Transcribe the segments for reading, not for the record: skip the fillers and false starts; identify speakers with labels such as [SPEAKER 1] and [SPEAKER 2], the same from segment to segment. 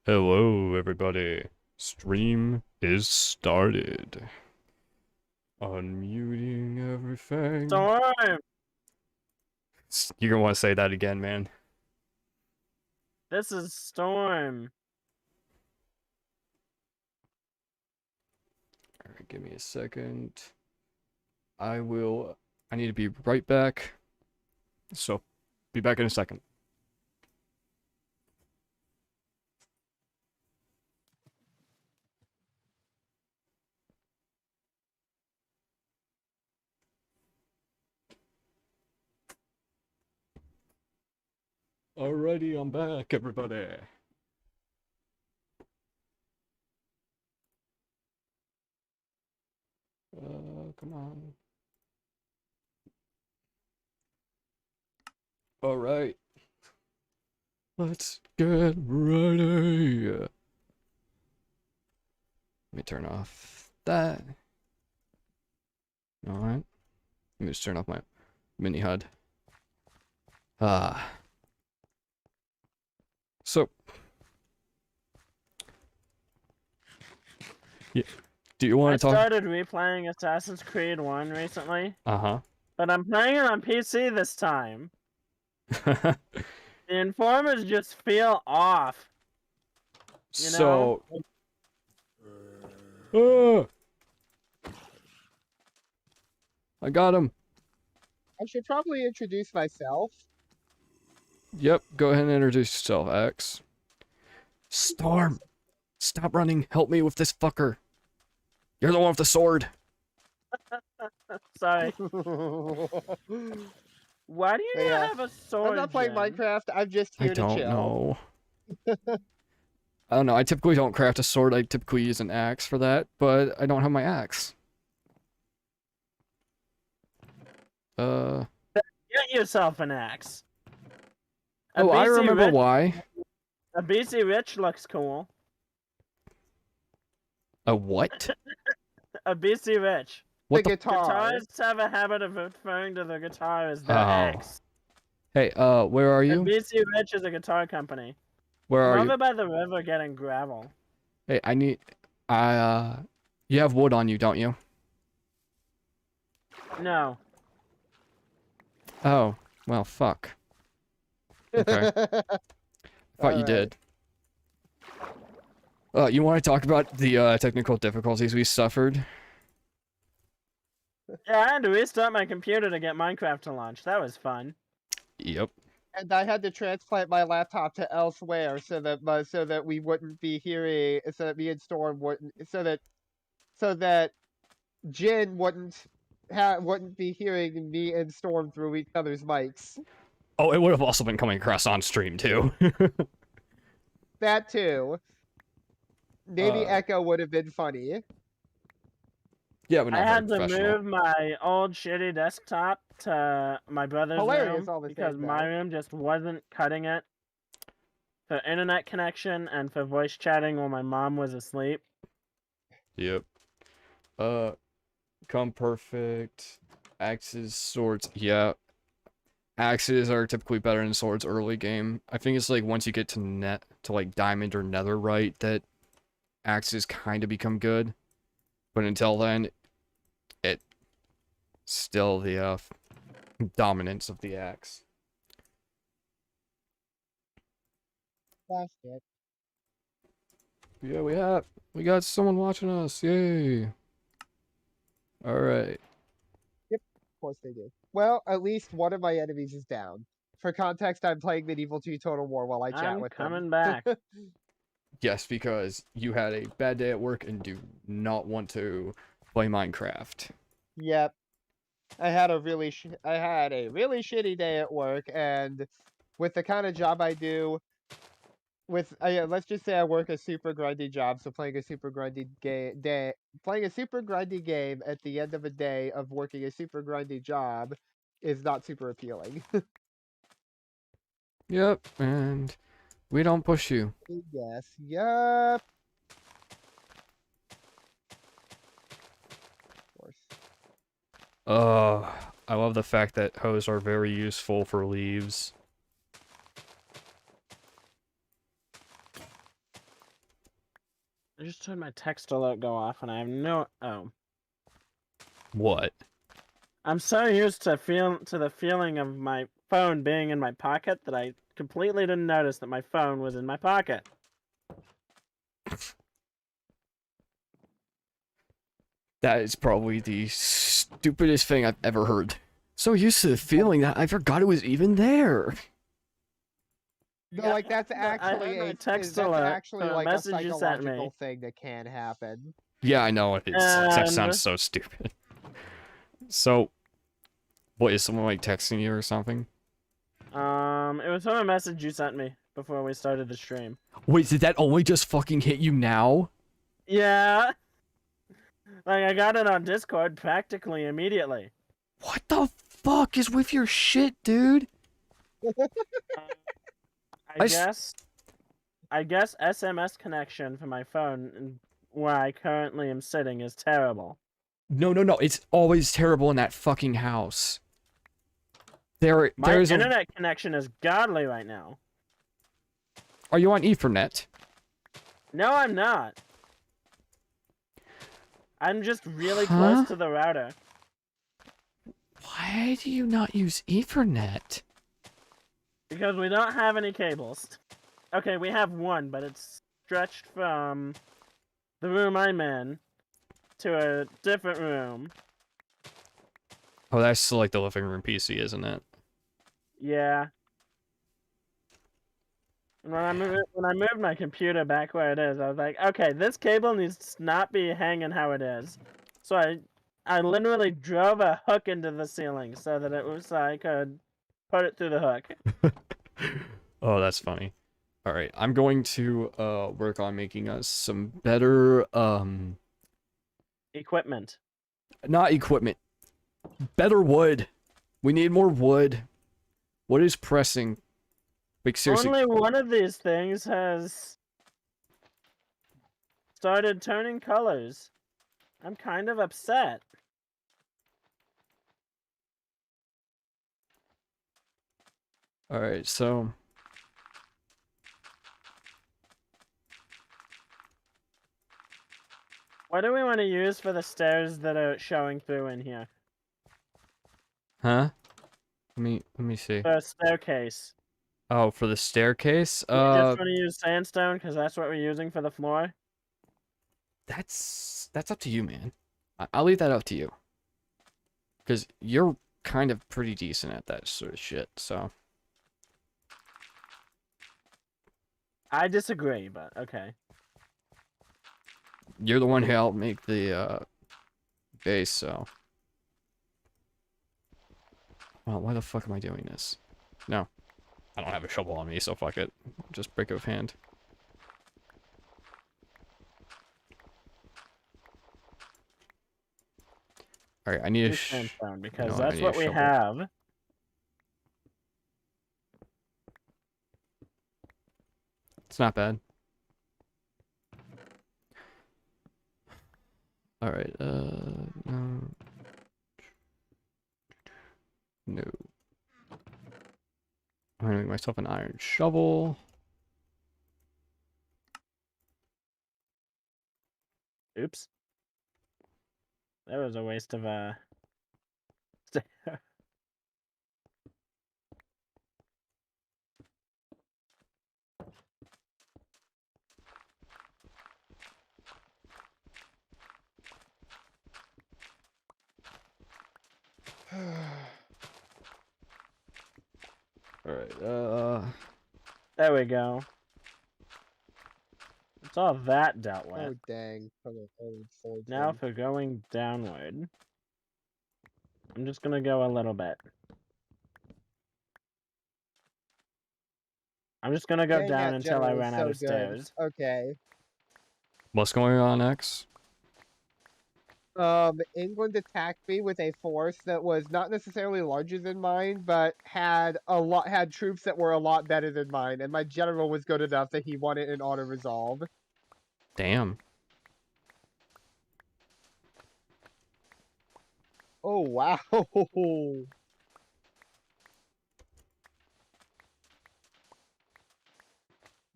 [SPEAKER 1] Hello, everybody. Stream is started. Unmuting everything.
[SPEAKER 2] Storm!
[SPEAKER 1] You're gonna want to say that again, man.
[SPEAKER 2] This is Storm.
[SPEAKER 1] Alright, give me a second. I need to be right back. So, be back in a second. Alrighty, I'm back, everybody. Come on. Alright. Let's get ready. Let me turn off that. Alright. Let me just turn off my mini HUD. So, yeah, do you want to
[SPEAKER 2] I
[SPEAKER 1] talk?
[SPEAKER 2] started replaying Assassin's Creed 1 recently,
[SPEAKER 1] Uh-huh.
[SPEAKER 2] but I'm playing it on PC this time. The informers just feel off. You know?
[SPEAKER 1] So, I got him.
[SPEAKER 3] I should probably introduce myself.
[SPEAKER 1] Yep, go ahead and introduce yourself, X. Storm, stop running. Help me with this fucker. You're the one with the sword.
[SPEAKER 2] Sorry.
[SPEAKER 3] I'm
[SPEAKER 2] Why do you not have a sword?
[SPEAKER 3] not playing
[SPEAKER 2] Jen?
[SPEAKER 3] Minecraft. I'm just here
[SPEAKER 1] I
[SPEAKER 3] to
[SPEAKER 1] don't
[SPEAKER 3] chill.
[SPEAKER 1] know. I don't know. I typically don't craft a sword. I typically use an axe for that, but I don't have my axe.
[SPEAKER 2] Get yourself an axe.
[SPEAKER 1] Oh, I remember
[SPEAKER 2] Rich,
[SPEAKER 1] why.
[SPEAKER 2] A BC Rich looks cool.
[SPEAKER 1] A what?
[SPEAKER 2] A BC Rich.
[SPEAKER 1] What
[SPEAKER 3] the
[SPEAKER 1] the?
[SPEAKER 3] guitar.
[SPEAKER 2] Guitarists have a habit of referring to the guitar as their
[SPEAKER 1] Oh.
[SPEAKER 2] axe.
[SPEAKER 1] Hey, where are you?
[SPEAKER 2] And BC Rich is a guitar company.
[SPEAKER 1] Where are
[SPEAKER 2] I'm
[SPEAKER 1] you?
[SPEAKER 2] over by the river getting gravel.
[SPEAKER 1] Hey, you have wood on you, don't you?
[SPEAKER 2] No.
[SPEAKER 1] Oh, well, fuck. Okay. Thought you did. You want to talk about the technical difficulties we suffered?
[SPEAKER 2] Yeah, I had to restart my computer to get Minecraft to launch. That was fun.
[SPEAKER 1] Yep.
[SPEAKER 3] And I had to transplant my laptop to elsewhere so that we wouldn't be hearing, so that me and Storm wouldn't, so that Jin wouldn't be hearing me and Storm through each other's mics.
[SPEAKER 1] Oh, it would have also been coming across on stream too.
[SPEAKER 3] That too. Maybe Echo would have been funny.
[SPEAKER 1] Yeah, but
[SPEAKER 2] I
[SPEAKER 1] not very
[SPEAKER 2] had to
[SPEAKER 1] professional.
[SPEAKER 2] move my old shitty desktop to my brother's
[SPEAKER 3] Hilarious
[SPEAKER 2] room
[SPEAKER 3] all the
[SPEAKER 2] because
[SPEAKER 3] same,
[SPEAKER 2] my
[SPEAKER 3] though.
[SPEAKER 2] room just wasn't cutting it for internet connection and for voice chatting while my mom was asleep.
[SPEAKER 1] Yep. Come perfect. Axes, swords. Yeah. Axes are typically better than swords early game. I think it's like once you get to like diamond or netherite that axes kind of become good. But until then, it still the dominance of the axe.
[SPEAKER 3] That's it.
[SPEAKER 1] Yeah, we got someone watching us. Yay. All right.
[SPEAKER 3] Yep, of course they do. Well, at least one of my enemies is down. For context, I'm playing Medieval 2 Total War while I chat
[SPEAKER 2] I'm
[SPEAKER 3] with
[SPEAKER 2] coming
[SPEAKER 3] them.
[SPEAKER 2] back.
[SPEAKER 1] Yes, because you had a bad day at work and do not want to play Minecraft.
[SPEAKER 3] Yep. I had a really shitty day at work, and with the kind of job I do, let's just say I work a super grindy job, so playing a super grindy game at the end of a day of working a super grindy job is not super appealing.
[SPEAKER 1] Yep, and we don't push you.
[SPEAKER 3] Yes, yep. Of course.
[SPEAKER 1] I love the fact that hoes are very useful for leaves.
[SPEAKER 2] I just heard my text alert go off, and I have no. Oh,
[SPEAKER 1] What?
[SPEAKER 2] I'm so used to the feeling of my phone being in my pocket that I completely didn't notice that my phone was in my pocket.
[SPEAKER 1] That is probably the stupidest thing I've ever heard. So used to the feeling that I forgot it was even there.
[SPEAKER 3] No,
[SPEAKER 2] Yeah,
[SPEAKER 3] like that's
[SPEAKER 2] I
[SPEAKER 3] actually
[SPEAKER 2] had my
[SPEAKER 3] a
[SPEAKER 2] text
[SPEAKER 3] that's
[SPEAKER 2] alert
[SPEAKER 3] actually
[SPEAKER 2] for a
[SPEAKER 3] like a
[SPEAKER 2] message you sent me.
[SPEAKER 3] psychological thing that can happen.
[SPEAKER 1] Yeah, I know it is. That sounds
[SPEAKER 2] And
[SPEAKER 1] so stupid. So, what, is someone like texting you or something?
[SPEAKER 2] it was from a message you sent me before we started the stream.
[SPEAKER 1] Wait, did that only just fucking hit you now?
[SPEAKER 2] Yeah, like I got it on Discord practically immediately.
[SPEAKER 1] What the fuck is with your shit, dude?
[SPEAKER 2] I guess SMS connection for my phone where I currently am sitting is terrible.
[SPEAKER 1] No, it's always terrible in that fucking house.
[SPEAKER 2] My
[SPEAKER 1] there's
[SPEAKER 2] internet connection is godly right now.
[SPEAKER 1] Are you on Ethernet?
[SPEAKER 2] No, I'm not. I'm just really
[SPEAKER 1] Huh?
[SPEAKER 2] close to the router.
[SPEAKER 1] Why do you not use Ethernet?
[SPEAKER 2] Because we don't have any cables. Okay, we have one, but it's stretched from the room I'm in to a different room.
[SPEAKER 1] Oh, that's still like the living room PC, isn't it?
[SPEAKER 2] Yeah. And when I moved my computer back where it is, I was like, okay, this cable needs to not be hanging how it is. So I literally drove a hook into the ceiling so that it was I could put it through the hook.
[SPEAKER 1] Oh, that's funny. All right, I'm going to work on making us some better
[SPEAKER 2] Equipment.
[SPEAKER 1] not equipment. Better wood. We need more wood. What is pressing? Like seriously.
[SPEAKER 2] Only one of these things has started turning colors. I'm kind of upset.
[SPEAKER 1] All right, so
[SPEAKER 2] What do we want to use for the stairs that are showing through in here?
[SPEAKER 1] huh? Let me see.
[SPEAKER 2] The staircase.
[SPEAKER 1] Oh, for the staircase?
[SPEAKER 2] Do we just want to use sandstone because that's what we're using for the floor?
[SPEAKER 1] That's up to you, man. I'll leave that up to you. Because you're kind of pretty decent at that sort of shit, so.
[SPEAKER 2] I disagree, but okay.
[SPEAKER 1] You're the one who helped make the base, so. Well, why the fuck am I doing this? No. I don't have a shovel on me, so fuck it. Just break it with hand. Alright, I need
[SPEAKER 2] Use
[SPEAKER 1] a
[SPEAKER 2] sandstone because
[SPEAKER 1] no, I
[SPEAKER 2] that's
[SPEAKER 1] need a
[SPEAKER 2] what we
[SPEAKER 1] shovel.
[SPEAKER 2] have.
[SPEAKER 1] It's not bad. Alright, no. No. I'm gonna make myself an iron shovel.
[SPEAKER 2] Oops. That was a waste of a.
[SPEAKER 1] Alright,
[SPEAKER 2] There we go. It's all that dealt with.
[SPEAKER 3] Oh dang! Old
[SPEAKER 2] Now for going downward. I'm just gonna go a little bit. I'm just gonna go
[SPEAKER 3] Dang,
[SPEAKER 2] down
[SPEAKER 3] that
[SPEAKER 2] until I
[SPEAKER 3] general is
[SPEAKER 2] run out
[SPEAKER 3] so
[SPEAKER 2] of
[SPEAKER 3] good.
[SPEAKER 2] stairs.
[SPEAKER 3] Okay.
[SPEAKER 1] what's going on, X?
[SPEAKER 3] England attacked me with a force that was not necessarily larger than mine, but had troops that were a lot better than mine, and my general was good enough that he won it in auto resolve.
[SPEAKER 1] Damn.
[SPEAKER 3] Oh wow!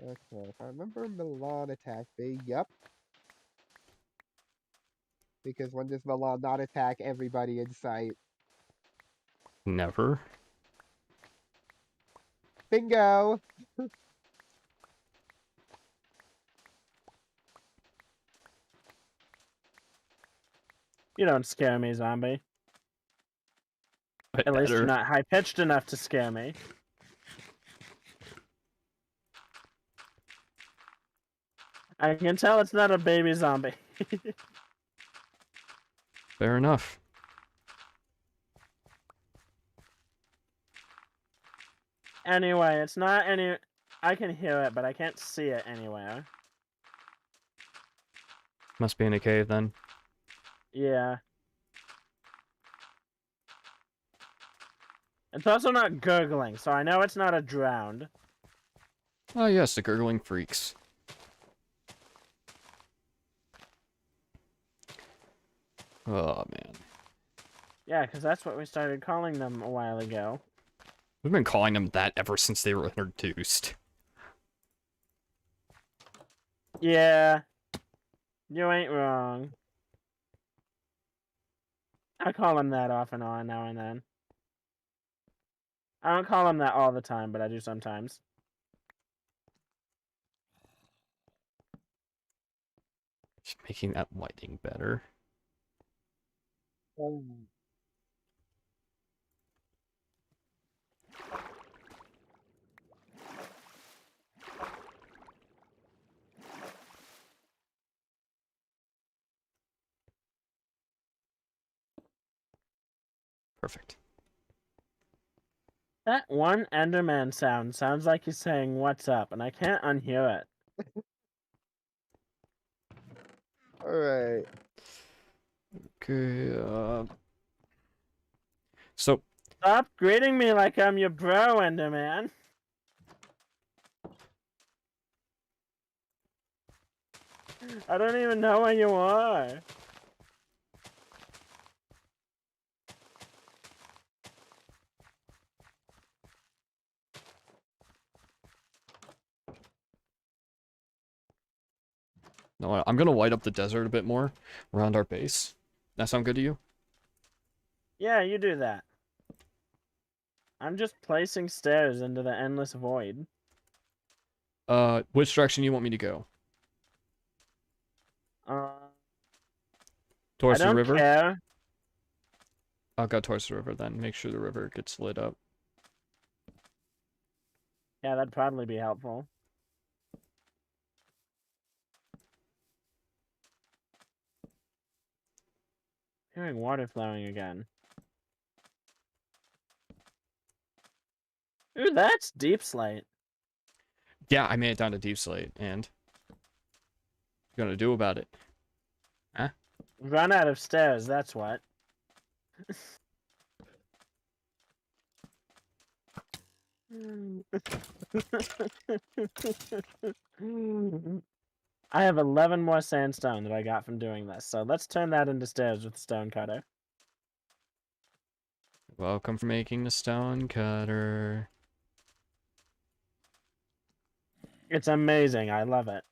[SPEAKER 3] Okay, if I remember, Milan attacked me. Yep. Because when does the law not attack everybody in sight?
[SPEAKER 1] Never.
[SPEAKER 3] Bingo!
[SPEAKER 2] You don't scare me, zombie. At least you're
[SPEAKER 1] Better.
[SPEAKER 2] not high-pitched enough to scare me. I can tell it's not a baby zombie.
[SPEAKER 1] Fair enough.
[SPEAKER 2] Anyway, it's not any... I can hear it, but I can't see it anywhere.
[SPEAKER 1] Must be in a cave then.
[SPEAKER 2] Yeah. It's also not gurgling, so I know it's not a drowned.
[SPEAKER 1] Oh yes, the gurgling freaks. Oh man.
[SPEAKER 2] Yeah, because that's what we started calling them a while ago.
[SPEAKER 1] We've been calling them that ever since they were introduced.
[SPEAKER 2] Yeah. You ain't wrong. I call them that off and on now and then. I don't call them that all the time, but I do sometimes.
[SPEAKER 1] Just making that lighting better. Perfect.
[SPEAKER 2] That one Enderman sounds like he's saying "What's up," and I can't unhear it.
[SPEAKER 3] Alright.
[SPEAKER 1] Okay, so
[SPEAKER 2] Stop greeting me like I'm your bro, Enderman. I don't even know where you are.
[SPEAKER 1] no, I'm gonna light up the desert a bit more around our base. That sound good to you?
[SPEAKER 2] Yeah, you do that. I'm just placing stairs into the endless void.
[SPEAKER 1] Which direction you want me to go?
[SPEAKER 2] I
[SPEAKER 1] Towards the
[SPEAKER 2] don't
[SPEAKER 1] river?
[SPEAKER 2] care.
[SPEAKER 1] I'll go towards the river then. Make sure the river gets lit up.
[SPEAKER 2] Yeah, that'd probably be helpful. Hearing water flowing again. Ooh, that's deep slate.
[SPEAKER 1] Yeah, I made it down to deep slate, and what you gonna do about it? Huh?
[SPEAKER 2] Run out of stairs, that's what. I have 11 more sandstone that I got from doing this, so let's turn that into stairs with the stone cutter.
[SPEAKER 1] Welcome for making the stone cutter.
[SPEAKER 2] It's amazing, I love it.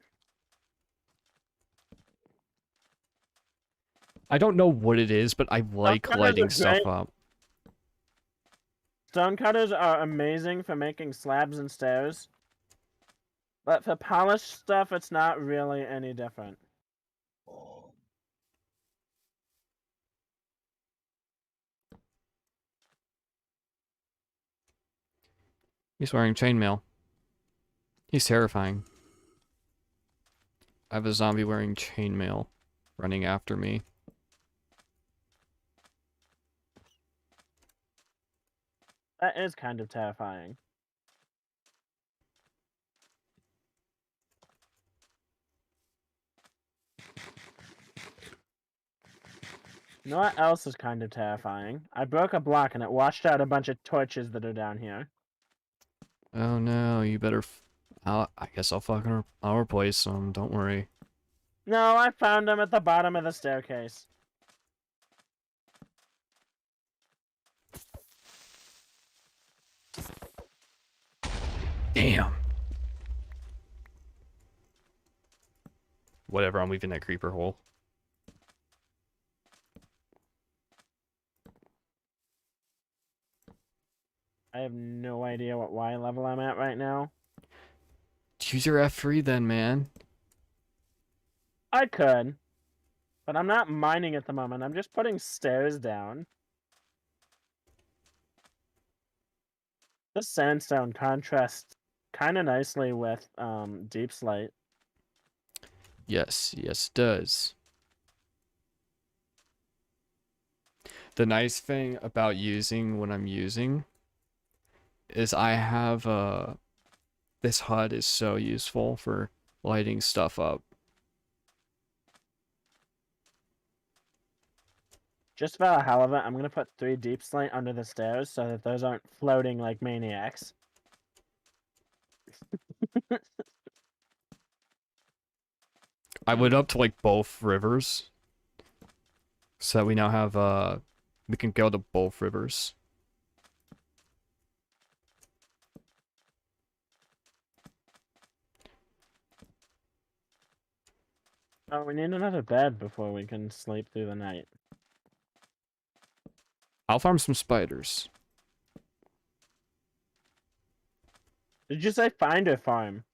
[SPEAKER 1] I don't know what it is, but I like
[SPEAKER 2] cutters
[SPEAKER 1] lighting
[SPEAKER 2] are
[SPEAKER 1] stuff
[SPEAKER 2] great.
[SPEAKER 1] up.
[SPEAKER 2] Stone cutters are amazing for making slabs and stairs. But for polished stuff, it's not really any different.
[SPEAKER 1] He's wearing chainmail. He's terrifying. I have a zombie wearing chainmail running after me.
[SPEAKER 2] That is kind of terrifying. You know what else is kind of terrifying? I broke a block and it washed out a bunch of torches that are down here.
[SPEAKER 1] Oh no, you better I guess I'll replace them, don't worry.
[SPEAKER 2] No, I found them at the bottom of the staircase.
[SPEAKER 1] Damn. Whatever, I'm leaving that creeper hole.
[SPEAKER 2] have no idea what Y level I'm at right now.
[SPEAKER 1] Use your F3 then, man.
[SPEAKER 2] I could, but I'm not mining at the moment. I'm just putting stairs down. This sandstone contrasts kind of nicely with deep slate.
[SPEAKER 1] Yes, yes, it does. The nice thing about using what I'm using is I have this HUD is so useful for lighting stuff up.
[SPEAKER 2] Just for the hell of it, I'm gonna put 3 deep slate under the stairs so that those aren't floating like maniacs.
[SPEAKER 1] I went up to like both rivers, so that we now have we can go to both rivers.
[SPEAKER 2] Oh, we need another bed before we can sleep through the night.
[SPEAKER 1] I'll farm some spiders.
[SPEAKER 2] Did you say find or farm?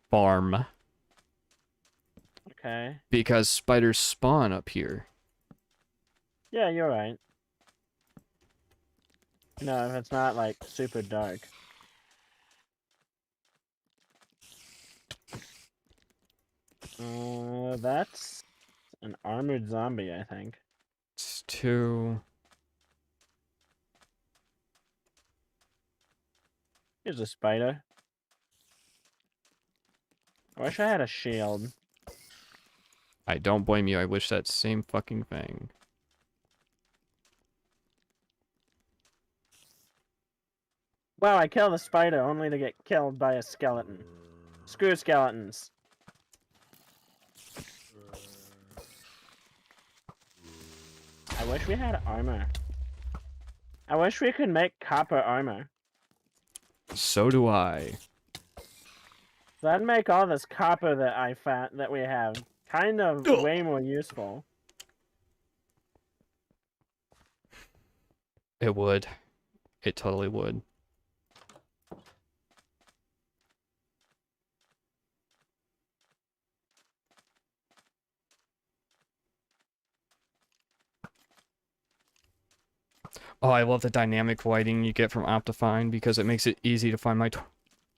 [SPEAKER 1] Farm.
[SPEAKER 2] Okay.
[SPEAKER 1] Because spiders spawn up here.
[SPEAKER 2] Yeah, you're right. No, if it's not like super dark. That's an armored zombie, I think.
[SPEAKER 1] It's 2.
[SPEAKER 2] Here's a spider. I wish I had a shield.
[SPEAKER 1] I don't blame you. I wish that same fucking thing.
[SPEAKER 2] Wow, I killed a spider only to get killed by a skeleton. Screw skeletons. I wish we had armor. I wish we could make copper armor.
[SPEAKER 1] So do I.
[SPEAKER 2] That'd make all this copper that I found that we have kind of
[SPEAKER 1] Ugh.
[SPEAKER 2] way more useful.
[SPEAKER 1] It would. It totally would. Oh, I love the dynamic lighting you get from Optifine because it makes it easy to find my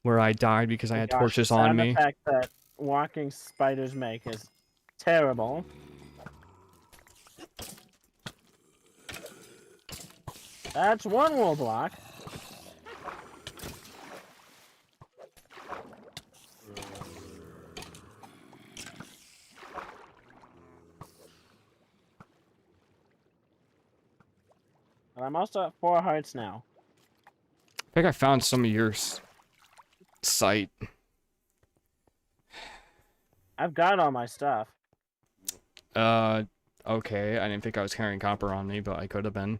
[SPEAKER 1] where I died because I had
[SPEAKER 2] Gosh,
[SPEAKER 1] torches
[SPEAKER 2] the
[SPEAKER 1] on
[SPEAKER 2] sound
[SPEAKER 1] me.
[SPEAKER 2] effect that walking spiders make is terrible. That's one wool block. And I'm also at 4 hearts now.
[SPEAKER 1] I think I found some of your site.
[SPEAKER 2] I've got all my stuff.
[SPEAKER 1] Okay. I didn't think I was carrying copper on me, but I could have been.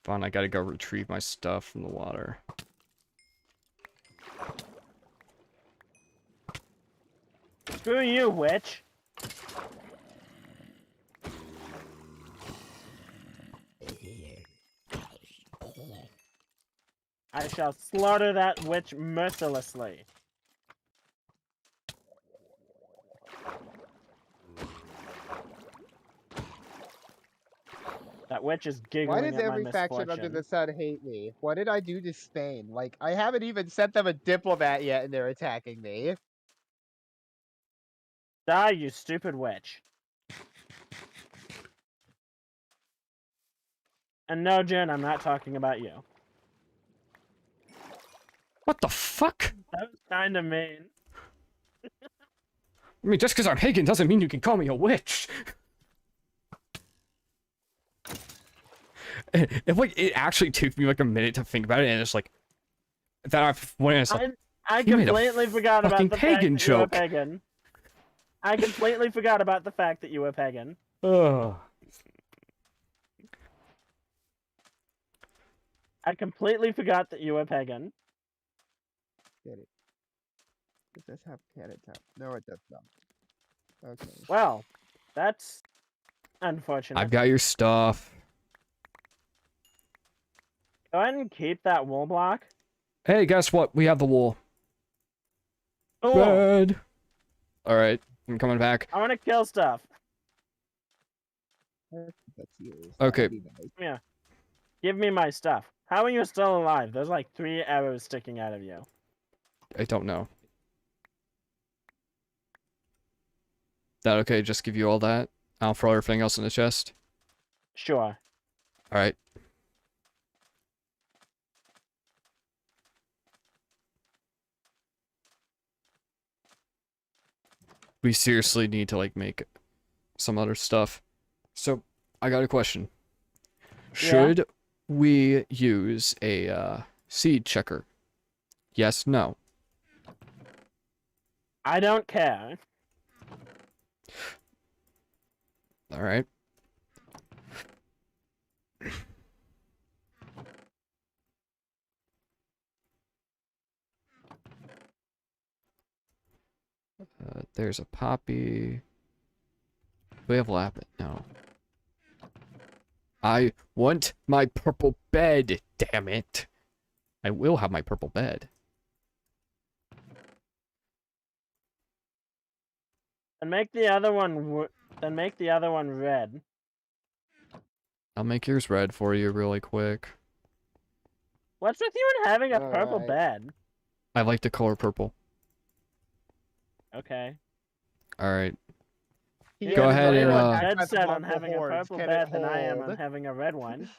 [SPEAKER 1] Fine, I gotta go retrieve my stuff from the water.
[SPEAKER 2] Screw you, witch! I shall slaughter that witch mercilessly. That witch is
[SPEAKER 3] Why
[SPEAKER 2] giggling
[SPEAKER 3] does
[SPEAKER 2] at my
[SPEAKER 3] every faction under
[SPEAKER 2] misfortune.
[SPEAKER 3] the sun hate me? What did I do to Spain? Like, I haven't even sent them a diplomat yet and they're attacking me.
[SPEAKER 2] Die, you stupid witch. And no, Jen, I'm not talking about you.
[SPEAKER 1] What the fuck?
[SPEAKER 2] That was kind of mean.
[SPEAKER 1] I mean, just because I'm pagan doesn't mean you can call me a witch. It actually took me like a minute to think about it, and it's like that. When it's like,
[SPEAKER 2] I
[SPEAKER 1] you made a
[SPEAKER 2] completely forgot about
[SPEAKER 1] fucking
[SPEAKER 2] the fact
[SPEAKER 1] pagan
[SPEAKER 2] that you were
[SPEAKER 1] joke.
[SPEAKER 2] pagan. I completely forgot about the fact that you were pagan.
[SPEAKER 1] ugh.
[SPEAKER 2] I completely forgot that you were pagan.
[SPEAKER 3] Get it. Does this have cannon top? No, it does not. Okay.
[SPEAKER 2] Well, that's unfortunate.
[SPEAKER 1] I've got your stuff.
[SPEAKER 2] Go ahead and keep that wool block.
[SPEAKER 1] Hey, guess what? We have the wool.
[SPEAKER 2] Cool.
[SPEAKER 1] Bed. All right, I'm coming back.
[SPEAKER 2] I want to kill stuff.
[SPEAKER 3] That's yours.
[SPEAKER 1] Okay.
[SPEAKER 3] That'd be nice.
[SPEAKER 2] Yeah. Give me my stuff. How are you still alive? There's like 3 arrows sticking out of you.
[SPEAKER 1] I don't know. That okay? Just give you all that. I'll throw everything else in the chest.
[SPEAKER 2] Sure.
[SPEAKER 1] All right. We seriously need to like make some other stuff. So I got a question. Should we use a seed checker? Yes, no.
[SPEAKER 2] I don't care.
[SPEAKER 1] All right. There's a poppy. Do we have lapis? No. I want my purple bed, damn it. I will have my purple bed.
[SPEAKER 2] And make the other one then make the other one red.
[SPEAKER 1] I'll make yours red for you really quick.
[SPEAKER 2] What's with you and having a purple
[SPEAKER 3] Alright.
[SPEAKER 2] bed?
[SPEAKER 1] I like the color purple.
[SPEAKER 2] Okay.
[SPEAKER 1] Alright.
[SPEAKER 3] He
[SPEAKER 1] Go
[SPEAKER 3] has
[SPEAKER 1] ahead
[SPEAKER 3] a
[SPEAKER 1] and,
[SPEAKER 3] more
[SPEAKER 2] Dead
[SPEAKER 3] active
[SPEAKER 2] set on
[SPEAKER 3] Mongol
[SPEAKER 2] having a
[SPEAKER 3] hordes.
[SPEAKER 2] purple
[SPEAKER 3] Can
[SPEAKER 2] bed
[SPEAKER 3] it
[SPEAKER 2] than I am on
[SPEAKER 3] hold?
[SPEAKER 2] having a red one.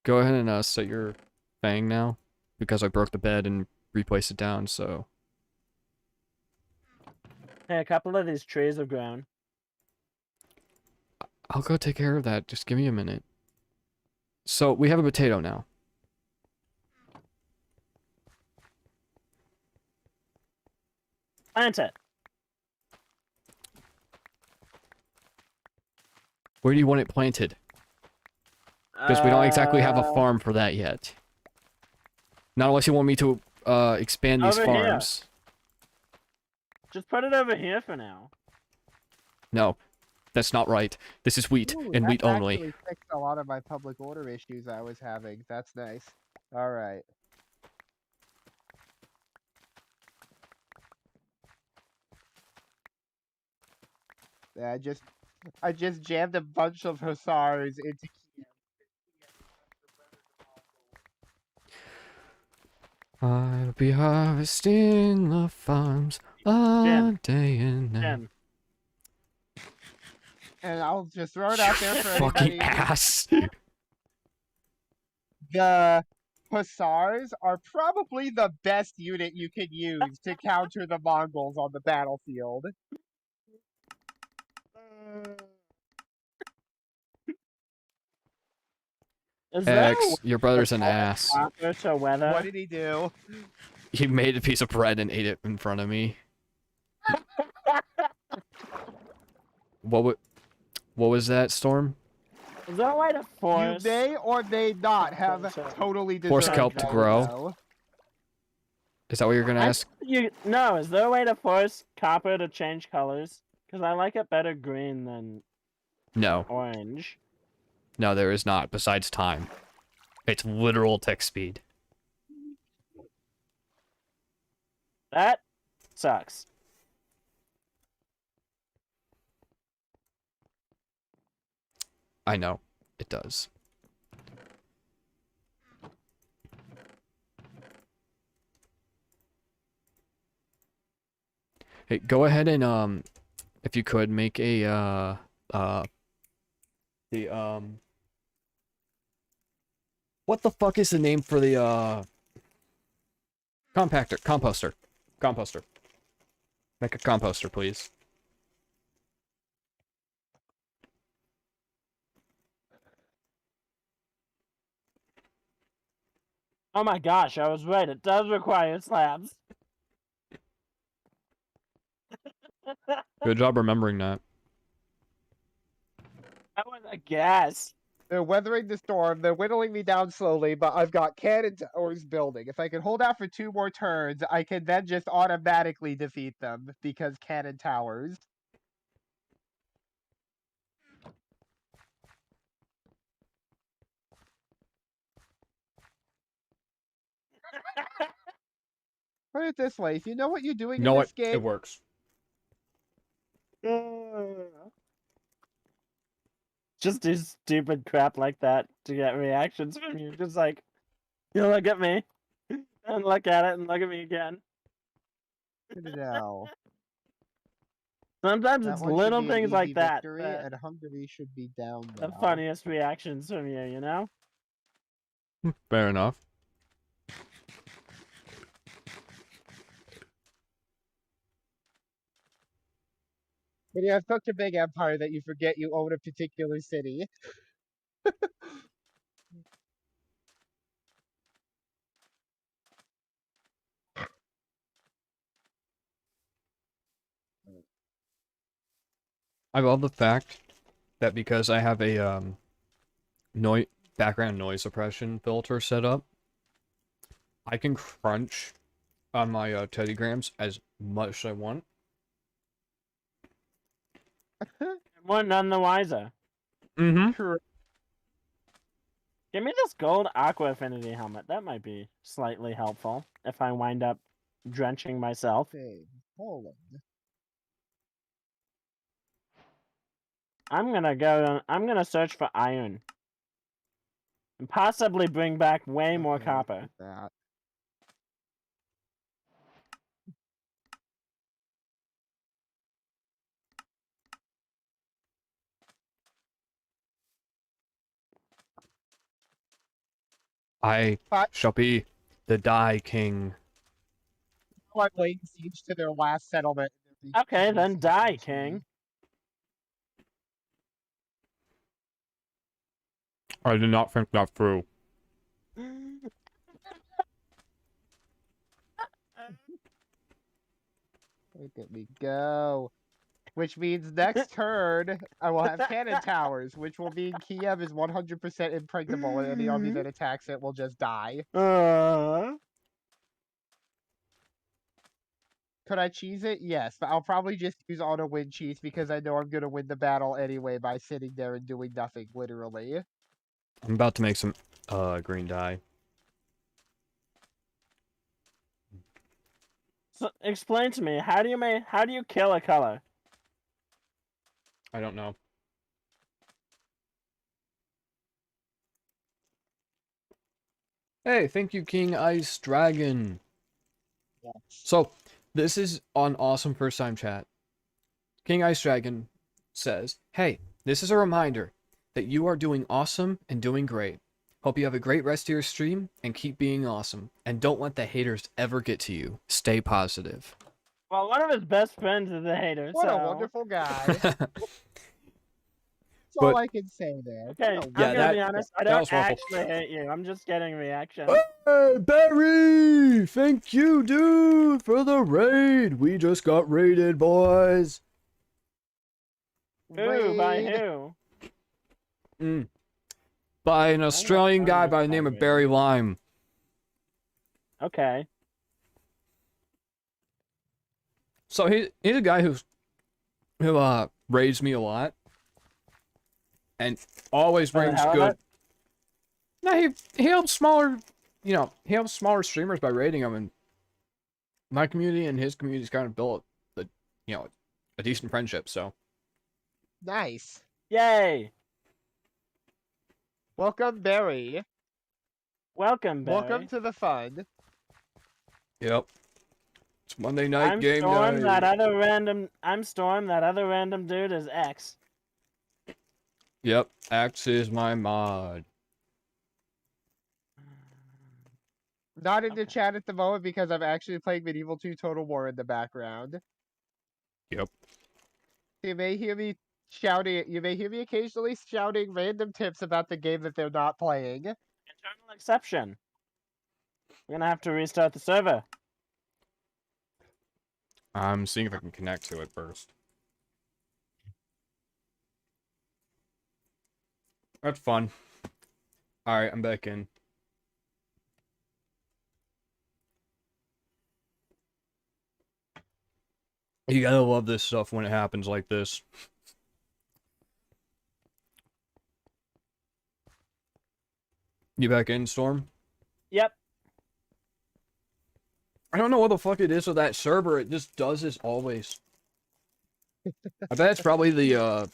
[SPEAKER 1] Go ahead and set your thing now. Because I broke the bed and replaced it down, so...
[SPEAKER 2] Hey, a couple of these trees have grown.
[SPEAKER 1] I'll go take care of that. Just give me a minute. So, we have a potato now.
[SPEAKER 2] Plant it.
[SPEAKER 1] Where do you want it planted? Because we don't exactly have a farm for that yet. Not unless you want me to expand these
[SPEAKER 2] Over here.
[SPEAKER 1] farms.
[SPEAKER 2] Just put it over here for now.
[SPEAKER 1] No, that's not right. This is wheat,
[SPEAKER 3] Ooh,
[SPEAKER 1] and
[SPEAKER 3] that
[SPEAKER 1] wheat only.
[SPEAKER 3] actually fixed a lot of my public order issues I was having. That's nice. Alright. Yeah, I just jammed a bunch of hussars into
[SPEAKER 1] I'll be harvesting the farms all
[SPEAKER 2] Jen.
[SPEAKER 1] day and night.
[SPEAKER 2] Jen.
[SPEAKER 3] and I'll just throw it out there for
[SPEAKER 1] Fucking
[SPEAKER 3] anybody.
[SPEAKER 1] ass.
[SPEAKER 3] The hussars are probably the best unit you can use to counter the Mongols on the battlefield.
[SPEAKER 2] Is there
[SPEAKER 1] X, your brother's an ass.
[SPEAKER 2] to weather?
[SPEAKER 3] What did he do?
[SPEAKER 1] He made a piece of bread and ate it in front of me. What was that, Storm?
[SPEAKER 2] Is there a way to
[SPEAKER 3] You
[SPEAKER 2] force?
[SPEAKER 3] may or may not have
[SPEAKER 2] So-
[SPEAKER 3] totally
[SPEAKER 1] Force
[SPEAKER 3] deserved
[SPEAKER 1] kelp to
[SPEAKER 3] that
[SPEAKER 1] grow.
[SPEAKER 3] though.
[SPEAKER 1] Is that what you're gonna ask?
[SPEAKER 2] No, is there a way to force copper to change colors? Because I like it better green than
[SPEAKER 1] No.
[SPEAKER 2] orange.
[SPEAKER 1] No, there is not, besides time. It's literal text speed.
[SPEAKER 2] That sucks.
[SPEAKER 1] I know. It does. Hey, go ahead and, if you could, make a, what the fuck is the name for the, composter. Make a composter, please.
[SPEAKER 2] Oh my gosh, I was right. It does require slabs.
[SPEAKER 1] Good job remembering that.
[SPEAKER 2] That was a guess.
[SPEAKER 3] They're weathering the storm. They're whittling me down slowly, but I've got cannon towers building. If I can hold out for 2 more turns, I can then just automatically defeat them because cannon towers. Put it this way: if you know what you're doing
[SPEAKER 1] You
[SPEAKER 3] in
[SPEAKER 1] know
[SPEAKER 3] this
[SPEAKER 1] what?
[SPEAKER 3] game,
[SPEAKER 1] It works.
[SPEAKER 2] Just do stupid crap like that to get reactions from you. Just like, you look at me, and look at it, and look at me again.
[SPEAKER 3] no.
[SPEAKER 2] Sometimes
[SPEAKER 3] That
[SPEAKER 2] it's
[SPEAKER 3] one should
[SPEAKER 2] little
[SPEAKER 3] be an
[SPEAKER 2] things
[SPEAKER 3] easy
[SPEAKER 2] like that
[SPEAKER 3] victory,
[SPEAKER 2] that
[SPEAKER 3] and Hungary should be down
[SPEAKER 2] the
[SPEAKER 3] now.
[SPEAKER 2] funniest reactions from you, you know?
[SPEAKER 1] Fair enough.
[SPEAKER 3] But you have such a big empire that you forget you own a particular city.
[SPEAKER 1] I love the fact that because I have a background noise suppression filter set up, I can crunch on my teddygrams as much as I want.
[SPEAKER 2] One none the wiser.
[SPEAKER 1] Mm-hmm.
[SPEAKER 3] True.
[SPEAKER 2] Give me this gold aqua affinity helmet. That might be slightly helpful if I wind up drenching myself.
[SPEAKER 3] Okay, Poland.
[SPEAKER 2] I'm gonna search for iron. And possibly bring back way more
[SPEAKER 3] Okay,
[SPEAKER 2] copper.
[SPEAKER 3] with that.
[SPEAKER 1] I
[SPEAKER 3] But
[SPEAKER 1] shall be the Die King.
[SPEAKER 3] I'm laying siege to their last settlement.
[SPEAKER 2] Okay,
[SPEAKER 3] Siege
[SPEAKER 2] then die,
[SPEAKER 3] essentially.
[SPEAKER 2] king.
[SPEAKER 1] I did not think that through.
[SPEAKER 3] Look at me go. Which means next turn, I will have cannon towers, which will mean Kiev is 100% impregnable, and any army that attacks it will just die. Could I cheese it? Yes, but I'll probably just use auto win cheese because I know I'm going to win the battle anyway by sitting there and doing nothing, literally.
[SPEAKER 1] I'm about to make some green dye.
[SPEAKER 2] So explain to me, how do you kill a color?
[SPEAKER 1] I don't know. Hey, thank you, King Ice Dragon.
[SPEAKER 3] Yes.
[SPEAKER 1] So, this is on awesome first time chat. King Ice Dragon says, "Hey, this is a reminder that you are doing awesome and doing great. Hope you have a great rest of your stream and keep being awesome. And don't let the haters ever get to you. Stay positive."
[SPEAKER 2] Well, one of his best friends is a hater,
[SPEAKER 3] What
[SPEAKER 2] so...
[SPEAKER 3] a wonderful guy. That's
[SPEAKER 1] But-
[SPEAKER 3] all I can say there.
[SPEAKER 2] Okay,
[SPEAKER 3] What a
[SPEAKER 1] Yeah,
[SPEAKER 2] I'm gonna be
[SPEAKER 1] that-
[SPEAKER 2] honest, I
[SPEAKER 1] that
[SPEAKER 2] don't
[SPEAKER 1] was awful.
[SPEAKER 2] actually hate you. I'm just getting reaction.
[SPEAKER 1] Hey, Barry! Thank you, dude, for the raid. We just got raided, boys.
[SPEAKER 2] Who? By
[SPEAKER 3] raid.
[SPEAKER 2] who?
[SPEAKER 1] By an Australian guy by the name of Barry Lime.
[SPEAKER 2] Okay.
[SPEAKER 1] So he's a guy who raids me a lot. And always
[SPEAKER 2] For the
[SPEAKER 1] brings
[SPEAKER 2] hell of
[SPEAKER 1] good.
[SPEAKER 2] it?
[SPEAKER 1] No, he helps smaller, he helps smaller streamers by raiding them, and my community and his community's kind of built a decent friendship. So
[SPEAKER 3] Nice.
[SPEAKER 2] Yay!
[SPEAKER 3] Welcome, Barry.
[SPEAKER 2] Welcome, Barry.
[SPEAKER 3] Welcome to the fun.
[SPEAKER 1] yep, it's Monday night
[SPEAKER 2] I'm
[SPEAKER 1] game
[SPEAKER 2] Storm,
[SPEAKER 1] night.
[SPEAKER 2] I'm Storm, that other random dude is X.
[SPEAKER 1] Yep, Axe is my mod.
[SPEAKER 3] Not in the
[SPEAKER 2] Okay.
[SPEAKER 3] chat at the moment because I'm actually playing Medieval 2 Total War in the background.
[SPEAKER 1] Yep.
[SPEAKER 3] You may hear me shouting. You may hear me occasionally shouting random tips about the game that they're not playing.
[SPEAKER 2] Internal exception. We're gonna have to restart the server.
[SPEAKER 1] I'm seeing if I can connect to it first. That's fun. Alright, I'm back in. You gotta love this stuff when it happens like this. You back in, Storm?
[SPEAKER 2] Yep.
[SPEAKER 1] I don't know what the fuck it is with that server. It just does this always. I bet it's probably the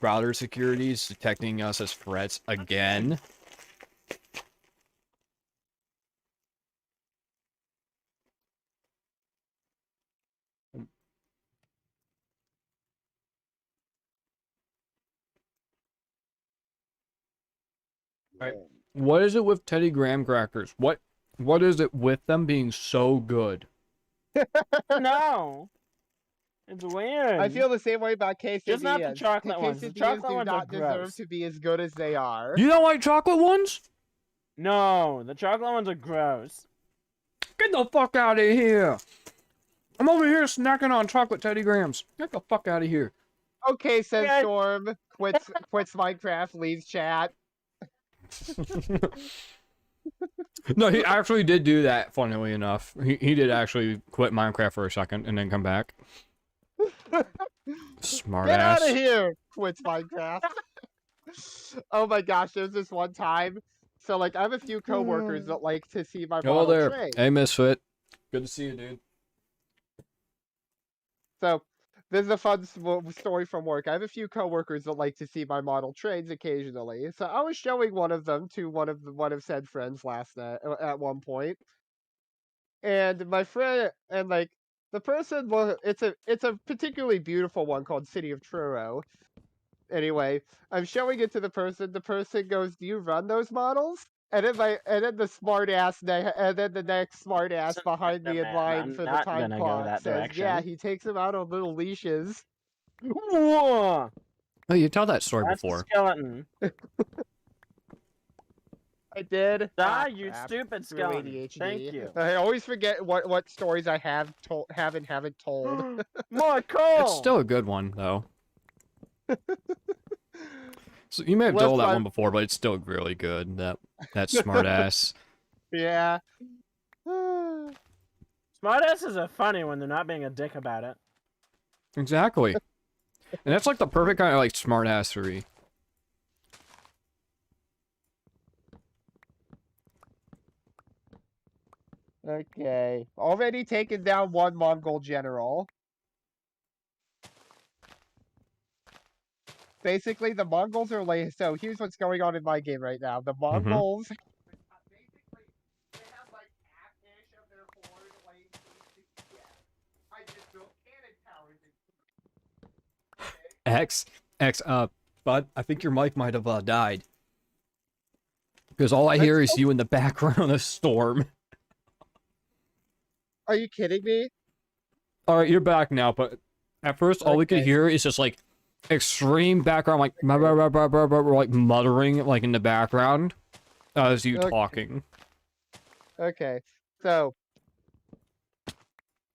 [SPEAKER 1] router securities detecting us as threats again. Right. What is it with Teddy Graham crackers? What is it with them being so good?
[SPEAKER 2] No. It's weird.
[SPEAKER 3] I feel the same way about quesadillas.
[SPEAKER 2] Just not the chocolate ones. The
[SPEAKER 3] Quesadillas
[SPEAKER 2] chocolate
[SPEAKER 3] do
[SPEAKER 2] ones are
[SPEAKER 3] not deserve
[SPEAKER 2] gross.
[SPEAKER 3] to be as good as they are.
[SPEAKER 1] You don't like chocolate ones?
[SPEAKER 2] No, the chocolate ones are gross.
[SPEAKER 1] Get the fuck out of here! I'm over here snacking on chocolate Teddy Grahams. Get the fuck out of here.
[SPEAKER 3] Okay, says
[SPEAKER 2] Okay.
[SPEAKER 3] Storm. Quits Minecraft, leaves chat.
[SPEAKER 1] No, he actually did do that, funnily enough. He did actually quit Minecraft for a second and then come back. Smart
[SPEAKER 3] Get
[SPEAKER 1] ass.
[SPEAKER 3] out of here! Quits Minecraft. Oh my gosh, there's this one time. So, like, I have a few coworkers that like to see my
[SPEAKER 1] Hello
[SPEAKER 3] model
[SPEAKER 1] there.
[SPEAKER 3] train.
[SPEAKER 1] Hey, Misfit. Good to see you, dude.
[SPEAKER 3] So, this is a fun story from work. I have a few coworkers that like to see my model trains occasionally. So, I was showing one of them to one of said friends last night at one point, and my friend and like the person was it's a particularly beautiful one called City of Truro. Anyway, I'm showing it to the person. The person goes, "Do you run those models?" And then the smart ass and then the next smart ass
[SPEAKER 2] Listen,
[SPEAKER 3] behind me in
[SPEAKER 2] man,
[SPEAKER 3] line
[SPEAKER 2] I'm
[SPEAKER 3] for the
[SPEAKER 2] not
[SPEAKER 3] time
[SPEAKER 2] gonna go
[SPEAKER 3] clock
[SPEAKER 2] that
[SPEAKER 3] says, "Yeah,
[SPEAKER 2] direction."
[SPEAKER 3] he takes them out on little leashes."
[SPEAKER 2] Whoa,
[SPEAKER 1] Oh, you told that story
[SPEAKER 2] that's a
[SPEAKER 1] before.
[SPEAKER 2] skeleton.
[SPEAKER 3] I did.
[SPEAKER 2] Die, you
[SPEAKER 3] Crap.
[SPEAKER 2] stupid
[SPEAKER 3] Through
[SPEAKER 2] skeleton.
[SPEAKER 3] ADHD.
[SPEAKER 2] Thank you.
[SPEAKER 3] I always forget what stories I have told, haven't told.
[SPEAKER 2] More
[SPEAKER 1] It's
[SPEAKER 2] coal.
[SPEAKER 1] still a good one, though. So you may have
[SPEAKER 3] Left
[SPEAKER 1] told that
[SPEAKER 3] my-
[SPEAKER 1] one before, but it's still really good. That smart ass.
[SPEAKER 3] Yeah.
[SPEAKER 2] Smartasses are funny when they're not being a dick about it.
[SPEAKER 1] Exactly. And that's like the perfect kind of like smart assery.
[SPEAKER 3] Okay. Already taken down one Mongol general. Basically, the Mongols are like, so here's what's going on in my game right now. The Mongols, basically, they have like half-ish of their horde laying siege to Kiev. I just built cannon towers in
[SPEAKER 1] Bud, I think your mic might have died. Because all I hear is you in the background of Storm.
[SPEAKER 3] Are you kidding me?
[SPEAKER 1] Alright, you're back now, but at first all we could
[SPEAKER 3] Okay.
[SPEAKER 1] hear is just like extreme background, like like muttering like in the background as you
[SPEAKER 3] Okay.
[SPEAKER 1] talking.
[SPEAKER 3] Okay. So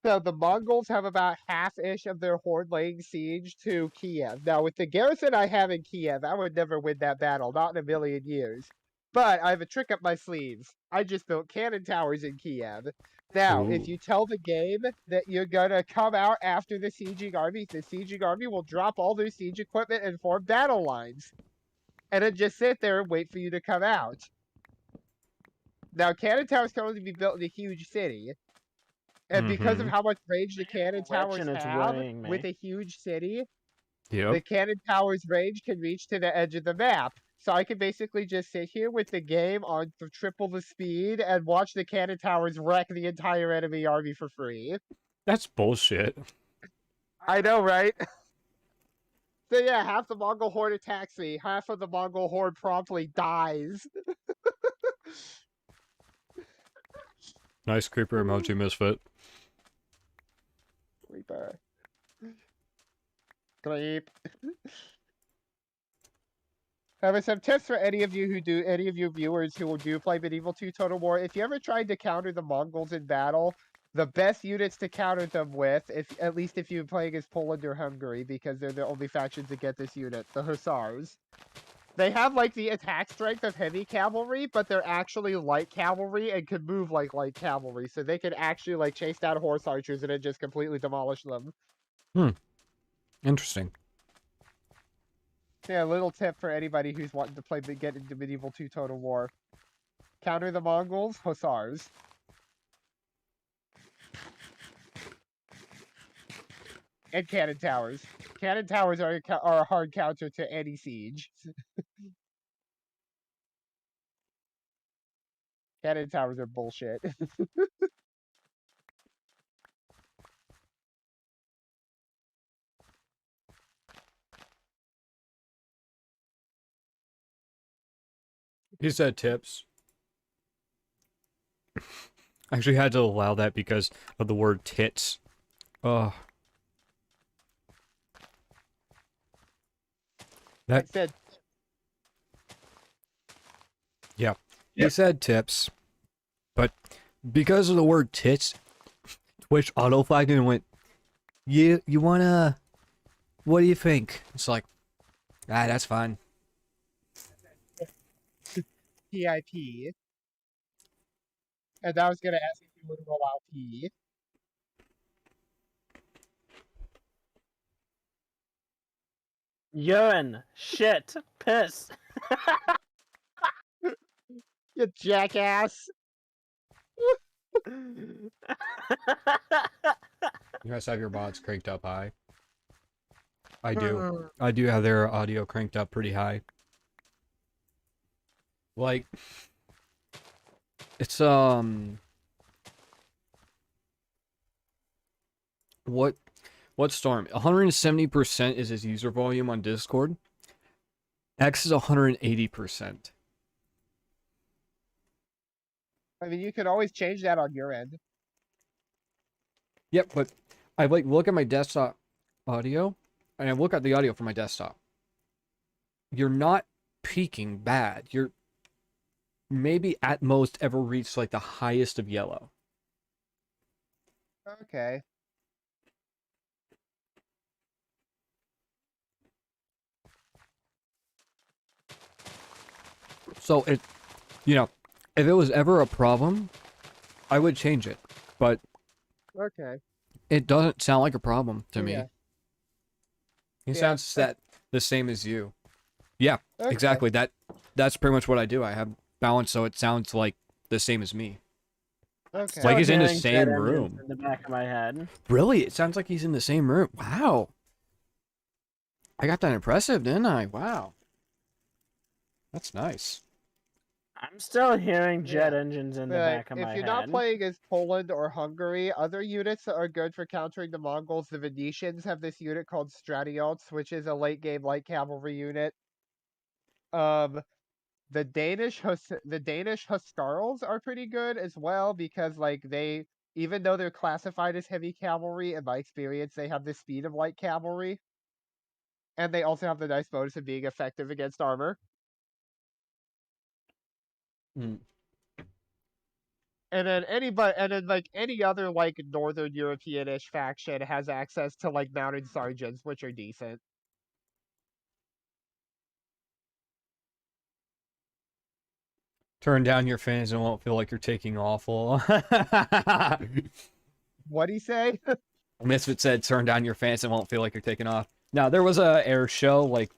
[SPEAKER 3] the Mongols have about half-ish of their horde laying siege to Kiev. Now, with the garrison I have in Kiev, I would never win that battle, not in a million years. But I have a trick up my sleeves. I just built cannon towers in Kiev. Now, if
[SPEAKER 1] Ooh.
[SPEAKER 3] you tell the game that you're gonna come out after the sieging army will drop all their siege equipment and form battle lines. And then just sit there and wait for you to come out. Now, cannon towers can only be built in a huge city. And because of how much range the cannon towers
[SPEAKER 2] and it's
[SPEAKER 3] have
[SPEAKER 2] worrying me.
[SPEAKER 3] with a huge city,
[SPEAKER 1] Yep.
[SPEAKER 3] the cannon tower's range can reach to the edge of the map. So I can basically just sit here with the game on triple the speed and watch the cannon towers wreck the entire enemy army for free.
[SPEAKER 1] That's bullshit.
[SPEAKER 3] I know, right? So yeah, half the Mongol horde attacks me, half of the Mongol horde promptly dies.
[SPEAKER 1] Nice creeper emoji, Misfit.
[SPEAKER 3] Creeper. Creep. Have some tips for any of you viewers who do play Medieval 2 Total War. If you ever tried to counter the Mongols in battle, the best units to counter them with, at least if you're playing as Poland or Hungary, because they're the only factions that get this unit, the Hussars. They have like the attack strength of heavy cavalry, but they're actually light cavalry and can move like light cavalry, so they can actually like chase down horse archers and then just completely demolish them.
[SPEAKER 1] Interesting.
[SPEAKER 3] Yeah, a little tip for anybody who's wanting to play get into medieval 2 Total War. Counter the Mongols, hussars. And cannon towers. Cannon towers are a hard counter to any siege. Cannon towers are bullshit.
[SPEAKER 1] He said tips. I actually had to allow that because of the word tits. Ugh.
[SPEAKER 3] I said,
[SPEAKER 1] Yeah. He said tips. But because of the word tits, Twitch auto-flagged and went, you wanna... What do you think? It's like, that's fine.
[SPEAKER 3] PIP. And I was gonna ask if you would roll out P.
[SPEAKER 2] Urine, shit, piss.
[SPEAKER 3] You jackass.
[SPEAKER 1] You guys have your mods cranked up high? I do. I do have their audio cranked up pretty high. Like, it's, what Storm? 170% is his user volume on Discord. X is 180%.
[SPEAKER 3] I mean, you could always change that on your end.
[SPEAKER 1] Yep, but I like look at my desktop audio, and I look at the audio from my desktop. You're not peaking bad. You're maybe at most ever reached like the highest of yellow.
[SPEAKER 3] Okay.
[SPEAKER 1] So it, if it was ever a problem, I would change it. But
[SPEAKER 3] Okay.
[SPEAKER 1] it doesn't sound like a problem to me.
[SPEAKER 3] Yeah.
[SPEAKER 1] He
[SPEAKER 3] Yeah.
[SPEAKER 1] sounds the same as you. Yeah,
[SPEAKER 3] Okay.
[SPEAKER 1] exactly. That's pretty much what I do. I have balance so it sounds like the same as me.
[SPEAKER 3] Okay.
[SPEAKER 1] Like he's in the
[SPEAKER 2] Hearing
[SPEAKER 1] same
[SPEAKER 2] jet engines
[SPEAKER 1] room.
[SPEAKER 2] in the back of my head.
[SPEAKER 1] Really? It sounds like he's in the same room. Wow. I got that impressive, didn't I? Wow. That's nice.
[SPEAKER 2] I'm still hearing jet
[SPEAKER 3] Yeah.
[SPEAKER 2] engines in the
[SPEAKER 3] Like,
[SPEAKER 2] back of my
[SPEAKER 3] if you're
[SPEAKER 2] head.
[SPEAKER 3] not playing as Poland or Hungary, other units that are good for countering the Mongols, the Venetians have this unit called Stratiots, which is a late game light cavalry unit. The Danish Huskarls are pretty good as well because like they, even though they're classified as heavy cavalry, in my experience, they have the speed of light cavalry, and they also have the nice bonus of being effective against armor.
[SPEAKER 1] Mm.
[SPEAKER 3] And then like any other like Northern European-ish faction has access to like mounted sergeants, which are decent.
[SPEAKER 1] Turn down your fans and won't feel like you're taking awful.
[SPEAKER 3] What'd he say?
[SPEAKER 1] Misfit said, turn down your fans and won't feel like you're taking off. Now, there was a air show, like...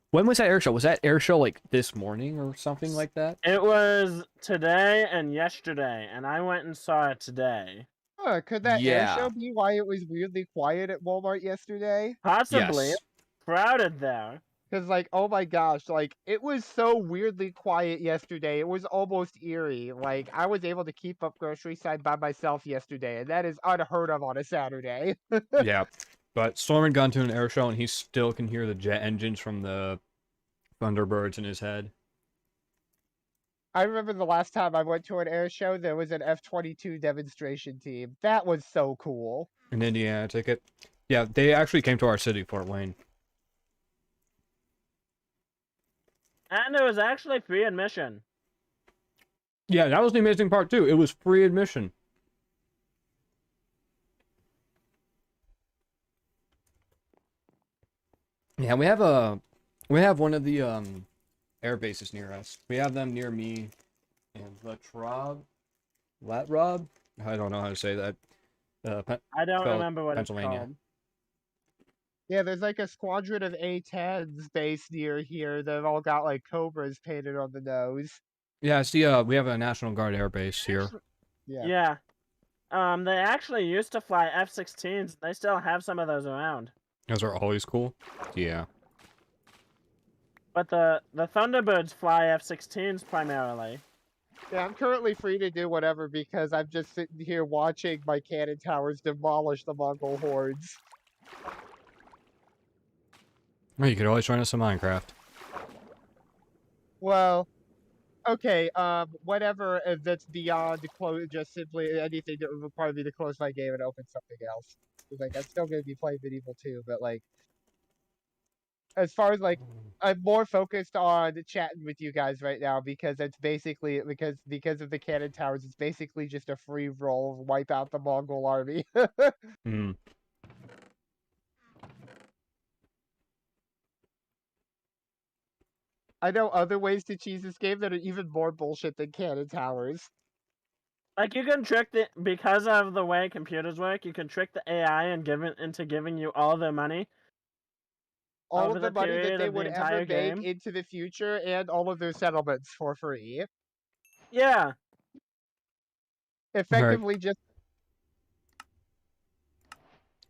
[SPEAKER 1] When was that air show? Was that air show, like, this morning or something like that?
[SPEAKER 2] It was today and yesterday, and I went and saw it today.
[SPEAKER 3] Could that air
[SPEAKER 1] Yeah.
[SPEAKER 3] show be why it was weirdly quiet at Walmart yesterday?
[SPEAKER 2] Possibly.
[SPEAKER 1] Yes.
[SPEAKER 2] Crowded there.
[SPEAKER 3] Because, like, oh my gosh, like, it was so weirdly quiet yesterday. It was almost eerie. Like, I was able to keep up grocery side by myself yesterday, and that is unheard of on a Saturday.
[SPEAKER 1] Yeah. But Storm had gone to an air show, and he still can hear the jet engines from the Thunderbirds in his head.
[SPEAKER 3] I remember the last time I went to an air show, there was an F-22 demonstration team. That was so cool.
[SPEAKER 1] An Indiana ticket. Yeah, they actually came to our city, Fort Wayne.
[SPEAKER 2] And it was actually free admission.
[SPEAKER 1] Yeah, that was the amazing part, too. It was free admission. Yeah, we We have one of the air bases near us. We have them near me in Latrob. I don't know how to say that.
[SPEAKER 2] I don't
[SPEAKER 1] Spelled
[SPEAKER 2] remember what it's
[SPEAKER 1] Pennsylvania.
[SPEAKER 2] called.
[SPEAKER 3] Yeah, there's like a squadron of A-10s based near here that have all got like cobras painted on the nose.
[SPEAKER 1] Yeah, it's the we have a National Guard air base here.
[SPEAKER 3] Yeah.
[SPEAKER 2] Yeah. They actually used to fly F-16s. They still have some of those around.
[SPEAKER 1] Those are always cool. Yeah.
[SPEAKER 2] But the Thunderbirds fly F-16s primarily.
[SPEAKER 3] Yeah, I'm currently free to do whatever because I'm just sitting here watching my cannon towers demolish the Mongol hordes.
[SPEAKER 1] Well, you could always join us in Minecraft.
[SPEAKER 3] Well, okay, whatever that's beyond just simply anything that would require me to close my game and open something else. 'Cause, like, I'm still gonna be playing Medieval 2, but like, as far as like, I'm more focused on chatting with you guys right now because it's basically because of the cannon towers. It's basically just a free roll of wipe out the Mongol army.
[SPEAKER 1] Hmm.
[SPEAKER 3] I know other ways to cheese this game that are even more bullshit than cannon towers.
[SPEAKER 2] Like, you can trick because of the way computers work, you can trick the AI and into giving you all their money
[SPEAKER 3] All
[SPEAKER 2] over
[SPEAKER 3] of the
[SPEAKER 2] the
[SPEAKER 3] money that
[SPEAKER 2] period
[SPEAKER 3] they
[SPEAKER 2] of the
[SPEAKER 3] would
[SPEAKER 2] entire
[SPEAKER 3] ever make
[SPEAKER 2] game.
[SPEAKER 3] into the future and all of their settlements for free.
[SPEAKER 2] Yeah.
[SPEAKER 1] Alright.
[SPEAKER 3] Effectively just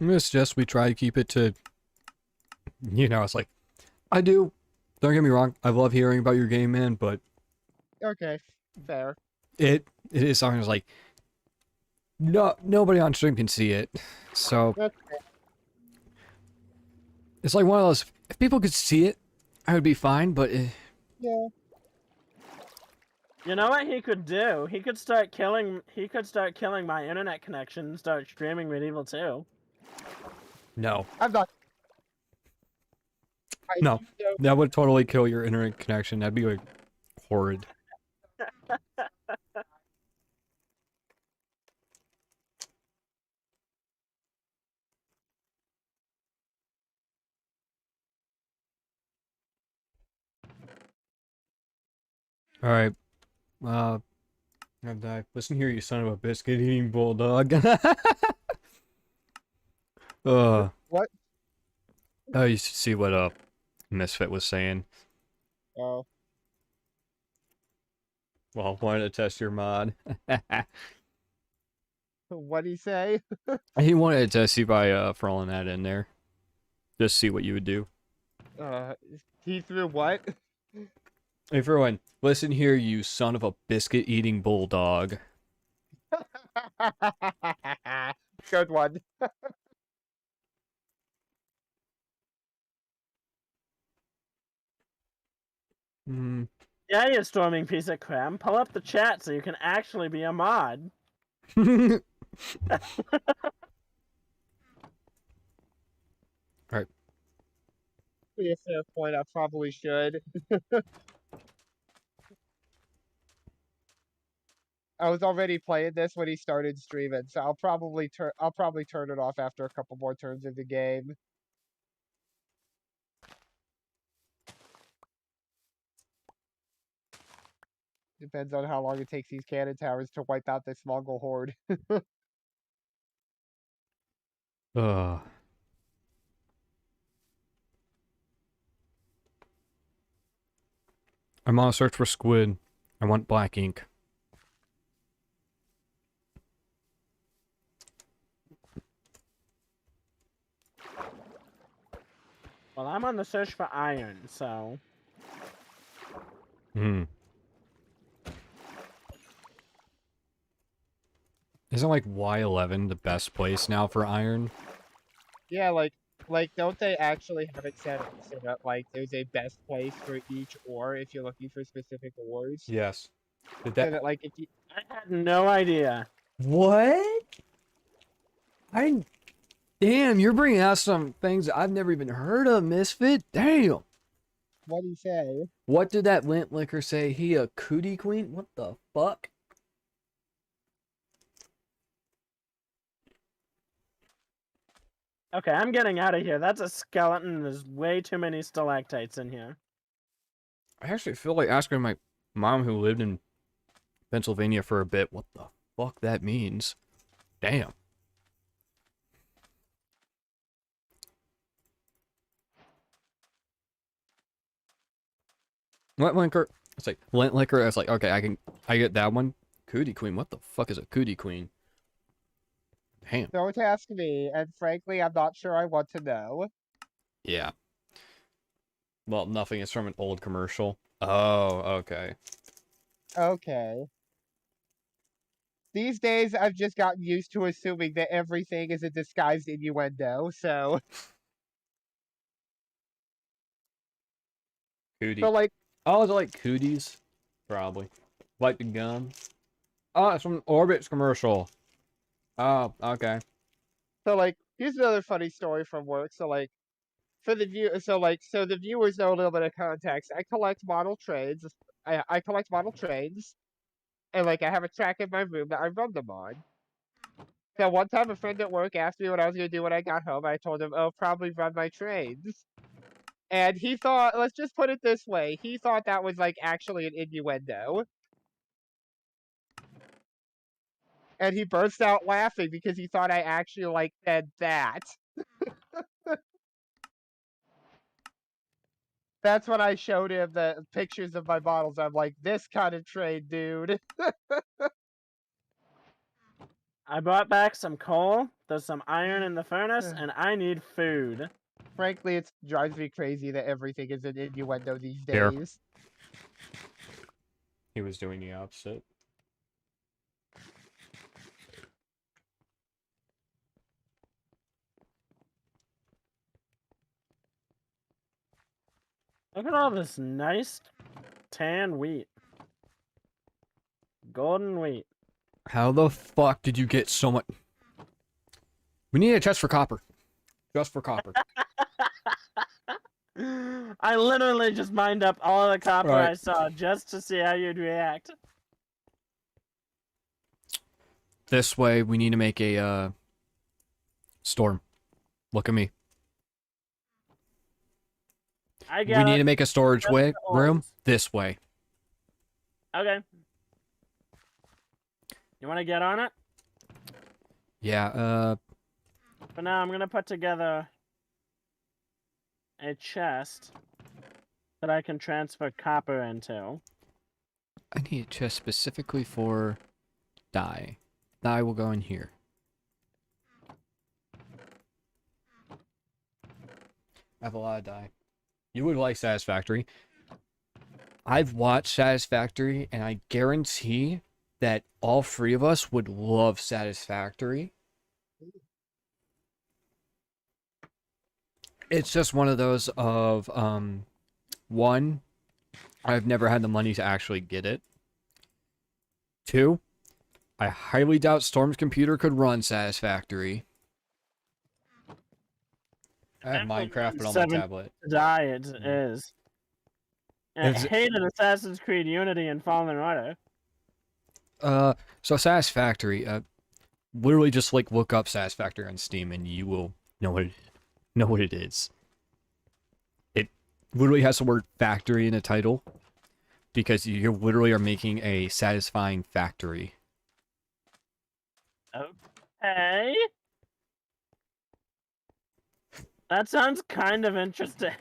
[SPEAKER 1] I'm gonna suggest we try to keep it to, it's like, I do. Don't get me wrong. I love hearing about your game, man, but
[SPEAKER 3] okay, fair.
[SPEAKER 1] it is something that's like, nobody on stream can see it. So
[SPEAKER 3] That's fair.
[SPEAKER 1] it's like one of those. If people could see it, I would be fine. But
[SPEAKER 3] Yeah.
[SPEAKER 2] You know what he could do? He could start killing my internet connection and start streaming Medieval 2.
[SPEAKER 1] no,
[SPEAKER 3] I'm not. I
[SPEAKER 1] no,
[SPEAKER 3] do know-
[SPEAKER 1] that would totally kill your internet connection. That'd be like horrid. All right. And listen here, you son of a biscuit eating bulldog.
[SPEAKER 3] What?
[SPEAKER 1] I used to see what Misfit was saying.
[SPEAKER 3] Oh.
[SPEAKER 1] Well, wanted to test your mod.
[SPEAKER 3] What'd he say?
[SPEAKER 1] He wanted to test you by throwing that in there. Just see what you would do.
[SPEAKER 3] He threw what?
[SPEAKER 1] Hey, everyone, listen here, you son of a biscuit eating bulldog.
[SPEAKER 3] Good one.
[SPEAKER 1] Hmm.
[SPEAKER 2] Yeah, you storming piece of crap. Pull up the chat so you can actually be a mod.
[SPEAKER 1] Alright.
[SPEAKER 3] Be a fair point. I probably should. I was already playing this when he started streaming, so I'll probably turn it off after a couple more turns of the game. Depends on how long it takes these cannon towers to wipe out this Mongol horde.
[SPEAKER 1] Ugh. I'm on a search for squid. I want black ink.
[SPEAKER 2] Well, I'm on the search for iron, so...
[SPEAKER 1] Hmm. Isn't like Y11 the best place now for iron?
[SPEAKER 3] Yeah, like don't they actually have it set up so that like there's a best place for each ore if you're looking for specific ores?
[SPEAKER 1] Yes. Did
[SPEAKER 3] So
[SPEAKER 1] that?
[SPEAKER 3] that like if you
[SPEAKER 2] I had no idea.
[SPEAKER 1] What? Damn, you're bringing out some things I've never even heard of, Misfit. Damn.
[SPEAKER 3] what do you say?
[SPEAKER 1] What did that lint liquor say? He a cootie queen? What the fuck?
[SPEAKER 2] Okay, I'm getting out of here. That's a skeleton. There's way too many stalactites in here.
[SPEAKER 1] I actually feel like asking my mom who lived in Pennsylvania for a bit what the fuck that means. Damn. Lint Linker. It's like Lint Licker. It's like, okay, I get that one. Cootie Queen. What the fuck is a Cootie Queen? Damn.
[SPEAKER 3] Don't ask me, and frankly, I'm not sure I want to know.
[SPEAKER 1] Yeah. Well, nothing is from an old commercial. Oh, okay.
[SPEAKER 3] Okay. These days, I've just gotten used to assuming that everything is a disguised innuendo, so...
[SPEAKER 1] Cootie.
[SPEAKER 3] So, like,
[SPEAKER 1] Oh, is it like cooties? Probably. Like the gum. Oh, it's from Orbit's commercial. Oh, okay.
[SPEAKER 3] here's another funny story from work. So, like, for the view, so the viewers know a little bit of context. I collect model trains. I collect model trains, and like I have a track in my room that I run them on. So one time, a friend at work asked me what I was gonna do when I got home. I told him, "Oh, probably run my trains." And he thought, let's just put it this way, he thought that was like actually an innuendo, and he burst out laughing because he thought I actually like said that. That's when I showed him the pictures of my models. I'm like, this kind of trade, dude.
[SPEAKER 2] I brought back some coal. There's some iron in the furnace, and I need food.
[SPEAKER 3] Frankly, it drives me crazy that everything is an innuendo these
[SPEAKER 1] Here.
[SPEAKER 3] days.
[SPEAKER 1] He was doing the opposite.
[SPEAKER 2] Look at all this nice tan wheat. Golden wheat.
[SPEAKER 1] How the fuck did you get so much? We need a chest for copper. Just for copper.
[SPEAKER 2] I literally just mined up all the copper
[SPEAKER 1] Right.
[SPEAKER 2] I saw just to see how you'd react.
[SPEAKER 1] This way, we need to make a, storm. Look at me.
[SPEAKER 2] I
[SPEAKER 1] We
[SPEAKER 2] got
[SPEAKER 1] need
[SPEAKER 2] it.
[SPEAKER 1] to make a storage
[SPEAKER 2] Just
[SPEAKER 1] way
[SPEAKER 2] the
[SPEAKER 1] room
[SPEAKER 2] ores.
[SPEAKER 1] this way.
[SPEAKER 2] Okay. You want to get on it?
[SPEAKER 1] Yeah,
[SPEAKER 2] For now, I'm going to put together a chest that I can transfer copper into.
[SPEAKER 1] I need a chest specifically for dye. Dye will go in here. I have a lot of dye. You would like Satisfactory. I've watched Satisfactory, and I guarantee that all three of us would love Satisfactory. It's just one of those of, one, I've never had the money to actually get it. Two, I highly doubt Storm's computer could run Satisfactory. I have Minecraft, but on my
[SPEAKER 2] 7
[SPEAKER 1] tablet.
[SPEAKER 2] to die it is. And I
[SPEAKER 1] Is it-
[SPEAKER 2] hated Assassin's Creed Unity and Fallen Order.
[SPEAKER 1] So Satisfactory, literally just like look up Satisfactory on Steam and you will know what it is. It literally has the word factory in the title because you literally are making a satisfying factory.
[SPEAKER 2] Okay. That sounds kind of interesting.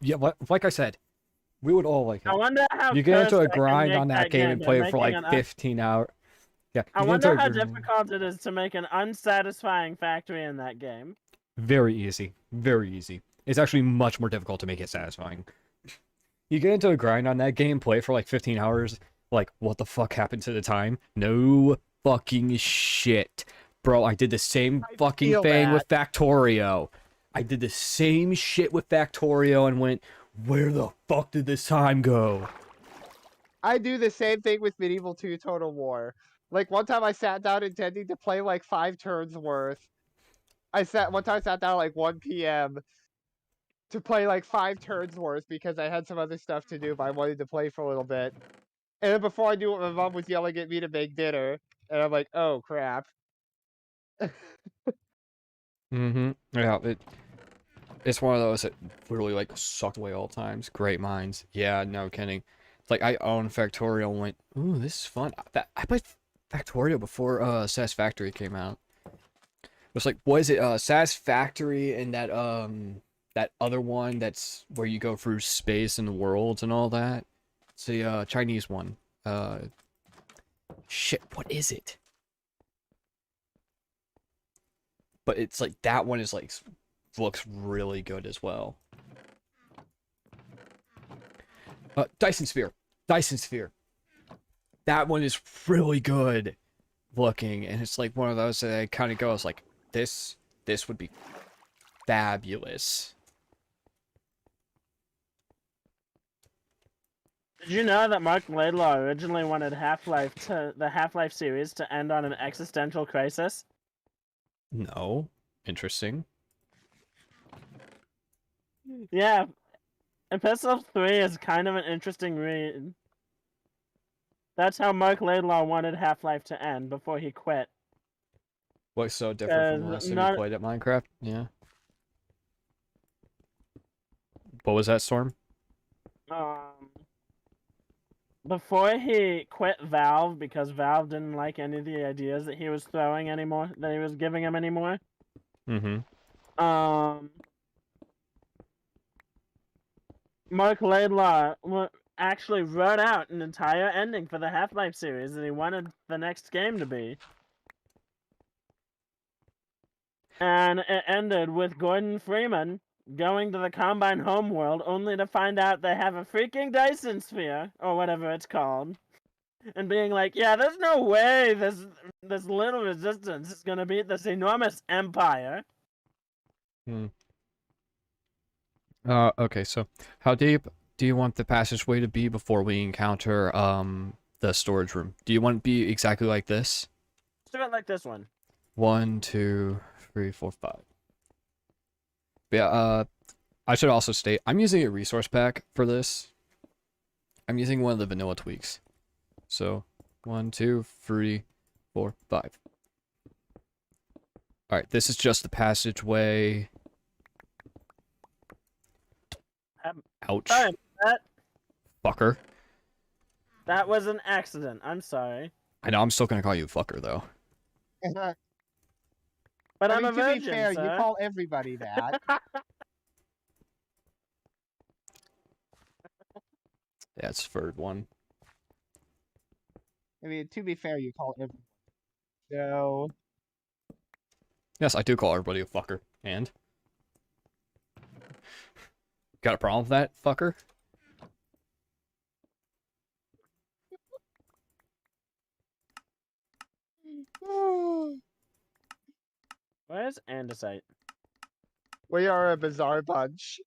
[SPEAKER 1] Yeah, like I said, we would all like it.
[SPEAKER 2] I wonder how
[SPEAKER 1] You get into a
[SPEAKER 2] cursed I can
[SPEAKER 1] grind
[SPEAKER 2] make
[SPEAKER 1] on that game and
[SPEAKER 2] by
[SPEAKER 1] play it for
[SPEAKER 2] making
[SPEAKER 1] like
[SPEAKER 2] an
[SPEAKER 1] 15 hours. Yeah,
[SPEAKER 2] I
[SPEAKER 1] you get into
[SPEAKER 2] wonder
[SPEAKER 1] a
[SPEAKER 2] how
[SPEAKER 1] grind.
[SPEAKER 2] difficult it is to make an unsatisfying factory in that game.
[SPEAKER 1] Very easy. Very easy. It's actually much more difficult to make it satisfying. You get into a grind on that game, play it for like 15 hours, like, what the fuck happened to the time? No fucking shit. Bro, I did the same fucking
[SPEAKER 3] feel
[SPEAKER 1] thing
[SPEAKER 3] that.
[SPEAKER 1] with Factorio. I did the same shit with Factorio and went, where the fuck did this time go?
[SPEAKER 3] I do the same thing with Medieval 2 Total War. Like, one time I sat down intending to play like 5 turns worth. One time I sat down at like 1 p.m. to play like 5 turns worth because I had some other stuff to do, but I wanted to play for a little bit. And then before I knew it, my mom was yelling at me to make dinner. And I'm like, oh crap.
[SPEAKER 1] Mm-hmm. Yeah, it's one of those that literally like sucked away all times. Great minds. Yeah, no kidding. It's like I own Factorial and went, ooh, this is fun. I played Factorial before Satisfactory came out. It was like, what is it? Satisfactory and that other one that's where you go through space and the worlds and all that. It's the Chinese one. Shit, what is it? But it's like that one is like looks really good as well. Dyson Sphere. Dyson Sphere. That one is really good looking, and it's like one of those that I kind of goes like, this would be fabulous.
[SPEAKER 2] Did you know that Mark Laidlaw originally wanted the Half-Life series to end on an existential crisis?
[SPEAKER 1] No. Interesting.
[SPEAKER 2] Yeah, Epistle 3 is kind of an interesting read. That's how Mark Laidlaw wanted Half-Life to end before he quit.
[SPEAKER 1] What's so different from the last time you played at Minecraft? Yeah. What was that, Storm?
[SPEAKER 2] Before he quit Valve, because Valve didn't like any of the ideas that he was throwing anymore, that he was giving him anymore.
[SPEAKER 1] Mm-hmm.
[SPEAKER 2] Mark Laidlaw actually wrote out an entire ending for the Half-Life series that he wanted the next game to be. And it ended with Gordon Freeman going to the Combine homeworld only to find out they have a freaking Dyson Sphere, or whatever it's called, and being like, yeah, there's no way this little resistance is gonna beat this enormous empire.
[SPEAKER 1] Okay, so how deep do you want the passageway to be before we encounter the storage room? Do you want it to be exactly like this?
[SPEAKER 2] Let's do it like this one.
[SPEAKER 1] 1, 2, 3, 4, 5. Yeah, I should also state, I'm using a resource pack for this. I'm using one of the vanilla tweaks. So, 1, 2, 3, 4, 5. Alright, this is just the passageway. Ouch.
[SPEAKER 2] Sorry about that.
[SPEAKER 1] Fucker.
[SPEAKER 2] That was an accident. I'm sorry.
[SPEAKER 1] I know, I'm still gonna call you fucker, though.
[SPEAKER 2] But
[SPEAKER 3] I
[SPEAKER 2] I'm
[SPEAKER 3] mean,
[SPEAKER 2] a
[SPEAKER 3] to
[SPEAKER 2] virgin,
[SPEAKER 3] be fair,
[SPEAKER 2] sir.
[SPEAKER 3] you call everybody that.
[SPEAKER 1] That's third one.
[SPEAKER 3] I mean, to be fair, you call everybody. So,
[SPEAKER 1] Yes, I do call everybody a fucker. And? Got a problem with that, fucker?
[SPEAKER 2] Where's andesite?
[SPEAKER 3] we are a bizarre bunch,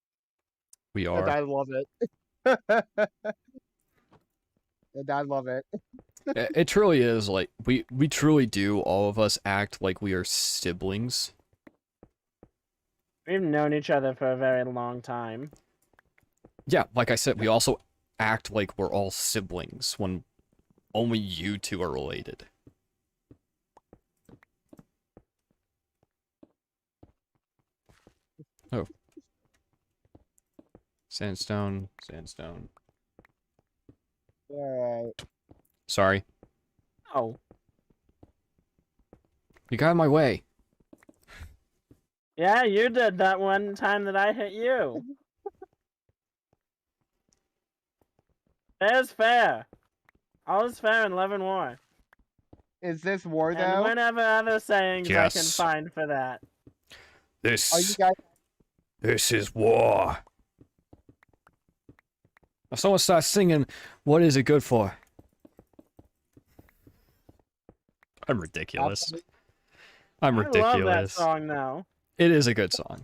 [SPEAKER 1] We
[SPEAKER 3] and
[SPEAKER 1] are.
[SPEAKER 3] I love it. And I love it.
[SPEAKER 1] It truly is, like, we truly do, all of us, act like we are siblings.
[SPEAKER 2] We've known each other for a very long time.
[SPEAKER 1] Yeah, like I said, we also act like we're all siblings when only you two are related. Oh. Sandstone, sandstone.
[SPEAKER 3] Alright.
[SPEAKER 1] Sorry.
[SPEAKER 2] Oh.
[SPEAKER 1] You got in my way.
[SPEAKER 2] Yeah, you did that one time that I hit you. Fair's fair. All is fair in love and war.
[SPEAKER 3] Is this war,
[SPEAKER 2] And
[SPEAKER 3] though?
[SPEAKER 2] whatever other sayings I can
[SPEAKER 1] Yes.
[SPEAKER 2] find for that.
[SPEAKER 3] Are you
[SPEAKER 1] This
[SPEAKER 3] guys...
[SPEAKER 1] is war. Now someone starts singing, what is it good for? I'm ridiculous. I'm
[SPEAKER 2] I love that
[SPEAKER 1] ridiculous.
[SPEAKER 2] song now.
[SPEAKER 1] It is a good song.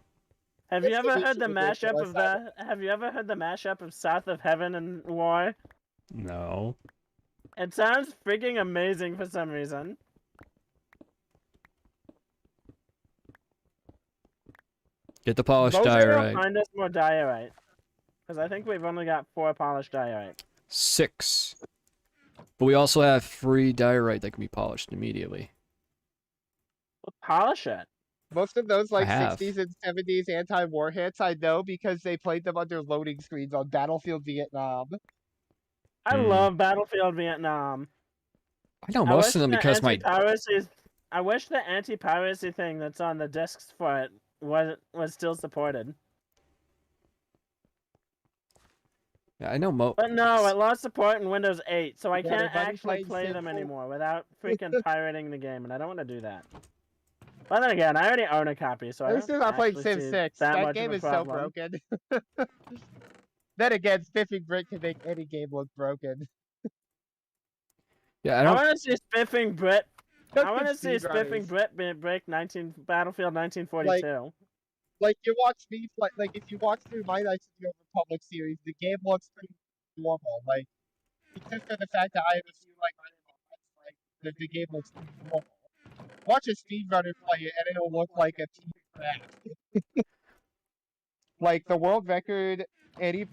[SPEAKER 2] Have you
[SPEAKER 3] It's
[SPEAKER 2] ever heard the
[SPEAKER 3] ridiculous.
[SPEAKER 2] mashup of Have you ever heard the mashup of South of Heaven and War?
[SPEAKER 1] No.
[SPEAKER 2] It sounds freaking amazing for some reason.
[SPEAKER 1] Get the polished
[SPEAKER 2] Mostly
[SPEAKER 1] diorite.
[SPEAKER 2] find us more diorite. Because I think we've only got 4 polished diorite.
[SPEAKER 1] 6. But we also have 3 diorite that can be polished immediately.
[SPEAKER 2] Polish it.
[SPEAKER 3] Most of those
[SPEAKER 1] I
[SPEAKER 3] like
[SPEAKER 1] have.
[SPEAKER 3] 60s and 70s anti-war hits I know because they played them under loading screens on Battlefield Vietnam.
[SPEAKER 2] I
[SPEAKER 1] Hmm.
[SPEAKER 2] love Battlefield Vietnam.
[SPEAKER 1] I know
[SPEAKER 2] I
[SPEAKER 1] most
[SPEAKER 2] wish
[SPEAKER 1] of them
[SPEAKER 2] the
[SPEAKER 1] because my
[SPEAKER 2] anti-piracy. I wish the anti-piracy thing that's on the discs for it was still supported.
[SPEAKER 1] yeah, I know
[SPEAKER 2] But no, it lost support in Windows 8, so I
[SPEAKER 3] Got
[SPEAKER 2] can't
[SPEAKER 3] anybody
[SPEAKER 2] actually
[SPEAKER 3] playing
[SPEAKER 2] play them
[SPEAKER 3] Simple?
[SPEAKER 2] anymore without freaking pirating the game, and I don't want to do that. But then again, I already own a copy, so I
[SPEAKER 3] At
[SPEAKER 2] don't
[SPEAKER 3] least they're not playing
[SPEAKER 2] actually
[SPEAKER 3] Civ
[SPEAKER 2] see
[SPEAKER 3] 6.
[SPEAKER 2] that
[SPEAKER 3] That
[SPEAKER 2] much
[SPEAKER 3] game
[SPEAKER 2] of a
[SPEAKER 3] is so
[SPEAKER 2] problem.
[SPEAKER 3] broken. Then again, Spiffing Brit can make any game look broken.
[SPEAKER 1] yeah, I
[SPEAKER 2] I
[SPEAKER 1] don't.
[SPEAKER 2] want to see Spiffing Brit.
[SPEAKER 3] Just
[SPEAKER 2] I want to
[SPEAKER 3] with
[SPEAKER 2] see Spiffing
[SPEAKER 3] speedrunners.
[SPEAKER 2] Brit break Battlefield 1942.
[SPEAKER 3] Like you watch me play, like if you watch through my Knights of the Old Republic series, the game looks pretty normal. Like except for the fact that I have a few like like the game looks pretty normal. Watch a speedrunner play it and it'll look like a piece of crap. Like the world record the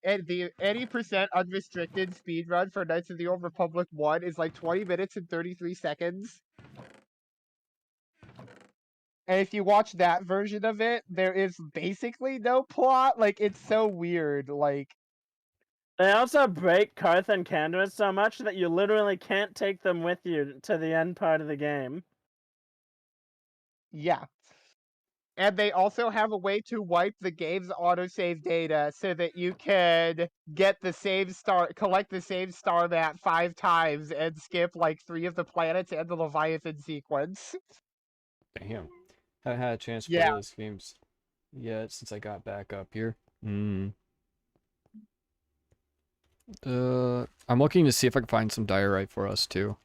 [SPEAKER 3] 80% unrestricted speedrun for Knights of the Old Republic 1 is like 20 minutes and 33 seconds. And if you watch that version of it, there is basically no plot. Like it's so weird. Like
[SPEAKER 2] They also break Karth and Candace so much that you literally can't take them with you to the end part of the game.
[SPEAKER 3] yeah. And they also have a way to wipe the game's autosave data so that you can get the same collect the same star map 5 times and skip like 3 of the planets and the Leviathan sequence.
[SPEAKER 1] Damn. Haven't had a chance to play
[SPEAKER 3] Yeah.
[SPEAKER 1] those games yet since I got back up here. Hmm. I'm looking to see if I can find some diorite for us too.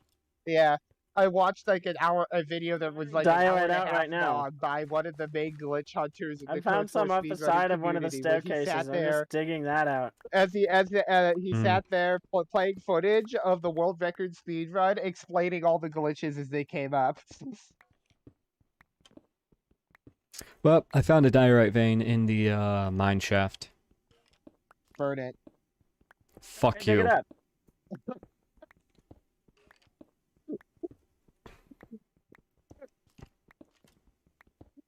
[SPEAKER 3] Yeah. I watched like a video that was like an
[SPEAKER 2] Dial
[SPEAKER 3] hour
[SPEAKER 2] it
[SPEAKER 3] and a
[SPEAKER 2] out
[SPEAKER 3] half
[SPEAKER 2] right now.
[SPEAKER 3] long by one of the main glitch hunters in
[SPEAKER 2] I
[SPEAKER 3] the
[SPEAKER 2] found
[SPEAKER 3] KOTOR
[SPEAKER 2] some off the
[SPEAKER 3] speedrunning
[SPEAKER 2] side of one of the
[SPEAKER 3] community where he
[SPEAKER 2] staircases.
[SPEAKER 3] sat
[SPEAKER 2] I'm
[SPEAKER 3] there
[SPEAKER 2] just digging that out.
[SPEAKER 3] he
[SPEAKER 1] Hmm.
[SPEAKER 3] sat there playing footage of the world record speedrun, explaining all the glitches as they came up.
[SPEAKER 1] Well, I found a diorite vein in the mine shaft.
[SPEAKER 3] Burn it.
[SPEAKER 1] Fuck
[SPEAKER 2] Hey, dig it
[SPEAKER 1] you.
[SPEAKER 2] up.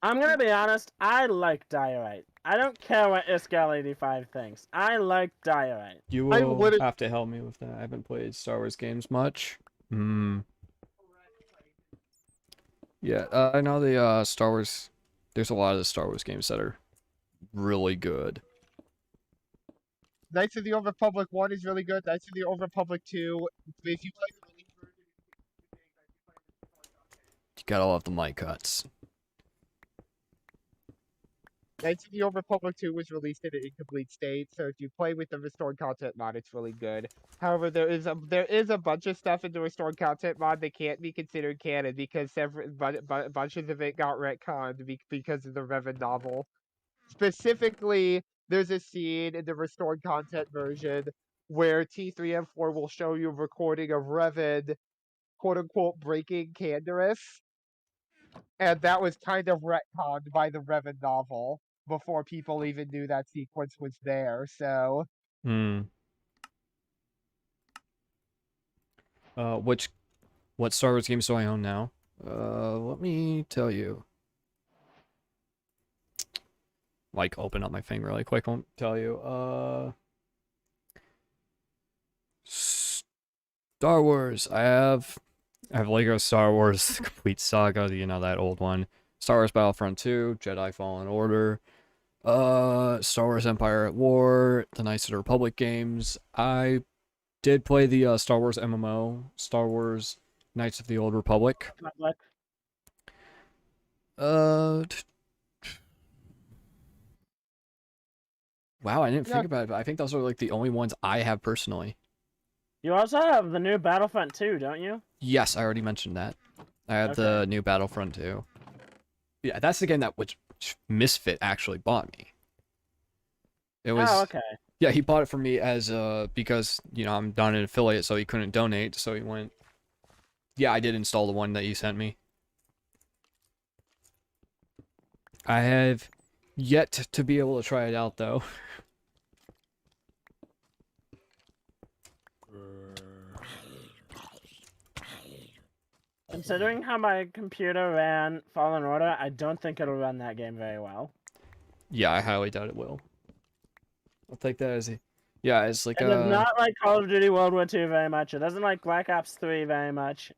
[SPEAKER 2] I'm gonna be honest, I like diorite. I don't care what Iskal85 thinks. I like diorite.
[SPEAKER 1] You
[SPEAKER 3] I
[SPEAKER 1] will
[SPEAKER 3] literally
[SPEAKER 1] have to help me with that. I haven't played Star Wars games much. Hmm. Yeah, I know the Star Wars. There's a lot of the Star Wars games that are really good.
[SPEAKER 3] Knights of the Old Republic 1 is really good. Knights of the Old Republic 2, if you play the release version,
[SPEAKER 1] You gotta love the mic cuts.
[SPEAKER 3] Knights of the Old Republic 2 was released in an incomplete state, so if you play with the restored content mod, it's really good. However, there is a bunch of stuff in the restored content mod that can't be considered canon because bunches of it got retconned because of the Revan novel. Specifically, there's a scene in the restored content version where T3M4 will show you a recording of Revan, quote unquote, breaking Canderous, and that was kind of retconned by the Revan novel before people even knew that sequence was there. So
[SPEAKER 1] Hmm. What Star Wars games do I own now? Let me tell you. Like, open up my thing really quick. I'll tell you. Star Wars. I have Lego Star Wars The Complete Saga. You know, that old one. Star Wars Battlefront 2, Jedi Fallen Order. Star Wars Empire at War, the Knights of the Republic games. I did play the Star Wars MMO, Star Wars Knights of the Old Republic. Uh, wow, I didn't
[SPEAKER 3] yeah,
[SPEAKER 1] think about it, but I think those are like the only ones I have personally.
[SPEAKER 2] You also have the new Battlefront 2, don't you?
[SPEAKER 1] Yes, I already mentioned that. I have
[SPEAKER 2] Okay.
[SPEAKER 1] the new Battlefront 2. Yeah, that's the game that which Misfit actually bought me. It was
[SPEAKER 2] Oh, okay.
[SPEAKER 1] Yeah, he bought it for me as because, you know, I'm not an affiliate, so he couldn't donate, so he went. Yeah, I did install the one that you sent me. I have yet to be able to try it out though.
[SPEAKER 2] Considering how my computer ran Fallen Order, I don't think it'll run that game very well.
[SPEAKER 1] Yeah, I highly doubt it will. I'll take that as a... Yeah, it's like
[SPEAKER 2] It does not like Call of Duty World War II very much. It doesn't like Black Ops 3 very much.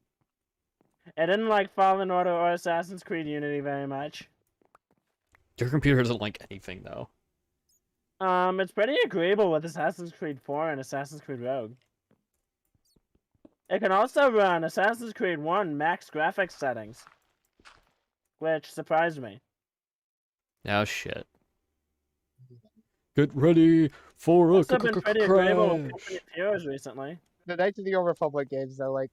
[SPEAKER 2] It didn't like Fallen Order or Assassin's Creed Unity very much.
[SPEAKER 1] Your computer doesn't like anything, though.
[SPEAKER 2] It's pretty agreeable with Assassin's Creed 4 and Assassin's Creed Rogue. It can also run Assassin's Creed 1 max graphics settings, which surprised me.
[SPEAKER 1] Now shit. Get ready for a
[SPEAKER 2] It's been pretty agreeable with
[SPEAKER 1] crash.
[SPEAKER 2] company viewers recently.
[SPEAKER 3] The Knights of the Old Republic games, though, like,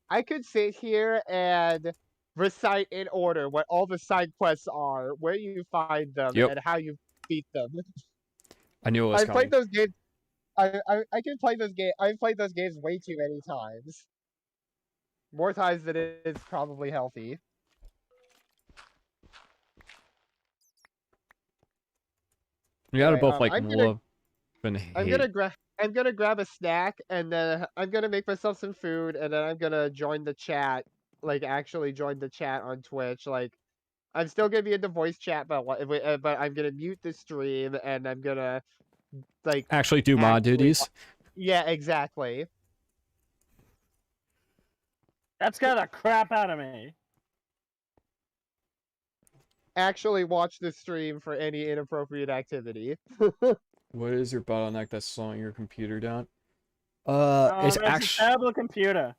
[SPEAKER 3] I could sit here and recite in order what all the side quests are, where you find them,
[SPEAKER 1] Yep.
[SPEAKER 3] and how you beat them.
[SPEAKER 1] I knew it was
[SPEAKER 3] I've
[SPEAKER 1] coming.
[SPEAKER 3] played those games. I can play those games. I've played those games way too many times. More times than is probably healthy.
[SPEAKER 1] You gotta
[SPEAKER 3] Anyway,
[SPEAKER 1] both like love and hate.
[SPEAKER 3] I'm gonna grab a snack, and then I'm gonna make myself some food, and then I'm gonna join the chat. Like, actually join the chat on Twitch. Like, I'm still gonna be in the voice chat, but I'm gonna mute the stream, and I'm gonna like
[SPEAKER 1] Actually do mod
[SPEAKER 3] actually
[SPEAKER 1] duties.
[SPEAKER 3] Yeah, exactly.
[SPEAKER 2] That scared the crap out of me.
[SPEAKER 3] Actually watch the stream for any inappropriate activity.
[SPEAKER 1] What is your bottleneck that's slowing your computer down?
[SPEAKER 2] It's
[SPEAKER 1] It's
[SPEAKER 2] a
[SPEAKER 1] actually
[SPEAKER 2] terrible computer.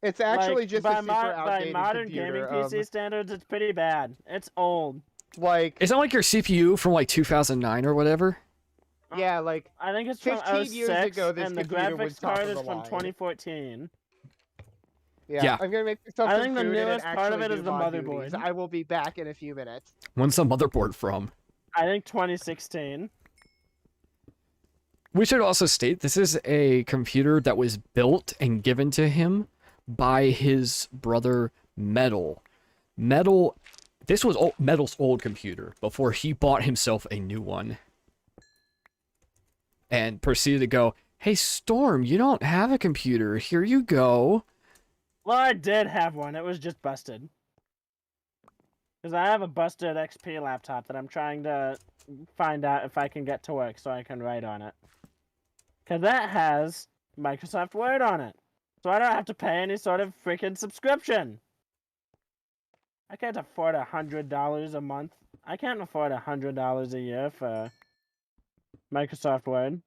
[SPEAKER 3] It's actually
[SPEAKER 2] Like,
[SPEAKER 3] just
[SPEAKER 2] by
[SPEAKER 3] a super outdated
[SPEAKER 2] modern
[SPEAKER 3] computer.
[SPEAKER 2] gaming PC standards, it's pretty bad. It's old.
[SPEAKER 3] Like,
[SPEAKER 1] It's not like your CPU from like 2009 or whatever.
[SPEAKER 3] yeah, like
[SPEAKER 2] I think it's from
[SPEAKER 3] 15 years
[SPEAKER 2] 06,
[SPEAKER 3] ago, this
[SPEAKER 2] and the
[SPEAKER 3] computer was
[SPEAKER 2] graphics
[SPEAKER 3] top
[SPEAKER 2] card
[SPEAKER 3] of
[SPEAKER 2] is
[SPEAKER 3] the
[SPEAKER 2] from
[SPEAKER 3] line.
[SPEAKER 2] 2014.
[SPEAKER 1] Yeah.
[SPEAKER 3] I'm gonna make myself
[SPEAKER 2] I
[SPEAKER 3] some
[SPEAKER 2] think the
[SPEAKER 3] food and then
[SPEAKER 2] newest part of
[SPEAKER 3] actually
[SPEAKER 2] it
[SPEAKER 3] do
[SPEAKER 2] is the
[SPEAKER 3] mod duties.
[SPEAKER 2] motherboard.
[SPEAKER 3] I will be back in a few minutes.
[SPEAKER 1] When's the motherboard from?
[SPEAKER 2] I think 2016.
[SPEAKER 1] We should also state this is a computer that was built and given to him by his brother Metal. This was Metal's old computer before he bought himself a new one. And proceeded to go, "Hey Storm, you don't have a computer. Here you go."
[SPEAKER 2] Well, I did have one. It was just busted. Because I have a busted XP laptop that I'm trying to find out if I can get to work so I can write on it. Because that has Microsoft Word on it. So I don't have to pay any sort of freaking subscription. I can't afford $100 a month. I can't afford $100 a year for Microsoft Word.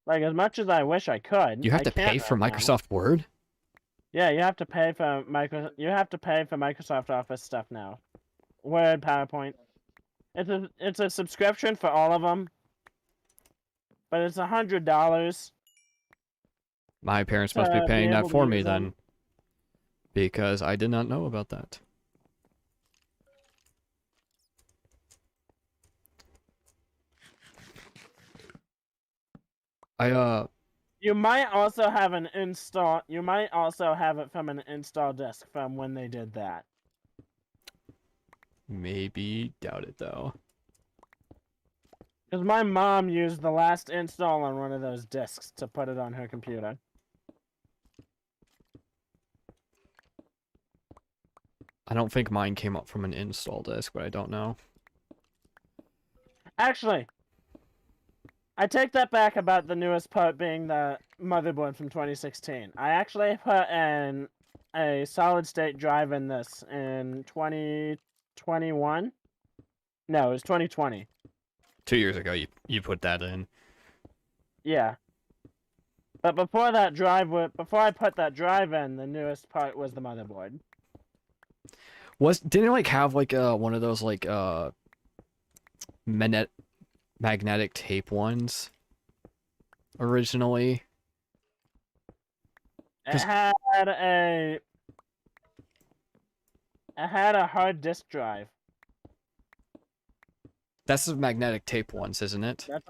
[SPEAKER 2] Like, as much as I wish I could.
[SPEAKER 1] You have
[SPEAKER 2] I
[SPEAKER 1] to pay
[SPEAKER 2] can't
[SPEAKER 1] for
[SPEAKER 2] right now.
[SPEAKER 1] Microsoft Word?
[SPEAKER 2] Yeah, you have to pay for Microsoft Office stuff now. Word, PowerPoint. It's a subscription for all of them, but it's $100.
[SPEAKER 1] My parents must be
[SPEAKER 2] To be
[SPEAKER 1] paying that
[SPEAKER 2] able to
[SPEAKER 1] for me
[SPEAKER 2] use
[SPEAKER 1] then.
[SPEAKER 2] them.
[SPEAKER 1] Because I did not know about that.
[SPEAKER 2] You might also have an install. You might also have it from an install disk from when they did that.
[SPEAKER 1] Maybe doubt it though.
[SPEAKER 2] Because my mom used the last install on one of those disks to put it on her computer.
[SPEAKER 1] I don't think mine came up from an install disk, but I don't know.
[SPEAKER 2] Actually, I take that back about the newest part being the motherboard from 2016. I actually put in a solid state drive in this in 2021. No, it was 2020.
[SPEAKER 1] 2 years ago, you put that in.
[SPEAKER 2] Yeah. But before I put that drive in, the newest part was the motherboard.
[SPEAKER 1] Didn't it like have like one of those like magnetic tape ones originally?
[SPEAKER 2] It had a hard disk drive.
[SPEAKER 1] That's the magnetic tape ones, isn't it?
[SPEAKER 2] That's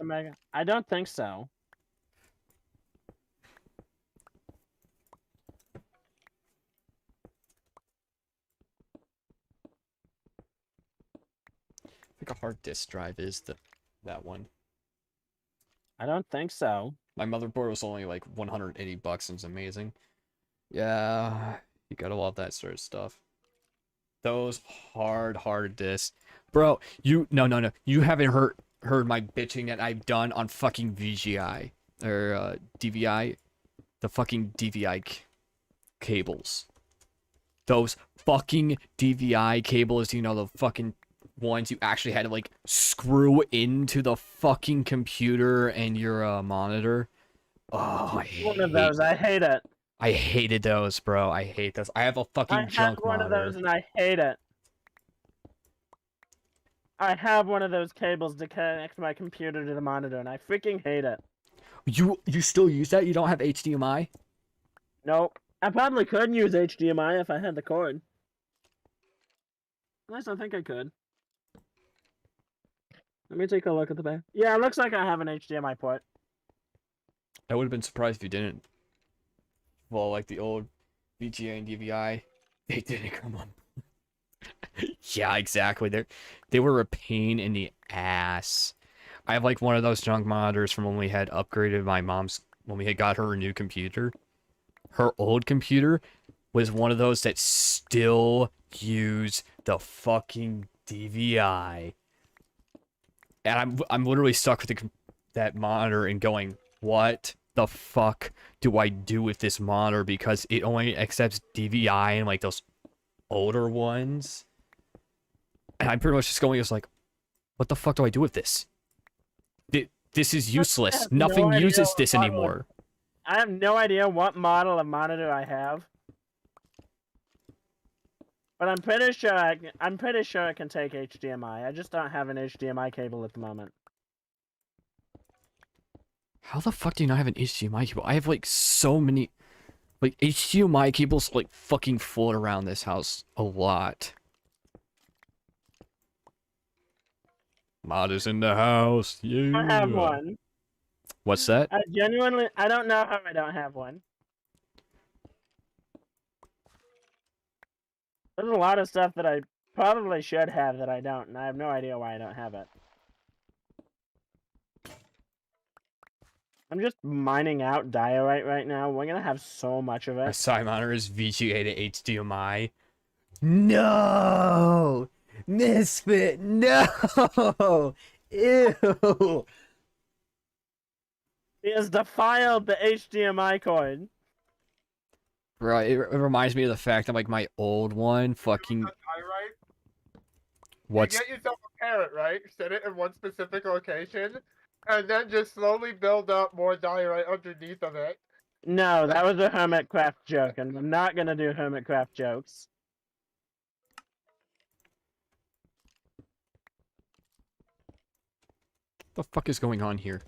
[SPEAKER 2] I don't think so.
[SPEAKER 1] I think a hard disk drive is that one.
[SPEAKER 2] I don't think so.
[SPEAKER 1] My motherboard was only like $180 and it's amazing. Yeah, You gotta love that sort of stuff. Those hard discs. Bro, no. You haven't heard my bitching that I've done on fucking VGI or DVI, the fucking DVI cables. Those fucking DVI cables, you know, the fucking ones you actually had to like screw into the fucking computer and your monitor. Oh,
[SPEAKER 2] One of those. I hate it.
[SPEAKER 1] I hated those, bro. I hate those. I have a fucking
[SPEAKER 2] I have
[SPEAKER 1] junk
[SPEAKER 2] one
[SPEAKER 1] monitor.
[SPEAKER 2] of those and I hate it. I have one of those cables to connect my computer to the monitor and I freaking hate it.
[SPEAKER 1] You still use that? You don't have HDMI?
[SPEAKER 2] Nope. I probably could use HDMI if I had the cord. At least I think I could. Let me take a look at the back. Yeah, it looks like I have an HDMI port.
[SPEAKER 1] I would have been surprised if you didn't. Well, like the old VGA and DVI, they didn't come on. Yeah, exactly. They were a pain in the ass. I have like one of those junk monitors from when we had upgraded my mom's when we had got her a new computer. Her old computer was one of those that still use the fucking DVI. And I'm literally stuck with that monitor and going, what the fuck do I do with this monitor? Because it only accepts DVI and like those older ones. And I'm pretty much just going, like, what the fuck do I do with this? This is useless. Nothing uses this anymore.
[SPEAKER 2] I have no idea what model of monitor I have. But I'm pretty sure it can take HDMI. I just don't have an HDMI cable at the moment.
[SPEAKER 1] How the fuck do you not have an HDMI cable? I have like so many like HDMI cables like fucking float around this house a lot. Mod is in the house. Yeah.
[SPEAKER 2] I have one.
[SPEAKER 1] What's that?
[SPEAKER 2] I don't know how I don't have one. There's a lot of stuff that I probably should have that I don't, and I have no idea why I don't have it. I'm just mining out diorite right now. We're gonna have so much of
[SPEAKER 1] My
[SPEAKER 2] it.
[SPEAKER 1] side monitor is VGA to HDMI. No! Misfit, no! Ew!
[SPEAKER 2] He has defiled the HDMI cord.
[SPEAKER 1] Bro, it reminds me of the fact that like my old one fucking...
[SPEAKER 3] Diorite?
[SPEAKER 1] What's...
[SPEAKER 3] You get yourself a parrot, right? Set it in one specific location, and then just slowly build up more diorite underneath of it.
[SPEAKER 2] No, that was a Hermitcraft joke, and I'm not gonna do Hermitcraft jokes.
[SPEAKER 1] What the fuck is going on here?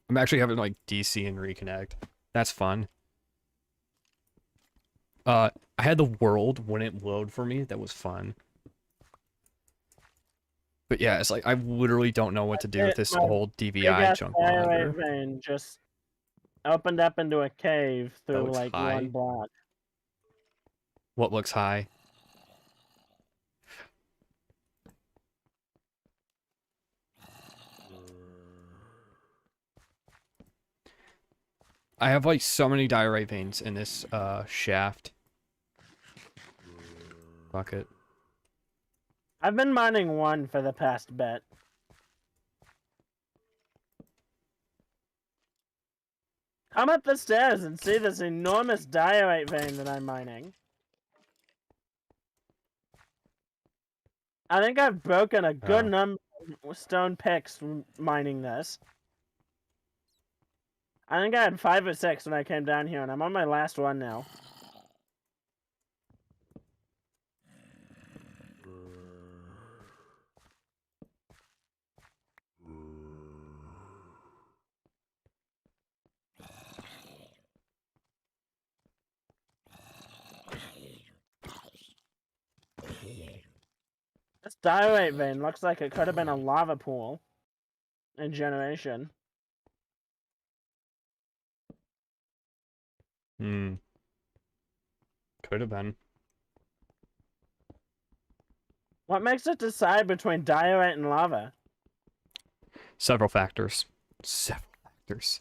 [SPEAKER 1] I'm actually having like DC and reconnect. That's fun. I had the world wouldn't load for me. That was fun. But yeah, it's like I literally don't know what to do with this old DVI junk monitor.
[SPEAKER 2] Vein just opened up into a cave through like
[SPEAKER 1] high.
[SPEAKER 2] one block.
[SPEAKER 1] What looks high? I have like so many diorite veins in this shaft. Bucket.
[SPEAKER 2] I've been mining one for the past bit. Come up the stairs and see this enormous diorite vein that I'm mining. I think I've broken a good number of stone picks mining this. I think I had 5 or 6 when I came down here, and I'm on my last one now. This diorite vein looks like it could have been a lava pool in generation.
[SPEAKER 1] Could have been.
[SPEAKER 2] What makes it decide between diorite and lava?
[SPEAKER 1] Several factors. Several factors.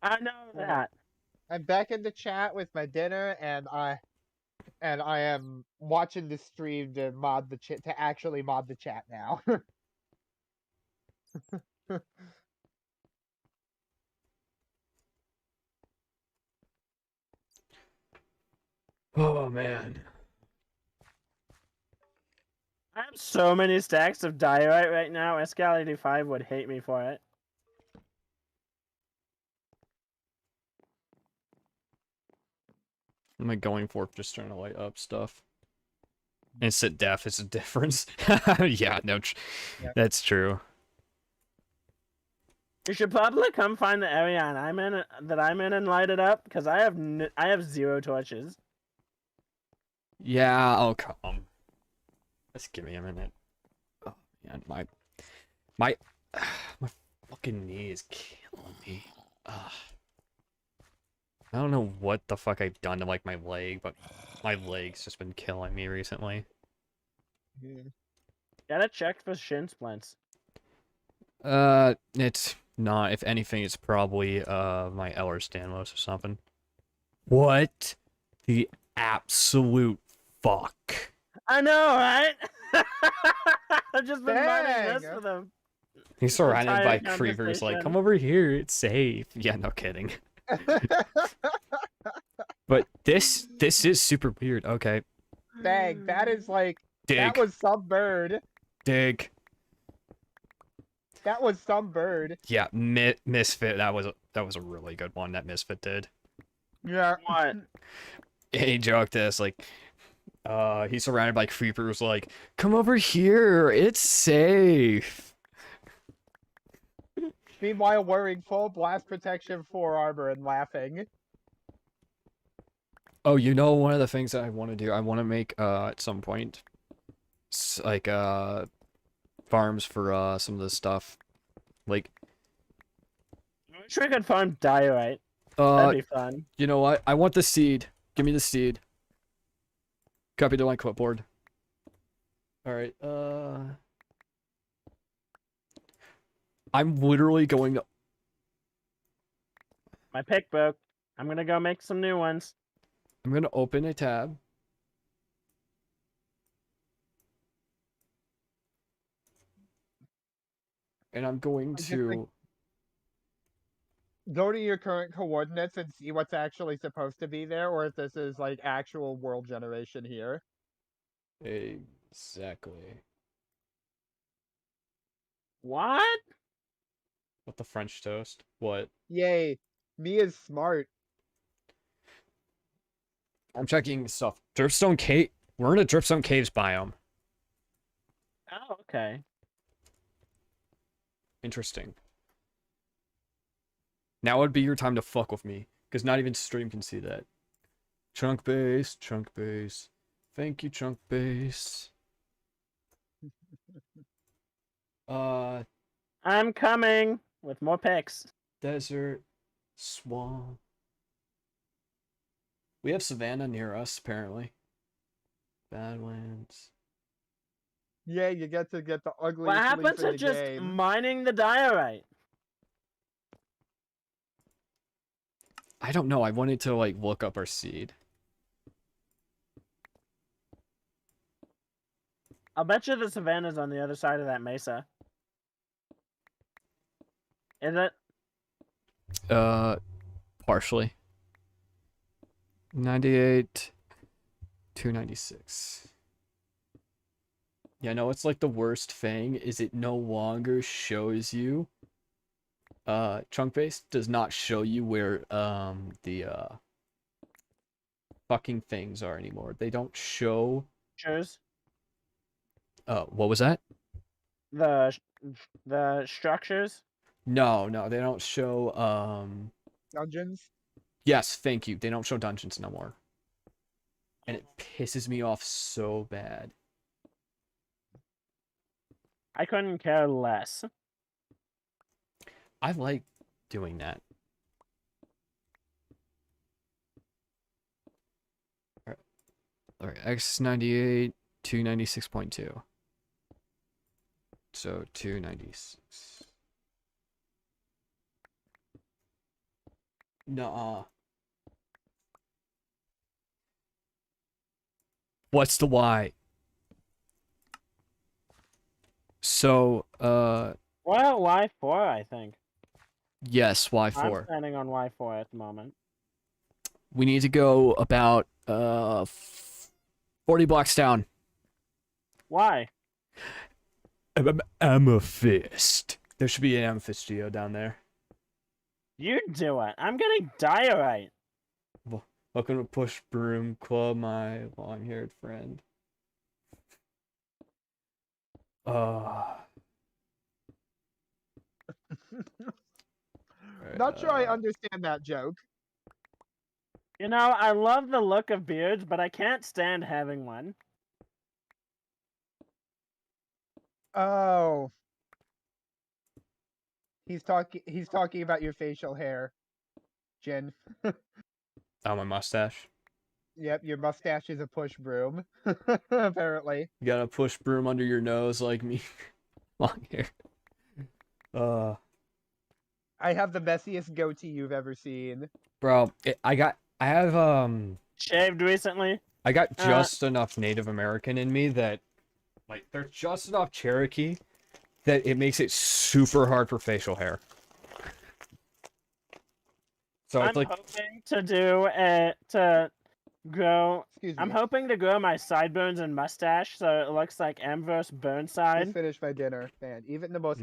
[SPEAKER 2] I know that.
[SPEAKER 3] I'm back in the chat with my dinner, and I am watching the stream to mod the chat to actually mod the chat now.
[SPEAKER 1] Oh man.
[SPEAKER 2] I have so many stacks of diorite right now. Escalade 5 would hate me for it.
[SPEAKER 1] I'm like going for just trying to light up stuff. Instant death is a difference. Yeah, no,
[SPEAKER 3] Yeah.
[SPEAKER 1] that's true.
[SPEAKER 2] You should probably come find the area that I'm in and light it up, because I have 0 torches.
[SPEAKER 1] Yeah, I'll come. Just give me a minute. Oh man, my my fucking knee is killing me. Ugh. I don't know what the fuck I've done to like my leg, but my leg's just been killing me recently.
[SPEAKER 2] Gotta check for shin splints.
[SPEAKER 1] It's not. If anything, it's probably my Ehlers-Danlos or something. What the absolute fuck?
[SPEAKER 2] I know, right? I've just been mining this
[SPEAKER 3] Dang!
[SPEAKER 2] for them.
[SPEAKER 1] He's surrounded by
[SPEAKER 2] Entire
[SPEAKER 1] creepers. Like,
[SPEAKER 2] conversation.
[SPEAKER 1] come over here. It's safe. Yeah, no kidding. But this is super weird. Okay,
[SPEAKER 3] Dang, that is like
[SPEAKER 1] dig,
[SPEAKER 3] that was some bird.
[SPEAKER 1] dig.
[SPEAKER 3] That was some bird.
[SPEAKER 1] Yeah, Misfit. That was a really good one that Misfit did.
[SPEAKER 3] Yeah.
[SPEAKER 2] What?
[SPEAKER 1] He joked this like, he's surrounded by creepers. Like, come over here. It's safe.
[SPEAKER 3] Meanwhile, wearing full blast protection 4 armor and laughing.
[SPEAKER 1] Oh, you know, one of the things that I want to do, I want to make at some point, like farms for some of the stuff, like
[SPEAKER 2] I wish we could farm diorite. That'd be fun.
[SPEAKER 1] you know what? I want the seed. Give me the seed. Copy to my clipboard. All right. I'm literally going to.
[SPEAKER 2] My pick broke. I'm gonna go make some new ones.
[SPEAKER 1] I'm gonna open a tab. And I'm going to.
[SPEAKER 3] Go to your current coordinates and see what's actually supposed to be there, or if this is like actual world generation here.
[SPEAKER 1] Exactly.
[SPEAKER 2] What?
[SPEAKER 1] What the French toast? What?
[SPEAKER 3] Yay. Me is smart.
[SPEAKER 1] I'm checking stuff. Dripstone cave. We're in a Dripstone caves biome.
[SPEAKER 2] Oh, okay.
[SPEAKER 1] Interesting. Now would be your time to fuck with me, because not even stream can see that. Chunk base, chunk base. Thank you, chunk base.
[SPEAKER 2] I'm coming with more picks.
[SPEAKER 1] Desert, swamp. We have savannah near us, apparently. Badlands.
[SPEAKER 3] Yay, you get to get the ugliest
[SPEAKER 2] What happened
[SPEAKER 3] leaf in
[SPEAKER 2] to
[SPEAKER 3] the
[SPEAKER 2] just
[SPEAKER 3] game.
[SPEAKER 2] mining the diorite?
[SPEAKER 1] I don't know. I wanted to like look up our seed.
[SPEAKER 2] I'll bet you the savannah's on the other side of that mesa. Is it?
[SPEAKER 1] Partially. 98, 296. Yeah, no, it's like the worst thing is it no longer shows you. Chunk base does not show you where the fucking things are anymore. They don't show.
[SPEAKER 2] Shows
[SPEAKER 1] What was that?
[SPEAKER 2] the structures.
[SPEAKER 1] No, they don't show.
[SPEAKER 3] Dungeons?
[SPEAKER 1] Yes, thank you. They don't show dungeons no more, and it pisses me off so bad.
[SPEAKER 2] I couldn't care less.
[SPEAKER 1] I like doing that. Alright, X98, 296.2. So 296. Nuh-uh. What's the why? So,
[SPEAKER 2] Well, Y4, I think.
[SPEAKER 1] yes, why
[SPEAKER 2] I'm
[SPEAKER 1] 4?
[SPEAKER 2] standing on Y4 at the moment.
[SPEAKER 1] We need to go about 40 blocks down.
[SPEAKER 2] Why?
[SPEAKER 1] Amethyst. There should be an amethyst geo down there.
[SPEAKER 2] You do it. I'm getting diorite.
[SPEAKER 1] Welcome to Push Broom Club, my long-haired friend.
[SPEAKER 3] Not sure I understand that joke.
[SPEAKER 2] You know, I love the look of beards, but I can't stand having one.
[SPEAKER 3] Oh. He's talking about your facial hair, Jin.
[SPEAKER 1] Oh, my mustache.
[SPEAKER 3] Yep, your mustache is a push broom. Apparently.
[SPEAKER 1] You got a push broom under your nose like me. Long hair.
[SPEAKER 3] I have the messiest goatee you've ever seen.
[SPEAKER 1] Bro, I got
[SPEAKER 2] Shaved recently.
[SPEAKER 1] I got just enough Native American in me that, like, there's just enough Cherokee that it makes it super hard for facial hair. So
[SPEAKER 2] I'm
[SPEAKER 1] it's like,
[SPEAKER 2] hoping to grow.
[SPEAKER 3] Excuse me.
[SPEAKER 2] I'm hoping to grow my sideburns and mustache so it looks like Ambrose
[SPEAKER 3] Just
[SPEAKER 2] Burnside.
[SPEAKER 3] finished my dinner, man. Even the most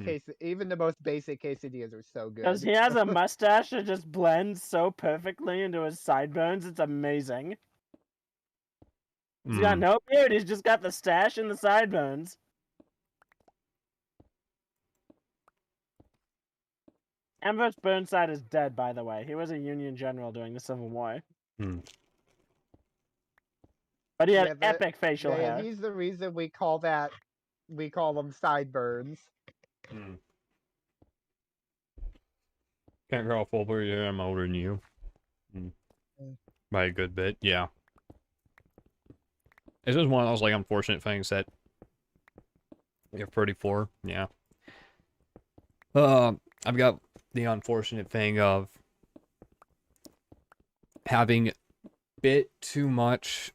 [SPEAKER 3] basic quesadillas are so good.
[SPEAKER 2] Because he has a mustache that just blends so perfectly into his sideburns, it's amazing. He's got no beard, he's just got the stash and the sideburns. Ambrose Burnside is dead, by the way. He was a Union general during the Civil War. But he had epic facial hair.
[SPEAKER 3] He's the reason we call them sideburns.
[SPEAKER 1] Can't grow a full beard. Yeah, I'm older than you. By a good bit, yeah. It's just one of those, like, unfortunate things that you're pretty for, yeah. I've got the unfortunate thing of having a bit too much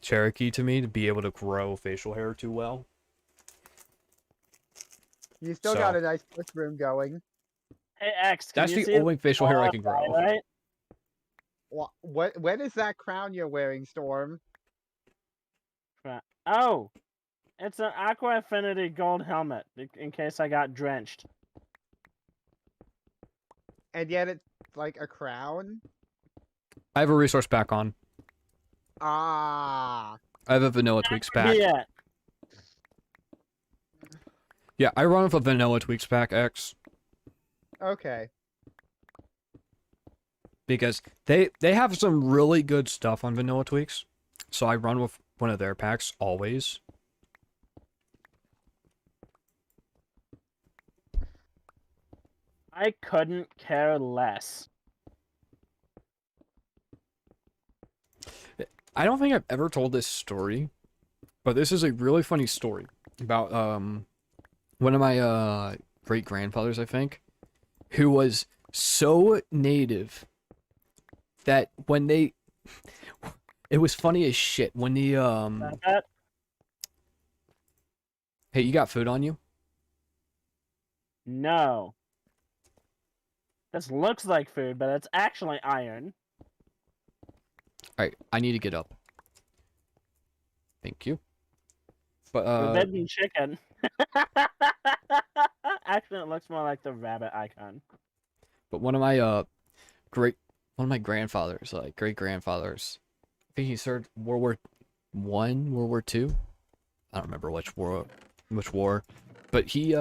[SPEAKER 1] Cherokee to me to be able to grow facial hair too well.
[SPEAKER 3] You still got a nice push broom going.
[SPEAKER 2] Hey X, can
[SPEAKER 1] that's
[SPEAKER 2] you
[SPEAKER 1] the
[SPEAKER 2] see
[SPEAKER 1] only facial hair I can grow.
[SPEAKER 2] Right?
[SPEAKER 3] What is that crown you're wearing, Storm?
[SPEAKER 2] Oh, it's an Aqua Affinity gold helmet in case I got drenched.
[SPEAKER 3] And yet it's like a crown?
[SPEAKER 1] I have a resource pack on.
[SPEAKER 3] Ah.
[SPEAKER 1] I have a vanilla tweaks pack.
[SPEAKER 2] Yeah.
[SPEAKER 1] Yeah, I run with a vanilla tweaks pack, X.
[SPEAKER 3] Okay.
[SPEAKER 1] Because they have some really good stuff on vanilla tweaks. So I run with one of their packs always.
[SPEAKER 2] I couldn't care less.
[SPEAKER 1] I don't think I've ever told this story, but this is a really funny story about one of my great grandfathers, I think, who was so native that when they it was funny as shit when the Hey, you got food on you?
[SPEAKER 2] No. This looks like food, but it's actually iron.
[SPEAKER 1] Alright, I need to get up. Thank you. But
[SPEAKER 2] Forbidden chicken. Actually, it looks more like the rabbit icon.
[SPEAKER 1] But one of my grandfathers, like great grandfathers, I think he served World War One, World War Two. I don't remember which war, but he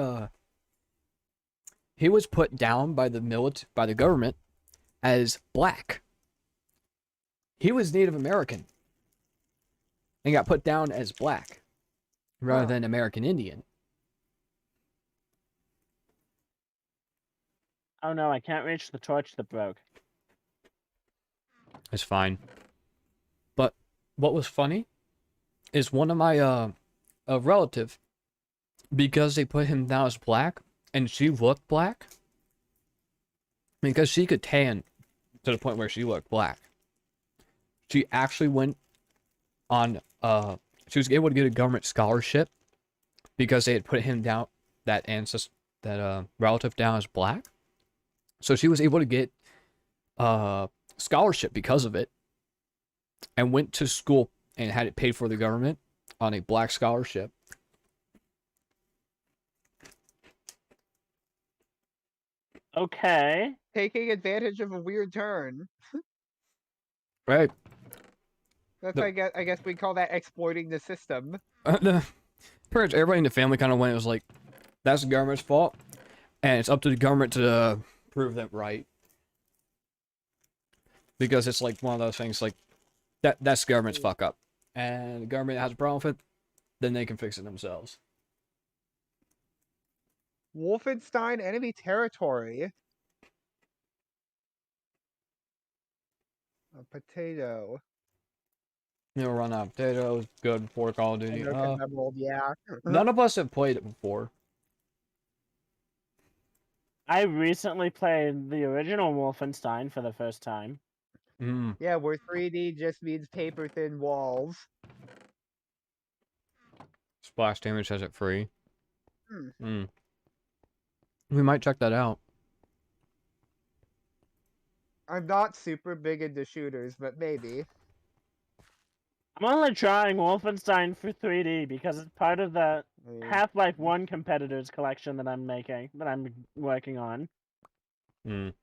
[SPEAKER 1] was put down by the government as black. He was Native American and got put down as black rather than American Indian.
[SPEAKER 2] Oh no, I can't reach the torch that broke.
[SPEAKER 1] It's fine. But what was funny is one of my a relative, because they put him down as black and she looked black, because she could tan to the point where she looked black. She actually went on she was able to get a government scholarship because they had put him down, that relative down as black. So she was able to get scholarship because of it, and went to school and had it paid for the government on a black scholarship.
[SPEAKER 2] Okay.
[SPEAKER 3] Taking advantage of a weird turn.
[SPEAKER 1] Right.
[SPEAKER 3] That's
[SPEAKER 1] No.
[SPEAKER 3] I guess we call that exploiting the system.
[SPEAKER 1] Pretty much everybody in the family kind of went, it was like, that's the government's fault, and it's up to the government to prove them right. Because it's like one of those things, like, that's the government's fuck up. And the government has a problem with it, then they can fix it themselves.
[SPEAKER 3] Wolfenstein enemy territory. A potato.
[SPEAKER 1] You know, run out of potatoes, good before Call of Duty.
[SPEAKER 3] Yeah.
[SPEAKER 1] None of us have played it before.
[SPEAKER 2] I recently played the original Wolfenstein for the first time.
[SPEAKER 1] Mm.
[SPEAKER 3] Yeah, where 3D just means paper thin walls.
[SPEAKER 1] Splash Damage has it free.
[SPEAKER 3] Hmm.
[SPEAKER 1] We might check that out.
[SPEAKER 3] I'm not super big into shooters, but maybe.
[SPEAKER 2] I'm only trying Wolfenstein for 3D because it's part of the Half-Life 1 competitors collection that I'm working on.
[SPEAKER 1] If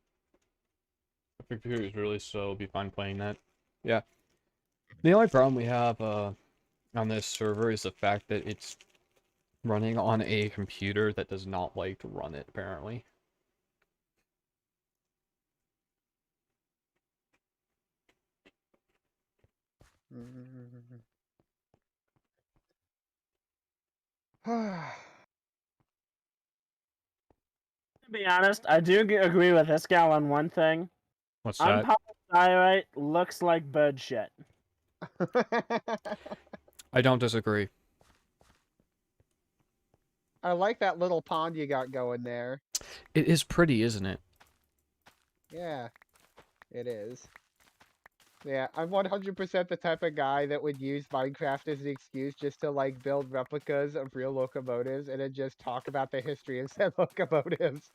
[SPEAKER 1] your computer is really slow, it'll be fine playing that. Yeah. The only problem we have on this server is the fact that it's running on a computer that does not like to run it, apparently.
[SPEAKER 2] To be honest, I do agree with this gal on one thing.
[SPEAKER 1] What's that?
[SPEAKER 2] Unpolished diorite looks like bird shit.
[SPEAKER 1] I don't disagree.
[SPEAKER 3] I like that little pond you got going there.
[SPEAKER 1] It is pretty, isn't it?
[SPEAKER 3] Yeah, it is. Yeah, I'm 100% the type of guy that would use Minecraft as an excuse just to, like, build replicas of real locomotives and then just talk about the history of said locomotives.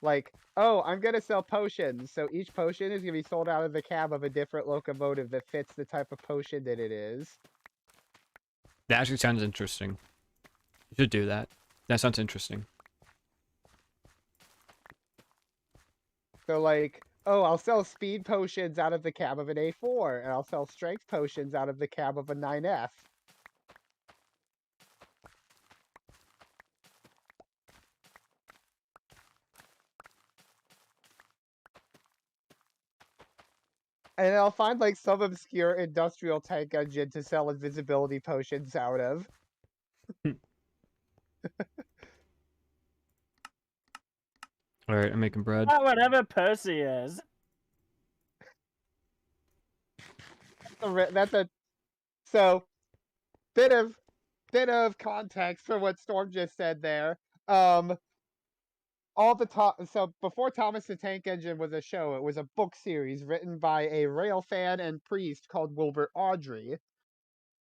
[SPEAKER 3] Like, oh, I'm gonna sell potions, so each potion is gonna be sold out of the cab of a different locomotive that fits the type of potion that it is.
[SPEAKER 1] That actually sounds interesting. You should do that. That sounds interesting.
[SPEAKER 3] So, like, oh, I'll sell speed potions out of the cab of an A4, and I'll sell strength potions out of the cab of a 9F. And I'll find, like, some obscure industrial tank engine to sell invisibility potions out of.
[SPEAKER 1] Alright, I'm making bread.
[SPEAKER 2] Oh, whatever Percy is.
[SPEAKER 3] That's a... So, bit of context for what Storm just said there. So before Thomas the Tank Engine was a show, it was a book series written by a rail fan and priest called Wilbur Audrey.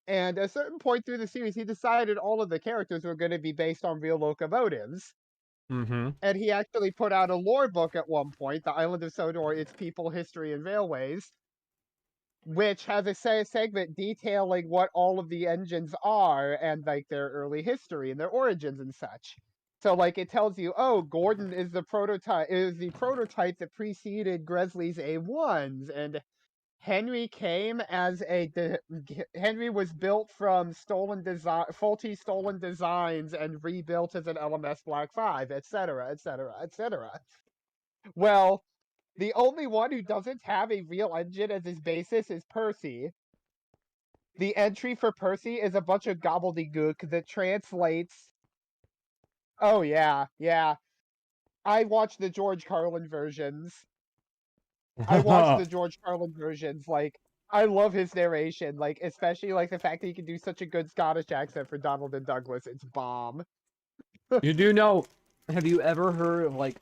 [SPEAKER 3] And at a certain point through the series, he decided all of the characters were going to be based on real locomotives.
[SPEAKER 1] Mm-hmm.
[SPEAKER 3] And he actually put out a lore book at one point, The Island of Sodor, Its People, History, and Railways, which has a segment detailing what all of the engines are and, like, their early history and their origins and such. So, like, it tells you, oh, Gordon is the prototype that preceded Gresley's A1s, and Henry Henry was built from faulty stolen designs and rebuilt as an LMS Black 5, etc., etc., etc. Well, the only one who doesn't have a real engine as his basis is Percy. The entry for Percy is a bunch of gobbledygook that translates... Oh, yeah, yeah. I watched the George Carlin versions. Like, I love his narration, like, especially, like, the fact that he can do such a good Scottish accent for Donald and Douglas. It's bomb.
[SPEAKER 1] You do know, have you ever heard of, like,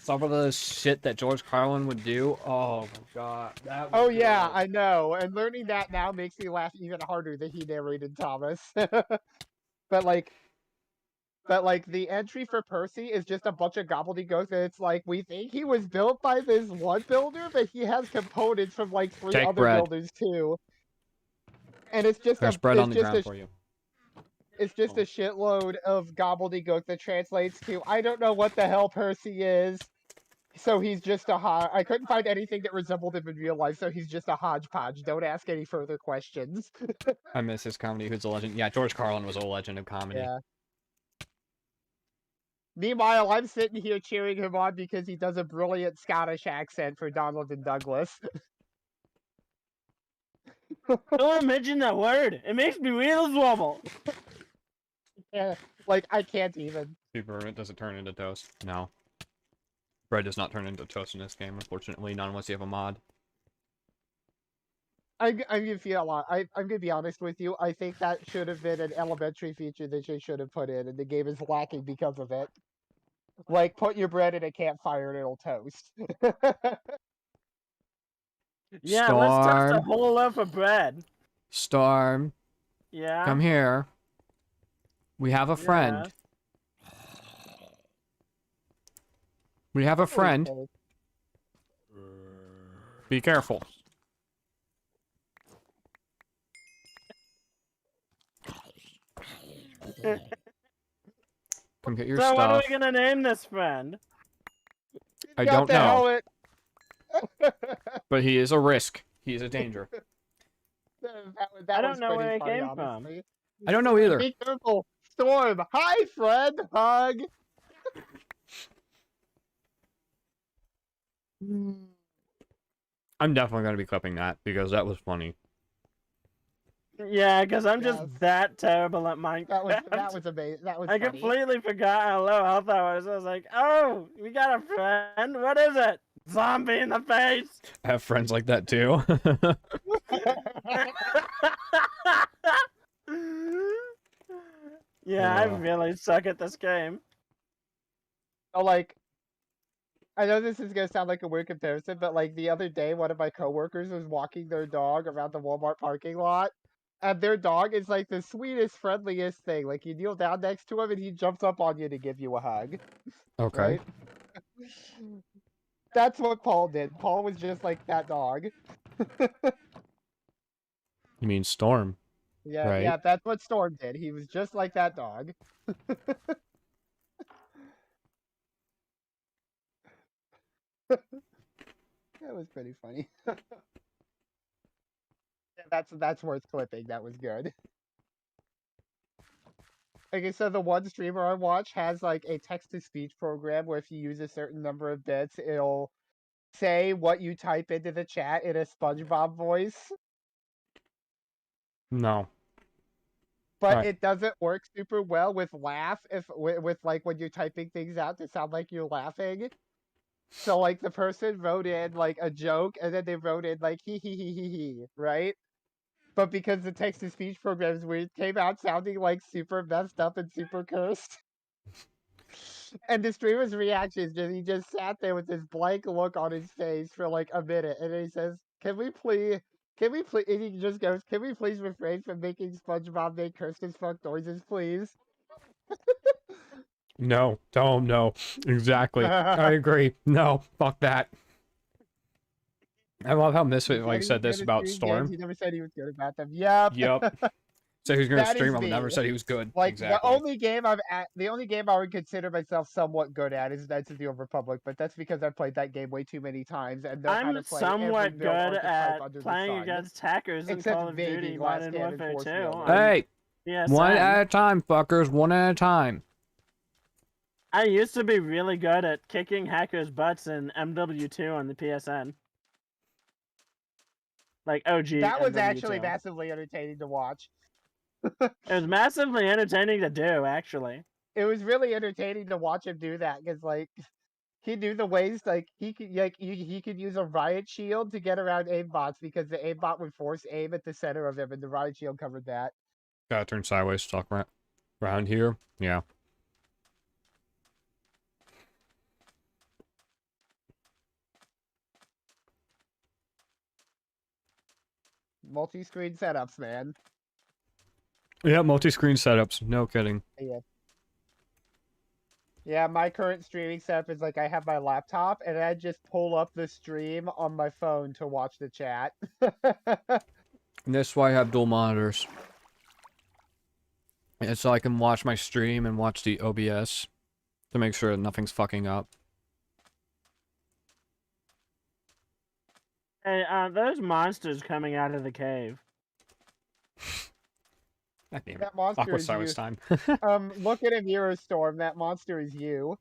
[SPEAKER 1] Some of the shit that George Carlin would do. Oh my god. That
[SPEAKER 3] Oh
[SPEAKER 1] was
[SPEAKER 3] yeah,
[SPEAKER 1] good.
[SPEAKER 3] I know. And learning that now makes me laugh even harder that he narrated Thomas. But like, the entry for Percy is just a bunch of gobbledygook. And it's like we think he was built by this one builder, but he has components from like 3
[SPEAKER 1] Take
[SPEAKER 3] other
[SPEAKER 1] bread.
[SPEAKER 3] builders too. And it's just
[SPEAKER 1] There's bread on the ground for you.
[SPEAKER 3] it's just a shitload of gobbledygook that translates to I don't know what the hell Percy is. So he's just a I couldn't find anything that resembled him in real life, so he's just a hodgepodge. Don't ask any further questions.
[SPEAKER 1] I miss his comedy. Who's a legend? Yeah, George Carlin was a legend of comedy.
[SPEAKER 3] Yeah. Meanwhile, I'm sitting here cheering him on because he does a brilliant Scottish accent for Donald and Douglas.
[SPEAKER 2] Don't mention that word. It makes me wheels wobble.
[SPEAKER 3] Yeah, like I can't even.
[SPEAKER 1] Super, does it turn into toast? No. Bread does not turn into toast in this game, unfortunately, not unless you have a mod.
[SPEAKER 3] I'm gonna feel a lot. I'm gonna be honest with you. I think that should have been an elementary feature that you should have put in, and the game is lacking because of it. Like, put your bread in a campfire and it'll toast.
[SPEAKER 2] Yeah, let's toast a
[SPEAKER 1] Storm.
[SPEAKER 2] whole loaf of bread.
[SPEAKER 1] Storm.
[SPEAKER 2] Yeah.
[SPEAKER 1] Come here. We have a friend. We have a friend. Be careful. Come get your
[SPEAKER 2] So what are
[SPEAKER 1] stuff.
[SPEAKER 2] we gonna name this friend?
[SPEAKER 1] I
[SPEAKER 3] Got
[SPEAKER 1] don't
[SPEAKER 3] the
[SPEAKER 1] know,
[SPEAKER 3] helmet.
[SPEAKER 1] but he is a risk. He is a danger.
[SPEAKER 3] That
[SPEAKER 2] I don't
[SPEAKER 3] was
[SPEAKER 2] know where
[SPEAKER 3] pretty
[SPEAKER 2] it
[SPEAKER 3] funny,
[SPEAKER 2] came from.
[SPEAKER 3] honestly.
[SPEAKER 1] I don't know either.
[SPEAKER 3] Be careful. Storm. Hi, friend. Hug.
[SPEAKER 1] I'm definitely going to be clipping that because that was funny.
[SPEAKER 2] Yeah, because I'm just
[SPEAKER 3] Yes.
[SPEAKER 2] that terrible at Minecraft.
[SPEAKER 3] That was amazing. That was
[SPEAKER 2] I
[SPEAKER 3] funny.
[SPEAKER 2] completely forgot how low health I was. I was like, oh, we got a friend. What is it? Zombie in the face.
[SPEAKER 1] I have friends like that too.
[SPEAKER 2] Yeah, I
[SPEAKER 1] Ugh.
[SPEAKER 2] really suck at this game.
[SPEAKER 3] So, like, I know this is gonna sound like a weird comparison, but like the other day, one of my coworkers was walking their dog around the Walmart parking lot, and their dog is like the sweetest, friendliest thing. Like you kneel down next to him, and he jumps up on you to give you a hug.
[SPEAKER 1] Okay.
[SPEAKER 3] Right? That's what Paul did. Paul was just like that dog.
[SPEAKER 1] You mean Storm?
[SPEAKER 3] Yeah,
[SPEAKER 1] Right.
[SPEAKER 3] yeah, that's what Storm did. He was just like that dog. That was pretty funny. Yeah, that's worth clipping. That was good. Okay, so the one streamer I watch has like a text-to-speech program where if you use a certain number of bits, it'll say what you type into the chat in a SpongeBob voice.
[SPEAKER 1] No.
[SPEAKER 3] But
[SPEAKER 1] Right.
[SPEAKER 3] it doesn't work super well with laugh with like when you're typing things out to sound like you're laughing. So like the person wrote in like a joke and then they wrote in like hee, right? But because the text to speech program is weird, it came out sounding like super messed up and super cursed. And the streamer's reaction is just he just sat there with this blank look on his face for like a minute and then he says, Can we please and he just goes, Can we please refrain from making SpongeBob make cursed as fuck noises, please?
[SPEAKER 1] No. Don't. No. Exactly. I agree. No. Fuck that. I love how Misfit like said this about Storm.
[SPEAKER 3] He never said he was good about them. Yep.
[SPEAKER 1] Yep. Said he was gonna
[SPEAKER 3] That
[SPEAKER 1] stream
[SPEAKER 3] is
[SPEAKER 1] them,
[SPEAKER 3] me.
[SPEAKER 1] never said he was good.
[SPEAKER 3] Like
[SPEAKER 1] Exactly.
[SPEAKER 3] the only game I would consider myself somewhat good at is Knights of the Old Republic, but that's because I've played that game way too many times and know how
[SPEAKER 2] I'm
[SPEAKER 3] to play
[SPEAKER 2] somewhat
[SPEAKER 3] every build
[SPEAKER 2] good
[SPEAKER 3] archetype
[SPEAKER 2] at
[SPEAKER 3] under the
[SPEAKER 2] playing
[SPEAKER 3] sun.
[SPEAKER 2] against hackers in
[SPEAKER 3] Except
[SPEAKER 2] Call of
[SPEAKER 3] maybe
[SPEAKER 2] Duty
[SPEAKER 3] Last
[SPEAKER 2] Modern
[SPEAKER 3] Stand and
[SPEAKER 2] Warfare
[SPEAKER 3] Force
[SPEAKER 2] 2.
[SPEAKER 3] Wheel.
[SPEAKER 2] on
[SPEAKER 1] Hey, one
[SPEAKER 2] PSN.
[SPEAKER 1] at a time, fuckers. One at a time.
[SPEAKER 2] I used to be really good at kicking hackers' butts in MW2 on the PSN. Like OG.
[SPEAKER 3] That was
[SPEAKER 2] MW2.
[SPEAKER 3] actually massively entertaining to watch.
[SPEAKER 2] It was massively entertaining to do, actually.
[SPEAKER 3] It was really entertaining to watch him do that because like he knew the ways like he could use a riot shield to get around aimbots because the aimbot would force aim at the center of him and the riot shield covered that.
[SPEAKER 1] Gotta turn sideways to talk around here. Yeah.
[SPEAKER 3] Multi-screen setups, man.
[SPEAKER 1] Yeah, multi-screen setups. No kidding.
[SPEAKER 3] Yeah. Yeah, my current streaming setup is like I have my laptop and I just pull up the stream on my phone to watch the chat.
[SPEAKER 1] And that's why I have dual monitors. And so I can watch my stream and watch the OBS to make sure that nothing's fucking up.
[SPEAKER 2] Hey, there's monsters coming out of the cave.
[SPEAKER 1] God damn it.
[SPEAKER 3] That monster
[SPEAKER 1] Aqua
[SPEAKER 3] is
[SPEAKER 1] silence
[SPEAKER 3] you.
[SPEAKER 1] time.
[SPEAKER 3] Look at a mirror storm. That monster is you.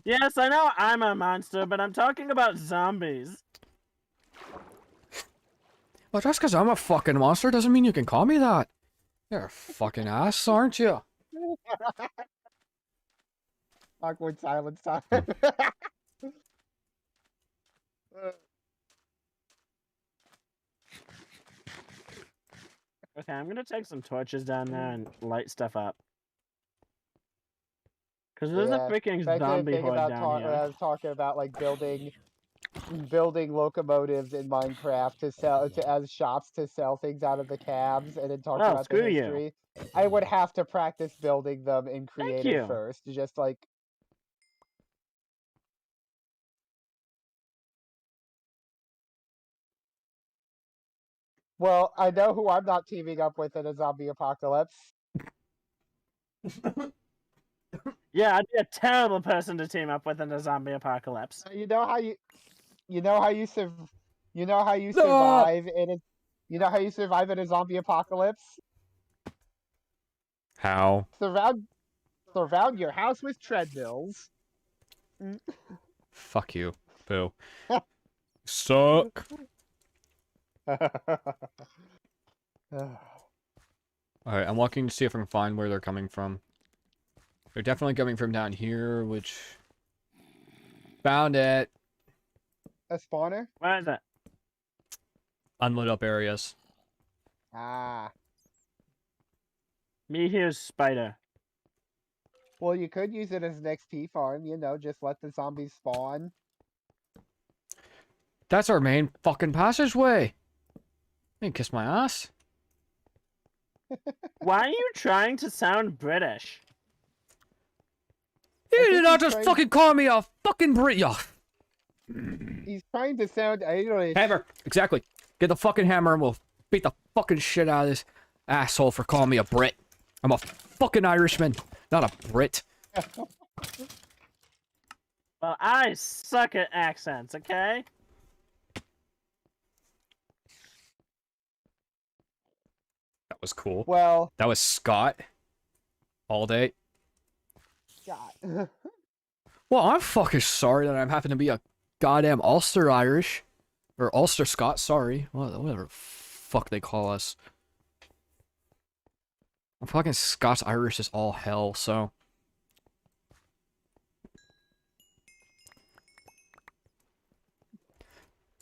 [SPEAKER 2] Yes, I know I'm a monster, but I'm talking about zombies.
[SPEAKER 1] Well, just because I'm a fucking monster doesn't mean you can call me that. You're a fucking ass, aren't you?
[SPEAKER 3] Awkward silence time.
[SPEAKER 2] Okay, I'm gonna take some torches down there and light stuff up. Cause there's a freaking
[SPEAKER 3] back to the
[SPEAKER 2] zombie
[SPEAKER 3] thing
[SPEAKER 2] horde
[SPEAKER 3] about
[SPEAKER 2] down here.
[SPEAKER 3] I was talking about like building locomotives in Minecraft to sell as shops to sell things out of the cabs, and then talking
[SPEAKER 2] Oh,
[SPEAKER 3] about the
[SPEAKER 2] screw you.
[SPEAKER 3] history. I would have to practice building them in
[SPEAKER 2] you.
[SPEAKER 3] creative first, just like. Well, I know who I'm not teaming up with in a zombie apocalypse.
[SPEAKER 2] Yeah, I'd be a terrible person to team up with in a zombie apocalypse.
[SPEAKER 3] You know how you survive in a zombie apocalypse?
[SPEAKER 1] How?
[SPEAKER 3] Surround your house with treadmills.
[SPEAKER 1] Fuck you. Boo. Suck. Alright, I'm walking to see if I can find where they're coming from. They're definitely coming from down here, which... Found it!
[SPEAKER 3] A spawner?
[SPEAKER 2] Where is it?
[SPEAKER 1] Unlit up areas.
[SPEAKER 3] Ah.
[SPEAKER 2] Me here's spider.
[SPEAKER 3] Well, you could use it as an XP farm, just let the zombies spawn.
[SPEAKER 1] That's our main fucking passageway! You can kiss my ass.
[SPEAKER 2] Why are you trying to sound British?
[SPEAKER 1] You did not just fucking call me a fucking Brit, yo!
[SPEAKER 3] He's trying to sound Irish.
[SPEAKER 1] Hammer! Exactly. Get the fucking hammer and we'll beat the fucking shit out of this asshole for calling me a Brit. I'm a fucking Irishman, not a Brit.
[SPEAKER 2] Well, I suck at accents, okay?
[SPEAKER 1] That was cool.
[SPEAKER 3] Well,
[SPEAKER 1] That was Scott. All day.
[SPEAKER 3] God.
[SPEAKER 1] Well, I'm fucking sorry that I'm having to be a goddamn Ulster Irish. Or Ulster Scot, sorry. Whatever the fuck they call us. I'm fucking Scots Irish is all hell, so.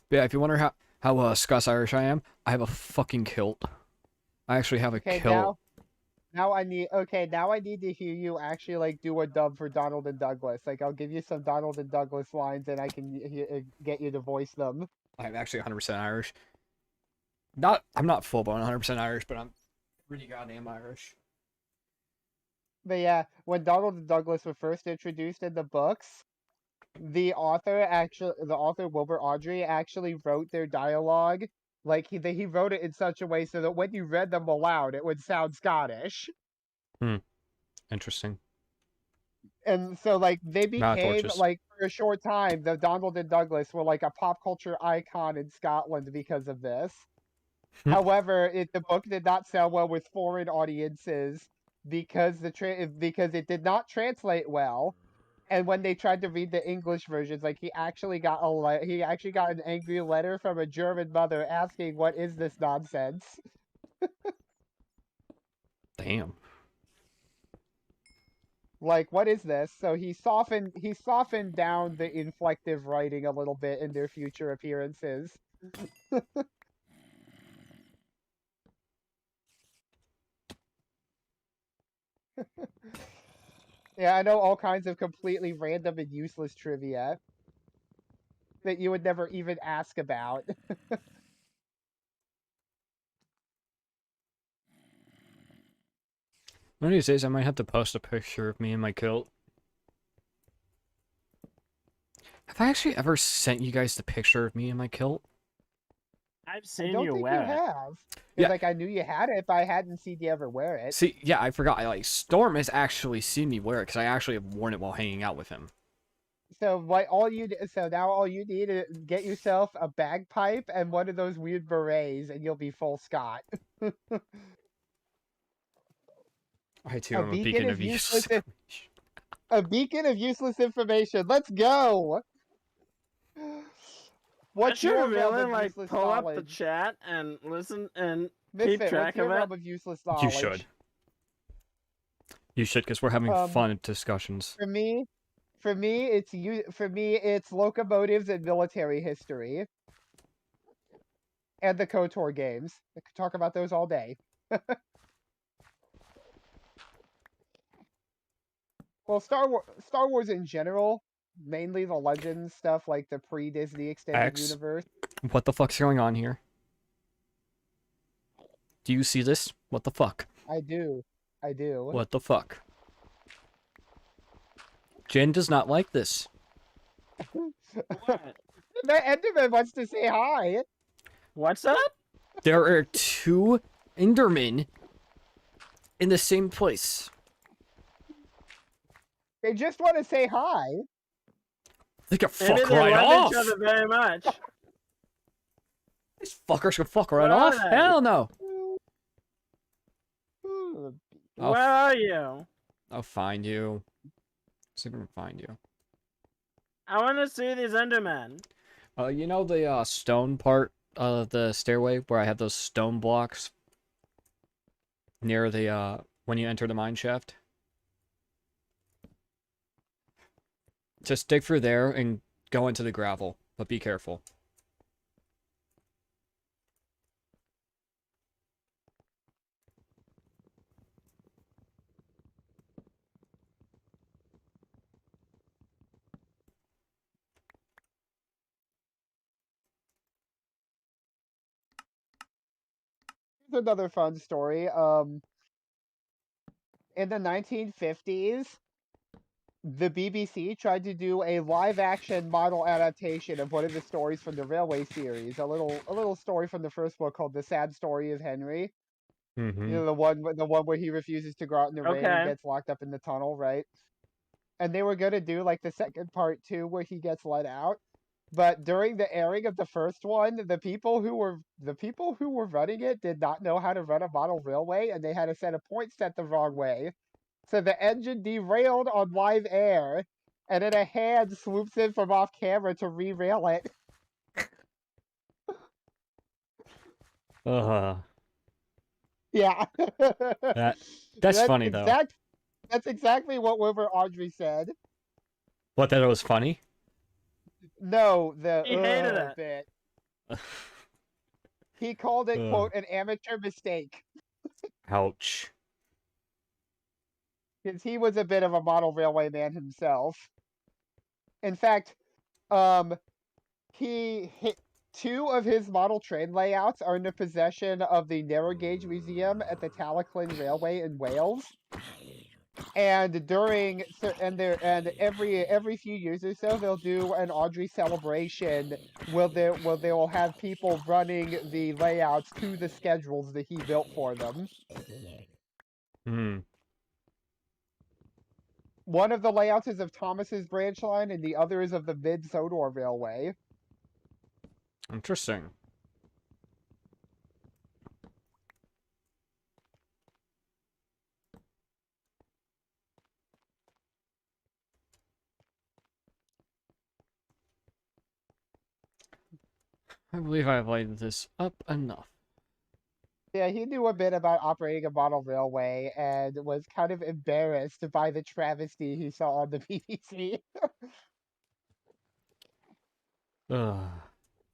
[SPEAKER 1] But yeah, if you wonder how Scots Irish I am, I have a fucking kilt. I actually have a kilt.
[SPEAKER 3] Now I need to hear you actually like do a dub for Donald and Douglas. Like I'll give you some Donald and Douglas lines, and I can get you to voice them.
[SPEAKER 1] I'm actually 100% Irish. I'm not full blown 100% Irish, but I'm pretty goddamn Irish.
[SPEAKER 3] But yeah, when Donald and Douglas were first introduced in the books, the author Wilbur Audrey actually wrote their dialogue. Like he wrote it in such a way so that when you read them aloud, it would sound Scottish.
[SPEAKER 1] Interesting.
[SPEAKER 3] And so like they became
[SPEAKER 1] torches.
[SPEAKER 3] like for a short time, the Donald and Douglas were like a pop culture icon in Scotland because of this. However, the book did not sell well with foreign audiences because because it did not translate well. And when they tried to read the English versions, like he actually got an angry letter from a German mother asking, "What is this nonsense?"
[SPEAKER 1] Damn.
[SPEAKER 3] Like, what is this? So he softened down the inflective writing a little bit in their future appearances. Yeah, I know all kinds of completely random and useless trivia that you would never even ask about.
[SPEAKER 1] One of these days, I might have to post a picture of me in my kilt. Have I actually ever sent you guys the picture of me in my kilt?
[SPEAKER 2] I've
[SPEAKER 3] I
[SPEAKER 2] seen
[SPEAKER 3] don't
[SPEAKER 2] you
[SPEAKER 3] think you
[SPEAKER 2] wear it.
[SPEAKER 3] have.
[SPEAKER 1] Yeah.
[SPEAKER 3] Because like I knew you had it, but I hadn't seen you ever wear it.
[SPEAKER 1] See, yeah, I forgot. Storm has actually seen me wear it because I actually have worn it while hanging out with him.
[SPEAKER 3] So now all you need is get yourself a bagpipe and one of those weird berets, and you'll be full Scott.
[SPEAKER 1] I too
[SPEAKER 3] A
[SPEAKER 1] am a
[SPEAKER 3] beacon
[SPEAKER 1] beacon
[SPEAKER 3] of
[SPEAKER 1] of
[SPEAKER 3] useless
[SPEAKER 1] use.
[SPEAKER 3] A beacon of useless information. Let's go. What's
[SPEAKER 2] I should
[SPEAKER 3] your realm
[SPEAKER 2] really
[SPEAKER 3] of
[SPEAKER 2] like
[SPEAKER 3] useless
[SPEAKER 2] pull up the
[SPEAKER 3] knowledge?
[SPEAKER 2] chat and listen and keep
[SPEAKER 3] Misfit, what's
[SPEAKER 2] track
[SPEAKER 3] your
[SPEAKER 2] of it.
[SPEAKER 3] realm of useless
[SPEAKER 1] You
[SPEAKER 3] knowledge?
[SPEAKER 1] should. You should, because we're having
[SPEAKER 3] Um,
[SPEAKER 1] fun discussions.
[SPEAKER 3] For me, it's locomotives and military history, and the KOTOR games. I could talk about those all day. Well, Star Wars in general, mainly the Legends stuff, like the pre-Disney extended
[SPEAKER 1] X,
[SPEAKER 3] universe.
[SPEAKER 1] what the fuck's going on here? Do you see this? What the fuck?
[SPEAKER 3] I do.
[SPEAKER 1] What the fuck? Jen does not like this.
[SPEAKER 2] What?
[SPEAKER 3] The Enderman wants to say hi.
[SPEAKER 2] What's that?
[SPEAKER 1] There are two Endermen in the same place.
[SPEAKER 3] They just want to say hi.
[SPEAKER 1] They can
[SPEAKER 2] Maybe
[SPEAKER 1] fuck
[SPEAKER 2] they
[SPEAKER 1] right
[SPEAKER 2] love
[SPEAKER 1] off.
[SPEAKER 2] each other very much.
[SPEAKER 1] These fuckers can fuck right
[SPEAKER 2] Where are
[SPEAKER 1] off.
[SPEAKER 2] they?
[SPEAKER 1] Hell no. I'll
[SPEAKER 2] Where are you?
[SPEAKER 1] I'll find you. See if I can find you.
[SPEAKER 2] I want to see these Endermen.
[SPEAKER 1] You know the stone part of the stairway where I have those stone blocks near the when you enter the mine shaft? Just dig through there and go into the gravel, but be careful.
[SPEAKER 3] Here's another fun story. In the 1950s, the BBC tried to do a live-action model adaptation of one of the stories from the Railway series. A little story from the first book called "The Sad Story of Henry."
[SPEAKER 1] Mm-hmm.
[SPEAKER 3] You know, the one where he refuses to go out in the rain and
[SPEAKER 2] Okay.
[SPEAKER 3] gets locked up in the tunnel, right? And they were gonna do like the second part too, where he gets let out. But during the airing of the first one, the people who were running it did not know how to run a model railway, and they had a set of points set the wrong way. So the engine derailed on live air, and then a hand swoops in from off camera to re-rail it. Yeah.
[SPEAKER 1] That's funny though.
[SPEAKER 3] That's exactly what Wilbur Audrey said.
[SPEAKER 1] What, that it was funny?
[SPEAKER 3] No, the
[SPEAKER 2] He hated it.
[SPEAKER 3] bit. He called it, quote, an amateur mistake.
[SPEAKER 1] Ouch.
[SPEAKER 3] Because he was a bit of a model railway man himself. In fact, two of his model train layouts are in the possession of the Narrow Gauge Museum at the Talaclyn Railway in Wales. And every few years or so, they'll do an Audrey celebration where they will have people running the layouts to the schedules that he built for them.
[SPEAKER 1] Hmm.
[SPEAKER 3] One of the layouts is of Thomas's branch line, and the other is of the Mid-Sodor Railway.
[SPEAKER 1] Interesting. I believe I've lighted this up enough.
[SPEAKER 3] Yeah, he knew a bit about operating a model railway and was kind of embarrassed by the travesty he saw on the BBC.
[SPEAKER 1] Ugh.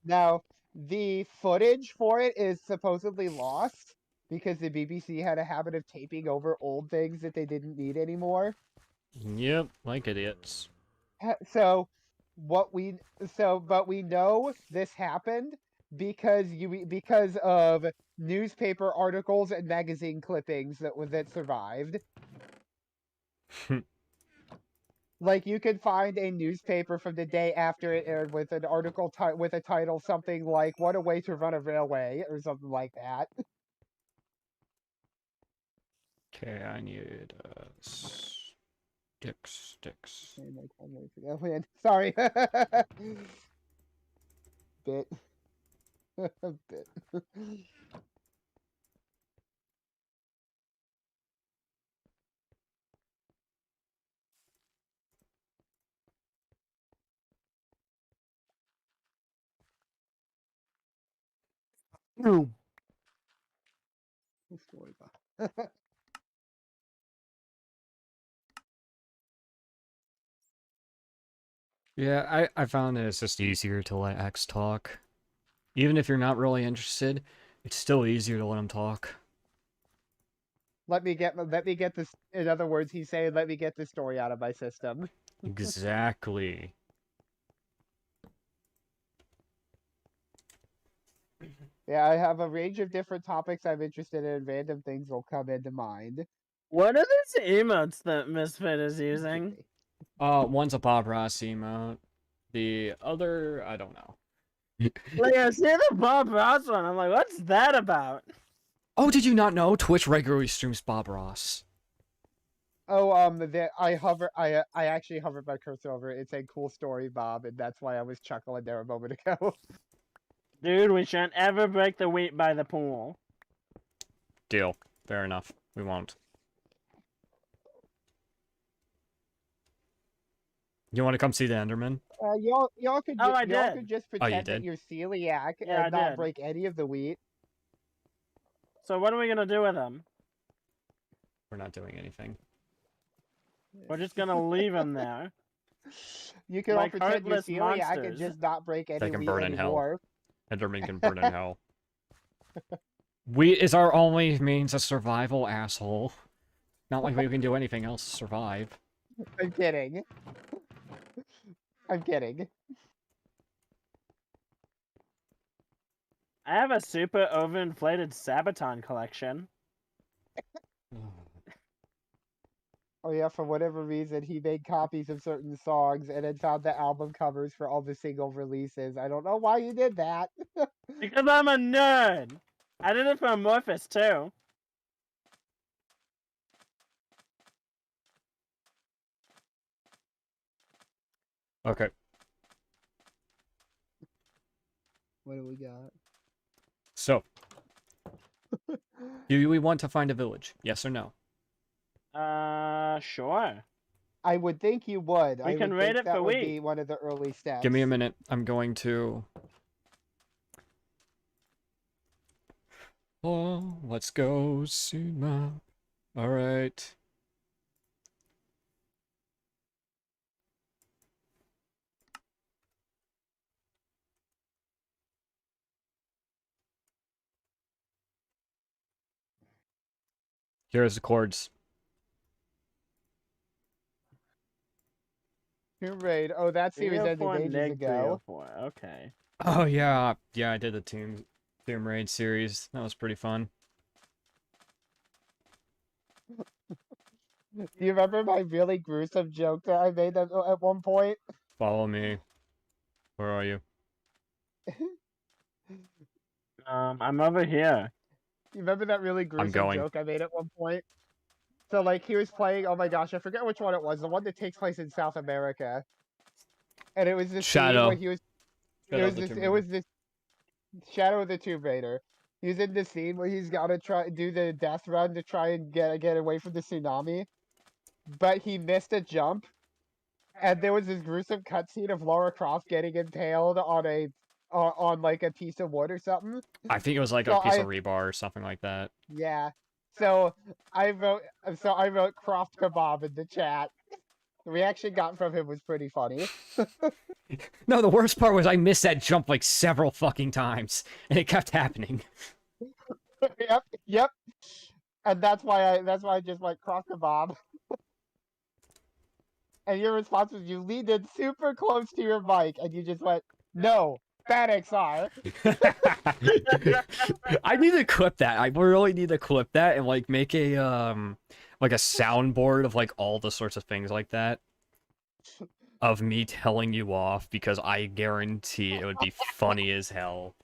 [SPEAKER 3] Now, the footage for it is supposedly lost because the BBC had a habit of taping over old things that they didn't need anymore.
[SPEAKER 1] Yep, like idiots.
[SPEAKER 3] So, but we know this happened because of newspaper articles and magazine clippings that survived. Like, you could find a newspaper from the day after it aired with an article with a title something like "What a Way to Run a Railway" or something like that.
[SPEAKER 1] Okay, I need sticks.
[SPEAKER 3] Sorry. Bit. Bit. Story box.
[SPEAKER 1] Yeah, I found that it's just easier to let X talk. Even if you're not really interested, it's still easier to let him talk.
[SPEAKER 3] Let me get this. In other words, he's saying, "Let me get this story out of my system."
[SPEAKER 1] Exactly.
[SPEAKER 3] Yeah, I have a range of different topics I'm interested in. Random things will come into mind.
[SPEAKER 2] What are these emotes that Misfit is using?
[SPEAKER 1] One's a Bob Ross emote. The other, I don't know.
[SPEAKER 2] Like, I see the Bob Ross one. I'm like, what's that about?
[SPEAKER 1] Oh, did you not know Twitch regularly streams Bob Ross?
[SPEAKER 3] Oh, I actually hovered my cursor over it. It's a cool story, Bob, and that's why I was chuckling there a moment ago.
[SPEAKER 2] Dude, we shan't ever break the wheat by the pool.
[SPEAKER 1] Deal. Fair enough. We won't. You want to come see the Enderman?
[SPEAKER 3] Y'all could
[SPEAKER 2] Oh, I
[SPEAKER 3] y'all
[SPEAKER 2] did.
[SPEAKER 3] could just
[SPEAKER 1] Oh, you
[SPEAKER 3] pretend that
[SPEAKER 1] did?
[SPEAKER 3] you're celiac
[SPEAKER 2] Yeah, I
[SPEAKER 3] and not
[SPEAKER 2] did.
[SPEAKER 3] break any of the wheat.
[SPEAKER 2] So what are we gonna do with him?
[SPEAKER 1] We're not doing anything.
[SPEAKER 2] We're just gonna leave him there.
[SPEAKER 3] You can all
[SPEAKER 2] Like
[SPEAKER 3] pretend you're
[SPEAKER 2] heartless
[SPEAKER 3] celiac and
[SPEAKER 2] monsters.
[SPEAKER 3] just not break any
[SPEAKER 1] They can
[SPEAKER 3] wheat
[SPEAKER 1] burn in hell.
[SPEAKER 3] anymore.
[SPEAKER 1] Enderman can burn in hell. Wheat is our only means of survival, asshole. Not like we can do anything else to survive.
[SPEAKER 3] I'm kidding. I'm kidding.
[SPEAKER 2] I have a super overinflated Sabaton collection.
[SPEAKER 3] Oh yeah, for whatever reason, he made copies of certain songs and then found the album covers for all the single releases. I don't know why you did that.
[SPEAKER 2] Because I'm a nerd! I did it for Amorphous too.
[SPEAKER 1] Okay.
[SPEAKER 3] What do we got?
[SPEAKER 1] So, do we want to find a village? Yes or no?
[SPEAKER 2] Sure.
[SPEAKER 3] I would think you would.
[SPEAKER 2] We
[SPEAKER 3] I
[SPEAKER 2] can
[SPEAKER 3] would
[SPEAKER 2] rate
[SPEAKER 3] think
[SPEAKER 2] it
[SPEAKER 3] that
[SPEAKER 2] for
[SPEAKER 3] would
[SPEAKER 2] wheat.
[SPEAKER 3] be one of the early steps.
[SPEAKER 1] Give me a minute. I'm going to... Oh, let's go see map. Alright. Here's the chords.
[SPEAKER 3] Tomb Raid. Oh, that series ended
[SPEAKER 2] 304
[SPEAKER 3] ages
[SPEAKER 2] neg
[SPEAKER 3] ago.
[SPEAKER 2] 304. Okay.
[SPEAKER 1] Oh, yeah. Yeah, I did the Tomb Raid series. That was pretty fun.
[SPEAKER 3] Do you remember my really gruesome joke that I made at one point?
[SPEAKER 1] Follow me. Where are you?
[SPEAKER 2] I'm over here.
[SPEAKER 3] You remember that really gruesome
[SPEAKER 1] going.
[SPEAKER 3] joke I made at one point? So, like, he was playing, oh my gosh, I forget which one it was, the one that takes place in South America. And it was this scene where he was, it was this Shadow of the Tomb Raider. He's in this scene where he's got to do the death run to try and get away from the tsunami. But he missed a jump. And there was this gruesome cutscene of Lara Croft getting impaled on like a piece of wood or something.
[SPEAKER 1] I think it was like
[SPEAKER 3] So
[SPEAKER 1] a piece of rebar or something like that.
[SPEAKER 3] Yeah. So I wrote Croft Kebab in the chat. The reaction got from him was pretty funny.
[SPEAKER 1] No, the worst part was I missed that jump like several fucking times, and it kept happening.
[SPEAKER 3] Yep. And that's why I just went Croft Kebab. And your response was you leaned in super close to your mic and you just went, no, Bad XR.
[SPEAKER 1] I need to clip that. I really need to clip that and like make a like a soundboard of like all the sorts of things like that of me telling you off because I guarantee it would be funny as hell.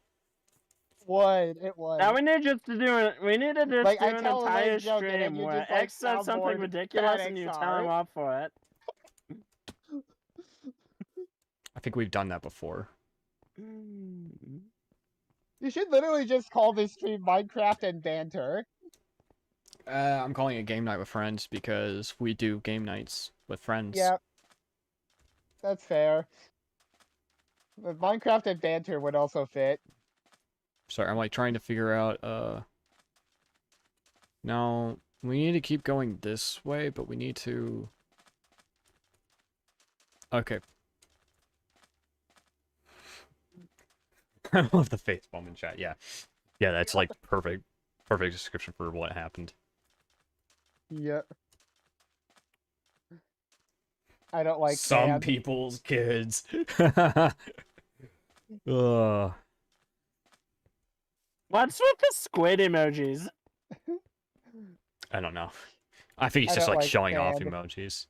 [SPEAKER 3] It
[SPEAKER 2] Now
[SPEAKER 3] would.
[SPEAKER 2] we need just to do it. We need to just
[SPEAKER 3] Like,
[SPEAKER 2] do
[SPEAKER 3] I
[SPEAKER 2] an
[SPEAKER 3] tell a lame
[SPEAKER 2] entire
[SPEAKER 3] joke and then
[SPEAKER 2] stream
[SPEAKER 3] you
[SPEAKER 2] where
[SPEAKER 3] just, like,
[SPEAKER 2] X says something
[SPEAKER 3] soundboard
[SPEAKER 2] ridiculous
[SPEAKER 3] bad
[SPEAKER 2] and you tell
[SPEAKER 3] XR.
[SPEAKER 2] him off for it.
[SPEAKER 1] I think we've done that before.
[SPEAKER 3] You should literally just call this stream Minecraft and banter.
[SPEAKER 1] I'm calling it game night with friends because we do game nights with friends.
[SPEAKER 3] Yeah, that's fair. But Minecraft and banter would also fit.
[SPEAKER 1] Sorry, I'm like trying to figure out now we need to keep going this way, but we need to okay. I love the face bomb in chat. Yeah. Yeah, that's like perfect description for what happened.
[SPEAKER 3] Yep. I don't like
[SPEAKER 1] Some
[SPEAKER 3] sand.
[SPEAKER 1] people's kids. Ugh.
[SPEAKER 2] What's with the squid emojis?
[SPEAKER 1] I don't know. I think he's
[SPEAKER 3] I
[SPEAKER 1] just
[SPEAKER 3] don't
[SPEAKER 1] like
[SPEAKER 3] like
[SPEAKER 1] showing off
[SPEAKER 3] sand.
[SPEAKER 1] emojis.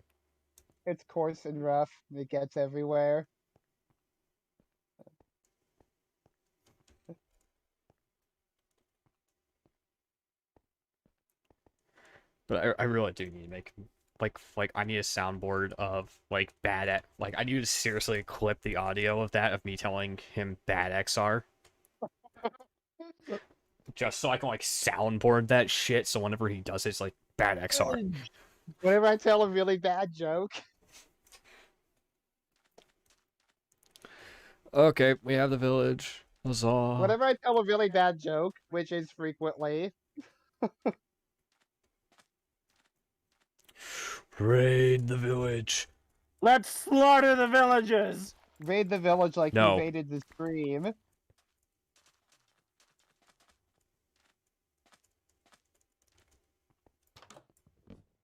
[SPEAKER 3] It's coarse and rough. It gets everywhere.
[SPEAKER 1] But I really do need to make like I need a soundboard of like bad at like I need to seriously clip the audio of that of me telling him bad XR. Just so I can like soundboard that shit so whenever he does it, it's like bad XR.
[SPEAKER 3] Whenever I tell a really bad joke.
[SPEAKER 1] Okay, we have the village. Huzzah.
[SPEAKER 3] Whenever I tell a really bad joke, which is frequently.
[SPEAKER 1] Raid the village.
[SPEAKER 2] Let's slaughter the villagers!
[SPEAKER 3] Raid the village like
[SPEAKER 1] No.
[SPEAKER 3] you raided the stream.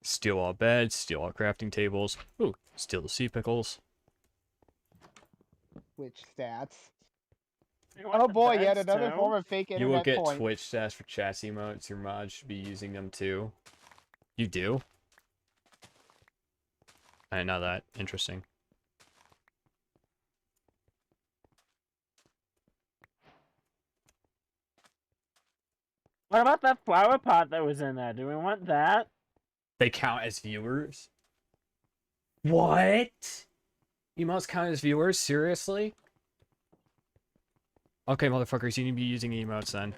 [SPEAKER 1] Steal all beds, steal all crafting tables. Ooh, steal the sea pickles.
[SPEAKER 3] Which stats?
[SPEAKER 2] You want
[SPEAKER 3] Oh
[SPEAKER 2] the
[SPEAKER 3] boy, yet
[SPEAKER 2] beds,
[SPEAKER 3] another
[SPEAKER 2] too?
[SPEAKER 3] form of fake
[SPEAKER 1] You will
[SPEAKER 3] internet
[SPEAKER 1] get
[SPEAKER 3] point.
[SPEAKER 1] Twitch stats for chat emotes. Your mod should be using them too. You do? I didn't know that. Interesting.
[SPEAKER 2] What about that flower pot that was in there? Do we want that?
[SPEAKER 1] They count as viewers? What? Emotes count as viewers? Seriously? Okay, motherfuckers, you need to be using emotes then.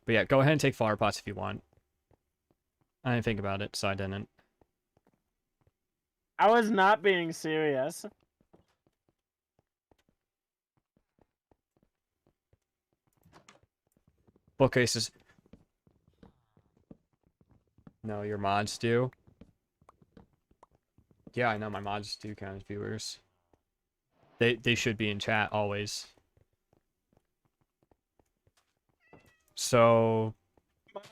[SPEAKER 1] But yeah, go ahead and take flower pots if you want. I didn't think about it, so I didn't.
[SPEAKER 2] I was not being serious.
[SPEAKER 1] Bookcases. No, your mods do. Yeah, I know my mods do count as viewers. They should be in chat always. So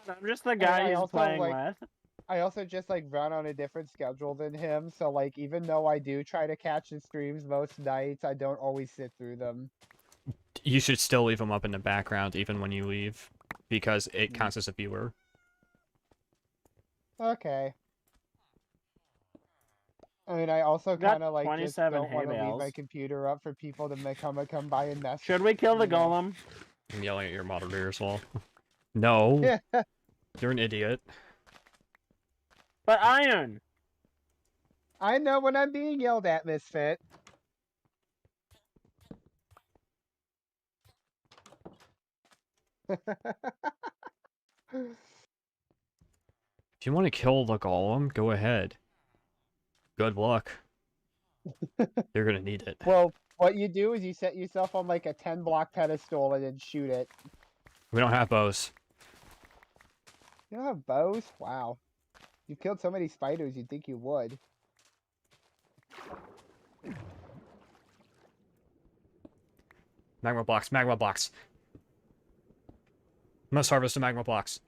[SPEAKER 2] I'm just the guy
[SPEAKER 3] I
[SPEAKER 2] he's
[SPEAKER 3] also,
[SPEAKER 2] playing
[SPEAKER 3] like,
[SPEAKER 2] with.
[SPEAKER 3] I also just like run on a different schedule than him, so like even though I do try to catch his streams most nights, I don't always sit through them.
[SPEAKER 1] you should still leave them up in the background even when you leave, because it counts as a viewer.
[SPEAKER 3] Okay. I mean, I also
[SPEAKER 2] Got
[SPEAKER 3] kind of like just
[SPEAKER 2] 27
[SPEAKER 3] don't want to
[SPEAKER 2] hay
[SPEAKER 3] leave my
[SPEAKER 2] bales.
[SPEAKER 3] computer up for people to come by and mess.
[SPEAKER 2] Should we kill the
[SPEAKER 3] you know.
[SPEAKER 2] golem?
[SPEAKER 1] I'm yelling at your moderator as well. No, you're an idiot.
[SPEAKER 2] But iron!
[SPEAKER 3] I know when I'm being yelled at, Misfit.
[SPEAKER 1] If you want to kill the golem, go ahead. Good luck. You're gonna need it.
[SPEAKER 3] Well, what you do is you set yourself on like a 10-block pedestal and then shoot it.
[SPEAKER 1] We don't have bows.
[SPEAKER 3] You don't have bows? Wow. You killed so many spiders, you'd think you would.
[SPEAKER 1] Magma blocks, magma blocks. Must harvest the magma blocks.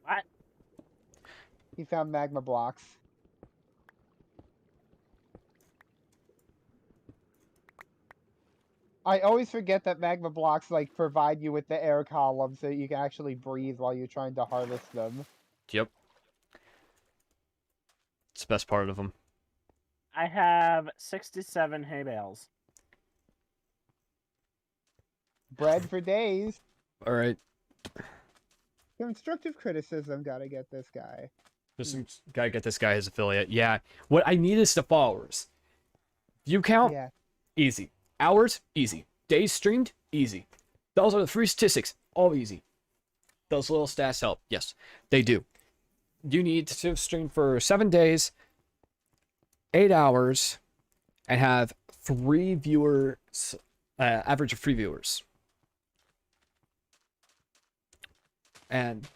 [SPEAKER 2] What?
[SPEAKER 3] He found magma blocks. I always forget that magma blocks like provide you with the air column so you can actually breathe while you're trying to harvest them.
[SPEAKER 1] Yep. It's the best part of them.
[SPEAKER 2] I have 67 hay bales.
[SPEAKER 3] Bread for days.
[SPEAKER 1] All right.
[SPEAKER 3] Constructive criticism. Gotta get this guy.
[SPEAKER 1] Just gotta get this guy his affiliate. Yeah. What I need is the followers. View count,
[SPEAKER 3] Yeah.
[SPEAKER 1] easy. Hours, easy. Days streamed, easy. Those are the free statistics, all easy. Those little stats help. Yes, they do. You need to stream for 7 days, 8 hours, and have 3 viewers, average of 3 viewers. And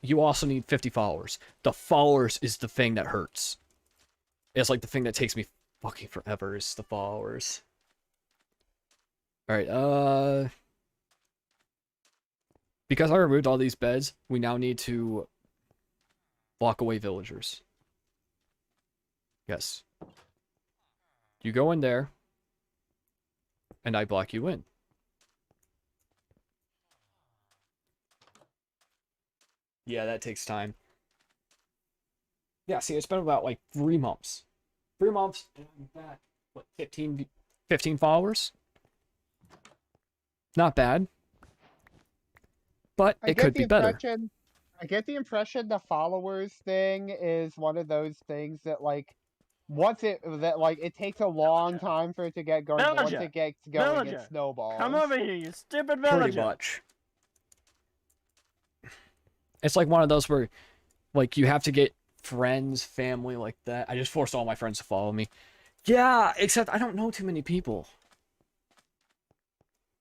[SPEAKER 1] you also need 50 followers. The followers is the thing that hurts. It's like the thing that takes me fucking forever is the followers. Alright, because I removed all these beds, we now need to block away villagers. Yes. You go in there, and I block you in. Yeah, that takes time. Yeah, see, it's been about like 3 months. 3 months, and I'm back, what, 15 followers? Not bad. But it could be better.
[SPEAKER 3] I get the impression the followers thing is one of those things that like it takes a long time for it to get going. But once
[SPEAKER 2] Villager!
[SPEAKER 3] it gets going,
[SPEAKER 2] Villager!
[SPEAKER 3] it snowballs.
[SPEAKER 2] Come over here, you stupid villager!
[SPEAKER 1] Pretty much. It's like one of those where, like, you have to get friends, family like that. I just forced all my friends to follow me. Yeah, except I don't know too many people.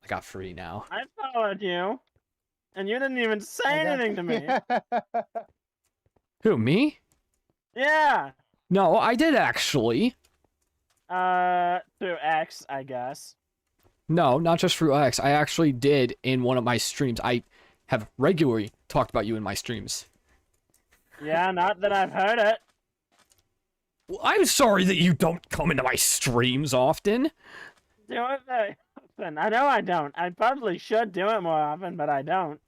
[SPEAKER 1] I got free now.
[SPEAKER 2] I followed you, and you didn't even say anything to me.
[SPEAKER 1] Who, me?
[SPEAKER 2] Yeah.
[SPEAKER 1] No, I did actually.
[SPEAKER 2] Through X, I guess.
[SPEAKER 1] No, not just through X. I actually did in one of my streams. I have regularly talked about you in my streams.
[SPEAKER 2] Yeah, not that I've heard it.
[SPEAKER 1] Well, I'm sorry that you don't come into my streams often.
[SPEAKER 2] Do it very often. I know I don't. I probably should do it more often, but I don't.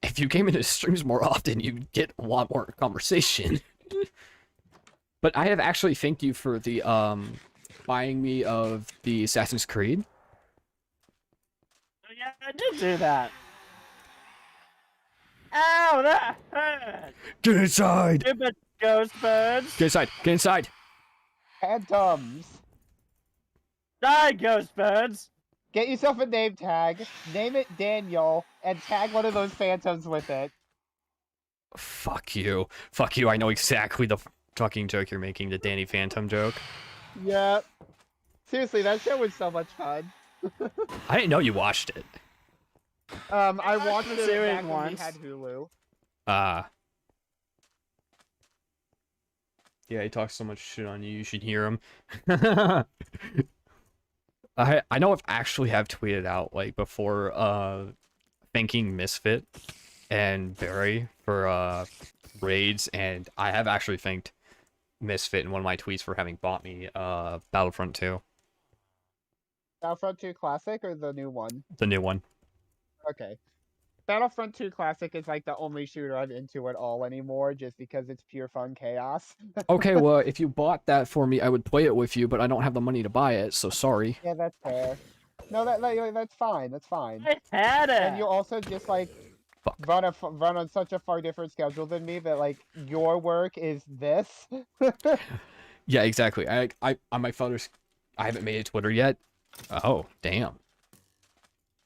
[SPEAKER 1] If you came into streams more often, you'd get a lot more conversation. But I have actually thanked you for the buying me of the Assassin's Creed.
[SPEAKER 2] Yeah, I did do that. Ow, that hurt!
[SPEAKER 1] Get inside!
[SPEAKER 2] Stupid ghost birds!
[SPEAKER 1] Get inside! Get inside!
[SPEAKER 3] Phantoms.
[SPEAKER 2] Die, ghost birds!
[SPEAKER 3] Get yourself a name tag, name it Daniel, and tag one of those phantoms with it.
[SPEAKER 1] Fuck you. Fuck you, I know exactly the fucking joke you're making, the Danny Phantom joke.
[SPEAKER 3] Yeah. Seriously, that show was so much fun.
[SPEAKER 1] I didn't know you watched it.
[SPEAKER 3] I watched
[SPEAKER 2] the
[SPEAKER 3] it
[SPEAKER 2] series
[SPEAKER 3] back when we
[SPEAKER 2] once.
[SPEAKER 3] had Hulu.
[SPEAKER 1] Yeah, he talks so much shit on you, you should hear him. I know I've actually have tweeted out, like, before, thanking Misfit and Barry for, raids, and I have actually thanked Misfit in one of my tweets for having bought me, Battlefront 2.
[SPEAKER 3] Battlefront 2 Classic or the new one?
[SPEAKER 1] The new one.
[SPEAKER 3] Okay. Battlefront 2 Classic is like the only shooter I'm into at all anymore, just because it's pure fun chaos.
[SPEAKER 1] Okay, well, if you bought that for me, I would play it with you, but I don't have the money to buy it, so sorry.
[SPEAKER 3] Yeah, that's fair. No, that's fine. That's fine.
[SPEAKER 2] I had it!
[SPEAKER 3] And you also just like
[SPEAKER 1] Fuck.
[SPEAKER 3] run on such a far different schedule than me that like your work is this.
[SPEAKER 1] Yeah, exactly. I on my photos, I haven't made a Twitter yet. Oh, damn.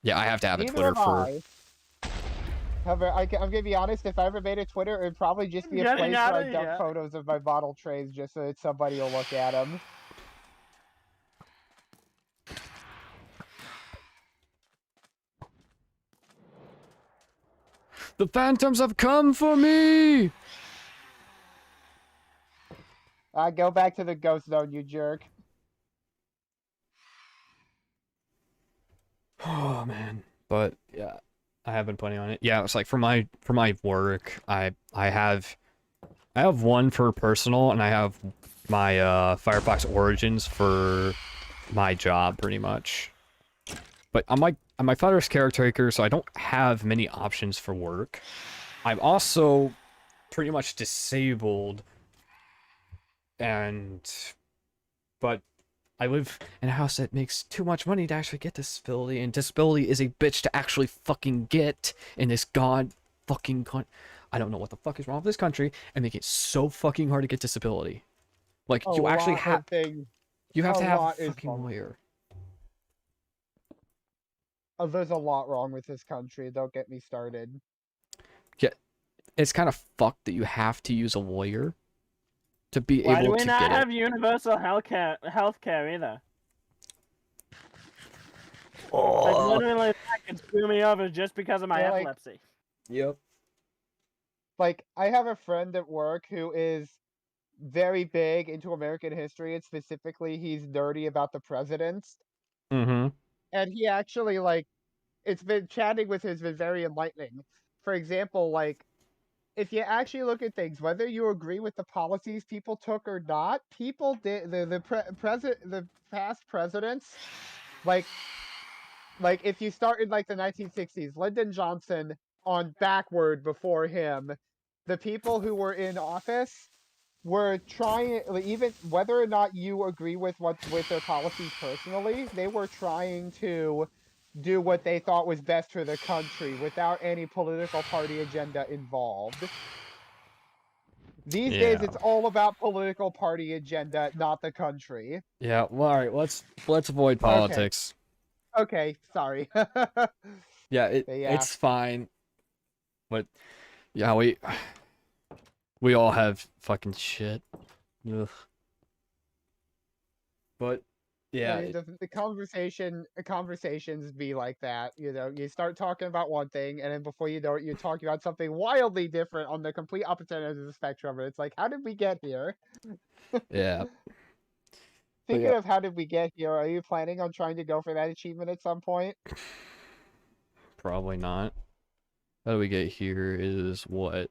[SPEAKER 1] Yeah, I have to have a
[SPEAKER 3] Neither
[SPEAKER 1] Twitter
[SPEAKER 3] have
[SPEAKER 1] for...
[SPEAKER 3] I. However, I'm gonna be honest. If I ever made a Twitter, it'd probably just be a
[SPEAKER 2] Getting
[SPEAKER 3] place where
[SPEAKER 2] outta
[SPEAKER 3] I dump
[SPEAKER 2] here.
[SPEAKER 3] photos of my bottle trays, just so that somebody will look at them.
[SPEAKER 1] The Phantoms have come for me!
[SPEAKER 3] Go back to the ghost zone, you jerk.
[SPEAKER 1] Oh, man. But, yeah, I have been putting on it. Yeah, it's like, for my work, I have one for personal, and I have my, Firefox Origins for my job, pretty much. But I'm my father's caretaker, so I don't have many options for work. I'm also pretty much disabled, but I live in a house that makes too much money to actually get disability, and disability is a bitch to actually fucking get in this god fucking I don't know what the fuck is wrong with this country and make it so fucking hard to get disability. Like,
[SPEAKER 3] A
[SPEAKER 1] you actually
[SPEAKER 3] lot
[SPEAKER 1] have
[SPEAKER 3] of things.
[SPEAKER 1] you have
[SPEAKER 3] A
[SPEAKER 1] to have a
[SPEAKER 3] lot is
[SPEAKER 1] fucking
[SPEAKER 3] wrong.
[SPEAKER 1] lawyer.
[SPEAKER 3] There's a lot wrong with this country. Don't get me started.
[SPEAKER 1] Yeah, it's kind of fucked that you have to use a lawyer to be
[SPEAKER 2] Why do
[SPEAKER 1] able
[SPEAKER 2] we
[SPEAKER 1] to
[SPEAKER 2] not
[SPEAKER 1] get it.
[SPEAKER 2] have universal healthcare either? Like literally, that could screw me over just because of my
[SPEAKER 3] Yeah, like-
[SPEAKER 2] epilepsy.
[SPEAKER 1] Yep.
[SPEAKER 3] Like, I have a friend at work who is very big into American history, and specifically, he's nerdy about the presidents.
[SPEAKER 1] Mm-hmm.
[SPEAKER 3] And he actually, like, it's been chatting with him has been very enlightening. For example, like, if you actually look at things, whether you agree with the policies people took or not, people did the past presidents, like if you start in like the 1960s, Lyndon Johnson on backward before him, the people who were in office were trying, like, even whether or not you agree with their policies personally, they were trying to do what they thought was best for the country without any political party agenda involved. These days,
[SPEAKER 1] Yeah.
[SPEAKER 3] it's all about political party agenda, not the country.
[SPEAKER 1] Yeah. Well, all right. Let's avoid politics.
[SPEAKER 3] Okay, sorry.
[SPEAKER 1] Yeah.
[SPEAKER 3] Yeah.
[SPEAKER 1] It's fine. But yeah, we all have fucking shit. Ugh. But yeah,
[SPEAKER 3] The conversations be like that. You know, you start talking about one thing, and then before you know it, you're talking about something wildly different on the complete opposite end of the spectrum. And it's like, how did we get here?
[SPEAKER 1] yeah.
[SPEAKER 3] Speaking
[SPEAKER 1] yeah.
[SPEAKER 3] of how did we get here, are you planning on trying to go for that achievement at some point?
[SPEAKER 1] Probably not. How do we get here is what?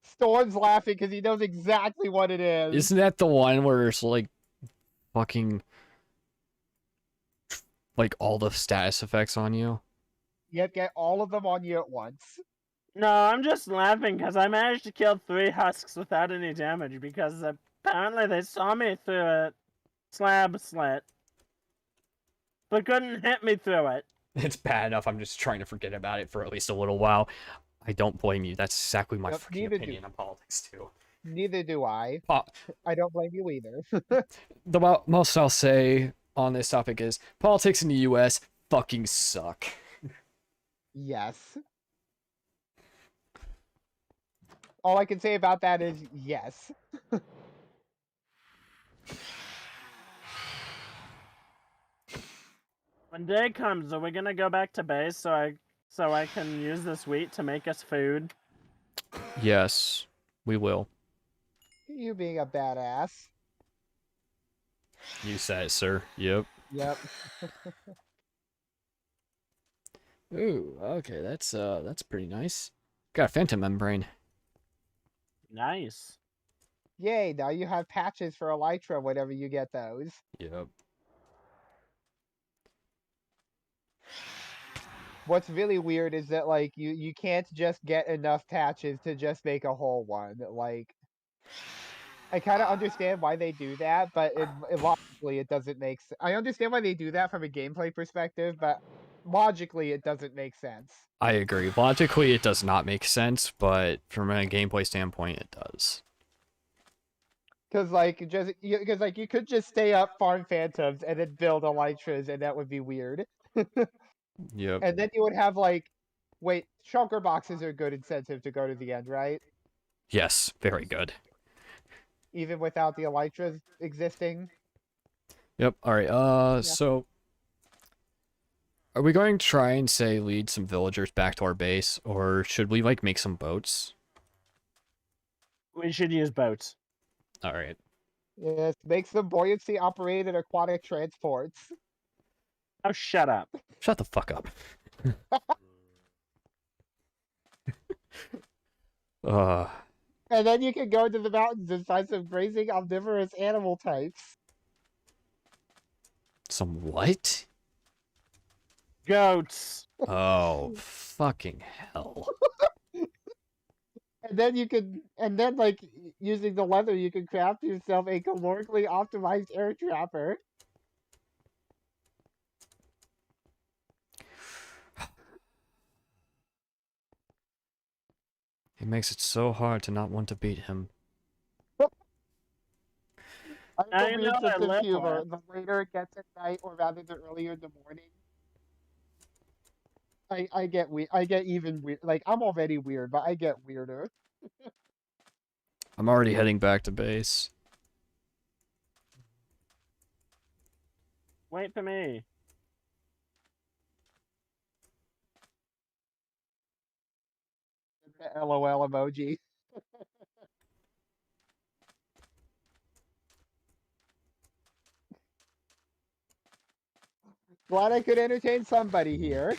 [SPEAKER 3] Storm's laughing because he knows exactly what it is.
[SPEAKER 1] Isn't that the one where it's like fucking like all the status effects on you?
[SPEAKER 3] Yep, get all of them on you at once.
[SPEAKER 2] No, I'm just laughing because I managed to kill 3 husks without any damage because apparently they saw me through a slab slit, but couldn't hit me through it.
[SPEAKER 1] It's bad enough. I'm just trying to forget about it for at least a little while. I don't blame you. That's exactly my
[SPEAKER 3] Yep,
[SPEAKER 1] freaking
[SPEAKER 3] neither
[SPEAKER 1] opinion on politics too.
[SPEAKER 3] Neither do I. I don't blame you either.
[SPEAKER 1] The most I'll say on this topic is politics in the U.S. fucking suck.
[SPEAKER 3] Yes. All I can say about that is yes.
[SPEAKER 2] When day comes, are we gonna go back to base so I can use this wheat to make us food?
[SPEAKER 1] Yes, we will.
[SPEAKER 3] You being a badass.
[SPEAKER 1] You said it, sir. Yep.
[SPEAKER 3] Yep.
[SPEAKER 1] Ooh, okay, that's pretty nice. Got a phantom membrane.
[SPEAKER 2] Nice.
[SPEAKER 3] Yay, now you have patches for Elytra whenever you get those.
[SPEAKER 1] Yep.
[SPEAKER 3] What's really weird is that, like, you can't just get enough patches to just make a whole one. Like, I kind of understand why they do that, but logically it doesn't make sense. I understand why they do that from a gameplay perspective, but logically it doesn't make sense.
[SPEAKER 1] I agree. Logically, it does not make sense, but from a gameplay standpoint, it does.
[SPEAKER 3] Because you could just stay up, farm phantoms, and then build Elytras, and that would be weird.
[SPEAKER 1] Yep.
[SPEAKER 3] And then you would have, like, wait, shulker boxes are a good incentive to go to the end, right?
[SPEAKER 1] Yes, very good.
[SPEAKER 3] Even without the Elytras existing.
[SPEAKER 1] Yep. All right. So are we going to try and say lead some villagers back to our base, or should we like make some boats?
[SPEAKER 2] We should use boats.
[SPEAKER 1] All right.
[SPEAKER 3] Yes, makes them buoyancy operated aquatic transports.
[SPEAKER 2] Oh, shut up.
[SPEAKER 1] Shut the fuck up.
[SPEAKER 3] And then you can go into the mountains and find some grazing omnivorous animal types.
[SPEAKER 1] Some what?
[SPEAKER 2] Goats.
[SPEAKER 1] Oh, fucking hell.
[SPEAKER 3] And then you can, and then like using the leather, you can craft yourself a calorically optimized air trapper.
[SPEAKER 1] It makes it so hard to not want to beat him.
[SPEAKER 3] I
[SPEAKER 2] Now
[SPEAKER 3] have a
[SPEAKER 2] you
[SPEAKER 3] weird
[SPEAKER 2] know what I
[SPEAKER 3] sense of
[SPEAKER 2] live
[SPEAKER 3] humor.
[SPEAKER 2] with.
[SPEAKER 3] The later it gets at night, or rather the earlier in the morning, I get weird. I get even weird. Like I'm already weird, but I get weirder.
[SPEAKER 1] I'm already heading back to base.
[SPEAKER 2] Wait for me.
[SPEAKER 3] The LOL emoji. Glad I could entertain somebody here.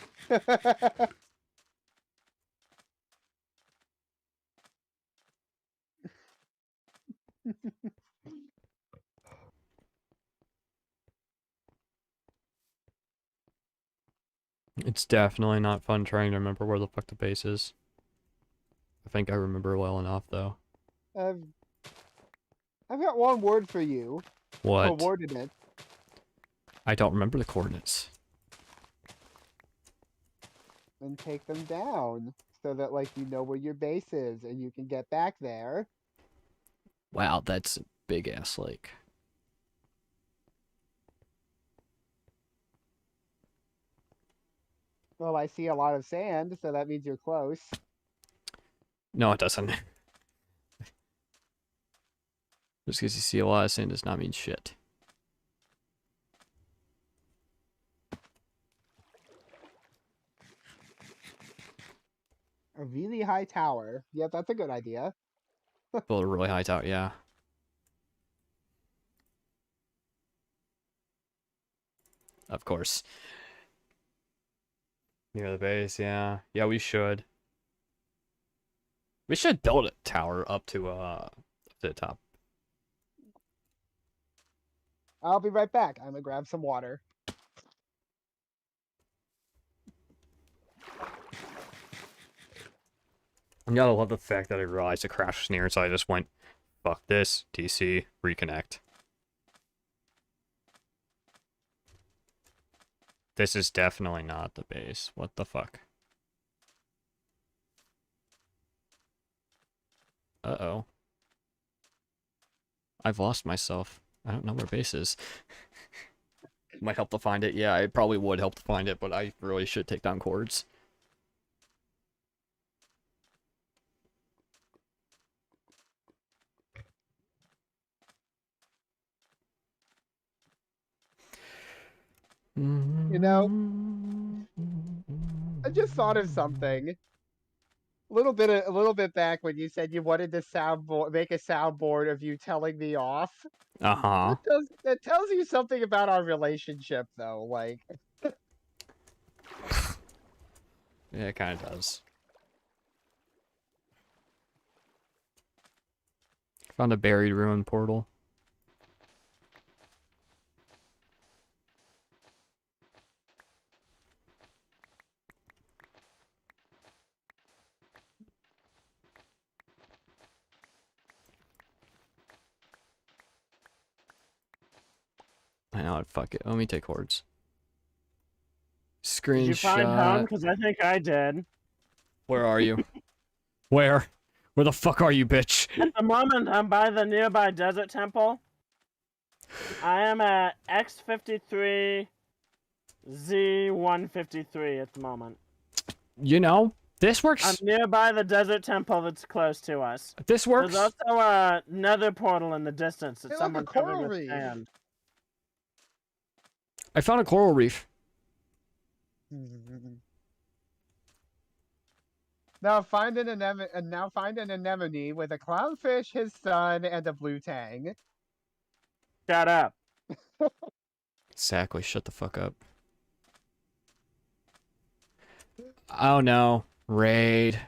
[SPEAKER 1] It's definitely not fun trying to remember where the fuck the base is. I think I remember well enough, though.
[SPEAKER 3] I've, I've got one word for you.
[SPEAKER 1] What?
[SPEAKER 3] Coordinates.
[SPEAKER 1] I don't remember the coordinates.
[SPEAKER 3] And take them down so that like you know where your base is and you can get back there.
[SPEAKER 1] Wow, that's a big-ass lake.
[SPEAKER 3] Well, I see a lot of sand, so that means you're close.
[SPEAKER 1] No, it doesn't. Just because you see a lot of sand does not mean shit.
[SPEAKER 3] A really high tower. Yep, that's a good idea.
[SPEAKER 1] Build a really high tower, yeah. Of course. Near the base, yeah. Yeah, we should. We should build a tower up to the top.
[SPEAKER 3] I'll be right back. I'm gonna grab some water.
[SPEAKER 1] You gotta love the fact that I realized the crash was near, so I just went, fuck this, DC, reconnect. This is definitely not the base. What the fuck? Uh-oh. I've lost myself. I don't know where base is. Might help to find it. Yeah, it probably would help to find it, but I really should take down cords.
[SPEAKER 3] You know, I just thought of something. A little bit back when you said you wanted to soundboard, make a soundboard of you telling me off.
[SPEAKER 1] Uh-huh.
[SPEAKER 3] That tells you something about our relationship, though. Like,
[SPEAKER 1] Yeah, it kind of does. Found a buried ruin portal. I know, fuck it. Let me take hordes.
[SPEAKER 2] Did you find home?
[SPEAKER 1] Screenshot.
[SPEAKER 2] Because I think I did.
[SPEAKER 1] Where are you? Where? Where the fuck are you, bitch?
[SPEAKER 2] At the moment, I'm by the nearby desert temple. I am at X53 Z153 at the moment.
[SPEAKER 1] You know, this
[SPEAKER 2] I'm
[SPEAKER 1] works.
[SPEAKER 2] nearby the desert temple that's close to us.
[SPEAKER 1] This works.
[SPEAKER 2] There's also a nether portal in the distance that
[SPEAKER 3] hey, look, a
[SPEAKER 2] someone covered
[SPEAKER 3] coral
[SPEAKER 2] with
[SPEAKER 3] reef.
[SPEAKER 2] sand.
[SPEAKER 1] I found a coral reef.
[SPEAKER 3] Now find an anemone with a clownfish, his son, and a blue tang.
[SPEAKER 2] Shut up.
[SPEAKER 1] Exactly. Shut the fuck up. Oh no. Raid.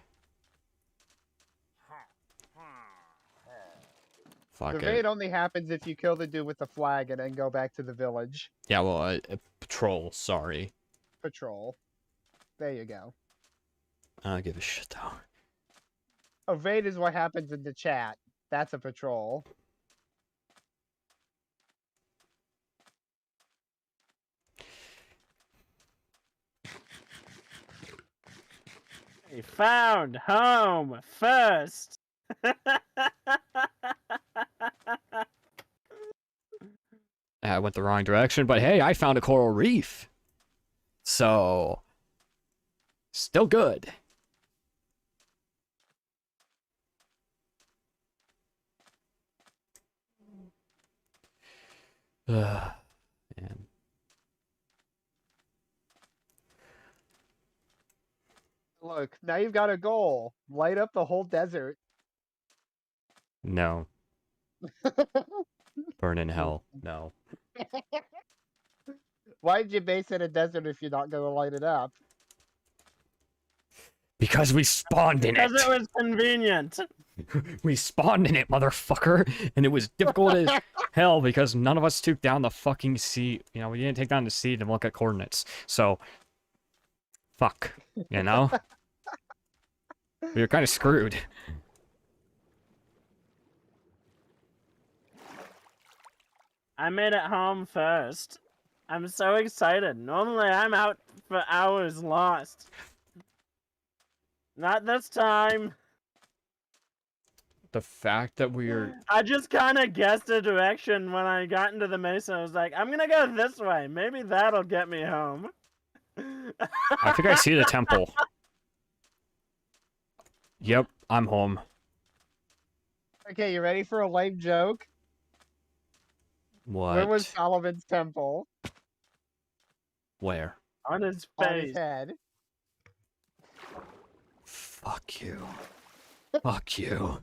[SPEAKER 1] Fuck
[SPEAKER 3] The
[SPEAKER 1] it.
[SPEAKER 3] raid only happens if you kill the dude with the flag and then go back to the village.
[SPEAKER 1] Yeah, well, patrol, sorry.
[SPEAKER 3] Patrol. There you go.
[SPEAKER 1] I don't give a shit, though.
[SPEAKER 3] A raid is what happens in the chat. That's a patrol.
[SPEAKER 2] We found home first.
[SPEAKER 1] I went the wrong direction, but hey, I found a coral reef. So, still good. Man.
[SPEAKER 3] Look, now you've got a goal. Light up the whole desert.
[SPEAKER 1] No. Burn in hell. No.
[SPEAKER 3] Why'd you base it a desert if you're not going to light it up?
[SPEAKER 1] Because we spawned in it.
[SPEAKER 2] Because it was convenient.
[SPEAKER 1] We spawned in it, motherfucker. And it was difficult as hell because none of us took down the fucking sea. You know, we didn't take down the seed and look at coordinates. So, fuck. You know? We were kind of screwed.
[SPEAKER 2] I made it home first. I'm so excited. Normally I'm out for hours lost. Not this time.
[SPEAKER 1] The fact that we're...
[SPEAKER 2] I just kind of guessed a direction when I got into the mesa. I was like, I'm gonna go this way. Maybe that'll get me home.
[SPEAKER 1] I think I see the temple. Yep, I'm home.
[SPEAKER 3] Okay, you ready for a lame joke?
[SPEAKER 1] What?
[SPEAKER 3] Where was Solomon's temple?
[SPEAKER 1] Where?
[SPEAKER 2] On his
[SPEAKER 3] On his
[SPEAKER 2] face.
[SPEAKER 3] head.
[SPEAKER 1] Fuck you. Fuck you.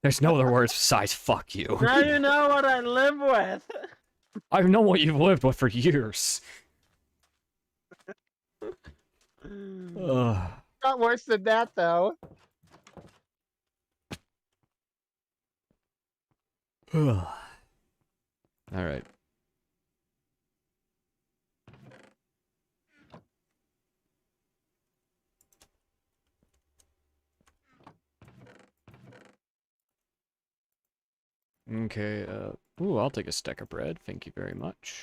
[SPEAKER 1] There's no other words besides fuck you.
[SPEAKER 2] Now you know what I live with.
[SPEAKER 1] I know what you've lived with for years. Ugh.
[SPEAKER 3] Not worse than that, though.
[SPEAKER 1] Alright. Okay, ooh, I'll take a stack of bread. Thank you very much.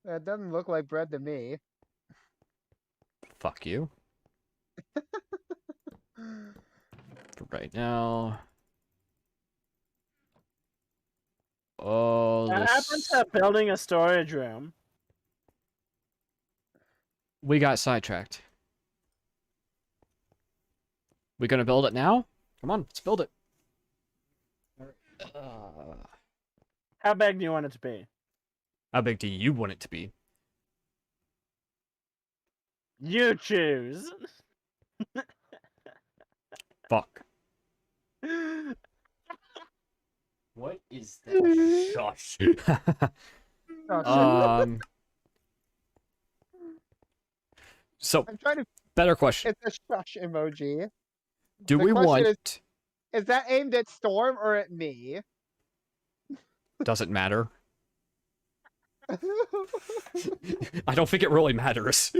[SPEAKER 3] That doesn't look like bread to me.
[SPEAKER 1] Fuck you. For right now. Oh,
[SPEAKER 2] What happened to building a storage room?
[SPEAKER 1] we got sidetracked. We gonna build it now? Come on, let's build it.
[SPEAKER 2] How big do you want it to be?
[SPEAKER 1] How big do you want it to be?
[SPEAKER 2] You choose.
[SPEAKER 1] Fuck. What is that? Shush. So,
[SPEAKER 3] I'm trying to.
[SPEAKER 1] better question.
[SPEAKER 3] It's a shush emoji.
[SPEAKER 1] Do
[SPEAKER 3] the
[SPEAKER 1] we
[SPEAKER 3] question
[SPEAKER 1] want...
[SPEAKER 3] Is that aimed at Storm or at me?
[SPEAKER 1] Does it matter? I don't think it really matters.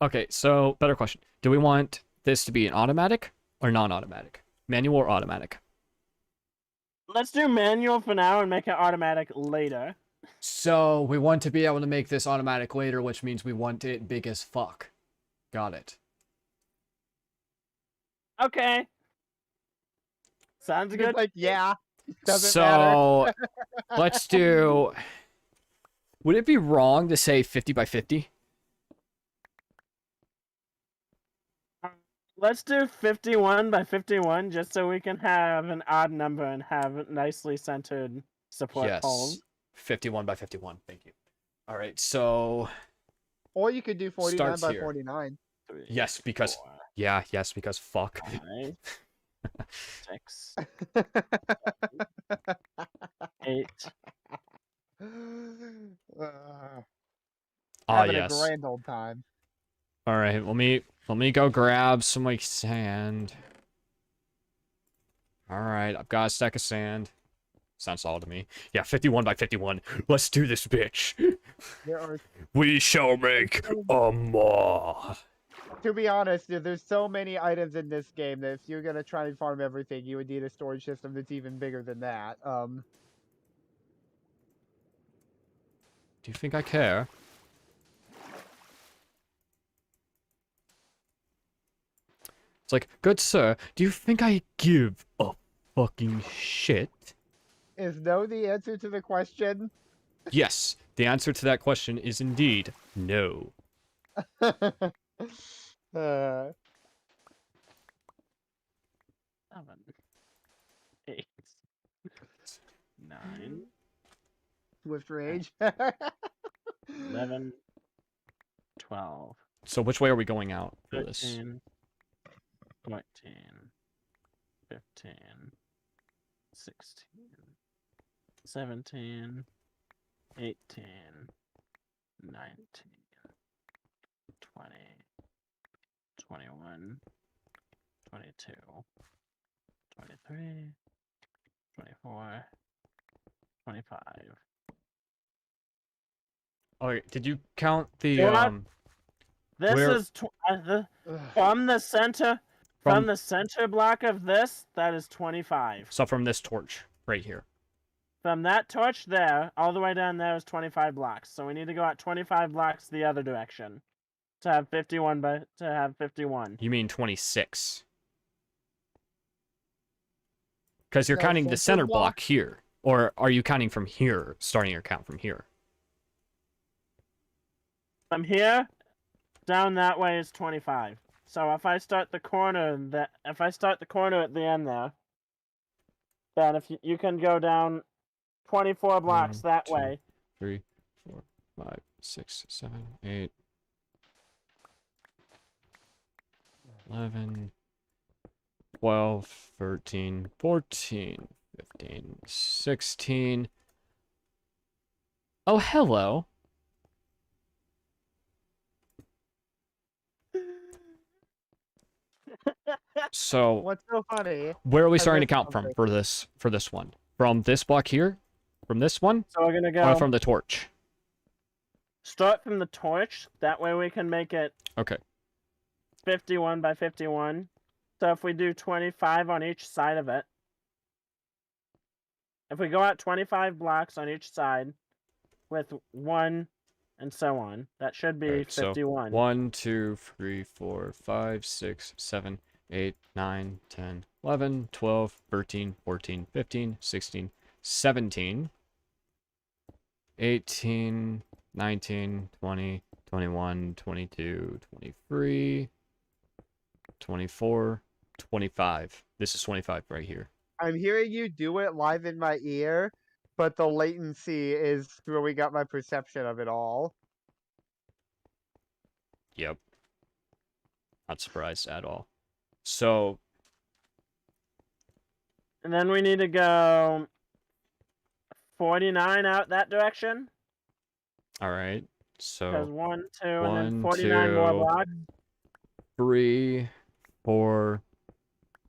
[SPEAKER 1] Okay, so, better question. Do we want this to be an automatic or non-automatic? Manual or automatic?
[SPEAKER 2] Let's do manual for now and make it automatic later.
[SPEAKER 1] So, we want to be able to make this automatic later, which means we want it big as fuck. Got it.
[SPEAKER 2] Okay. Sounds
[SPEAKER 3] It's
[SPEAKER 2] good.
[SPEAKER 3] like, yeah. Doesn't
[SPEAKER 1] So,
[SPEAKER 3] matter.
[SPEAKER 1] let's do... Would it be wrong to say 50 by 50?
[SPEAKER 2] Let's do 51 by 51 just so we can have an odd number and have nicely centered support poles.
[SPEAKER 1] Yes. 51 by 51. Thank you. All right, so...
[SPEAKER 3] Or you could do 49
[SPEAKER 1] Starts
[SPEAKER 3] by
[SPEAKER 1] here.
[SPEAKER 3] 49.
[SPEAKER 1] Yes, because...
[SPEAKER 2] Four,
[SPEAKER 1] Yeah, yes, because fuck.
[SPEAKER 2] 5, 6, 8.
[SPEAKER 1] Ah,
[SPEAKER 3] Having
[SPEAKER 1] yes.
[SPEAKER 3] a grand old time.
[SPEAKER 1] All right, let me go grab some like sand. Alright, I've got a stack of sand. Sounds solid to me. Yeah, 51 by 51. Let's do this, bitch.
[SPEAKER 3] There are,
[SPEAKER 1] We shall make a maw.
[SPEAKER 3] to be honest, there's so many items in this game that if you're gonna try and farm everything, you would need a storage system that's even bigger than that.
[SPEAKER 1] Do you think I care? It's like, good sir, do you think I give a fucking shit?
[SPEAKER 3] Is no the answer to the question?
[SPEAKER 1] Yes, the answer to that question is indeed no.
[SPEAKER 3] uh,
[SPEAKER 2] 7, 8, 9,
[SPEAKER 3] Swift rage.
[SPEAKER 2] 11, 12,
[SPEAKER 1] So which way are we going out for this?
[SPEAKER 2] 13, 14, 15, 16, 17, 18, 19, 20, 21, 22, 23, 24, 25.
[SPEAKER 1] Okay, did you count the
[SPEAKER 2] Yeah. This
[SPEAKER 1] Where-
[SPEAKER 2] is from the center from the center block of this, that is 25.
[SPEAKER 1] so from this torch right here.
[SPEAKER 2] From that torch there, all the way down there is 25 blocks. So we need to go out 25 blocks the other direction to have 51 to have 51.
[SPEAKER 1] You mean 26? Because you're
[SPEAKER 3] No,
[SPEAKER 1] counting the
[SPEAKER 3] center
[SPEAKER 1] center
[SPEAKER 3] block?
[SPEAKER 1] block here, or are you counting from here, starting your count from here?
[SPEAKER 2] From here down that way is 25. So if I start the corner at the end there, then if you can go down 24 blocks
[SPEAKER 1] 1,
[SPEAKER 2] that
[SPEAKER 1] 2,
[SPEAKER 2] way.
[SPEAKER 1] 3, 4, 5, 6, 7, 8, 11, 12, 13, 14, 15, 16. Oh, hello. So,
[SPEAKER 3] What's so funny?
[SPEAKER 1] where are we
[SPEAKER 3] I
[SPEAKER 1] starting to
[SPEAKER 3] missed
[SPEAKER 1] count from
[SPEAKER 3] something.
[SPEAKER 1] for this one? From this block here? From this one?
[SPEAKER 2] So we're gonna
[SPEAKER 1] Or
[SPEAKER 2] go
[SPEAKER 1] from the torch?
[SPEAKER 2] start from the torch. That way we can make it
[SPEAKER 1] Okay.
[SPEAKER 2] 51 by 51. So if we do 25 on each side of it, if we go out 25 blocks on each side with 1 and so on, that should be
[SPEAKER 1] Alright, so
[SPEAKER 2] 51.
[SPEAKER 1] 1, 2, 3, 4, 5, 6, 7, 8, 9, 10, 11, 12, 13, 14, 15, 16, 17, 18, 19, 20, 21, 22, 23, 24, 25. This is 25 right here.
[SPEAKER 3] I'm hearing you do it live in my ear, but the latency is screwing up my perception of it all.
[SPEAKER 1] Yep. Not surprised at all. So,
[SPEAKER 2] And then we need to go 49 out that direction.
[SPEAKER 1] alright.
[SPEAKER 2] Because
[SPEAKER 1] So,
[SPEAKER 2] 1, 2, and then
[SPEAKER 1] 1,
[SPEAKER 2] 49 more
[SPEAKER 1] 2,
[SPEAKER 2] blocks.
[SPEAKER 1] 3, 4,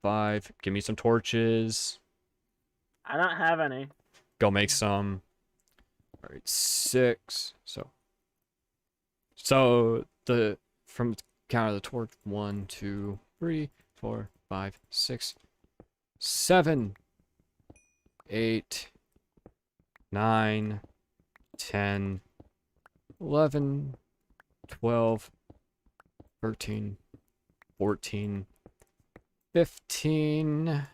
[SPEAKER 1] 5. Give me some torches.
[SPEAKER 2] I don't have any.
[SPEAKER 1] Go make some. All right, 6. So the from count of the torch, 1, 2, 3, 4, 5, 6, 7, 8, 9, 10, 11, 12, 13, 14, 15,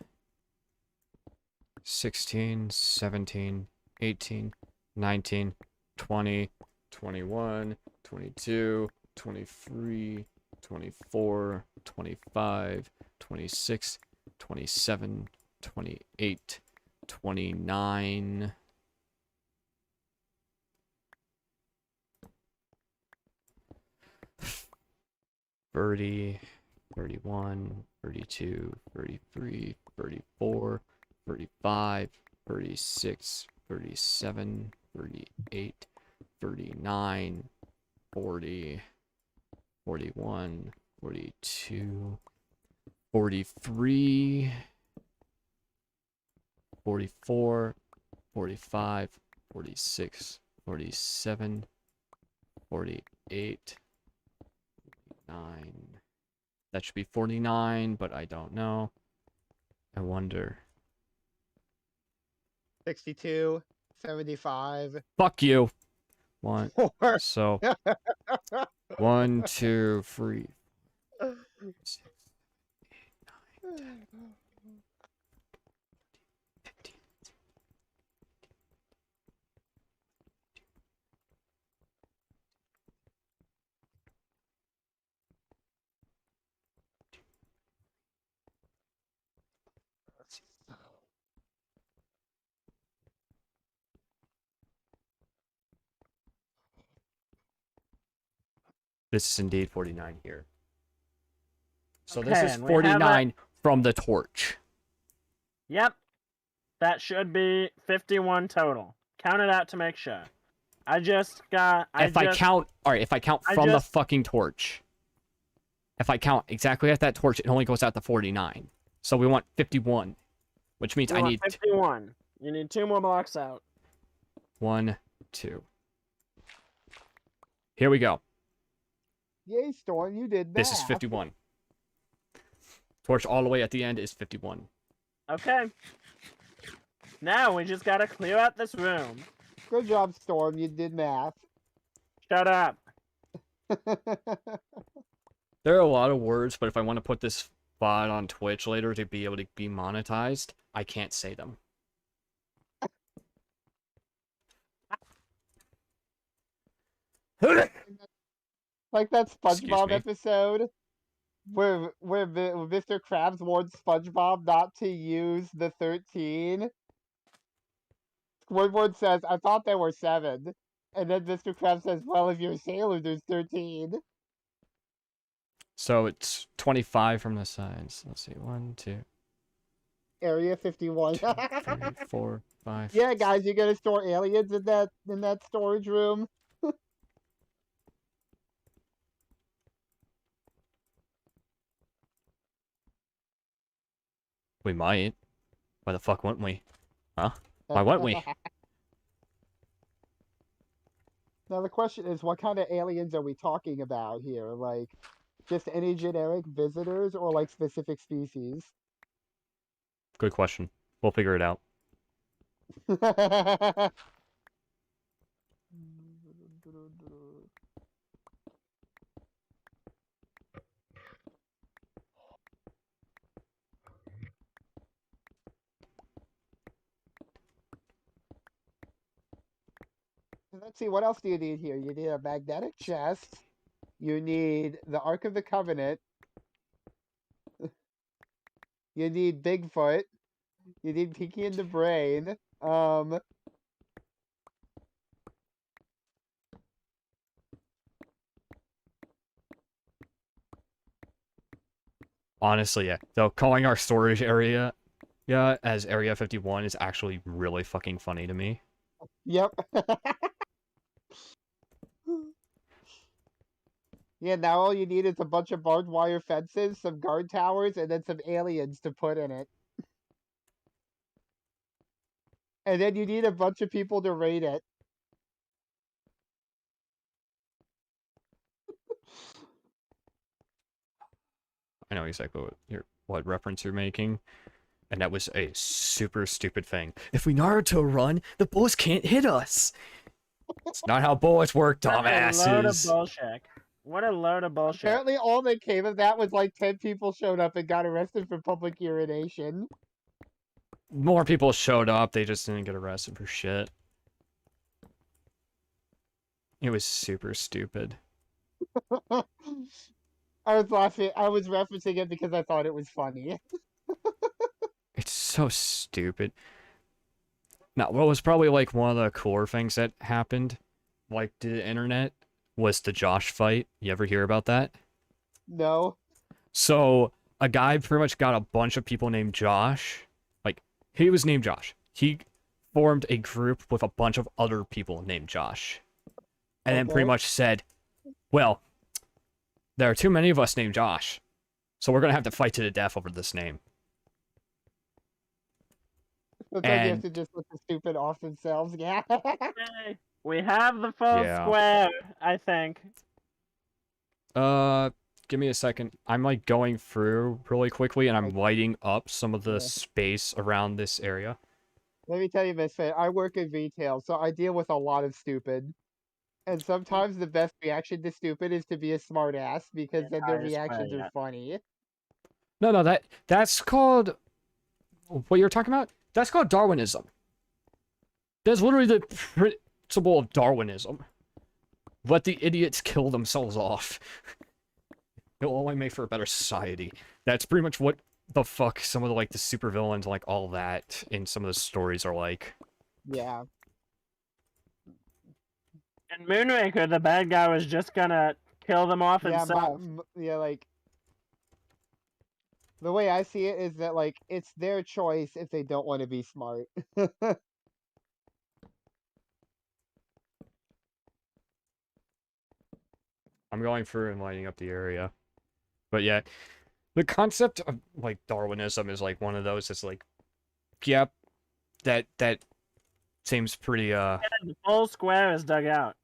[SPEAKER 1] 16, 17, 18, 19, 20, 21, 22, 23, 24, 25, 26, 27, 28, 29. Thirty, 31, 32, 33, 34, 35, 36, 37, 38, 39, 40, 41, 42, 43, 44, 45, 46, 47, 48, 9. That should be 49, but I don't know. I wonder.
[SPEAKER 3] 62, 75,
[SPEAKER 1] Fuck you. One.
[SPEAKER 3] 4.
[SPEAKER 1] So 1, 2, 3, 6, 15. This is indeed 49 here. So this
[SPEAKER 2] Okay,
[SPEAKER 1] is
[SPEAKER 2] and we have
[SPEAKER 1] 49 from the torch.
[SPEAKER 2] Yep. That should be 51 total. Count it out to make sure. I
[SPEAKER 1] Count, all right, if I count from the
[SPEAKER 2] just-
[SPEAKER 1] fucking torch. If I count exactly at that torch, it only goes out to 49. So we want 51, which means I need
[SPEAKER 2] 51. You need 2 more blocks out.
[SPEAKER 1] 1, 2. Here we go.
[SPEAKER 3] Yay, Storm, you did that.
[SPEAKER 1] This is 51. Torch all the way at the end is 51.
[SPEAKER 2] Okay. Now we just gotta clear out this room.
[SPEAKER 3] Good job, Storm, you did math.
[SPEAKER 2] Shut up.
[SPEAKER 1] There are a lot of words, but if I want to put this VOD on Twitch later to be able to be monetized, I can't say them.
[SPEAKER 3] Like that
[SPEAKER 1] Excuse
[SPEAKER 3] SpongeBob
[SPEAKER 1] me.
[SPEAKER 3] episode where Mr. Krabs warned SpongeBob not to use the 13. Squidward says, "I thought there were 7." And then Mr. Krabs says, "Well, if you're a sailor, there's 13."
[SPEAKER 1] So it's 25 from the sides. Let's see. 1, 2,
[SPEAKER 3] Area 51.
[SPEAKER 1] 2, 3, 4, 5.
[SPEAKER 3] Yeah, guys, you're gonna store aliens in that storage room.
[SPEAKER 1] We might. Why the fuck wouldn't we? Huh? Why wouldn't we?
[SPEAKER 3] Now the question is, what kind of aliens are we talking about here? Like, just any generic visitors or like specific species?
[SPEAKER 1] Good question. We'll figure it out.
[SPEAKER 3] Let's see, what else do you need here? You need a magnetic chest. You need the Ark of the Covenant. You need Bigfoot. You need Pinky and the Brain.
[SPEAKER 1] Honestly, yeah. Though calling our storage area as Area 51 is actually really fucking funny to me.
[SPEAKER 3] Yep. Yeah, now all you need is a bunch of barbed wire fences, some guard towers, and then some aliens to put in it. And then you need a bunch of people to raid it.
[SPEAKER 1] I know exactly what reference you're making. And that was a super stupid thing. If we Naruto run, the bullets can't hit us. It's not how bullets work,
[SPEAKER 2] What a load of
[SPEAKER 1] dumbasses.
[SPEAKER 2] bullshit. What a load of bullshit.
[SPEAKER 3] Apparently all that came of that was like 10 people showed up and got arrested for public urination.
[SPEAKER 1] More people showed up, they just didn't get arrested for shit. It was super stupid.
[SPEAKER 3] I was laughing. I was referencing it because I thought it was funny.
[SPEAKER 1] It's so stupid. Now, what was probably like one of the cooler things that happened, like to the internet, was the Josh fight. You ever hear about that?
[SPEAKER 3] No.
[SPEAKER 1] So, a guy pretty much got a bunch of people named Josh. Like, he was named Josh. He formed a group with a bunch of other people named Josh. And then pretty
[SPEAKER 3] Okay.
[SPEAKER 1] much said, well, there are too many of us named Josh. So we're going to have to fight to the death over this name.
[SPEAKER 3] Sometimes you have
[SPEAKER 1] And
[SPEAKER 3] to just let the stupid off themselves. Yeah.
[SPEAKER 2] Okay, we have the full
[SPEAKER 1] Yeah.
[SPEAKER 2] square, I think.
[SPEAKER 1] give me a second. I'm like going through really quickly and I'm lighting up some of the
[SPEAKER 3] Yeah.
[SPEAKER 1] space around this area.
[SPEAKER 3] Let me tell you, Miss Fan, I work in retail, so I deal with a lot of stupid. And sometimes the best reaction to stupid is to be a smart ass because then their
[SPEAKER 2] Entire square,
[SPEAKER 3] reactions are
[SPEAKER 2] yeah.
[SPEAKER 3] funny.
[SPEAKER 1] No, that's called what you're talking about? That's called Darwinism. That's literally the principle of Darwinism. Let the idiots kill themselves off. It'll only make for a better society. That's pretty much what the fuck some of the like the supervillains like all that in some of the stories are like.
[SPEAKER 3] Yeah.
[SPEAKER 2] In Moonraker, the bad guy was just gonna kill them off
[SPEAKER 3] Yeah,
[SPEAKER 2] himself.
[SPEAKER 3] like the way I see it is that like it's their choice if they don't want to be smart.
[SPEAKER 1] I'm going through and lighting up the area. But yeah, the concept of like Darwinism is like one of those that's like, yep, that seems pretty
[SPEAKER 2] The full square is dug out.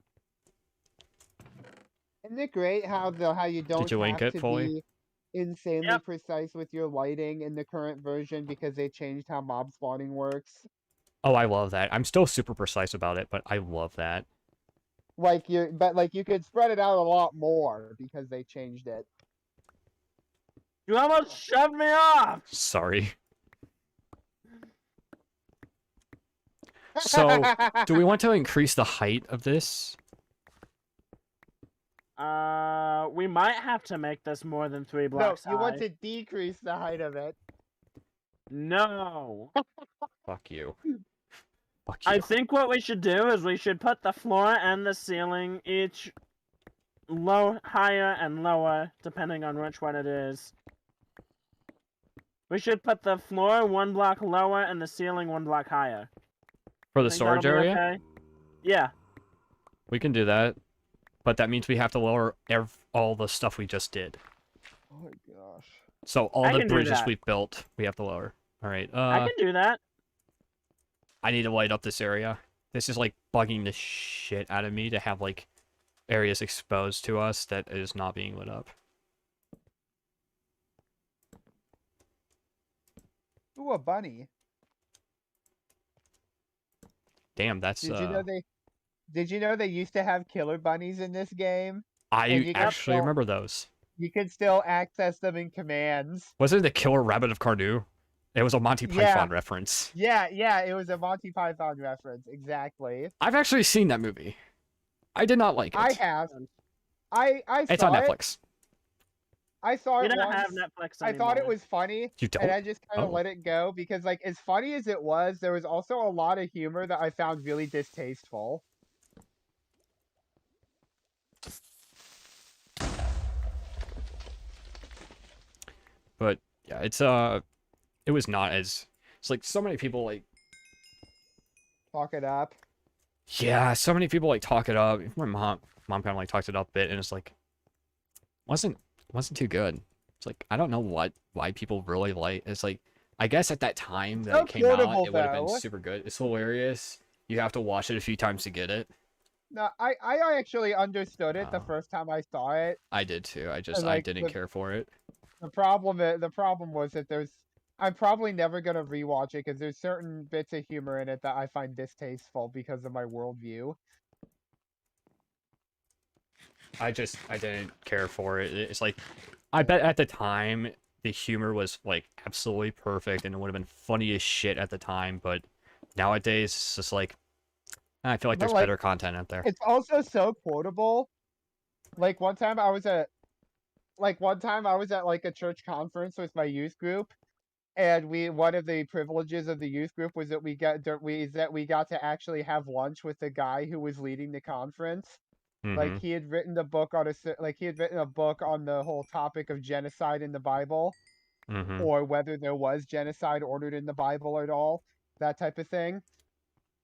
[SPEAKER 3] Isn't it great how you don't
[SPEAKER 1] you link
[SPEAKER 3] have
[SPEAKER 1] it
[SPEAKER 3] to
[SPEAKER 1] fully?
[SPEAKER 3] be insanely
[SPEAKER 2] Yep.
[SPEAKER 3] precise with your lighting in the current version because they changed how mob spawning works?
[SPEAKER 1] Oh, I love that. I'm still super precise about it, but I love that.
[SPEAKER 3] Like you could spread it out a lot more because they changed it.
[SPEAKER 2] You almost shoved me off!
[SPEAKER 1] Sorry. So, do we want to increase the height of this?
[SPEAKER 2] We might have to make this more than 3
[SPEAKER 3] No,
[SPEAKER 2] blocks
[SPEAKER 3] you want
[SPEAKER 2] high.
[SPEAKER 3] to decrease the height of it.
[SPEAKER 2] No.
[SPEAKER 1] Fuck you. Fuck
[SPEAKER 2] I
[SPEAKER 1] you.
[SPEAKER 2] think what we should do is we should put the floor and the ceiling each higher and lower, depending on which one it is. We should put the floor 1 block lower and the ceiling 1 block higher.
[SPEAKER 1] For the
[SPEAKER 2] Think
[SPEAKER 1] storage
[SPEAKER 2] that'll be
[SPEAKER 1] area?
[SPEAKER 2] okay? Yeah.
[SPEAKER 1] We can do that. But that means we have to lower all the stuff we just did.
[SPEAKER 3] Oh my gosh.
[SPEAKER 1] So all
[SPEAKER 2] I
[SPEAKER 1] the
[SPEAKER 2] can do
[SPEAKER 1] bridges
[SPEAKER 2] that.
[SPEAKER 1] we've built, we have to lower. Alright,
[SPEAKER 2] I can do that.
[SPEAKER 1] I need to light up this area. This is like bugging the shit out of me to have like areas exposed to us that is not being lit up.
[SPEAKER 3] Ooh, a bunny.
[SPEAKER 1] Damn, that's
[SPEAKER 3] Did you know they used to have killer bunnies in this game?
[SPEAKER 1] I
[SPEAKER 3] and you got
[SPEAKER 1] actually
[SPEAKER 3] still-
[SPEAKER 1] remember those.
[SPEAKER 3] You could still access them in commands.
[SPEAKER 1] Was it the Killer Rabbit of Carnu? It was a Monty
[SPEAKER 3] Yeah.
[SPEAKER 1] Python reference.
[SPEAKER 3] Yeah, it was a Monty Python reference, exactly.
[SPEAKER 1] I've actually seen that movie. I did not like it.
[SPEAKER 3] I have. I
[SPEAKER 1] It's
[SPEAKER 3] saw
[SPEAKER 1] on
[SPEAKER 3] it.
[SPEAKER 1] Netflix.
[SPEAKER 3] I saw
[SPEAKER 2] We
[SPEAKER 3] it
[SPEAKER 2] don't
[SPEAKER 3] once.
[SPEAKER 2] have Netflix
[SPEAKER 3] I thought it
[SPEAKER 2] anymore.
[SPEAKER 3] was funny,
[SPEAKER 1] You don't?
[SPEAKER 3] and I just kind of
[SPEAKER 1] Oh.
[SPEAKER 3] let it go because, like, as funny as it was, there was also a lot of humor that I found really distasteful.
[SPEAKER 1] But yeah, it was not as it's like so many people like
[SPEAKER 3] Talk it up.
[SPEAKER 1] yeah, so many people like talk it up. My mom kind of like talked it up a bit, and it's like wasn't too good. It's like I don't know why people really like. It's like I guess at that time that
[SPEAKER 3] so
[SPEAKER 1] it came out,
[SPEAKER 3] quotable,
[SPEAKER 1] it would have been
[SPEAKER 3] though.
[SPEAKER 1] super good. It's hilarious. You have to watch it a few times to get it.
[SPEAKER 3] No, I actually understood it the
[SPEAKER 1] Oh.
[SPEAKER 3] first time I saw it.
[SPEAKER 1] I did too. I
[SPEAKER 3] like,
[SPEAKER 1] didn't care for it.
[SPEAKER 3] The problem was that I'm probably never gonna rewatch it because there's certain bits of humor in it that I find distasteful because of my worldview.
[SPEAKER 1] I didn't care for it. It's like I bet at the time the humor was like absolutely perfect and it would have been funny as shit at the time, but nowadays it's just like I feel like
[SPEAKER 3] But,
[SPEAKER 1] there's
[SPEAKER 3] like,
[SPEAKER 1] better content out there.
[SPEAKER 3] It's also so quotable. Like one time I was at like a church conference with my youth group, and one of the privileges of the youth group was that we got to actually have lunch with the guy who was leading the conference. Like
[SPEAKER 1] Mm-hmm.
[SPEAKER 3] he had written a book on the whole topic of genocide in the Bible,
[SPEAKER 1] Mm-hmm.
[SPEAKER 3] or whether there was genocide ordered in the Bible at all, that type of thing.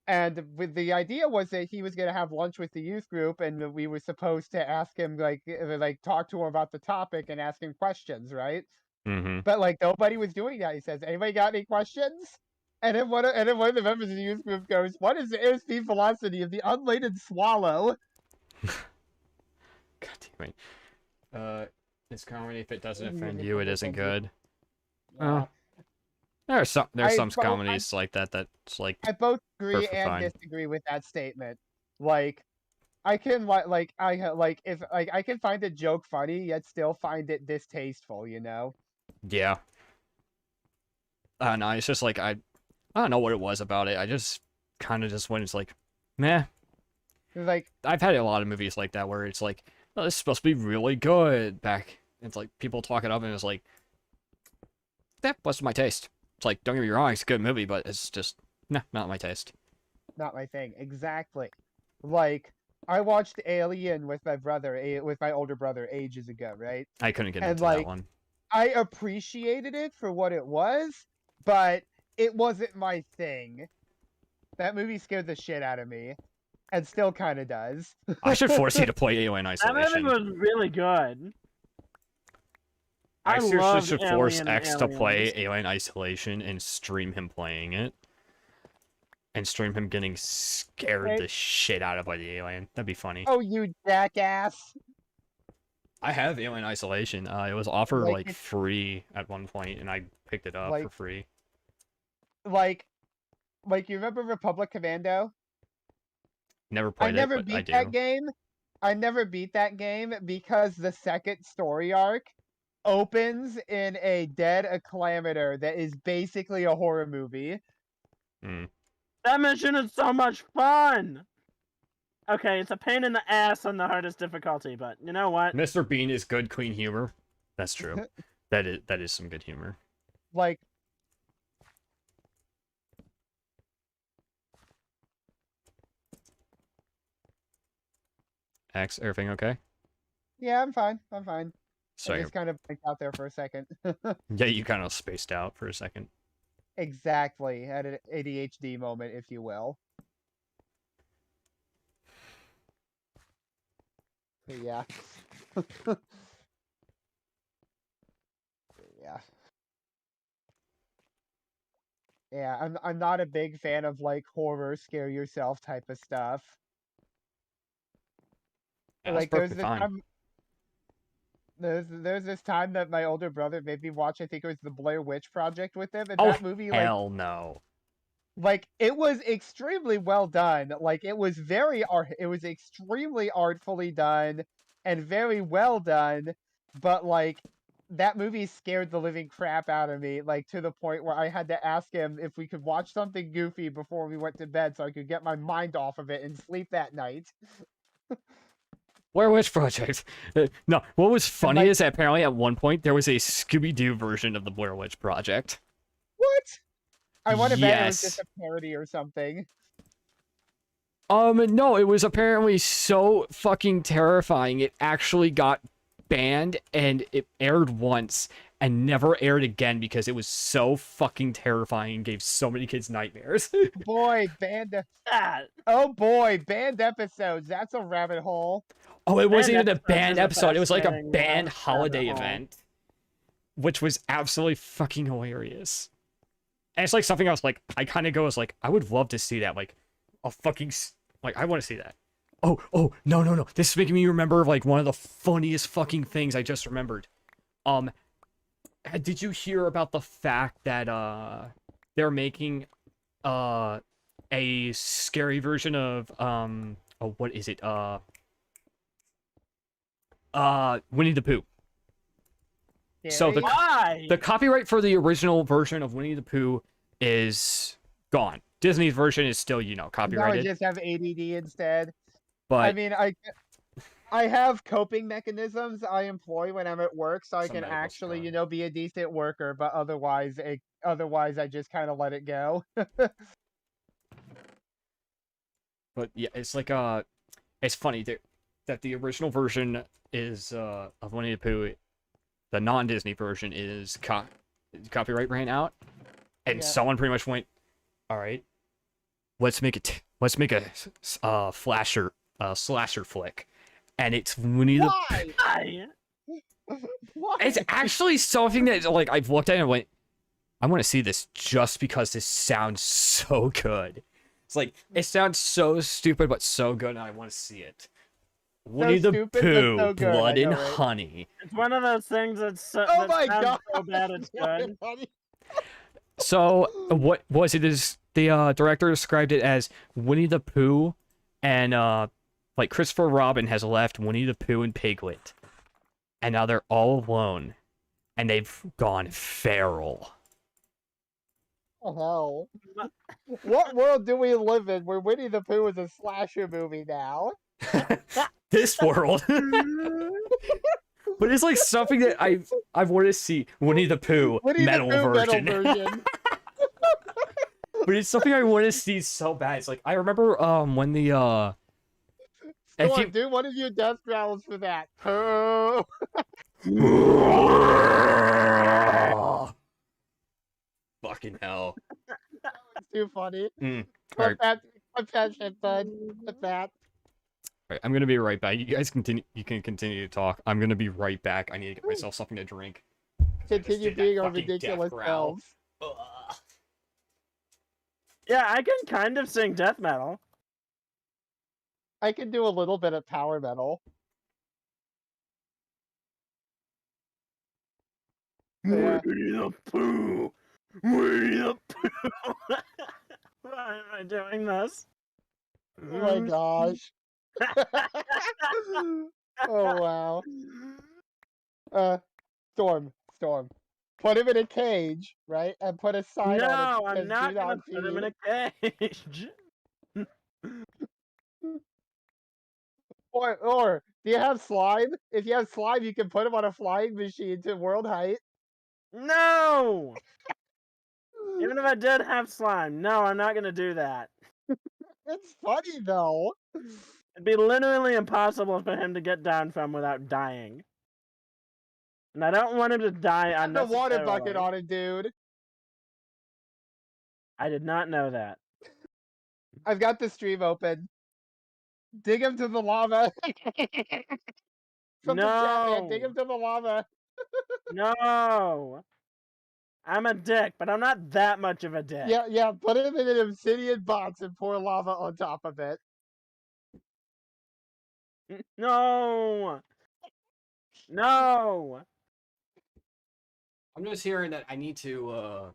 [SPEAKER 3] And the idea was that he was going to have lunch with the youth group, and we were supposed to ask him like talk to him about the topic and ask him questions, right?
[SPEAKER 1] Mm-hmm.
[SPEAKER 3] But like nobody was doing that. He says, "Anybody got any questions?" and then one of the members of the youth group goes, "What is the airspeed velocity of the unladen swallow?"
[SPEAKER 1] God damn it. It's comedy. If it doesn't
[SPEAKER 3] It
[SPEAKER 1] offend
[SPEAKER 3] is
[SPEAKER 1] you, it
[SPEAKER 3] offend
[SPEAKER 1] isn't
[SPEAKER 3] you.
[SPEAKER 1] good.
[SPEAKER 3] Yeah.
[SPEAKER 1] There's some
[SPEAKER 3] I
[SPEAKER 1] comedies like that that's like
[SPEAKER 3] I both agree
[SPEAKER 1] perfectly
[SPEAKER 3] and
[SPEAKER 1] fine.
[SPEAKER 3] disagree with that statement. Like, I can like if like I can find a joke funny yet still find it distasteful. You know.
[SPEAKER 1] Yeah. No, it's just like I don't know what it was about it. I just kind of just went, it's like, meh.
[SPEAKER 3] Like,
[SPEAKER 1] I've had a lot of movies like that where it's like, oh, this is supposed to be really good back. It's like people talk it up and it's like, that wasn't my taste. It's like, don't get me wrong, it's a good movie, but it's just, nah, not my taste.
[SPEAKER 3] not my thing. Exactly. Like, I watched Alien with my brother, with my older brother, ages ago, right?
[SPEAKER 1] I couldn't get
[SPEAKER 3] And
[SPEAKER 1] into that
[SPEAKER 3] like,
[SPEAKER 1] one.
[SPEAKER 3] I appreciated it for what it was, but it wasn't my thing. That movie scared the shit out of me, and still kind of does.
[SPEAKER 1] I should force you to play Alien
[SPEAKER 2] That movie
[SPEAKER 1] Isolation.
[SPEAKER 2] was really good.
[SPEAKER 1] I seriously
[SPEAKER 2] loved
[SPEAKER 1] should force
[SPEAKER 2] Alien
[SPEAKER 1] X to play
[SPEAKER 2] Aliens.
[SPEAKER 1] Alien Isolation and stream him playing it. And stream him getting scared
[SPEAKER 3] Okay.
[SPEAKER 1] the shit out of by the alien. That'd be funny.
[SPEAKER 3] Oh, you jackass!
[SPEAKER 1] I have Alien Isolation. It was offered
[SPEAKER 3] Like,
[SPEAKER 1] like free at one point, and I picked it up
[SPEAKER 3] Like-
[SPEAKER 1] for free.
[SPEAKER 3] Like, you remember Republic Commando?
[SPEAKER 1] Never
[SPEAKER 3] I
[SPEAKER 1] played
[SPEAKER 3] never
[SPEAKER 1] it, but I
[SPEAKER 3] beat
[SPEAKER 1] do.
[SPEAKER 3] that game. I never beat that game because the second story arc opens in a dead acclamator that is basically a horror movie.
[SPEAKER 1] Hmm.
[SPEAKER 2] That mission is so much fun. Okay, it's a pain in the ass on the hardest difficulty, but you know what?
[SPEAKER 1] Mr. Bean is good, clean humor. That's true. that is some good humor.
[SPEAKER 3] Like,
[SPEAKER 1] X, everything okay?
[SPEAKER 3] yeah, I'm fine. I'm fine. I
[SPEAKER 1] Sorry.
[SPEAKER 3] just kind of blanked out there for a second.
[SPEAKER 1] Yeah, you kind of spaced out for a second.
[SPEAKER 3] Exactly. Had an ADHD moment, if you will. But yeah. Yeah. Yeah, I'm not a big fan of like horror scare yourself type of stuff.
[SPEAKER 1] Yeah,
[SPEAKER 3] Like
[SPEAKER 1] that's perfectly fine.
[SPEAKER 3] There's this time that my older brother made me watch, I think it was the Blair Witch Project with him, and
[SPEAKER 1] Oh,
[SPEAKER 3] that movie
[SPEAKER 1] hell no.
[SPEAKER 3] like it was extremely well done. Like it was it was extremely artfully done and very well done, but like that movie scared the living crap out of me, like to the point where I had to ask him if we could watch something goofy before we went to bed so I could get my mind off of it and sleep that night.
[SPEAKER 1] Blair Witch Project. No, what was funny
[SPEAKER 3] like-
[SPEAKER 1] is that apparently at one point there was a Scooby-Doo version of the Blair Witch Project.
[SPEAKER 3] What? I want to bet it was
[SPEAKER 1] Yes.
[SPEAKER 3] just a parody or something.
[SPEAKER 1] No, it was apparently so fucking terrifying. It actually got banned and it aired once and never aired again because it was so fucking terrifying and gave so many kids nightmares.
[SPEAKER 3] Boy, banned.
[SPEAKER 2] That.
[SPEAKER 3] Oh boy, banned episodes. That's a rabbit hole.
[SPEAKER 1] Oh, it wasn't
[SPEAKER 2] Banned
[SPEAKER 1] even a banned
[SPEAKER 2] episodes is a
[SPEAKER 1] episode. It was like a
[SPEAKER 2] fascinating
[SPEAKER 1] banned
[SPEAKER 2] rabbit
[SPEAKER 1] holiday
[SPEAKER 2] hole.
[SPEAKER 1] event, which was absolutely fucking hilarious. And it's like something else. Like I kind of go as like I would love to see that. Like a fucking like I want to see that. Oh no. This is making me remember like one of the funniest fucking things I just remembered. Did you hear about the fact that they're making a scary version of oh, what is it? Winnie the Pooh. So
[SPEAKER 3] Scary?
[SPEAKER 2] Why?
[SPEAKER 1] The copyright for the original version of Winnie the Pooh is gone. Disney's version is still,
[SPEAKER 3] Now I
[SPEAKER 1] copyrighted.
[SPEAKER 3] just have ADD instead.
[SPEAKER 1] But
[SPEAKER 3] I mean, I have coping mechanisms I employ when I'm at work, so I
[SPEAKER 1] Some
[SPEAKER 3] can
[SPEAKER 1] medical
[SPEAKER 3] actually,
[SPEAKER 1] stuff.
[SPEAKER 3] be a decent worker. But otherwise, I just kind of let it go.
[SPEAKER 1] but yeah, it's like it's funny that the original version is of Winnie the Pooh, the non-Disney version is copyright ran out, and
[SPEAKER 3] Yeah.
[SPEAKER 1] someone pretty much went, all right, let's make a slasher flick, and it's Winnie the
[SPEAKER 3] Why?
[SPEAKER 2] Why?
[SPEAKER 3] Why?
[SPEAKER 1] It's actually something that like I've looked at and went, I want to see this just because this sounds so good. It's like, it sounds so stupid, but so good, and I want to see it. Winnie the
[SPEAKER 3] stupid, but
[SPEAKER 1] Pooh,
[SPEAKER 3] so good, I
[SPEAKER 1] Blood
[SPEAKER 3] know,
[SPEAKER 1] and
[SPEAKER 3] right?
[SPEAKER 1] Honey.
[SPEAKER 2] It's one of those things that's so,
[SPEAKER 3] Oh
[SPEAKER 2] that
[SPEAKER 3] my
[SPEAKER 2] sounds
[SPEAKER 3] god!
[SPEAKER 2] so bad it's good.
[SPEAKER 1] So, what was it? Is the director described it as Winnie the Pooh, and like Christopher Robin has left Winnie the Pooh and Piglet, and now they're all alone, and they've gone feral.
[SPEAKER 3] Oh, hell. What world do we live in where Winnie the Pooh is a slasher movie now?
[SPEAKER 1] This world. But it's like something that I've wanted to see. Winnie the Pooh
[SPEAKER 3] Winnie the
[SPEAKER 1] metal
[SPEAKER 3] Pooh
[SPEAKER 1] version.
[SPEAKER 3] metal version.
[SPEAKER 1] But it's something I want to see so bad. It's like I remember when the if
[SPEAKER 3] Storm,
[SPEAKER 1] you
[SPEAKER 3] do one of your death growls for that. Pooh.
[SPEAKER 1] fucking hell.
[SPEAKER 3] It's too funny.
[SPEAKER 1] All
[SPEAKER 3] Put
[SPEAKER 1] right.
[SPEAKER 3] that shit, bud. Put that.
[SPEAKER 1] All right, I'm gonna be right back. You guys continue. You can continue to talk. I'm gonna be right back. I need to get myself something to drink. 'Cause I just
[SPEAKER 3] Continue
[SPEAKER 1] did that
[SPEAKER 3] being our
[SPEAKER 1] fucking death
[SPEAKER 3] ridiculous
[SPEAKER 1] growl.
[SPEAKER 3] selves.
[SPEAKER 1] Ugh.
[SPEAKER 2] Yeah, I can kind of sing death metal.
[SPEAKER 3] I can do a little bit of power metal. Yeah.
[SPEAKER 2] Winnie the Pooh! Winnie the Pooh! Why am I doing this?
[SPEAKER 3] Oh my gosh. Oh wow. Storm. Put him in a cage, right? And put a sign on it
[SPEAKER 2] No,
[SPEAKER 3] that
[SPEAKER 2] I'm
[SPEAKER 3] says
[SPEAKER 2] not
[SPEAKER 3] do
[SPEAKER 2] gonna
[SPEAKER 3] not
[SPEAKER 2] put him in
[SPEAKER 3] feed.
[SPEAKER 2] a cage.
[SPEAKER 3] Or do you have slime? If you have slime, you can put him on a flying machine to world height.
[SPEAKER 2] No! Even if I did have slime, no, I'm not gonna do that.
[SPEAKER 3] It's funny though.
[SPEAKER 2] It'd be literally impossible for him to get down from without dying. And I don't want him to die
[SPEAKER 3] Have the water
[SPEAKER 2] unnecessarily.
[SPEAKER 3] bucket on it, dude.
[SPEAKER 2] I did not know that.
[SPEAKER 3] I've got the stream open. Dig him to the lava. From the chat, man. Dig him
[SPEAKER 2] No!
[SPEAKER 3] to the lava.
[SPEAKER 2] No! I'm a dick, but I'm not that much of a dick.
[SPEAKER 3] Yeah. Put him in an obsidian box and pour lava on top of it.
[SPEAKER 2] No! No!
[SPEAKER 1] I'm just hearing that I need to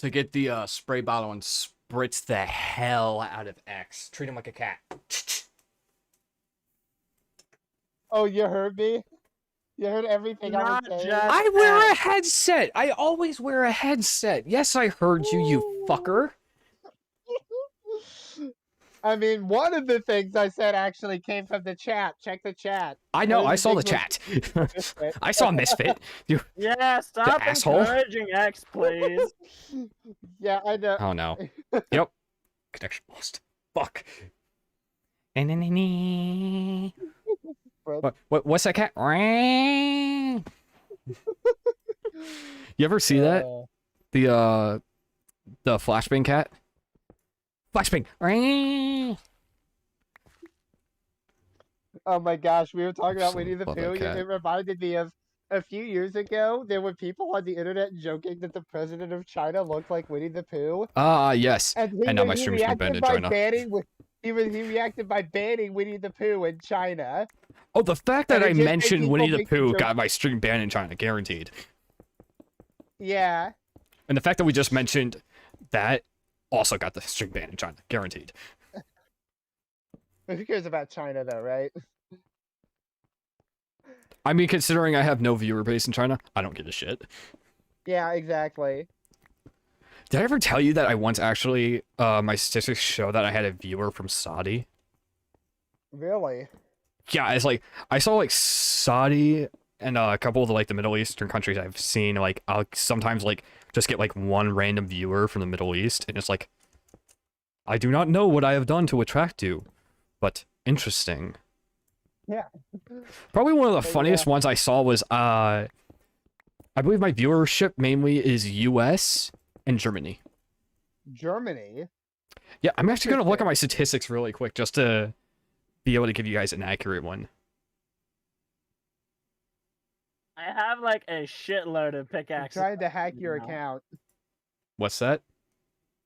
[SPEAKER 1] get the spray bottle and spritz the hell out of X. Treat him like a cat.
[SPEAKER 3] Oh, you heard me? You heard everything I was
[SPEAKER 2] Not
[SPEAKER 3] saying?
[SPEAKER 2] just
[SPEAKER 1] I wear a
[SPEAKER 2] X.
[SPEAKER 1] headset. I always wear a headset. Yes, I heard you, you fucker.
[SPEAKER 3] I mean, one of the things I said actually came from the chat. Check the chat.
[SPEAKER 1] I know.
[SPEAKER 3] One
[SPEAKER 1] I
[SPEAKER 3] of
[SPEAKER 1] saw the
[SPEAKER 3] things
[SPEAKER 1] chat. I saw Misfit. You.
[SPEAKER 2] Yeah, stop
[SPEAKER 1] asshole.
[SPEAKER 2] encouraging X, please.
[SPEAKER 3] Yeah, I know.
[SPEAKER 1] Oh no. Yep. Connection lost. Fuck. What's that cat? You ever see that? The flashbang cat? Flashbang.
[SPEAKER 3] Oh my gosh, we were talking about
[SPEAKER 1] Some
[SPEAKER 3] Winnie the
[SPEAKER 1] other
[SPEAKER 3] Pooh.
[SPEAKER 1] cat.
[SPEAKER 3] It reminded me of a few years ago. There were people on the internet joking that the president of China looked like Winnie the Pooh.
[SPEAKER 1] Yes.
[SPEAKER 3] And
[SPEAKER 1] I know my stream's been banned in China.
[SPEAKER 3] He reacted by banning Winnie the Pooh in China.
[SPEAKER 1] Oh, the fact that
[SPEAKER 3] And it
[SPEAKER 1] I
[SPEAKER 3] just made
[SPEAKER 1] mentioned
[SPEAKER 3] people
[SPEAKER 1] Winnie the
[SPEAKER 3] make
[SPEAKER 1] Pooh
[SPEAKER 3] jokes.
[SPEAKER 1] got my stream banned in China, guaranteed.
[SPEAKER 3] Yeah.
[SPEAKER 1] And the fact that we just mentioned that also got the stream banned in China, guaranteed.
[SPEAKER 3] Who cares about China though, right?
[SPEAKER 1] I mean, considering I have no viewer base in China, I don't give a shit.
[SPEAKER 3] Yeah, exactly.
[SPEAKER 1] Did I ever tell you that I once actually, my statistics show that I had a viewer from Saudi?
[SPEAKER 3] Really?
[SPEAKER 1] Yeah, it's like, I saw like Saudi and a couple of the, like, the Middle Eastern countries I've seen, like, I'll sometimes, like, just get, like, one random viewer from the Middle East, and it's like, I do not know what I have done to attract you, but interesting.
[SPEAKER 3] Yeah.
[SPEAKER 1] Probably one of the
[SPEAKER 3] But
[SPEAKER 1] funniest ones I saw was, I believe my viewership mainly is US and Germany.
[SPEAKER 3] Germany?
[SPEAKER 1] Yeah, I'm actually going to look at
[SPEAKER 3] Interesting.
[SPEAKER 1] my statistics really quick just to be able to give you guys an accurate one.
[SPEAKER 2] I have like a shitload of
[SPEAKER 3] I'm
[SPEAKER 2] pickaxes.
[SPEAKER 3] trying to hack your
[SPEAKER 2] now.
[SPEAKER 3] account.
[SPEAKER 1] What's that?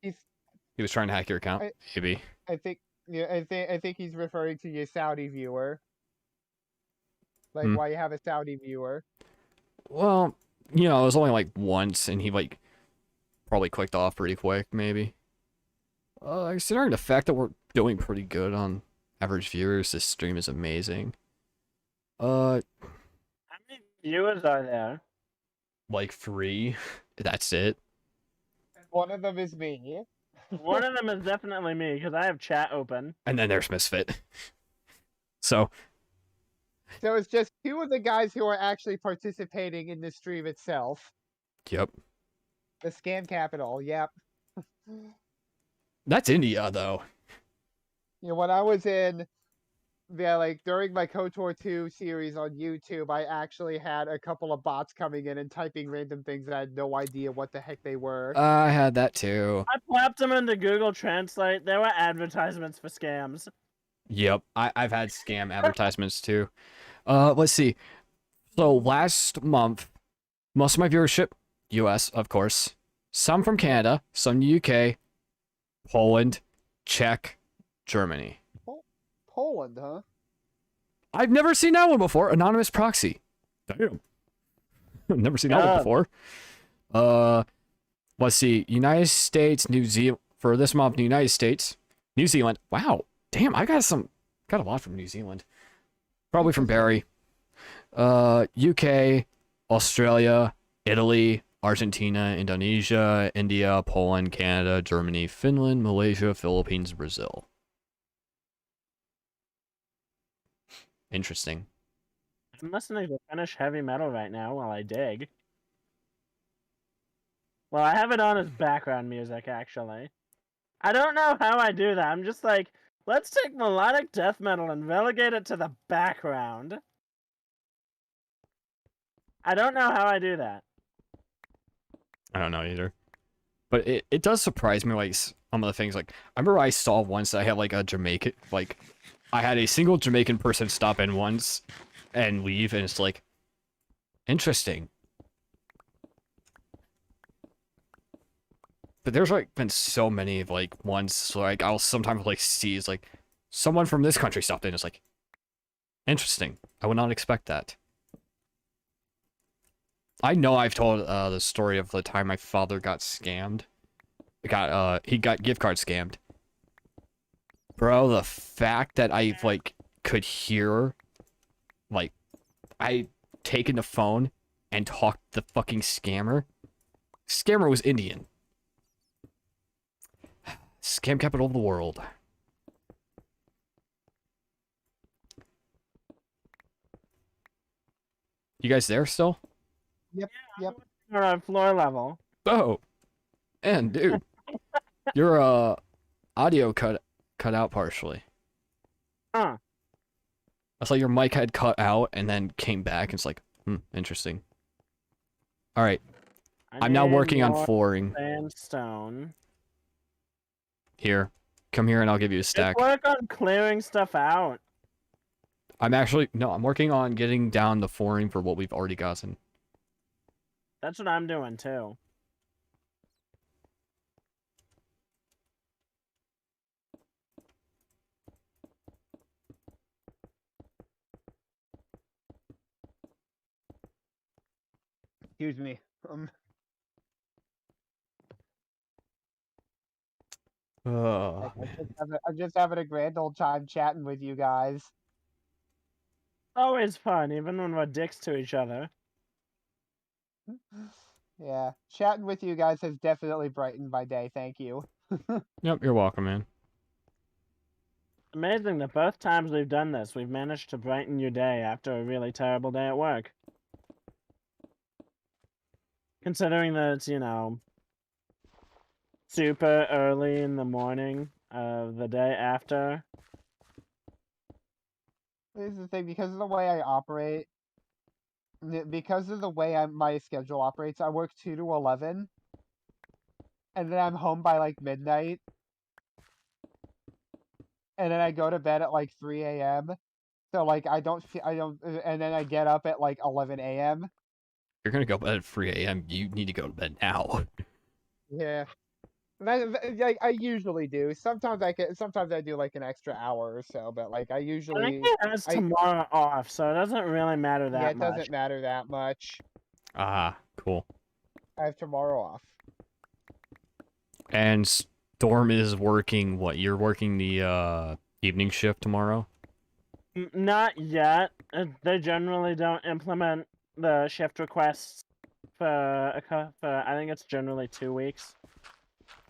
[SPEAKER 3] He's,
[SPEAKER 1] He was trying to hack your account.
[SPEAKER 3] I-
[SPEAKER 1] Maybe.
[SPEAKER 3] I think, yeah, I think he's referring to your Saudi viewer. Like,
[SPEAKER 1] Hmm.
[SPEAKER 3] why you have a Saudi viewer?
[SPEAKER 1] Well, you know, it was only like once, and he like probably clicked off pretty quick, maybe. Considering the fact that we're doing pretty good on average viewers, this stream is amazing.
[SPEAKER 2] How many viewers are there?
[SPEAKER 1] Like 3. That's it.
[SPEAKER 3] One of them is me.
[SPEAKER 2] One of them is definitely me because I have chat open.
[SPEAKER 1] And then there's Misfit. So,
[SPEAKER 3] So it's just 2 of the guys who are actually participating in the stream itself.
[SPEAKER 1] yep.
[SPEAKER 3] The scam capital, yep.
[SPEAKER 1] That's India, though.
[SPEAKER 3] You know, when I was in, yeah, like during my KOTOR 2 series on YouTube, I actually had a couple of bots coming in and typing random things that I had no idea what the heck they were.
[SPEAKER 1] I had that too.
[SPEAKER 2] I popped them into Google Translate. There were advertisements for scams.
[SPEAKER 1] Yep. I've had scam advertisements too. Let's see. So last month, most of my viewership, US, of course. Some from Canada, some UK, Poland, Czech, Germany.
[SPEAKER 3] Poland, huh?
[SPEAKER 1] I've never seen that one before. Anonymous proxy. Damn. I've never seen that one before. Let's see. United States, New Zealand. For this month, the United States, New Zealand. Wow. Damn, I got a lot from New Zealand. Probably from Barry. UK, Australia, Italy, Argentina, Indonesia, India, Poland, Canada, Germany, Finland, Malaysia, Philippines, Brazil. Interesting.
[SPEAKER 2] I'm listening to Finnish heavy metal right now while I dig. Well, I have it on as background music, actually. I don't know how I do that. I'm just like, let's take melodic death metal and relegate it to the background. I don't know how I do that.
[SPEAKER 1] I don't know either. But it does surprise me, like, some of the things, like, I remember I saw once that I had, like, a Jamaican, like, I had a single Jamaican person stop in once and leave, and it's like, interesting. But there's, like, been so many, like, ones, so, like, I'll sometimes, like, see, it's like, someone from this country stopped in, it's like, interesting. I would not expect that. I know I've told the story of the time my father got scammed. He got gift card scammed. Bro, the fact that I, like, could hear, like, I taken the phone and talked to the fucking scammer. Scammer was Indian. Scam capital of the world. You guys there still?
[SPEAKER 3] Yep.
[SPEAKER 2] We're on floor level.
[SPEAKER 1] Oh. And, dude. Your, audio cut out partially.
[SPEAKER 2] Huh.
[SPEAKER 1] I thought your mic had cut out and then came back. It's like, interesting. Alright. I'm now working on flooring.
[SPEAKER 2] Sandstone.
[SPEAKER 1] Here. Come here and I'll give you a stack.
[SPEAKER 2] Just work on clearing stuff out.
[SPEAKER 1] I'm working on getting down the flooring for what we've already gotten.
[SPEAKER 2] That's what I'm doing too.
[SPEAKER 3] Excuse me.
[SPEAKER 1] Oh,
[SPEAKER 3] I'm just having a grand old time chatting with you guys.
[SPEAKER 2] Always fun, even when we're dicks to each other.
[SPEAKER 3] Yeah, chatting with you guys has definitely brightened my day. Thank you.
[SPEAKER 1] Yep, you're welcome, man.
[SPEAKER 2] Amazing that both times we've done this, we've managed to brighten your day after a really terrible day at work. Considering that it's, you know, super early in the morning of the day after.
[SPEAKER 3] This is the thing, because of the way I operate, because of the way my schedule operates, I work 2 to 11, and then I'm home by like midnight, and then I go to bed at like 3 a.m. So like I don't, and then I get up at like 11 a.m.
[SPEAKER 1] You're gonna go to bed at 3 a.m. You need to go to bed now.
[SPEAKER 3] Yeah. I usually do. Sometimes I do like an extra hour or so, but like
[SPEAKER 2] I think he has tomorrow off, so it doesn't really matter
[SPEAKER 3] yeah,
[SPEAKER 2] that
[SPEAKER 3] it
[SPEAKER 2] much.
[SPEAKER 3] doesn't matter that much.
[SPEAKER 1] Ah, cool.
[SPEAKER 3] I have tomorrow off.
[SPEAKER 1] And Storm is working what? You're working the evening shift tomorrow?
[SPEAKER 2] Not yet. They generally don't implement the shift requests for I think it's generally 2 weeks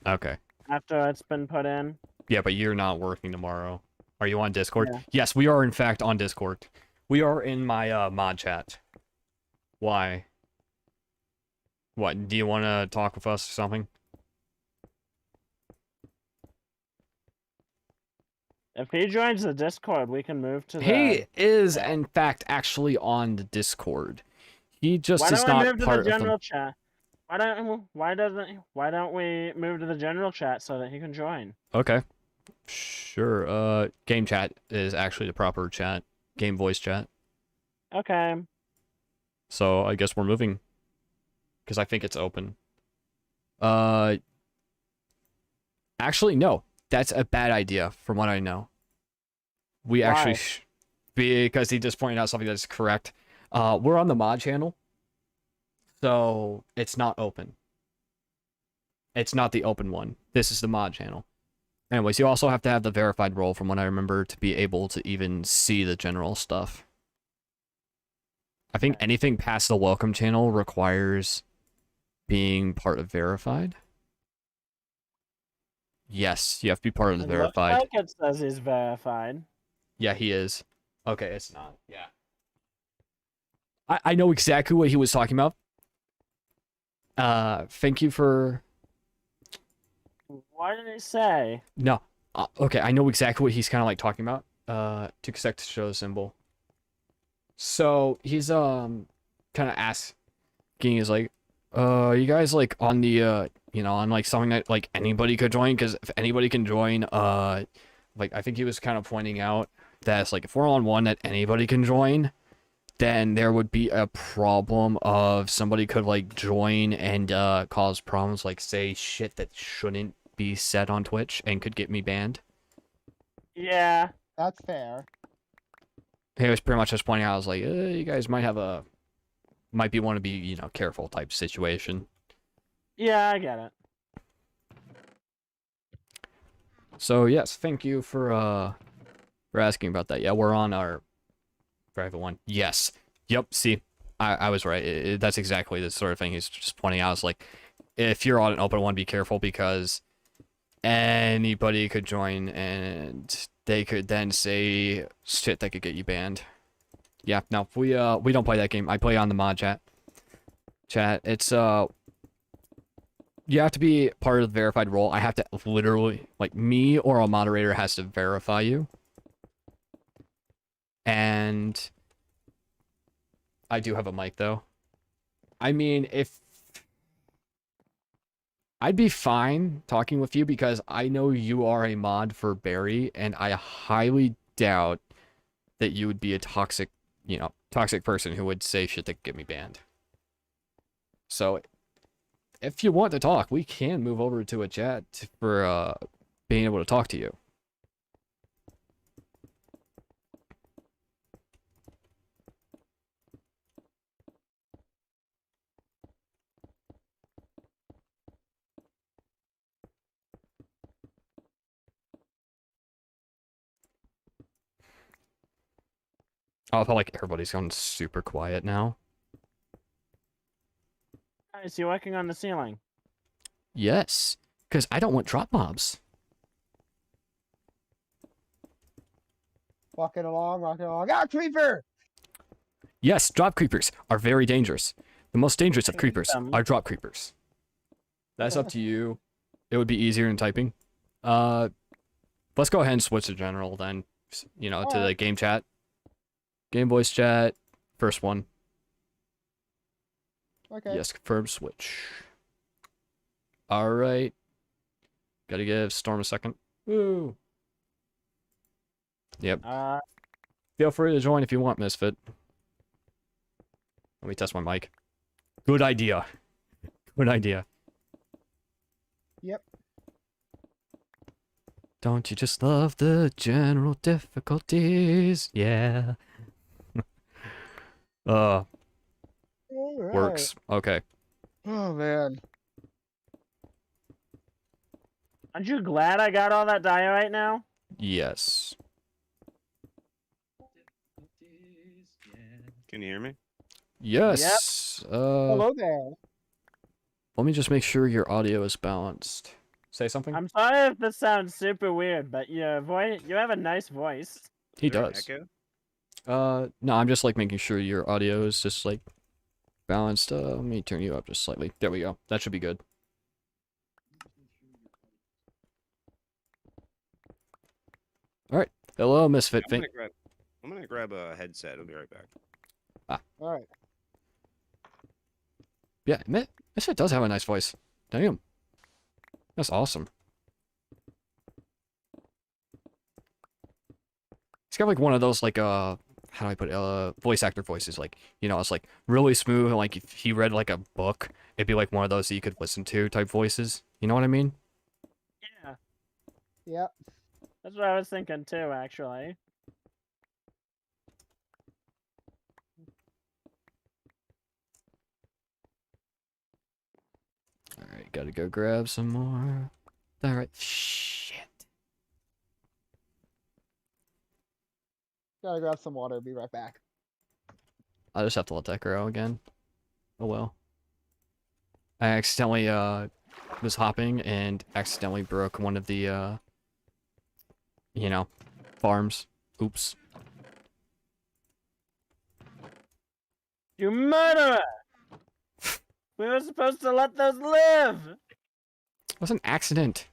[SPEAKER 1] Okay.
[SPEAKER 2] after it's been put in.
[SPEAKER 1] Yeah, but you're not working tomorrow. Are you on Discord?
[SPEAKER 2] Yeah.
[SPEAKER 1] Yes, we are in fact on Discord. We are in my mod chat. Why? What? Do you want to talk with us or something?
[SPEAKER 2] If he joins the Discord, we can move to the.
[SPEAKER 1] He is in fact actually on the Discord. He just
[SPEAKER 2] Why
[SPEAKER 1] is
[SPEAKER 2] don't we
[SPEAKER 1] not
[SPEAKER 2] move to the
[SPEAKER 1] part of
[SPEAKER 2] general
[SPEAKER 1] the.
[SPEAKER 2] chat? Why don't we move to the general chat so that he can join?
[SPEAKER 1] Okay. Sure. Game chat is actually the proper chat. Game voice chat.
[SPEAKER 2] Okay.
[SPEAKER 1] So I guess we're moving. Because I think it's open. Actually, no. That's a bad idea, from what I know. We
[SPEAKER 2] Why?
[SPEAKER 1] actually... because he just pointed out something that's correct. We're on the mod channel. So, it's not open. It's not the open one. This is the mod channel. Anyways, you also have to have the verified role, from what I remember, to be able to even see the general stuff. I think anything past the welcome channel requires being part of verified. Yes, you have to be part of the verified.
[SPEAKER 2] Looks like it says he's verified.
[SPEAKER 1] Yeah, he is. Okay, it's not. Yeah. I know exactly what he was talking about. Thank you for...
[SPEAKER 2] What did he say?
[SPEAKER 1] No. Okay, I know exactly what he's kind of like talking about. To connect to show the symbol. So, he's, kind of asking, is like, you guys, like, on the, you know, on, like, something that, like, anybody could join? Because if anybody can join, like, I think he was kind of pointing out that it's like, if we're on one that anybody can join, then there would be a problem of somebody could, like, join and, cause problems, like, say shit that shouldn't be said on Twitch and could get me banned.
[SPEAKER 2] Yeah.
[SPEAKER 3] That's fair.
[SPEAKER 1] He was pretty much just pointing out, I was like, you guys might have a... might be want to be, you know, careful type situation.
[SPEAKER 2] Yeah, I get it.
[SPEAKER 1] So, yes, thank you for asking about that. Yeah, we're on our private one. Yes. Yep, see, I was right. That's exactly the sort of thing he's just pointing out. It's like, if you're on an open one, be careful because anybody could join and they could then say shit that could get you banned. Yeah, no, we don't play that game. I play on the mod chat. It's you have to be part of the verified role. I have to literally, like, me or a moderator has to verify you. And I do have a mic though. I mean, if I'd be fine talking with you because I know you are a mod for Barry, and I highly doubt that you would be a toxic, you know, toxic person who would say shit that could get me banned. So, if you want to talk, we can move over to a chat for being able to talk to you. Oh, I feel like everybody's gone super quiet now.
[SPEAKER 2] Is he working on the ceiling?
[SPEAKER 1] Yes, because I don't want drop mobs.
[SPEAKER 3] Walking along. Ah, creeper!
[SPEAKER 1] Yes, drop creepers are very dangerous. The most dangerous of creepers are drop creepers. That's up to you. It would be easier in typing. Let's go ahead and switch to general then. You know, to the game chat. Game voice chat. First one.
[SPEAKER 3] Okay.
[SPEAKER 1] Yes, confirm switch. Alright. Gotta give Storm a second. Woo! Yep. Feel free to join if you want, Misfit. Let me test my mic. Good idea. Good idea.
[SPEAKER 3] Yep.
[SPEAKER 1] Don't you just love the general difficulties? Yeah.
[SPEAKER 3] All right.
[SPEAKER 1] Works. Okay.
[SPEAKER 3] Oh man.
[SPEAKER 2] Aren't you glad I got all that diorite now?
[SPEAKER 1] Yes.
[SPEAKER 4] Can you hear me?
[SPEAKER 1] Yes.
[SPEAKER 3] Hello there.
[SPEAKER 1] Let me just make sure your audio is balanced. Say something?
[SPEAKER 2] I'm sorry if this sounds super weird, but your voice, you have a nice voice.
[SPEAKER 1] He
[SPEAKER 4] Is there an
[SPEAKER 1] does.
[SPEAKER 4] Echo?
[SPEAKER 1] No, I'm just like making sure your audio is just like balanced. Let me turn you up just slightly. There we go. That should be good. Alright. Hello, Misfit.
[SPEAKER 4] I'm gonna grab a headset. I'll be right back.
[SPEAKER 3] All right.
[SPEAKER 1] Yeah, Misfit does have a nice voice. Damn. That's awesome. He's got like one of those like how do I put it? Voice actor voices, like, you know, it's like really smooth, and like if he read like a book, it'd be like one of those that you could listen to type voices. You know what I mean?
[SPEAKER 2] Yeah,
[SPEAKER 3] Yep.
[SPEAKER 2] that's what I was thinking too, actually.
[SPEAKER 1] Alright, gotta go grab some more. Alright, shit.
[SPEAKER 3] Gotta grab some water. Be right back.
[SPEAKER 1] I'll just have to let that grow again. Oh well. I accidentally was hopping and accidentally broke one of the you know, farms. Oops.
[SPEAKER 2] You murderer! We were supposed to let those live!
[SPEAKER 1] It was an accident.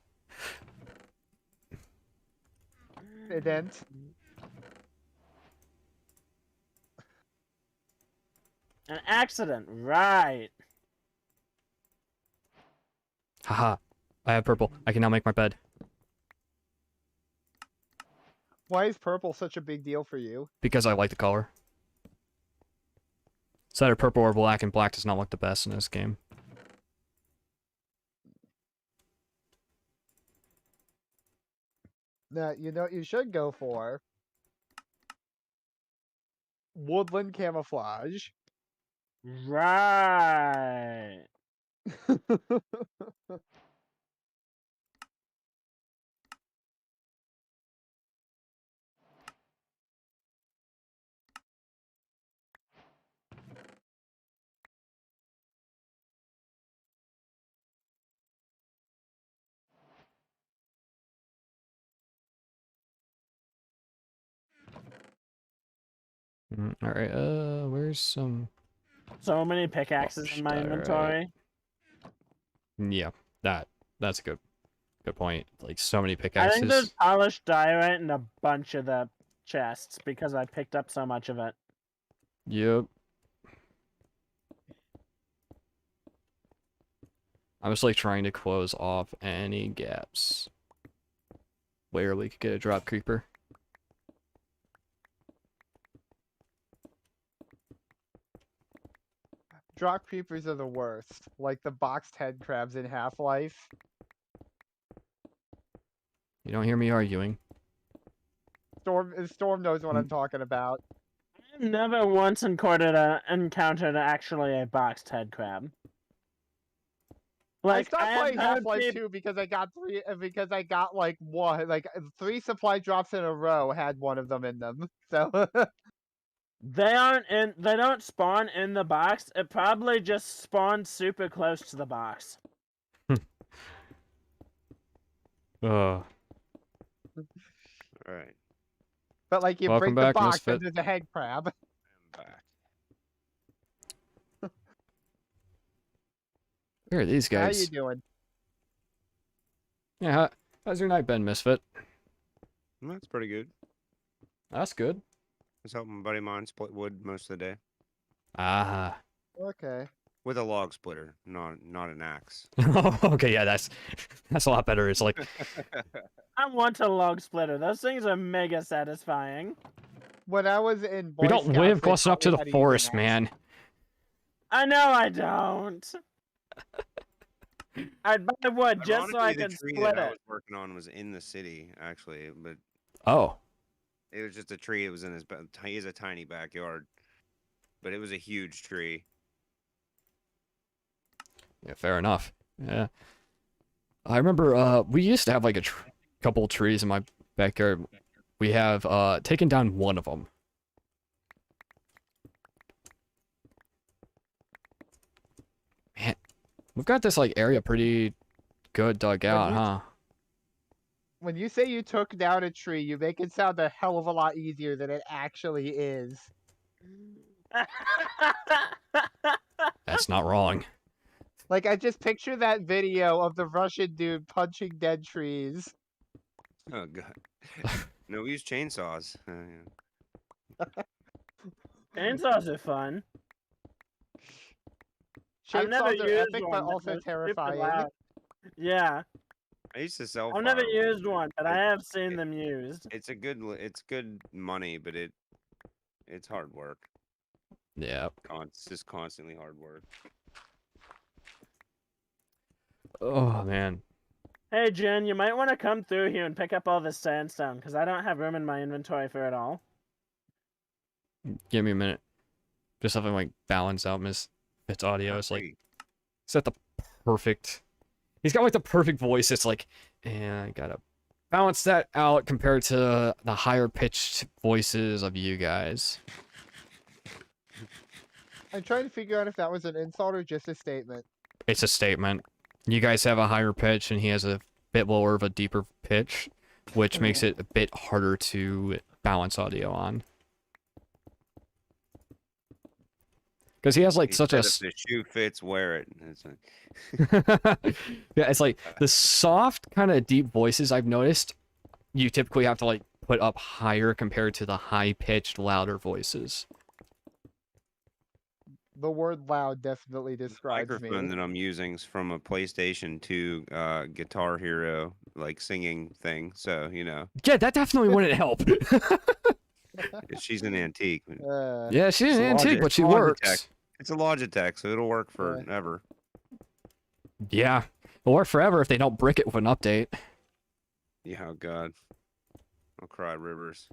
[SPEAKER 3] It ends.
[SPEAKER 2] An accident, right.
[SPEAKER 1] Haha. I have purple. I can now make my bed.
[SPEAKER 3] Why is purple such a big deal for you?
[SPEAKER 1] Because I like the color. It's either purple or black, and black does not look the best in this game.
[SPEAKER 3] Now, you know what you should go for? Woodland camouflage.
[SPEAKER 2] Right.
[SPEAKER 1] Alright, where's some...
[SPEAKER 2] So many pickaxes in my
[SPEAKER 1] Alright.
[SPEAKER 2] inventory.
[SPEAKER 1] Yeah, that's a good point. Like, so many
[SPEAKER 2] I
[SPEAKER 1] pickaxes.
[SPEAKER 2] think there's polished diorite in a bunch of the chests because I picked up so much of it.
[SPEAKER 1] Yep. I'm just like trying to close off any gaps where we could get a drop creeper.
[SPEAKER 3] Drop creepers are the worst. Like the boxed head crabs in Half-Life.
[SPEAKER 1] You don't hear me arguing.
[SPEAKER 3] Storm knows what I'm talking about.
[SPEAKER 2] I've never once encountered actually a boxed head crab.
[SPEAKER 3] I stopped
[SPEAKER 2] have
[SPEAKER 3] playing
[SPEAKER 2] heard
[SPEAKER 3] Half-Life
[SPEAKER 2] peop-
[SPEAKER 3] 2 because I got like one, like 3 supply drops in a row had one of them in them. So
[SPEAKER 2] They don't spawn in the box. It probably just spawned super close to the box.
[SPEAKER 1] Ugh.
[SPEAKER 4] Alright,
[SPEAKER 3] but like you
[SPEAKER 1] Welcome
[SPEAKER 3] break the
[SPEAKER 1] back,
[SPEAKER 3] box
[SPEAKER 1] Misfit.
[SPEAKER 3] and there's a head crab.
[SPEAKER 4] I'm back.
[SPEAKER 1] Where are these
[SPEAKER 3] How
[SPEAKER 1] guys?
[SPEAKER 3] you doing?
[SPEAKER 1] Yeah, how's your night been, Misfit?
[SPEAKER 4] Well, that's pretty good.
[SPEAKER 1] That's good.
[SPEAKER 4] I was helping a buddy of mine split wood most of the day
[SPEAKER 1] Ah.
[SPEAKER 3] Okay.
[SPEAKER 4] with a log splitter, not an axe.
[SPEAKER 1] Okay, yeah, that's a lot better. It's like,
[SPEAKER 2] I want a log splitter. Those things are mega satisfying.
[SPEAKER 3] When I was in Boy
[SPEAKER 1] we don't
[SPEAKER 3] Scouts,
[SPEAKER 1] live
[SPEAKER 3] they
[SPEAKER 1] close enough
[SPEAKER 3] taught
[SPEAKER 1] to
[SPEAKER 3] me
[SPEAKER 1] the
[SPEAKER 3] how to use an
[SPEAKER 1] forest,
[SPEAKER 3] axe.
[SPEAKER 1] man.
[SPEAKER 2] I know I don't. I'd buy wood just so I
[SPEAKER 4] Ironically, the
[SPEAKER 2] could
[SPEAKER 4] tree
[SPEAKER 2] split
[SPEAKER 4] that I
[SPEAKER 2] it.
[SPEAKER 4] was working on was in the city, actually, but
[SPEAKER 1] Oh,
[SPEAKER 4] it was just a tree. It was in his. He has a tiny backyard, but it was a huge tree.
[SPEAKER 1] yeah, fair enough. Yeah. I remember we used to have like a couple trees in my backyard. We have taken down one of them. Man, we've got this like area pretty good dug out,
[SPEAKER 3] you-
[SPEAKER 1] huh?
[SPEAKER 3] When you say you took down a tree, you make it sound a hell of a lot easier than it actually is.
[SPEAKER 1] That's not wrong.
[SPEAKER 3] Like, I just picture that video of the Russian dude punching dead trees.
[SPEAKER 4] Oh god. No, we use chainsaws. Yeah.
[SPEAKER 2] Chainsaws are fun. I've never
[SPEAKER 3] Chainsaws are
[SPEAKER 2] used
[SPEAKER 3] epic,
[SPEAKER 2] one.
[SPEAKER 3] but
[SPEAKER 2] They're
[SPEAKER 3] also
[SPEAKER 2] super
[SPEAKER 3] terrifying.
[SPEAKER 2] loud. Yeah,
[SPEAKER 4] I used to sell.
[SPEAKER 2] I've never
[SPEAKER 4] fireworks.
[SPEAKER 2] used one, but I have seen them used.
[SPEAKER 4] It's a good. It's good money, but it's hard work.
[SPEAKER 1] Yeah.
[SPEAKER 4] It's just constantly hard work.
[SPEAKER 1] Oh man.
[SPEAKER 2] Hey, Jen, you might want to come through here and pick up all this sandstone, because I don't have room in my inventory for it all.
[SPEAKER 1] Give me a minute. Just something like balance out Miss Fit's audio. It's like set the perfect. He's got like the perfect voice. It's like, and I gotta balance that out compared to the higher pitched voices of you guys.
[SPEAKER 3] I'm trying to figure out if that was an insult or just a statement.
[SPEAKER 1] It's a statement. You guys have a higher pitch, and he has a bit lower of a deeper pitch, which makes it a bit harder to balance audio on. Because he has like
[SPEAKER 4] He
[SPEAKER 1] such a.
[SPEAKER 4] said if the shoe fits, wear it. It's like,
[SPEAKER 1] Yeah, it's like the soft kind of deep voices I've noticed. You typically have to like put up higher compared to the high pitched, louder voices.
[SPEAKER 3] The word loud definitely
[SPEAKER 4] the
[SPEAKER 3] describes
[SPEAKER 4] microphone
[SPEAKER 3] me.
[SPEAKER 4] that I'm using is from a PlayStation 2 Guitar Hero like singing thing. So
[SPEAKER 1] Yeah, that definitely wouldn't help.
[SPEAKER 4] she's an antique.
[SPEAKER 1] Yeah, she's
[SPEAKER 4] It's
[SPEAKER 1] an
[SPEAKER 4] a
[SPEAKER 1] antique, but she
[SPEAKER 4] Logitech.
[SPEAKER 1] works.
[SPEAKER 4] It's a Logitech, so it'll work forever.
[SPEAKER 1] Yeah, it'll work forever if they don't brick it with an update.
[SPEAKER 4] Yeah, oh god, I'll cry rivers.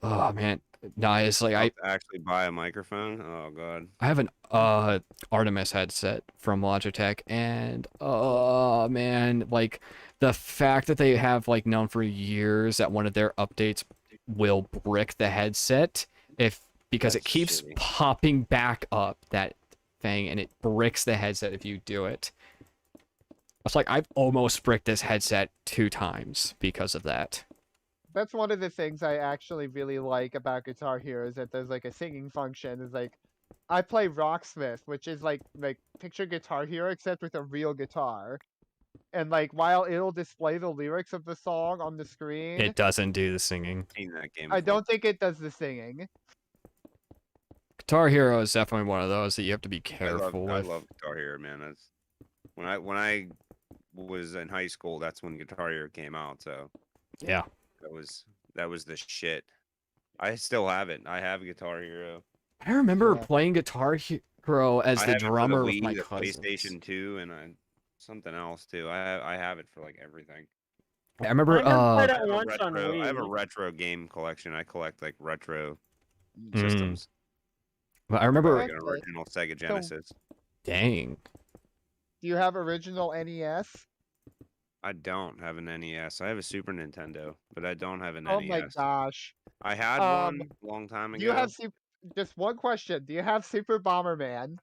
[SPEAKER 1] Oh man, no, it's like
[SPEAKER 4] I'll have to actually buy a microphone. Oh god.
[SPEAKER 1] I have an Artemis headset from Logitech, and oh man, like the fact that they have like known for years that one of their updates will brick the headset because it
[SPEAKER 4] That's
[SPEAKER 1] keeps
[SPEAKER 4] shitty.
[SPEAKER 1] popping back up that thing, and it bricks the headset if you do it. It's like I've almost bricked this headset 2 times because of that.
[SPEAKER 3] That's one of the things I actually really like about Guitar Hero is that there's like a singing function. Is like I play Rocksmith, which is like picture Guitar Hero except with a real guitar. And like while it'll display the lyrics of the song on the screen,
[SPEAKER 1] It doesn't do the singing.
[SPEAKER 4] Seen that game
[SPEAKER 3] I
[SPEAKER 4] before.
[SPEAKER 3] don't think it does the singing.
[SPEAKER 1] Guitar Hero is definitely one of those that you have to be careful
[SPEAKER 4] I
[SPEAKER 1] with.
[SPEAKER 4] love Guitar Hero, man. That's when I was in high school. That's when Guitar Hero came out. So
[SPEAKER 1] Yeah.
[SPEAKER 4] that was the shit. I still have it. I have Guitar Hero.
[SPEAKER 1] I remember
[SPEAKER 3] Yeah.
[SPEAKER 1] playing Guitar Hero as
[SPEAKER 4] I
[SPEAKER 1] the
[SPEAKER 4] have it for
[SPEAKER 1] drummer
[SPEAKER 4] the
[SPEAKER 1] with
[SPEAKER 4] Wii,
[SPEAKER 1] my
[SPEAKER 4] the
[SPEAKER 1] cousins.
[SPEAKER 4] PlayStation 2, and something else too. I have it for like everything.
[SPEAKER 1] I remember
[SPEAKER 2] I never played
[SPEAKER 4] I
[SPEAKER 2] it
[SPEAKER 4] have a
[SPEAKER 2] once on
[SPEAKER 4] retro. I have a
[SPEAKER 2] Wii.
[SPEAKER 4] retro game collection. I collect like retro
[SPEAKER 1] Mm.
[SPEAKER 4] systems.
[SPEAKER 1] I remember.
[SPEAKER 4] Like an original Sega Genesis.
[SPEAKER 1] Dang.
[SPEAKER 3] Do you have original NES?
[SPEAKER 4] I don't have an NES. I have a Super Nintendo, but I don't have an
[SPEAKER 3] Oh
[SPEAKER 4] NES.
[SPEAKER 3] my gosh.
[SPEAKER 4] I had one a long time ago.
[SPEAKER 3] Do you have just one question? Do you have Super Bomberman?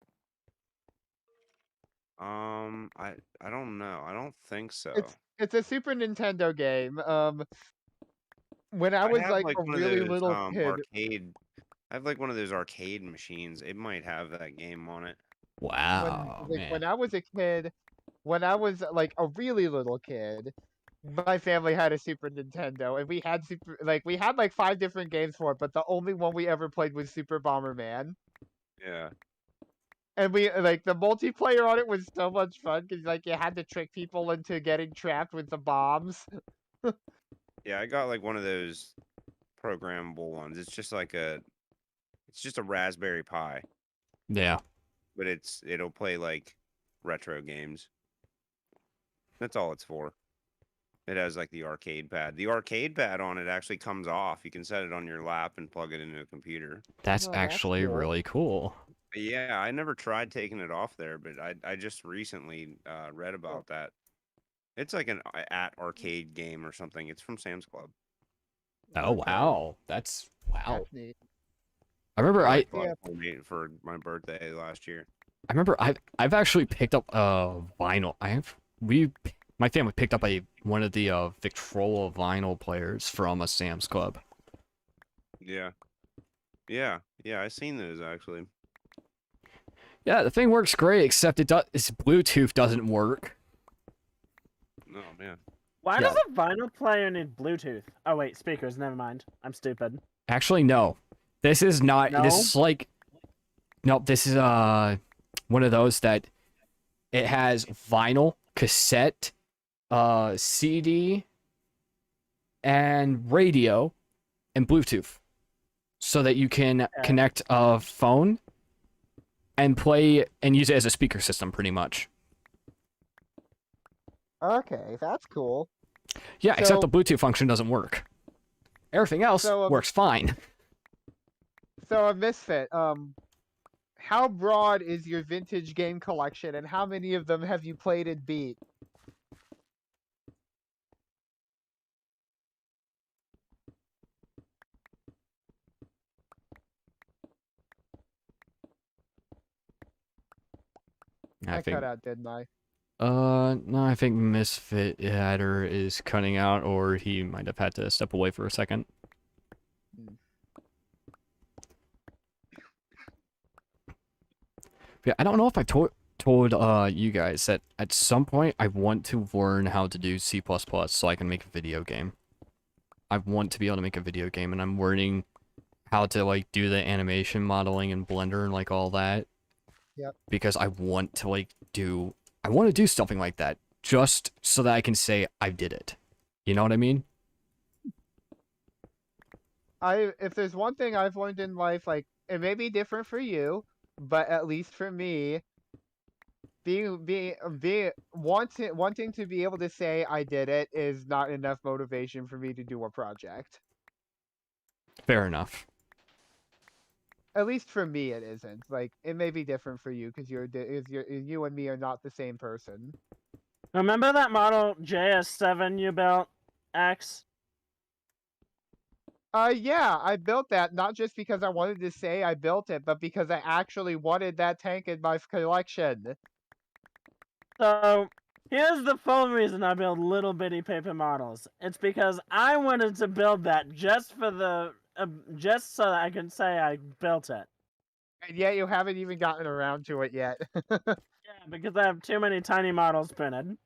[SPEAKER 4] I don't know. I don't think so.
[SPEAKER 3] It's a Super Nintendo game. When I
[SPEAKER 4] I
[SPEAKER 3] was
[SPEAKER 4] have
[SPEAKER 3] like a
[SPEAKER 4] one of
[SPEAKER 3] really
[SPEAKER 4] those
[SPEAKER 3] little kid,
[SPEAKER 4] arcade. I have like one of those arcade machines. It might have that game on it.
[SPEAKER 1] Wow, man.
[SPEAKER 3] when I was a kid, when I was like a really little kid, my family had a Super Nintendo, and we had like 5 different games for it, but the only one we ever played was Super Bomberman.
[SPEAKER 4] Yeah.
[SPEAKER 3] And we like the multiplayer on it was so much fun because like you had to trick people into getting trapped with the bombs.
[SPEAKER 4] Yeah, I got like one of those programmable ones. It's just a Raspberry Pi.
[SPEAKER 1] Yeah.
[SPEAKER 4] but it'll play like retro games. That's all it's for. It has like the arcade pad. The arcade pad on it actually comes off. You can set it on your lap and plug it into a computer.
[SPEAKER 1] That's
[SPEAKER 3] Oh, that's
[SPEAKER 1] actually
[SPEAKER 3] cool.
[SPEAKER 1] really cool.
[SPEAKER 4] Yeah, I never tried taking it off there, but I just recently read about that. It's like an at arcade game or something. It's from Sam's Club.
[SPEAKER 1] Oh
[SPEAKER 3] Okay.
[SPEAKER 1] wow, that's wow.
[SPEAKER 3] That's neat.
[SPEAKER 1] I remember
[SPEAKER 4] My
[SPEAKER 1] I
[SPEAKER 4] wife bought it for me for my birthday last year.
[SPEAKER 1] I've actually picked up vinyl. My family picked up one of the Victrola vinyl players from a Sam's Club.
[SPEAKER 4] Yeah, I seen those actually.
[SPEAKER 1] Yeah, the thing works great, except its Bluetooth doesn't work.
[SPEAKER 4] Oh man.
[SPEAKER 2] Why
[SPEAKER 1] Yeah.
[SPEAKER 2] does a vinyl player need Bluetooth? Oh wait, speakers. Never mind. I'm stupid.
[SPEAKER 1] Actually, no. This is not. This
[SPEAKER 2] No?
[SPEAKER 1] is like. No, this is one of those that it has vinyl, cassette, CD, and radio, and Bluetooth, so that you can connect a phone and play and use it as a speaker system, pretty much.
[SPEAKER 3] Okay, that's cool.
[SPEAKER 1] Yeah, except
[SPEAKER 3] So-
[SPEAKER 1] the Bluetooth function doesn't work. Everything else
[SPEAKER 3] So,
[SPEAKER 1] works fine.
[SPEAKER 3] So a misfit. How broad is your vintage game collection, and how many of them have you played and beat? I
[SPEAKER 1] think.
[SPEAKER 3] cut out, didn't I?
[SPEAKER 1] No, I think Misfit Hatter is cutting out, or he might have had to step away for a second. Yeah, I don't know if I told you guys that at some point I want to learn how to do C++ so I can make a video game. I want to be able to make a video game, and I'm learning how to like do the animation modeling in Blender and like all that.
[SPEAKER 3] Yep.
[SPEAKER 1] Because I want to do something like that just so that I can say I did it. You know what I mean?
[SPEAKER 3] If there's one thing I've learned in life, like it may be different for you, but at least for me, wanting to be able to say I did it is not enough motivation for me to do a project.
[SPEAKER 1] Fair enough.
[SPEAKER 3] At least for me, it isn't. Like it may be different for you because you and me are not the same person.
[SPEAKER 2] Remember that model JS7 you built, X?
[SPEAKER 3] Yeah, I built that not just because I wanted to say I built it, but because I actually wanted that tank in my collection.
[SPEAKER 2] So here's the full reason I build little bitty paper models. It's because I wanted to build that just for the just so that I can say I built it.
[SPEAKER 3] And yet you haven't even gotten around to it yet.
[SPEAKER 2] Yeah, because I have too many tiny models printed.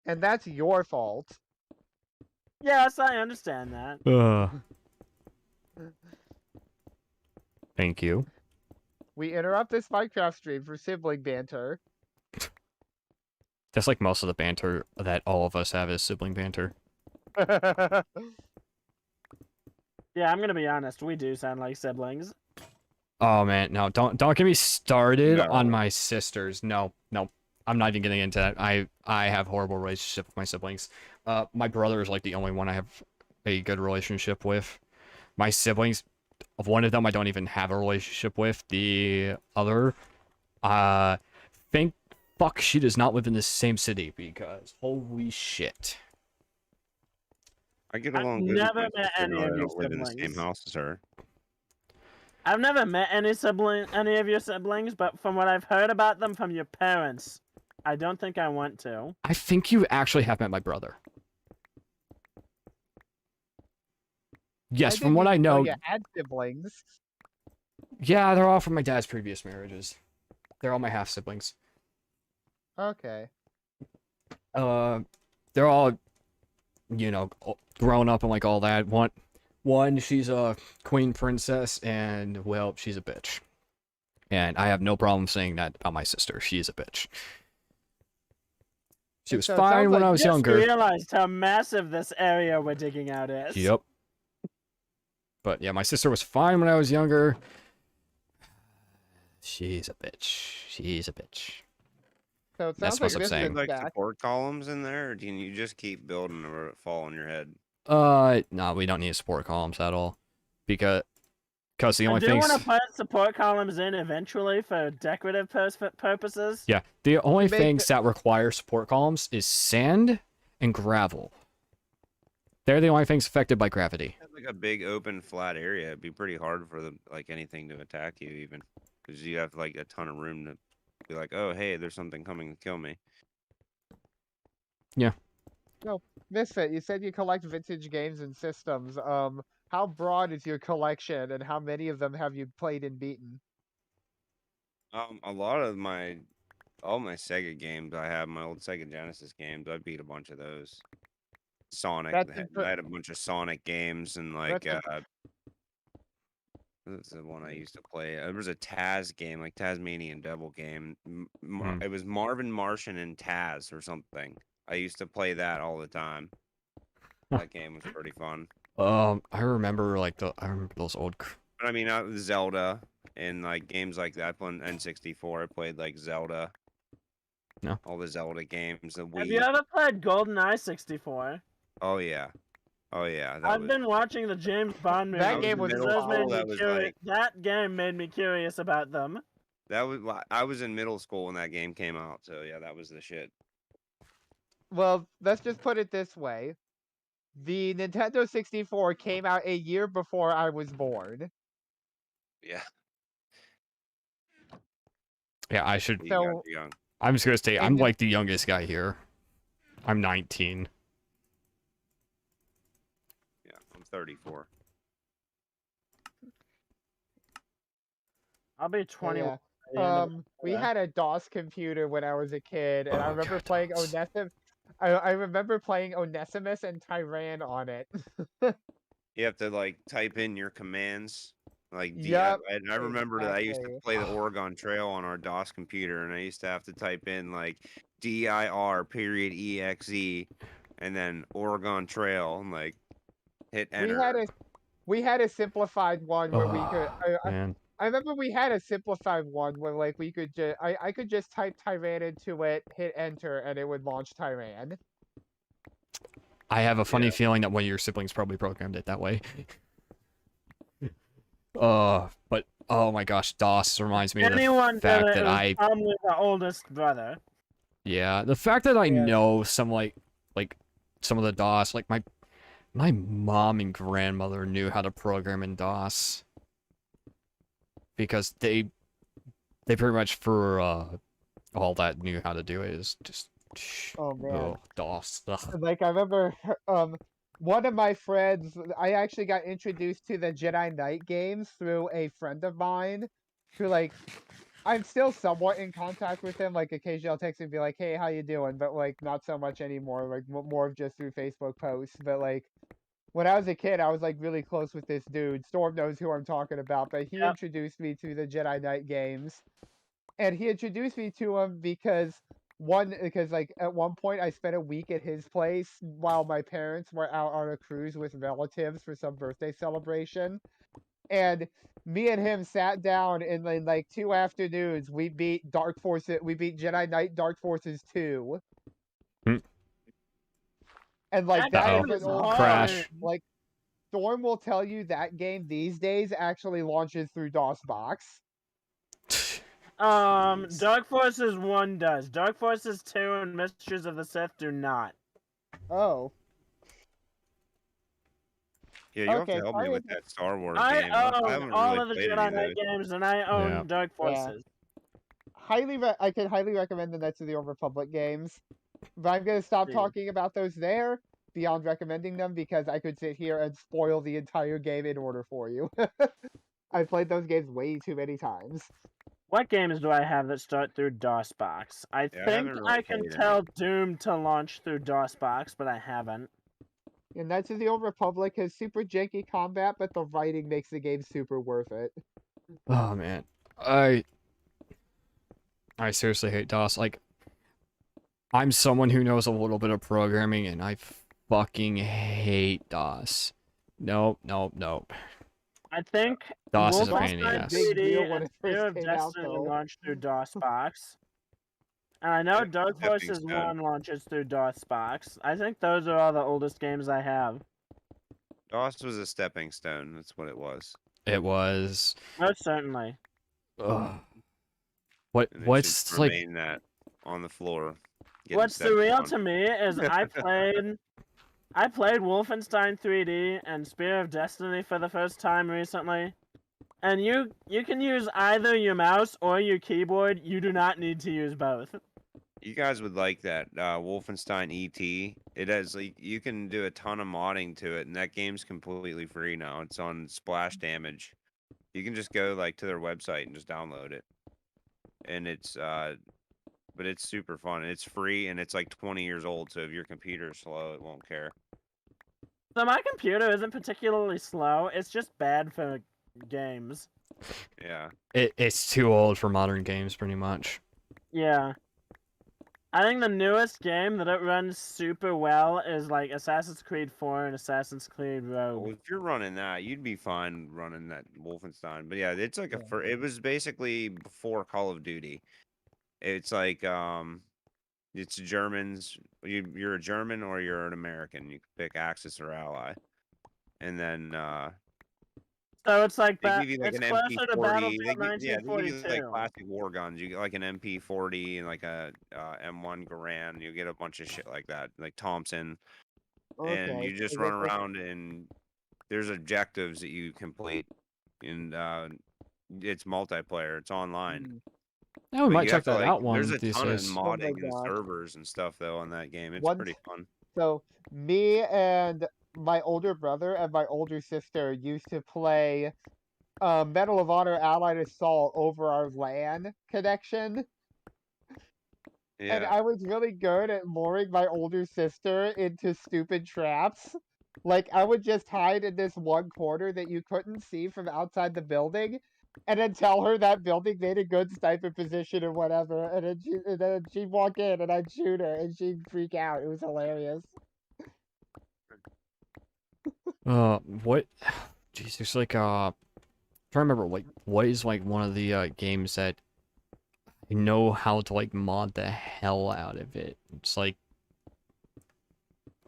[SPEAKER 3] And that's your fault.
[SPEAKER 2] Yes, I understand that.
[SPEAKER 1] Thank you.
[SPEAKER 3] We interrupt this Minecraft stream for sibling banter.
[SPEAKER 1] That's like most of the banter that all of us have is sibling banter.
[SPEAKER 2] Yeah, I'm gonna be honest. We do sound like siblings.
[SPEAKER 1] Oh man, no, don't get me started
[SPEAKER 4] No.
[SPEAKER 1] on my sisters. No, I'm not even getting into that. I have horrible relationship with my siblings. My brother is like the only one I have a good relationship with. My siblings, one of them I don't even have a relationship with. The other, fuck, she does not live in the same city because holy shit.
[SPEAKER 4] I get
[SPEAKER 2] I've
[SPEAKER 4] along good with
[SPEAKER 2] never
[SPEAKER 4] my
[SPEAKER 2] met
[SPEAKER 4] sister,
[SPEAKER 2] any
[SPEAKER 4] but I
[SPEAKER 2] of your
[SPEAKER 4] don't live in the same
[SPEAKER 2] siblings.
[SPEAKER 4] house as her.
[SPEAKER 2] I've never met any of your siblings, but from what I've heard about them from your parents, I don't think I want to.
[SPEAKER 1] I think you actually have met my brother. Yes, from what I know,
[SPEAKER 3] you had siblings.
[SPEAKER 1] yeah, they're all from my dad's previous marriages. They're all my half siblings.
[SPEAKER 3] Okay.
[SPEAKER 1] They're all, grown up and like all that. One, she's a queen princess, and well, she's a bitch. And I have no problem saying that about my sister. She's a bitch. She was
[SPEAKER 3] So it
[SPEAKER 1] fine
[SPEAKER 3] sounds
[SPEAKER 1] when
[SPEAKER 3] like
[SPEAKER 1] I was
[SPEAKER 2] Just
[SPEAKER 1] younger.
[SPEAKER 2] realized how massive this area we're digging out is.
[SPEAKER 1] Yep. But yeah, my sister was fine when I was younger. She's a bitch. She's a bitch.
[SPEAKER 3] So it
[SPEAKER 1] That's
[SPEAKER 3] sounds
[SPEAKER 1] what
[SPEAKER 3] like
[SPEAKER 1] I'm
[SPEAKER 3] this
[SPEAKER 1] saying.
[SPEAKER 3] is
[SPEAKER 4] Like
[SPEAKER 3] back.
[SPEAKER 4] support columns in there, or do you just keep building or it fall on your head?
[SPEAKER 1] No, we don't need support columns at all. Because the
[SPEAKER 2] I
[SPEAKER 1] only
[SPEAKER 2] do
[SPEAKER 1] things...
[SPEAKER 2] want to put support columns in eventually for decorative purposes.
[SPEAKER 1] Yeah, the only
[SPEAKER 3] You make
[SPEAKER 1] things that require support columns is sand and gravel. They're the only things affected by gravity.
[SPEAKER 4] Have like a big open flat area. It'd be pretty hard for like anything to attack you, even because you have like a ton of room to be like, oh hey, there's something coming to kill me.
[SPEAKER 3] No, Misfit, you said you collect vintage games and systems. How broad is your collection, and how many of them have you played and beaten?
[SPEAKER 4] A lot of all my Sega games I have, my old Sega Genesis games, I beat a bunch of those. Sonic,
[SPEAKER 3] That's
[SPEAKER 4] I had a bunch of Sonic games and like
[SPEAKER 3] That's
[SPEAKER 4] what's the one I used to play? There was a Taz game, like Tasmanian Devil game.
[SPEAKER 1] Hmm.
[SPEAKER 4] It was Marvin Martian and Taz or something. I used to play that all the time.
[SPEAKER 1] Huh.
[SPEAKER 4] That game was pretty fun.
[SPEAKER 1] I remember I remember those old...
[SPEAKER 4] But I mean, Zelda and like games like that. On N64, I played like Zelda.
[SPEAKER 1] No.
[SPEAKER 4] All the Zelda games, the
[SPEAKER 2] Have you
[SPEAKER 4] Wii.
[SPEAKER 2] ever played GoldenEye 64?
[SPEAKER 4] Oh yeah, oh yeah.
[SPEAKER 2] I've been watching the James Bond movie.
[SPEAKER 3] That game was
[SPEAKER 4] middle
[SPEAKER 2] Those
[SPEAKER 4] school.
[SPEAKER 2] made me
[SPEAKER 4] That was
[SPEAKER 2] curious.
[SPEAKER 4] like
[SPEAKER 2] That game made me curious about them.
[SPEAKER 4] I was in middle school when that game came out. So yeah, that was the shit.
[SPEAKER 3] Well, let's just put it this way. The Nintendo 64 came out a year before I was born.
[SPEAKER 4] Yeah,
[SPEAKER 1] Yeah, I should...
[SPEAKER 4] you got
[SPEAKER 3] So
[SPEAKER 4] too young.
[SPEAKER 1] I'm just gonna say, I'm
[SPEAKER 3] And-
[SPEAKER 1] like the youngest guy here. I'm 19.
[SPEAKER 4] Yeah, I'm 34.
[SPEAKER 2] I'll be 21.
[SPEAKER 3] yeah.
[SPEAKER 2] by the end of
[SPEAKER 3] We
[SPEAKER 2] the-
[SPEAKER 3] had a DOS computer when I was a kid, and I
[SPEAKER 1] Oh,
[SPEAKER 3] remember
[SPEAKER 1] God,
[SPEAKER 3] playing
[SPEAKER 1] DOS.
[SPEAKER 3] I remember playing Onesimus and Tyran on it.
[SPEAKER 4] You have to like type in your commands. Like
[SPEAKER 3] Yep,
[SPEAKER 4] and I remember that I used to
[SPEAKER 3] exactly.
[SPEAKER 4] play the Oregon Trail on our DOS computer, and I used to have to type in like dir.exe and then Oregon Trail and like hit enter.
[SPEAKER 3] We had a simplified one where we could.
[SPEAKER 1] Man.
[SPEAKER 3] I remember we had a simplified one where like we could just I could just type Tyran into it, hit enter, and it would launch Tyran.
[SPEAKER 1] I have a funny
[SPEAKER 4] Yeah.
[SPEAKER 1] feeling that one of your siblings probably programmed it that way. But oh my gosh, DOS reminds me of the
[SPEAKER 2] Anyone
[SPEAKER 1] fact
[SPEAKER 2] did it,
[SPEAKER 1] that
[SPEAKER 2] it was
[SPEAKER 1] I...
[SPEAKER 2] probably the oldest brother.
[SPEAKER 1] Yeah, the fact that I
[SPEAKER 3] Yeah.
[SPEAKER 1] know some like some of the DOS, like my mom and grandmother knew how to program in DOS because they pretty much for all that knew how to do it is just
[SPEAKER 3] Oh man.
[SPEAKER 1] DOS. Ugh.
[SPEAKER 3] Like I remember one of my friends, I actually got introduced to the Jedi Knight games through a friend of mine who like I'm still somewhat in contact with him. Like occasionally I'll text him and be like, "Hey, how you doing?" But like not so much anymore. Like more of just through Facebook posts. But like when I was a kid, I was like really close with this dude. Storm knows who I'm talking about, but he
[SPEAKER 2] Yep.
[SPEAKER 3] introduced me to the Jedi Knight games, and he introduced me to them because like at one point I spent a week at his place while my parents were out on a cruise with relatives for some birthday celebration, and me and him sat down and in like 2 afternoons we beat Jedi Knight Dark Forces 2.
[SPEAKER 1] Hmm.
[SPEAKER 3] And like
[SPEAKER 2] That
[SPEAKER 3] that
[SPEAKER 1] Uh-oh.
[SPEAKER 3] is an old
[SPEAKER 1] Crash.
[SPEAKER 3] like Storm will tell you that game these days actually launches through DOSBox.
[SPEAKER 4] Jeez.
[SPEAKER 2] Dark Forces 1 does. Dark Forces 2 and Misters of the Sith do not.
[SPEAKER 3] Oh.
[SPEAKER 4] Yeah, you'll have
[SPEAKER 3] Okay,
[SPEAKER 4] to help me
[SPEAKER 3] fine.
[SPEAKER 4] with that Star Wars
[SPEAKER 2] I
[SPEAKER 4] game. I
[SPEAKER 2] own
[SPEAKER 4] haven't
[SPEAKER 2] all
[SPEAKER 4] really
[SPEAKER 2] of the
[SPEAKER 4] played any
[SPEAKER 2] Jedi
[SPEAKER 4] of
[SPEAKER 2] Knight
[SPEAKER 4] those.
[SPEAKER 2] games, and I own
[SPEAKER 1] Yeah.
[SPEAKER 2] Dark Forces.
[SPEAKER 3] I can highly recommend the Knights of the Old Republic games. But I'm gonna stop
[SPEAKER 2] See.
[SPEAKER 3] talking about those there beyond recommending them because I could sit here and spoil the entire game in order for you. I've played those games way too many times.
[SPEAKER 2] What games do I have that start through DOSBox? I
[SPEAKER 4] Yeah, I
[SPEAKER 2] think
[SPEAKER 4] haven't really
[SPEAKER 2] I can
[SPEAKER 4] played any.
[SPEAKER 2] tell Doom to launch through DOSBox, but I haven't.
[SPEAKER 3] And Knights of the Old Republic has super janky combat, but the writing makes the game super worth it.
[SPEAKER 1] Oh man, I seriously hate DOS. Like, I'm someone who knows a little bit of programming, and I fucking hate DOS. Nope, nope, nope.
[SPEAKER 2] I think
[SPEAKER 1] DOS is a pain in the
[SPEAKER 2] Wolfenstein
[SPEAKER 1] ass.
[SPEAKER 3] Big deal
[SPEAKER 2] 3D
[SPEAKER 3] when
[SPEAKER 2] and
[SPEAKER 3] it
[SPEAKER 2] Spear
[SPEAKER 3] first
[SPEAKER 2] of
[SPEAKER 3] came out,
[SPEAKER 2] Destiny
[SPEAKER 3] though.
[SPEAKER 2] launched through DOSBox. And I know
[SPEAKER 4] It's a
[SPEAKER 2] Dark
[SPEAKER 4] stepping
[SPEAKER 2] Forces
[SPEAKER 4] stone.
[SPEAKER 2] 1 launches through DOSBox. I think those are all the oldest games I have.
[SPEAKER 4] DOS was a stepping stone. That's what it was.
[SPEAKER 1] It was.
[SPEAKER 2] Most certainly.
[SPEAKER 1] Ugh.
[SPEAKER 4] And it should
[SPEAKER 1] What's like?
[SPEAKER 4] remain that on the floor. getting
[SPEAKER 2] What's
[SPEAKER 4] stepped
[SPEAKER 2] surreal
[SPEAKER 4] on.
[SPEAKER 2] to me is I played Wolfenstein 3D and Spear of Destiny for the first time recently. And you can use either your mouse or your keyboard. You do not need to use both.
[SPEAKER 4] You guys would like that Wolfenstein ET. It has like you can do a ton of modding to it, and that game's completely free now. It's on Splash Damage. You can just go like to their website and just download it, and but it's super fun. It's free and it's like 20 years old. So if your computer's slow, it won't care.
[SPEAKER 2] So my computer isn't particularly slow. It's just bad for games.
[SPEAKER 4] Yeah.
[SPEAKER 1] It's too old for modern games, pretty much.
[SPEAKER 2] Yeah. I think the newest game that it runs super well is like Assassin's Creed 4 and Assassin's Creed
[SPEAKER 4] Well,
[SPEAKER 2] Rogue.
[SPEAKER 4] if you're running that, you'd be fine running that Wolfenstein. But yeah, it's like it was basically before Call of Duty. It's like it's Germans. You're a German or you're an American. You can pick Axis or Ally, and then
[SPEAKER 2] So it's like
[SPEAKER 4] they
[SPEAKER 2] that.
[SPEAKER 4] give you like
[SPEAKER 2] It's
[SPEAKER 4] an
[SPEAKER 2] closer to
[SPEAKER 4] MP40.
[SPEAKER 2] Battlefield
[SPEAKER 4] They give you like
[SPEAKER 2] 1942.
[SPEAKER 4] classic war guns. You get like an MP40 and like a M1 Garand. You get a bunch of shit like that, like Thompson, and you just
[SPEAKER 3] so
[SPEAKER 4] run
[SPEAKER 3] this is-
[SPEAKER 4] around and there's objectives that you complete, and it's multiplayer. It's online.
[SPEAKER 1] Yeah, we
[SPEAKER 4] But
[SPEAKER 1] might
[SPEAKER 4] you
[SPEAKER 1] check
[SPEAKER 4] have to
[SPEAKER 1] that
[SPEAKER 4] like.
[SPEAKER 1] out one
[SPEAKER 4] There's a
[SPEAKER 1] these
[SPEAKER 4] ton of
[SPEAKER 1] days.
[SPEAKER 4] modding and
[SPEAKER 3] God.
[SPEAKER 4] servers and stuff though on that game. It's
[SPEAKER 3] One-
[SPEAKER 4] pretty fun.
[SPEAKER 3] So me and my older brother and my older sister used to play Medal of Honor Allied Assault over our LAN connection. And
[SPEAKER 4] Yeah.
[SPEAKER 3] I was really good at luring my older sister into stupid traps. Like, I would just hide in this one corner that you couldn't see from outside the building, and then tell her that building made a good sniper position or whatever, and then she'd walk in and I'd shoot her, and she'd freak out. It was hilarious.
[SPEAKER 1] What? Jeez, there's like trying to remember like what is like one of the games that I know how to like mod the hell out of it. It's like,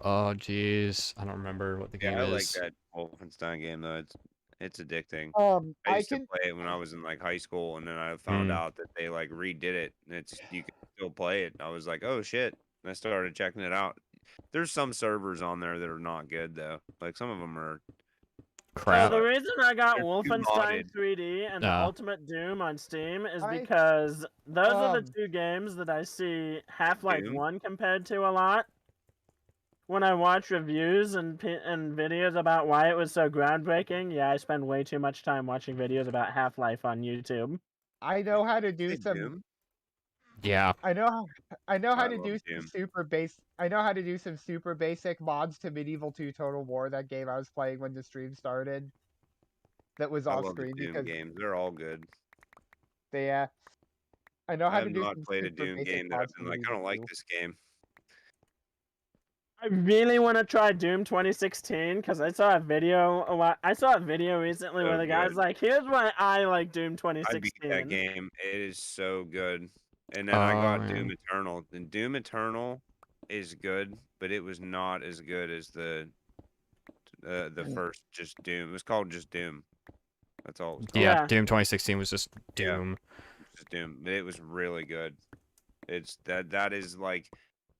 [SPEAKER 1] oh jeez, I don't remember what the game
[SPEAKER 4] Yeah, I like
[SPEAKER 1] is.
[SPEAKER 4] that Wolfenstein game though. It's addicting. I
[SPEAKER 3] I
[SPEAKER 4] used to
[SPEAKER 3] can
[SPEAKER 4] play it when I was in like high school, and then I found out that they like redid it, and you can still play it. I was like, oh shit! And I started checking it out. There's some servers on there that are not good though. Like some of them are.
[SPEAKER 2] So
[SPEAKER 1] Crap.
[SPEAKER 2] the reason I got
[SPEAKER 4] They're too
[SPEAKER 2] Wolfenstein
[SPEAKER 4] modded.
[SPEAKER 2] 3D and the
[SPEAKER 1] Ah.
[SPEAKER 2] Ultimate Doom on Steam is
[SPEAKER 3] I-
[SPEAKER 2] because those are the
[SPEAKER 3] um,
[SPEAKER 2] two games that I see Half-Life
[SPEAKER 4] Doom?
[SPEAKER 2] 1 compared to a lot. When I watch reviews and videos about why it was so groundbreaking, yeah, I spend way too much time watching videos about Half-Life on YouTube.
[SPEAKER 3] I know how to do
[SPEAKER 4] Hey,
[SPEAKER 3] some.
[SPEAKER 4] Doom?
[SPEAKER 1] Yeah.
[SPEAKER 3] I know how
[SPEAKER 4] I
[SPEAKER 3] to
[SPEAKER 4] love
[SPEAKER 3] do
[SPEAKER 4] Doom.
[SPEAKER 3] some I know how to do some super basic mods to Medieval 2 Total War, that game I was playing when the stream started. That was
[SPEAKER 4] I
[SPEAKER 3] off
[SPEAKER 4] love the
[SPEAKER 3] screen
[SPEAKER 4] Doom
[SPEAKER 3] because
[SPEAKER 4] games. They're all good.
[SPEAKER 3] they I know
[SPEAKER 4] I
[SPEAKER 3] how
[SPEAKER 4] have
[SPEAKER 3] to do
[SPEAKER 4] not
[SPEAKER 3] some
[SPEAKER 4] played a
[SPEAKER 3] super
[SPEAKER 4] Doom
[SPEAKER 3] basic
[SPEAKER 4] game that I've
[SPEAKER 3] mods
[SPEAKER 4] been
[SPEAKER 3] to
[SPEAKER 4] like, I don't
[SPEAKER 3] Medieval
[SPEAKER 4] like
[SPEAKER 3] 2.
[SPEAKER 4] this game.
[SPEAKER 2] I really want to try Doom 2016 because I saw a video recently where
[SPEAKER 4] So
[SPEAKER 2] the guy's
[SPEAKER 4] good.
[SPEAKER 2] like, "Here's why I like Doom
[SPEAKER 4] I
[SPEAKER 2] 2016."
[SPEAKER 4] beat that game. It is so good. And then
[SPEAKER 1] Oh,
[SPEAKER 4] I got
[SPEAKER 1] man.
[SPEAKER 4] Doom Eternal. And Doom Eternal is good, but it was not as good as the first just Doom. It was called just Doom. That's all it was called.
[SPEAKER 1] Yeah,
[SPEAKER 2] Yeah.
[SPEAKER 1] Doom 2016 was just
[SPEAKER 4] Yeah.
[SPEAKER 1] Doom.
[SPEAKER 4] Just Doom. It was really good. It's that is like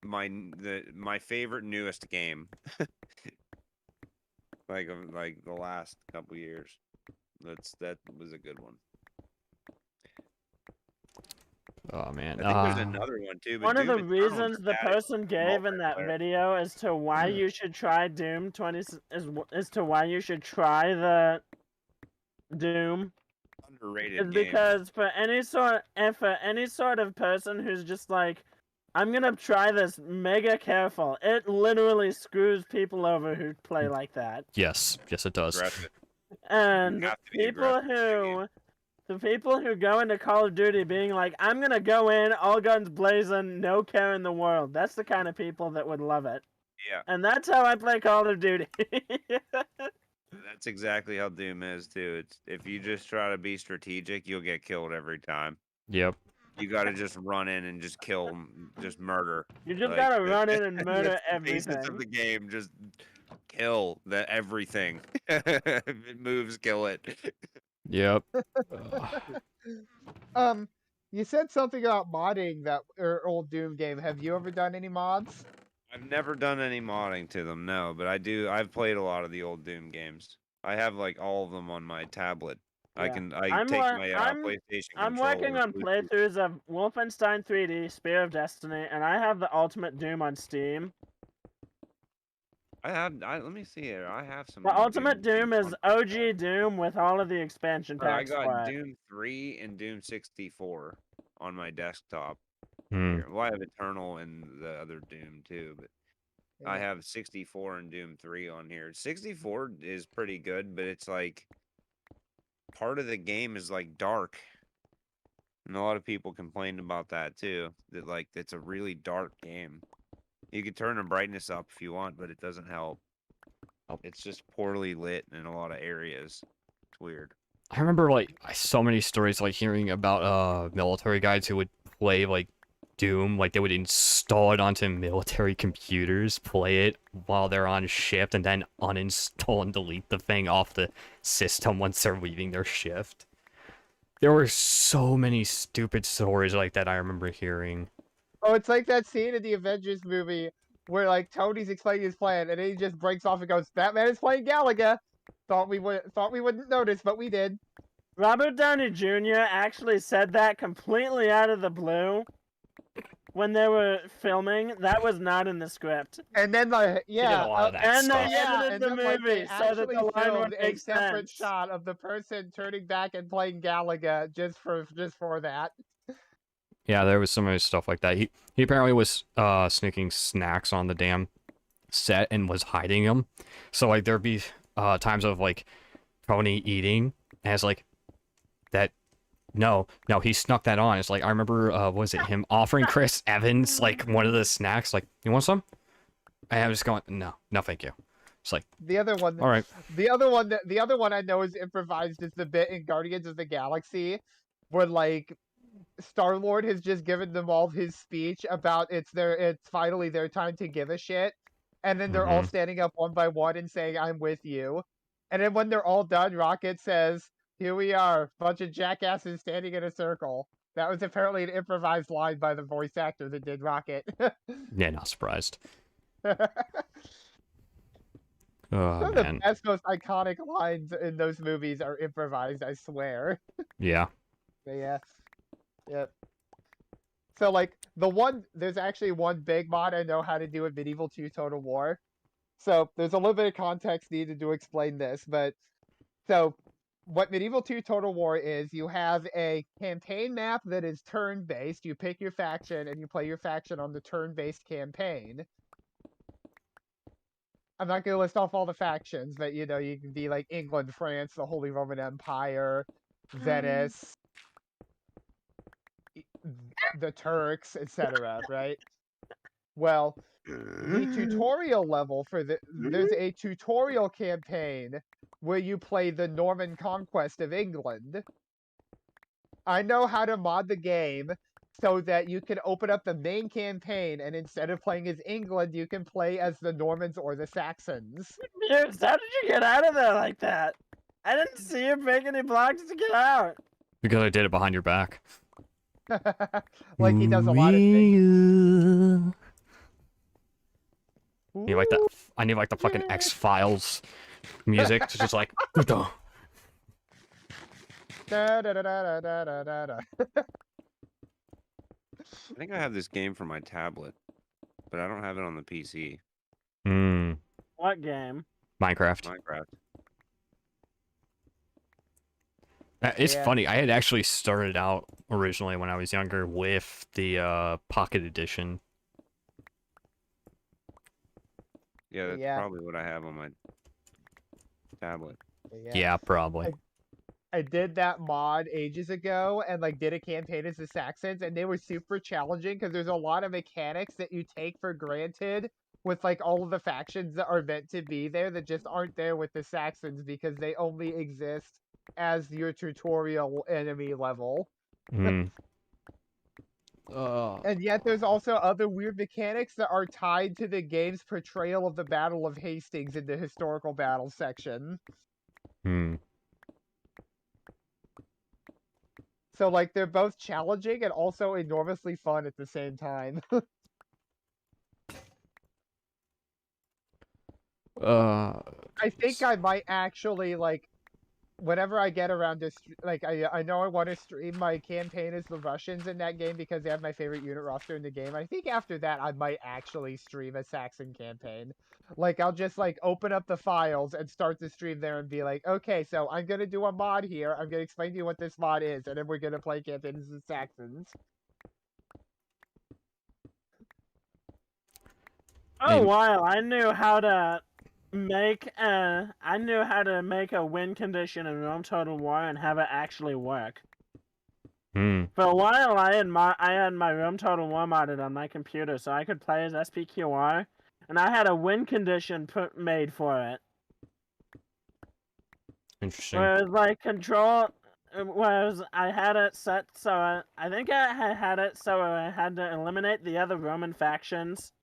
[SPEAKER 4] my favorite newest game. like the last couple years. That was a good one.
[SPEAKER 1] Oh man.
[SPEAKER 4] I think there's another one too. But
[SPEAKER 2] One of
[SPEAKER 4] Doom
[SPEAKER 2] the
[SPEAKER 4] Eternal
[SPEAKER 2] reasons
[SPEAKER 4] just
[SPEAKER 2] the
[SPEAKER 4] added
[SPEAKER 2] person gave in that
[SPEAKER 4] multiplayer.
[SPEAKER 2] video as to why you should try Doom 20 as to why you should try the Doom
[SPEAKER 4] Underrated
[SPEAKER 2] is
[SPEAKER 4] game.
[SPEAKER 2] because for any sort of person who's just like, I'm gonna try this mega careful, it literally screws people over who play like that.
[SPEAKER 1] Yes, it does.
[SPEAKER 4] Aggressive.
[SPEAKER 2] And
[SPEAKER 4] have to be
[SPEAKER 2] people
[SPEAKER 4] aggressive
[SPEAKER 2] who the people who go into Call of Duty being like, I'm gonna go in, all guns blazing, no care in the world. That's the kind of people that would love it.
[SPEAKER 4] Yeah.
[SPEAKER 2] And that's how I play Call of Duty.
[SPEAKER 4] That's exactly how Doom is too. It's if you just try to be strategic, you'll get killed every time.
[SPEAKER 1] Yep.
[SPEAKER 4] You got to just run in and just kill, just murder.
[SPEAKER 2] You just
[SPEAKER 4] Like
[SPEAKER 2] gotta run in and murder
[SPEAKER 4] that's the basis of
[SPEAKER 2] everything.
[SPEAKER 4] the game. Just kill the everything. If it moves, kill it.
[SPEAKER 1] Yep. Ugh.
[SPEAKER 3] You said something about modding that old Doom game. Have you ever done any mods?
[SPEAKER 4] I've never done any modding to them, no, but I do. I've played a lot of the old Doom games. I have like all of them on my tablet. I
[SPEAKER 2] Yeah.
[SPEAKER 4] can. I
[SPEAKER 2] I'm
[SPEAKER 4] take
[SPEAKER 2] wa-
[SPEAKER 4] my
[SPEAKER 2] I'm
[SPEAKER 4] PlayStation
[SPEAKER 2] I'm
[SPEAKER 4] controller.
[SPEAKER 2] working on
[SPEAKER 4] Bluetooth.
[SPEAKER 2] playthroughs of Wolfenstein 3D, Spear of Destiny, and I have the Ultimate Doom on Steam.
[SPEAKER 4] I have. Let me see here. I have some.
[SPEAKER 2] The Ultimate Doom
[SPEAKER 4] games
[SPEAKER 2] is
[SPEAKER 4] on
[SPEAKER 2] OG Doom with all of the expansion
[SPEAKER 4] I
[SPEAKER 2] packs
[SPEAKER 4] got
[SPEAKER 2] for it.
[SPEAKER 4] Doom 3 and Doom 64 on my desktop.
[SPEAKER 1] Hmm.
[SPEAKER 4] Here. Well, I have Eternal and the other Doom too, but I
[SPEAKER 3] Yeah.
[SPEAKER 4] have 64 and Doom 3 on here. 64 is pretty good, but it's like part of the game is like dark. And a lot of people complained about that too. That like it's a really dark game. You can turn the brightness up if you want, but it doesn't help.
[SPEAKER 1] Oh.
[SPEAKER 4] It's just poorly lit in a lot of areas. It's weird.
[SPEAKER 1] I remember like so many stories like hearing about military guys who would play like Doom, like they would install it onto military computers, play it while they're on shift, and then uninstall and delete the thing off the system once they're leaving their shift. There were so many stupid stories like that I remember hearing.
[SPEAKER 3] Oh, it's like that scene in the Avengers movie where like Tony's explaining his plan, and then he just breaks off and goes, "Batman is playing Galaga." Thought we wouldn't notice, but we did.
[SPEAKER 2] Robert Downey Jr. actually said that completely out of the blue when they were filming. That was not in the script.
[SPEAKER 3] And then the
[SPEAKER 1] They did a lot of that
[SPEAKER 2] And
[SPEAKER 1] stuff.
[SPEAKER 2] they
[SPEAKER 3] yeah,
[SPEAKER 2] edited
[SPEAKER 3] and
[SPEAKER 2] the
[SPEAKER 3] then like they
[SPEAKER 2] movie so that
[SPEAKER 3] actually
[SPEAKER 2] the line would
[SPEAKER 3] filmed a
[SPEAKER 2] make
[SPEAKER 3] separate
[SPEAKER 2] sense.
[SPEAKER 3] shot of the person turning back and playing Galaga just for that.
[SPEAKER 1] Yeah, there was some of his stuff like that. He apparently was sneaking snacks on the damn set and was hiding them. So like there'd be times of like Tony eating, and it's like that. No, he snuck that on. It's like I remember, was it him offering Chris Evans like one of the snacks? Like, you want some? And I was just going, no, thank you. It's like,
[SPEAKER 3] The other one,
[SPEAKER 1] all right,
[SPEAKER 3] the other one I know is improvised is the bit in Guardians of the Galaxy where like Star-Lord has just given them all his speech about it's finally their time to give a shit. And then they're all standing up one by one and saying, "I'm with you." And then when they're all done, Rocket says, "Here we are, bunch of jackasses standing in a circle." That was apparently an improvised line by the voice actor that did Rocket.
[SPEAKER 1] yeah, not surprised.
[SPEAKER 3] Some
[SPEAKER 1] Oh
[SPEAKER 3] of the
[SPEAKER 1] man,
[SPEAKER 3] best, most iconic lines in those movies are improvised, I swear.
[SPEAKER 1] yeah.
[SPEAKER 3] But yeah. Yep. So like there's actually one big mod I know how to do in Medieval 2 Total War. So there's a little bit of context needed to explain this, but so what Medieval 2 Total War is, you have a campaign map that is turn-based. You pick your faction and you play your faction on the turn-based campaign. I'm not going to list off all the factions, but you can be like England, France, the Holy Roman Empire, Venice, the Turks, etc., right? Well, the tutorial level there's a tutorial campaign where you play the Norman conquest of England. I know how to mod the game so that you can open up the main campaign, and instead of playing as England, you can play as the Normans or the Saxons.
[SPEAKER 2] Dude, how did you get out of there like that? I didn't see you make any blocks to get out.
[SPEAKER 1] Because I did it behind your back.
[SPEAKER 3] Like he does a lot of things.
[SPEAKER 1] You like that? I need like the fucking X-Files music. It's just like,
[SPEAKER 3] Da, da, da, da, da, da, da, da.
[SPEAKER 4] I think I have this game for my tablet, but I don't have it on the PC.
[SPEAKER 2] What game?
[SPEAKER 1] Minecraft.
[SPEAKER 4] Minecraft.
[SPEAKER 1] It's
[SPEAKER 3] Yeah.
[SPEAKER 1] funny. I had actually started out originally when I was younger with the Pocket Edition.
[SPEAKER 4] Yeah, that's
[SPEAKER 3] Yeah.
[SPEAKER 4] probably what I have on my tablet.
[SPEAKER 1] Yeah, probably.
[SPEAKER 3] I did that mod ages ago and like did a campaign as the Saxons, and they were super challenging because there's a lot of mechanics that you take for granted with like all of the factions that are meant to be there that just aren't there with the Saxons because they only exist as your tutorial enemy level.
[SPEAKER 1] Hmm.
[SPEAKER 3] And yet there's also other weird mechanics that are tied to the game's portrayal of the Battle of Hastings in the historical battle section.
[SPEAKER 1] Hmm.
[SPEAKER 3] So like they're both challenging and also enormously fun at the same time. I think I might actually like whenever I get around to like I know I want to stream my campaign as the Russians in that game because they have my favorite unit roster in the game. I think after that I might actually stream a Saxon campaign. Like I'll just like open up the files and start the stream there and be like, okay, so I'm gonna do a mod here. I'm gonna explain to you what this mod is, and then we're gonna play campaigns as the Saxons.
[SPEAKER 2] Oh,
[SPEAKER 1] And-
[SPEAKER 2] wow! I knew how to make a win condition in Rome Total War and have it actually work.
[SPEAKER 1] Hmm.
[SPEAKER 2] For a while, I had my Rome Total War modded on my computer, so I could play as SPQR, and I had a win condition made for it.
[SPEAKER 1] Interesting.
[SPEAKER 2] Whereas like whereas I had it set so I think I had it so I had to eliminate the other Roman factions.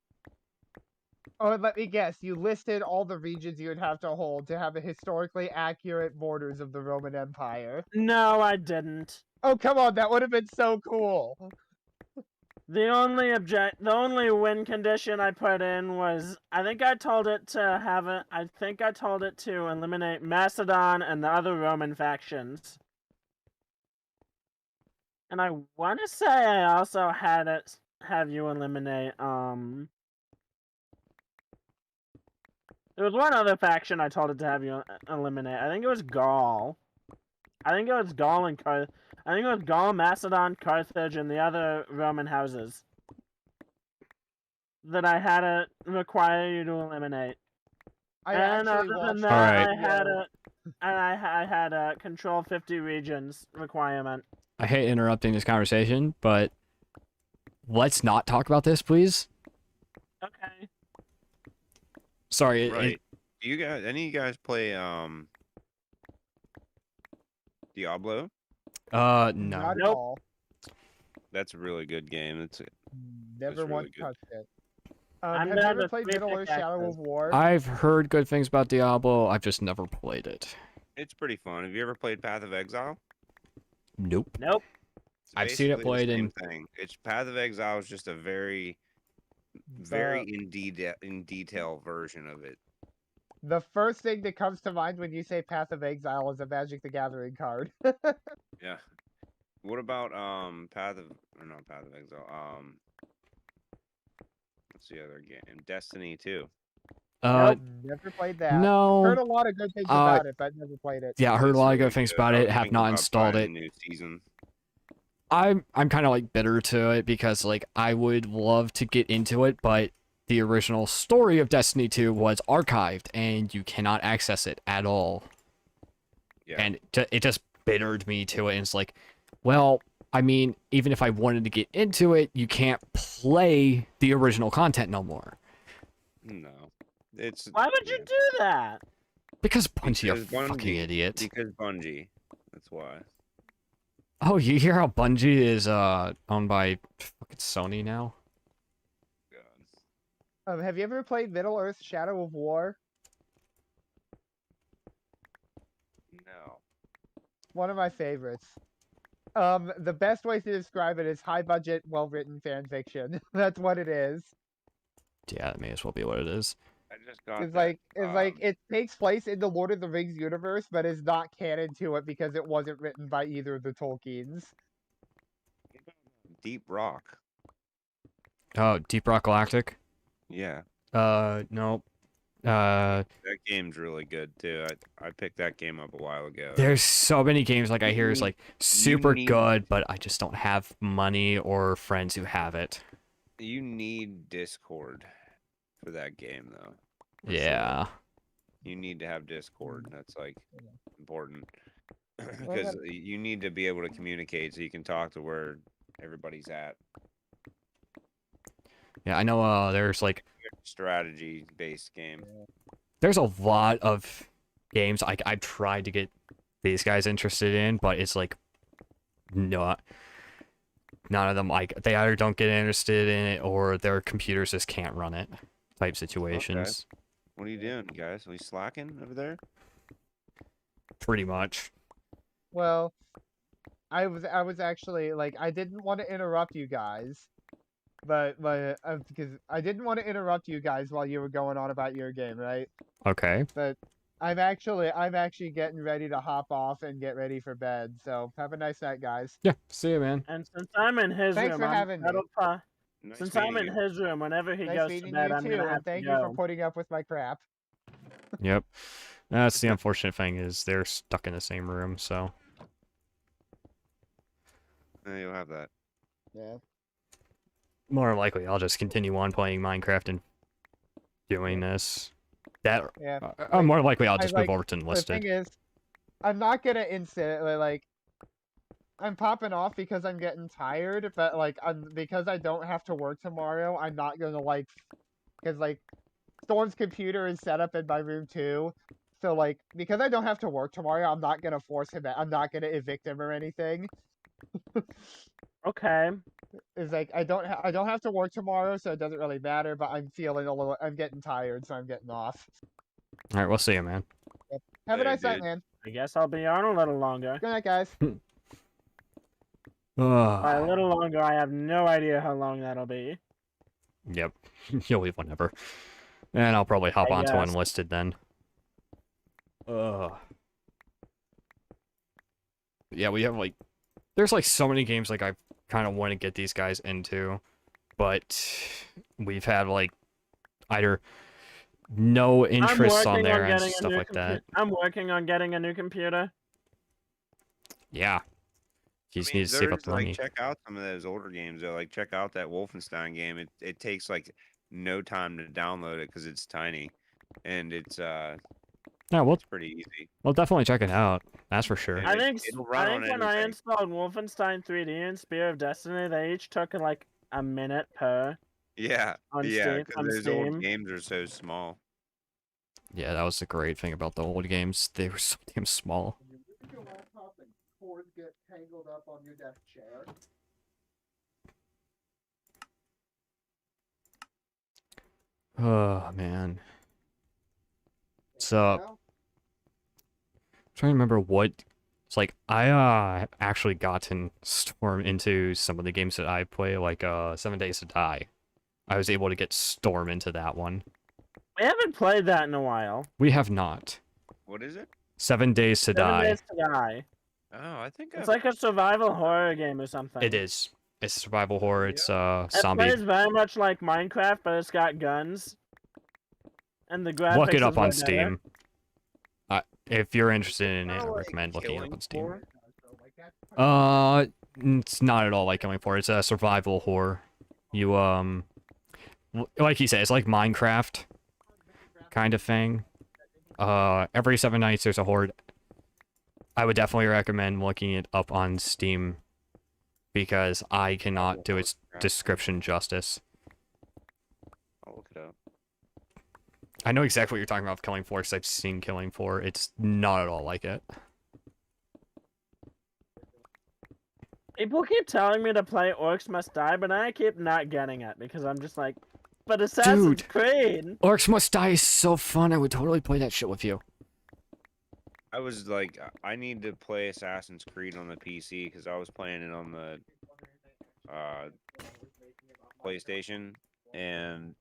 [SPEAKER 3] Oh, and let me guess, you listed all the regions you would have to hold to have a historically accurate borders of the Roman Empire.
[SPEAKER 2] No, I didn't.
[SPEAKER 3] Oh, come on, that would have been so cool.
[SPEAKER 2] The only win condition I put in was I think I told it to eliminate Macedon and the other Roman factions. And I want to say I also had it have you eliminate there was one other faction I told it to have you eliminate. I think it was Gaul. I think it was Gaul, Macedon, Carthage, and the other Roman houses that I had it require you to eliminate.
[SPEAKER 3] I
[SPEAKER 2] And
[SPEAKER 3] actually
[SPEAKER 2] other than
[SPEAKER 3] watched
[SPEAKER 2] that,
[SPEAKER 1] Alright.
[SPEAKER 2] I had a control 50 regions requirement.
[SPEAKER 1] I hate interrupting this conversation, but let's not talk about this, please.
[SPEAKER 2] Okay.
[SPEAKER 1] Sorry.
[SPEAKER 4] Right. Do you guys? Any of you guys play Diablo?
[SPEAKER 1] No.
[SPEAKER 3] Not at
[SPEAKER 2] Nope.
[SPEAKER 3] all.
[SPEAKER 4] That's a really good game. It's
[SPEAKER 3] Never
[SPEAKER 4] really
[SPEAKER 3] once
[SPEAKER 4] good.
[SPEAKER 3] touched it.
[SPEAKER 2] I'm
[SPEAKER 3] Have you
[SPEAKER 2] down
[SPEAKER 3] ever
[SPEAKER 2] to
[SPEAKER 3] played
[SPEAKER 2] 3
[SPEAKER 3] Middle Earth Shadow
[SPEAKER 2] pickaxes.
[SPEAKER 3] of War?
[SPEAKER 1] I've heard good things about Diablo. I've just never played it.
[SPEAKER 4] It's pretty fun. Have you ever played Path of Exile?
[SPEAKER 1] Nope.
[SPEAKER 2] Nope.
[SPEAKER 4] It's
[SPEAKER 1] I've seen it
[SPEAKER 4] basically
[SPEAKER 1] played
[SPEAKER 4] the same
[SPEAKER 1] in.
[SPEAKER 4] thing. It's Path of Exile is just a very in detail version of it.
[SPEAKER 3] The first thing that comes to mind when you say Path of Exile is a Magic the Gathering card.
[SPEAKER 4] Yeah. What about Path of Exile? What's the other game? Destiny 2.
[SPEAKER 2] Nope.
[SPEAKER 3] Never played that.
[SPEAKER 1] No.
[SPEAKER 3] Heard a lot of good things about it, but never played it.
[SPEAKER 1] Yeah, I heard
[SPEAKER 4] It's
[SPEAKER 1] a lot of
[SPEAKER 4] really
[SPEAKER 1] good things
[SPEAKER 4] good.
[SPEAKER 1] about
[SPEAKER 4] I
[SPEAKER 1] it.
[SPEAKER 4] was
[SPEAKER 1] Have
[SPEAKER 4] thinking
[SPEAKER 1] not
[SPEAKER 4] about
[SPEAKER 1] installed
[SPEAKER 4] buying
[SPEAKER 1] it.
[SPEAKER 4] the new season.
[SPEAKER 1] I'm kind of like bitter to it because like I would love to get into it, but the original story of Destiny 2 was archived and you cannot access it at all.
[SPEAKER 4] Yeah.
[SPEAKER 1] And it just bittered me to it. And it's like, well, I mean, even if I wanted to get into it, you can't play the original content no more.
[SPEAKER 4] No. It's
[SPEAKER 2] Why would you do that?
[SPEAKER 1] Because Bungie are
[SPEAKER 4] Because
[SPEAKER 1] fucking
[SPEAKER 4] Bungie.
[SPEAKER 1] idiots.
[SPEAKER 4] Because Bungie. That's why.
[SPEAKER 1] Oh, you hear how Bungie is owned by fucking Sony now?
[SPEAKER 4] God.
[SPEAKER 3] Have you ever played Middle Earth Shadow of War?
[SPEAKER 4] No.
[SPEAKER 3] One of my favorites. The best way to describe it is high budget, well written fan fiction. That's what it is.
[SPEAKER 1] Yeah, that may as well be what it is.
[SPEAKER 4] I just got
[SPEAKER 3] It's
[SPEAKER 4] that,
[SPEAKER 3] like it takes place in the Lord of the Rings universe, but is not canon to it because it wasn't written by either of the Tolkiens.
[SPEAKER 4] Deep Rock.
[SPEAKER 1] Oh, Deep Rock Galactic?
[SPEAKER 4] Yeah.
[SPEAKER 1] Nope.
[SPEAKER 4] That game's really good too. I picked that game up a while ago.
[SPEAKER 1] There's so many games like I hear is like super
[SPEAKER 4] need-
[SPEAKER 1] good, but I just don't have money or friends who have it.
[SPEAKER 4] You need Discord for that game though. for
[SPEAKER 1] Yeah.
[SPEAKER 4] sure. You need to have Discord. That's like important.
[SPEAKER 3] Well,
[SPEAKER 4] Because you need to be able to communicate so you can talk to where everybody's at.
[SPEAKER 1] Yeah, I know there's like
[SPEAKER 4] strategy-based game.
[SPEAKER 1] There's a lot of games I've tried to get these guys interested in, but it's like not none of them like they either don't get interested in it or their computers just can't run it type situations.
[SPEAKER 4] What are you doing, guys? Are we slacking over there?
[SPEAKER 1] Pretty much.
[SPEAKER 3] Well, I was actually like I didn't want to interrupt you guys, but because I didn't want to interrupt you guys while you were going on about your game, right?
[SPEAKER 1] Okay.
[SPEAKER 3] But I'm actually getting ready to hop off and get ready for bed. So have a nice night, guys.
[SPEAKER 1] Yeah. See you, man.
[SPEAKER 2] And since I'm in his
[SPEAKER 3] Thanks
[SPEAKER 2] room,
[SPEAKER 3] for having me.
[SPEAKER 4] Nice
[SPEAKER 2] since I'm
[SPEAKER 4] meeting
[SPEAKER 2] in
[SPEAKER 4] you.
[SPEAKER 2] his room, whenever he
[SPEAKER 3] Nice
[SPEAKER 2] goes to
[SPEAKER 3] meeting
[SPEAKER 2] bed,
[SPEAKER 3] you
[SPEAKER 2] I'm
[SPEAKER 3] too,
[SPEAKER 2] gonna
[SPEAKER 3] and
[SPEAKER 2] have to
[SPEAKER 3] thank you for
[SPEAKER 2] go.
[SPEAKER 3] putting up with my crap.
[SPEAKER 1] Yep. That's the unfortunate thing is they're stuck in the same room, so
[SPEAKER 4] You'll have that.
[SPEAKER 3] Yeah.
[SPEAKER 1] more than likely I'll just continue on playing Minecraft and doing this. That
[SPEAKER 3] Yeah.
[SPEAKER 1] more likely I'll
[SPEAKER 3] I
[SPEAKER 1] just move
[SPEAKER 3] like
[SPEAKER 1] over to
[SPEAKER 3] the
[SPEAKER 1] enlisted.
[SPEAKER 3] thing is, I'm not gonna instantly like. I'm popping off because I'm getting tired, but like because I don't have to work tomorrow, I'm not gonna like because like Storm's computer is set up in my room too. So like because I don't have to work tomorrow, I'm not gonna force him. I'm not gonna evict him or anything.
[SPEAKER 2] Okay.
[SPEAKER 3] It's like I don't have to work tomorrow, so it doesn't really matter. But I'm feeling a little. I'm getting tired, so I'm getting off.
[SPEAKER 1] All right, we'll see you, man.
[SPEAKER 3] Have a
[SPEAKER 4] Later,
[SPEAKER 3] nice night,
[SPEAKER 4] dude.
[SPEAKER 3] man.
[SPEAKER 2] I guess I'll be on a little longer.
[SPEAKER 3] Good night, guys.
[SPEAKER 2] By a
[SPEAKER 1] Ugh.
[SPEAKER 2] little longer, I have no idea how long that'll be.
[SPEAKER 1] Yep. You'll leave whenever. And I'll probably hop
[SPEAKER 2] I
[SPEAKER 1] onto
[SPEAKER 2] guess.
[SPEAKER 1] enlisted then. Ugh. Yeah, we have like there's like so many games like I kind of want to get these guys into, but we've had like either no interest on there and stuff like that.
[SPEAKER 2] I'm working on getting a new computer.
[SPEAKER 1] Yeah. You just need to save up
[SPEAKER 4] there's,
[SPEAKER 1] money.
[SPEAKER 4] like, check out some of those older games though. Like check out that Wolfenstein game. It takes like no time to download it because it's tiny, and it's
[SPEAKER 1] Yeah, we'll
[SPEAKER 4] it's pretty easy.
[SPEAKER 1] definitely check it out. That's for sure.
[SPEAKER 4] Yeah. It'll run on
[SPEAKER 2] when I
[SPEAKER 4] anything.
[SPEAKER 2] installed Wolfenstein 3D and Spear of Destiny, they each took like a minute per.
[SPEAKER 4] Yeah,
[SPEAKER 2] On
[SPEAKER 4] yeah,
[SPEAKER 2] Steam-
[SPEAKER 4] because
[SPEAKER 2] on
[SPEAKER 4] those
[SPEAKER 2] Steam.
[SPEAKER 4] old games are so small.
[SPEAKER 1] Yeah, that was the great thing about the old games. They were so damn small.
[SPEAKER 3] When you look at your laptop and cords get tangled up on your desk chair.
[SPEAKER 1] Oh man. So trying to remember what it's like I actually gotten Storm into some of the games that I play, like 7 Days to Die. I was able to get Storm into that one.
[SPEAKER 2] We haven't played that in a while.
[SPEAKER 1] We have not.
[SPEAKER 4] What is it?
[SPEAKER 1] 7 Days to
[SPEAKER 2] 7
[SPEAKER 1] Die.
[SPEAKER 2] Days to Die.
[SPEAKER 4] Oh, I think
[SPEAKER 2] It's like a survival horror game or something.
[SPEAKER 1] It is. It's survival horror. It's
[SPEAKER 2] It
[SPEAKER 1] zombie.
[SPEAKER 2] plays very much like Minecraft, but it's got guns. And the graphics
[SPEAKER 1] Look it up
[SPEAKER 2] is
[SPEAKER 1] on
[SPEAKER 2] way better.
[SPEAKER 1] Steam. If you're interested in it, I
[SPEAKER 4] Kinda like
[SPEAKER 1] recommend looking it up
[SPEAKER 4] Killing
[SPEAKER 1] on Steam.
[SPEAKER 4] Floor?
[SPEAKER 1] It's not at all like Killing Floor. It's a survival horror. You like you said, it's like Minecraft kind of thing. Every 7 nights there's a horde. I would definitely recommend looking it up on Steam because I cannot do its description justice.
[SPEAKER 4] I'll look it up.
[SPEAKER 1] I know exactly what you're talking about with Killing Floor because I've seen Killing Floor. It's not at all like it.
[SPEAKER 2] People keep telling me to play Orcs Must Die, but I keep not getting it because I'm just like, but Assassin's
[SPEAKER 1] Dude.
[SPEAKER 2] Creed.
[SPEAKER 1] Orcs Must Die is so fun. I would totally play that shit with you.
[SPEAKER 4] I was like, I need to play Assassin's Creed on the PC because I was playing it on the PlayStation, and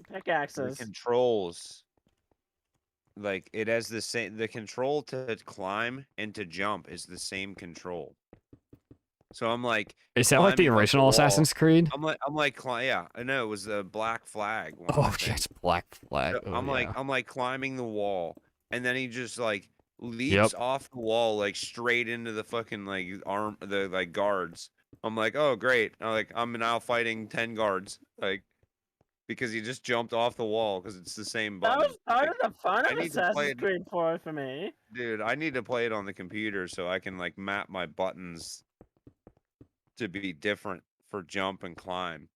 [SPEAKER 4] the
[SPEAKER 2] Pickaxes.
[SPEAKER 4] controls, like it has the same. The control to climb and to jump is the same control. So I'm like,
[SPEAKER 1] Is that like the
[SPEAKER 4] climbing up
[SPEAKER 1] original
[SPEAKER 4] wall.
[SPEAKER 1] Assassin's Creed?
[SPEAKER 4] Yeah, I know it was a Black Flag one. I
[SPEAKER 1] Oh,
[SPEAKER 4] think.
[SPEAKER 1] yeah, it's Black Flag.
[SPEAKER 4] So
[SPEAKER 1] Oh,
[SPEAKER 4] I'm
[SPEAKER 1] yeah.
[SPEAKER 4] like climbing the wall, and then he just like leaps off the wall like straight into the fucking like the like guards. I'm like, oh great! I'm now fighting 10 guards, like because he just jumped off the wall because it's the same
[SPEAKER 2] That
[SPEAKER 4] button.
[SPEAKER 2] was part of the fun
[SPEAKER 4] I
[SPEAKER 2] of
[SPEAKER 4] need to play
[SPEAKER 2] Assassin's
[SPEAKER 4] it.
[SPEAKER 2] Creed 4 for me.
[SPEAKER 4] Dude, I need to play it on the computer so I can like map my buttons to be different for jump and climb.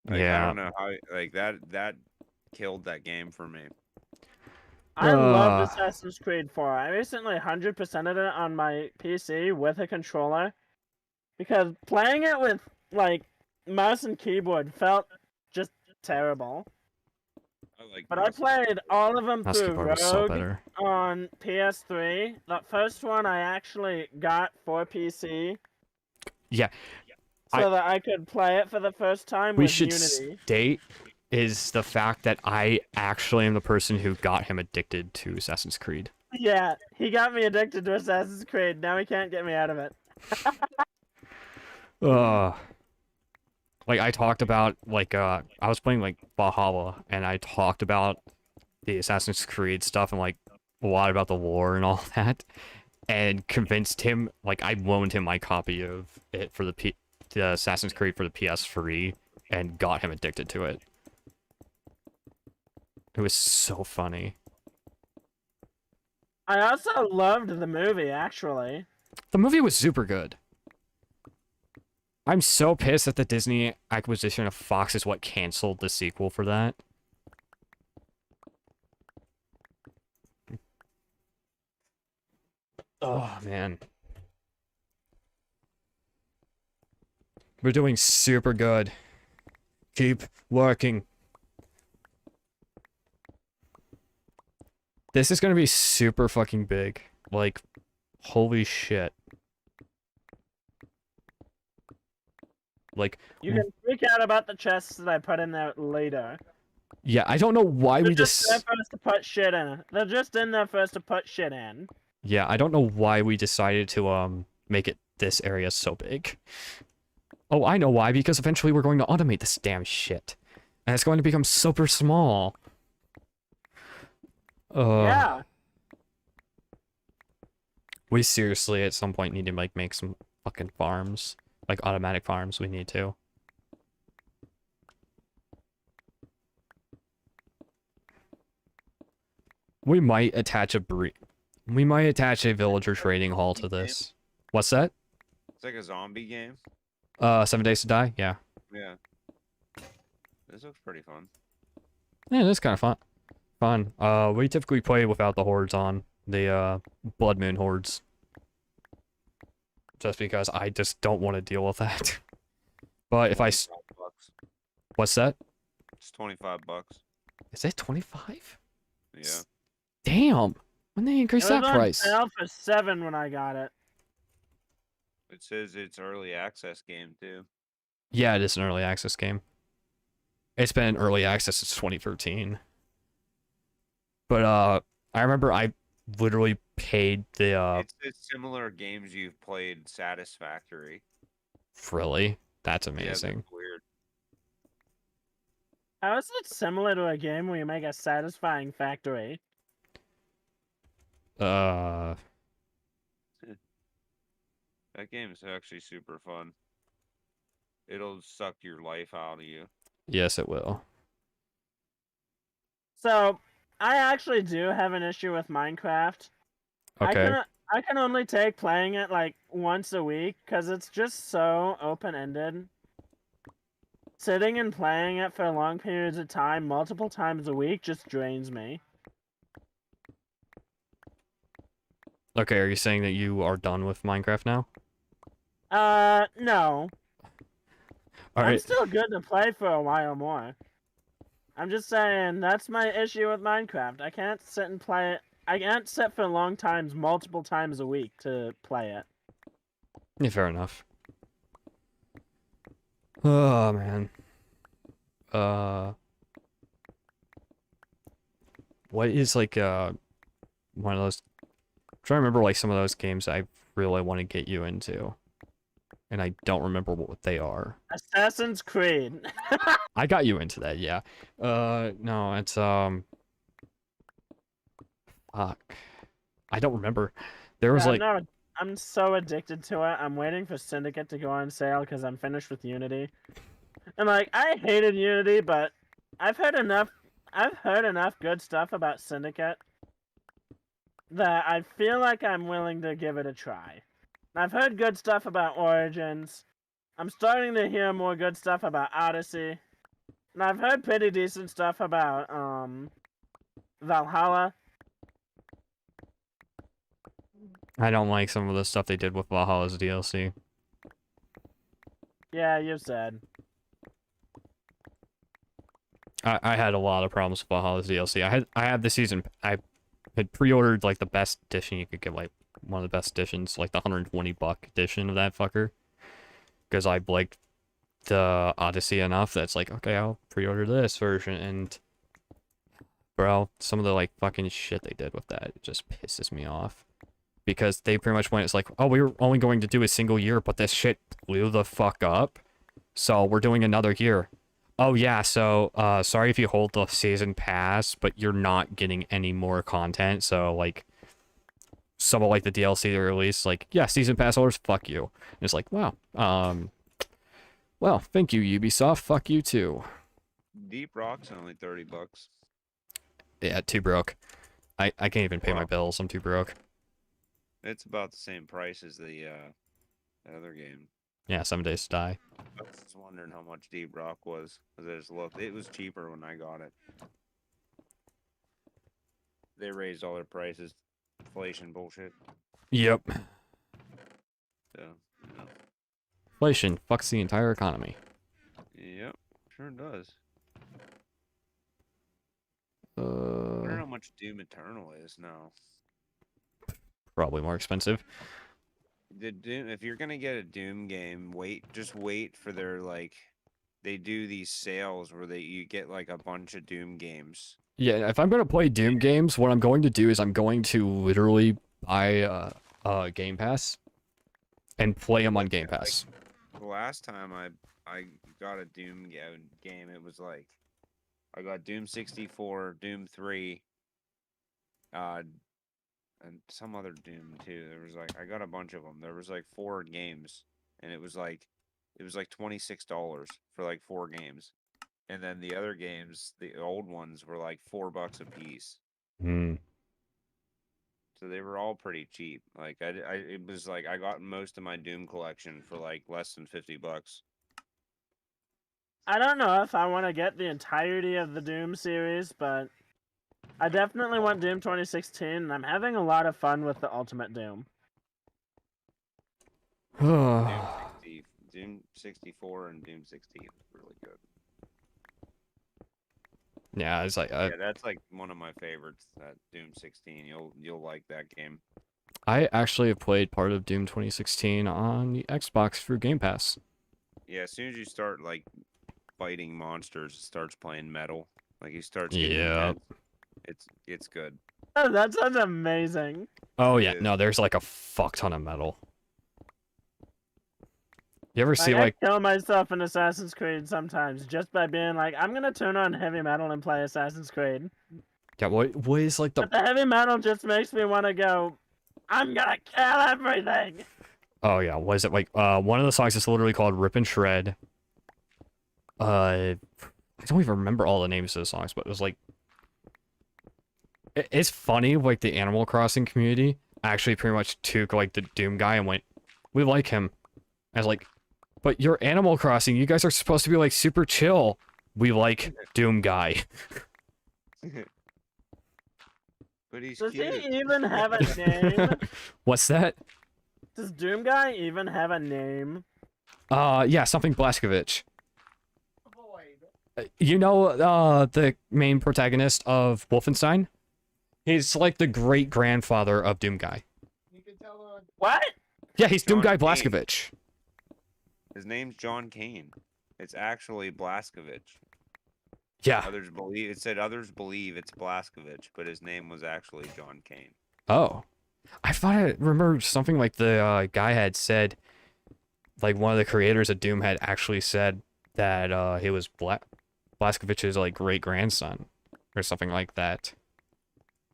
[SPEAKER 4] Like I
[SPEAKER 1] Yeah.
[SPEAKER 4] don't know how like that killed that game for me.
[SPEAKER 2] I loved
[SPEAKER 1] Uh,
[SPEAKER 2] Assassin's Creed 4. I recently 100%ed it on my PC with a controller because playing it with like mouse and keyboard felt just terrible.
[SPEAKER 4] I like
[SPEAKER 2] But I
[SPEAKER 4] mouse.
[SPEAKER 2] played all of them
[SPEAKER 1] Mouse
[SPEAKER 2] through
[SPEAKER 1] keyboard was so
[SPEAKER 2] Rogue
[SPEAKER 1] better.
[SPEAKER 2] on PS3. That first one I actually got for PC.
[SPEAKER 1] Yeah,
[SPEAKER 2] So that I could play it for the first time
[SPEAKER 1] we
[SPEAKER 2] with
[SPEAKER 1] should
[SPEAKER 2] Unity.
[SPEAKER 1] state is the fact that I actually am the person who got him addicted to Assassin's Creed.
[SPEAKER 2] Yeah, he got me addicted to Assassin's Creed. Now he can't get me out of it.
[SPEAKER 1] Uh, like I talked about, like I was playing like Valhalla, and I talked about the Assassin's Creed stuff and like a lot about the war and all that, and convinced him. Like I loaned him my copy of it for the Assassin's Creed for the PS3, and got him addicted to it. It was so funny.
[SPEAKER 2] I also loved the movie, actually.
[SPEAKER 1] The movie was super good. I'm so pissed that the Disney acquisition of Fox is what canceled the sequel for that. Oh, man. We're doing super good. Keep working. This is gonna be super fucking big. Like, holy shit. Like,
[SPEAKER 2] You can freak out about the chests that I put in there later.
[SPEAKER 1] yeah, I don't know why
[SPEAKER 2] They're
[SPEAKER 1] we
[SPEAKER 2] just there
[SPEAKER 1] just...
[SPEAKER 2] first to put shit in. They're just in there first to put shit in.
[SPEAKER 1] Yeah, I don't know why we decided to, make it this area so big. Oh, I know why, because eventually we're going to automate this damn shit. And it's going to become super small.
[SPEAKER 2] Yeah.
[SPEAKER 1] We seriously, at some point, need to, like, make some fucking farms. Like, automatic farms, we need to. We might attach a villager trading hall to this. What's that?
[SPEAKER 4] It's like a zombie game.
[SPEAKER 1] 7 Days to Die? Yeah.
[SPEAKER 4] Yeah. This looks pretty fun.
[SPEAKER 1] Yeah, that's kind of fun. We typically play without the hordes on. The, Blood Moon hordes. Just because I just don't want to deal with that. But if I...
[SPEAKER 4] $25.
[SPEAKER 1] What's that?
[SPEAKER 4] It's $25.
[SPEAKER 1] Is it 25?
[SPEAKER 4] Yeah.
[SPEAKER 1] Damn! When they
[SPEAKER 2] It
[SPEAKER 1] increase
[SPEAKER 2] was
[SPEAKER 1] that
[SPEAKER 2] on
[SPEAKER 1] price?
[SPEAKER 2] sale for 7 when I got it.
[SPEAKER 4] It says it's early access game too.
[SPEAKER 1] Yeah, it is an early access game. It's been in early access since 2013. But, I remember I literally paid the,
[SPEAKER 4] It's similar games you've played Satisfactory.
[SPEAKER 1] really? That's
[SPEAKER 4] Yeah,
[SPEAKER 1] amazing.
[SPEAKER 4] that's weird.
[SPEAKER 2] How is it similar to a game where you make a satisfying factory?
[SPEAKER 4] That game is actually super fun. It'll suck your life out of you.
[SPEAKER 1] Yes, it will.
[SPEAKER 2] So, I actually do have an issue with Minecraft.
[SPEAKER 1] Okay.
[SPEAKER 2] I can only take playing it like once a week because it's just so open-ended. Sitting and playing it for long periods of time, multiple times a week, just drains me.
[SPEAKER 1] Okay, are you saying that you are done with Minecraft now?
[SPEAKER 2] No. I'm
[SPEAKER 1] Alright.
[SPEAKER 2] still good to play for a while more. I'm just saying, that's my issue with Minecraft. I can't sit and play it. I can't sit for long times, multiple times a week to play it.
[SPEAKER 1] Yeah, fair enough. Oh, man. What is, like, one of those... I'm trying to remember, like, some of those games I really want to get you into. And I don't remember what they are.
[SPEAKER 2] Assassin's Creed.
[SPEAKER 1] I got you into that, yeah. No, it's, fuck. I don't remember. There was,
[SPEAKER 2] Yeah,
[SPEAKER 1] like...
[SPEAKER 2] no, I'm so addicted to it. I'm waiting for Syndicate to go on sale because I'm finished with Unity. And, like, I hated Unity, but I've heard enough good stuff about Syndicate that I feel like I'm willing to give it a try. I've heard good stuff about Origins. I'm starting to hear more good stuff about Odyssey. And I've heard pretty decent stuff about Valhalla.
[SPEAKER 1] I don't like some of the stuff they did with Valhalla's DLC.
[SPEAKER 2] Yeah, you said.
[SPEAKER 1] I had a lot of problems with Valhalla's DLC. I had the season. I had pre-ordered like the best edition you could get, like one of the best editions, like the $120 edition of that fucker, because I liked the Odyssey enough that's like, okay, I'll pre-order this version. And bro, some of the like fucking shit they did with that, it just pisses me off. Because they pretty much went, it's like, oh, we were only going to do a single year, but this shit blew the fuck up. So we're doing another year. Oh yeah, so sorry if you hold the season pass, but you're not getting any more content. So like some of like the DLC they released, like, yeah, season pass holders, fuck you. And it's like, wow. Well, thank you, Ubisoft. Fuck you too.
[SPEAKER 4] Deep Rock's only $30.
[SPEAKER 1] Yeah, too broke. I can't even pay my bills. I'm too broke.
[SPEAKER 4] It's about the same price as the other game.
[SPEAKER 1] Yeah, 7 Days to Die.
[SPEAKER 4] I was just wondering how much Deep Rock was. Because I just looked. It was cheaper when I got it. They raised all their prices. Inflation bullshit.
[SPEAKER 1] Yep.
[SPEAKER 4] So, you know.
[SPEAKER 1] Inflation fucks the entire economy.
[SPEAKER 4] Yep, sure does. I wonder how much Doom Eternal is now.
[SPEAKER 1] Probably more expensive.
[SPEAKER 4] The Doom, if you're gonna get a Doom game, just wait for their like, they do these sales where you get like a bunch of Doom games.
[SPEAKER 1] Yeah, if I'm going to play Doom games, what I'm going to do is I'm going to literally buy Game Pass and play them on Game Pass.
[SPEAKER 4] Like, the last time I got a Doom game, it was like, I got Doom 64, Doom 3, and some other Doom too. There was like, I got a bunch of them. There was like 4 games, and it was like $26 for like 4 games. And then the other games, the old ones, were like $4 a piece.
[SPEAKER 1] Hmm.
[SPEAKER 4] So they were all pretty cheap. Like it was like I got most of my Doom collection for like less than $50.
[SPEAKER 2] I don't know if I want to get the entirety of the Doom series, but I definitely want Doom 2016, and I'm having a lot of fun with the Ultimate Doom.
[SPEAKER 4] Doom 64 and Doom 16 is really good.
[SPEAKER 1] Yeah, it's like
[SPEAKER 4] Yeah, that's like one of my favorites. That Doom 16, you'll like that game.
[SPEAKER 1] I actually have played part of Doom 2016 on the Xbox through Game Pass.
[SPEAKER 4] Yeah, as soon as you start like fighting monsters, it starts playing metal. Like he starts getting
[SPEAKER 1] Yeah.
[SPEAKER 4] intense. It's good.
[SPEAKER 2] Oh, that sounds amazing.
[SPEAKER 1] Oh
[SPEAKER 4] It
[SPEAKER 1] yeah,
[SPEAKER 4] is.
[SPEAKER 1] no, there's like a fuck ton of metal. You ever see
[SPEAKER 2] I
[SPEAKER 1] like
[SPEAKER 2] kill myself in Assassin's Creed sometimes just by being like, I'm gonna turn on heavy metal and play Assassin's Creed.
[SPEAKER 1] yeah, what is like the
[SPEAKER 2] But the heavy metal just makes me want to go, I'm gonna kill everything!
[SPEAKER 1] oh yeah, what is it like one of the songs is literally called Rip and Shred. I don't even remember all the names of the songs, but it was like it's funny, like the Animal Crossing community actually pretty much took like the Doom guy and went, we like him. I was like, but you're Animal Crossing, you guys are supposed to be like super chill. We like Doom guy.
[SPEAKER 4] But he's
[SPEAKER 2] Does
[SPEAKER 4] cute.
[SPEAKER 2] he even have a name?
[SPEAKER 1] What's that?
[SPEAKER 2] Does Doom Guy even have a name?
[SPEAKER 1] Yeah, something Blaskovich. You know, the main protagonist of Wolfenstein? He's like the great-grandfather of Doom Guy.
[SPEAKER 3] You can tell on
[SPEAKER 2] What?
[SPEAKER 1] Yeah, he's Doom
[SPEAKER 4] John
[SPEAKER 1] Guy
[SPEAKER 4] Kane.
[SPEAKER 1] Blaskovich.
[SPEAKER 4] His name's John Kane. It's actually Blaskovich.
[SPEAKER 1] Yeah.
[SPEAKER 4] Others believe it's Blaskovich, but his name was actually John Kane.
[SPEAKER 1] Oh. I thought I remember something like the guy had said, like one of the creators of Doom had actually said that he was Blaskovich's like great-grandson or something like that.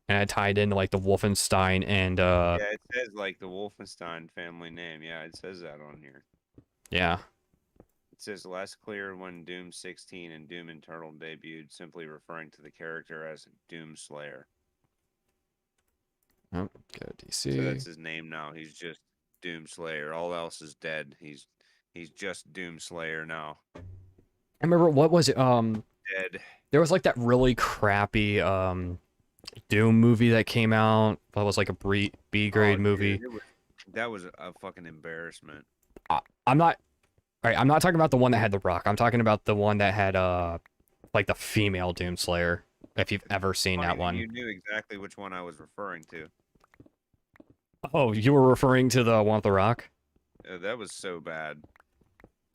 [SPEAKER 1] And I tied into like the Wolfenstein and
[SPEAKER 4] Yeah, it says like the Wolfenstein family name. Yeah, it says that on here.
[SPEAKER 1] yeah.
[SPEAKER 4] It says less clear when Doom 16 and Doom Eternal debuted, simply referring to the character as Doom Slayer.
[SPEAKER 1] Oh, go DC.
[SPEAKER 4] So that's his name now. He's just Doom Slayer. All else is dead. He's just Doom Slayer now.
[SPEAKER 1] I remember what was it?
[SPEAKER 4] dead.
[SPEAKER 1] There was like that really crappy Doom movie that came out. That was like a B grade
[SPEAKER 4] Oh,
[SPEAKER 1] movie.
[SPEAKER 4] dude, that was a fucking embarrassment.
[SPEAKER 1] I'm not. All right, I'm not talking about the one that had The Rock. I'm talking about the one that had like the female Doom Slayer. If you've ever seen
[SPEAKER 4] Funny
[SPEAKER 1] that one.
[SPEAKER 4] You knew exactly which one I was referring to.
[SPEAKER 1] Oh, you were referring to the one with The Rock?
[SPEAKER 4] That was so bad.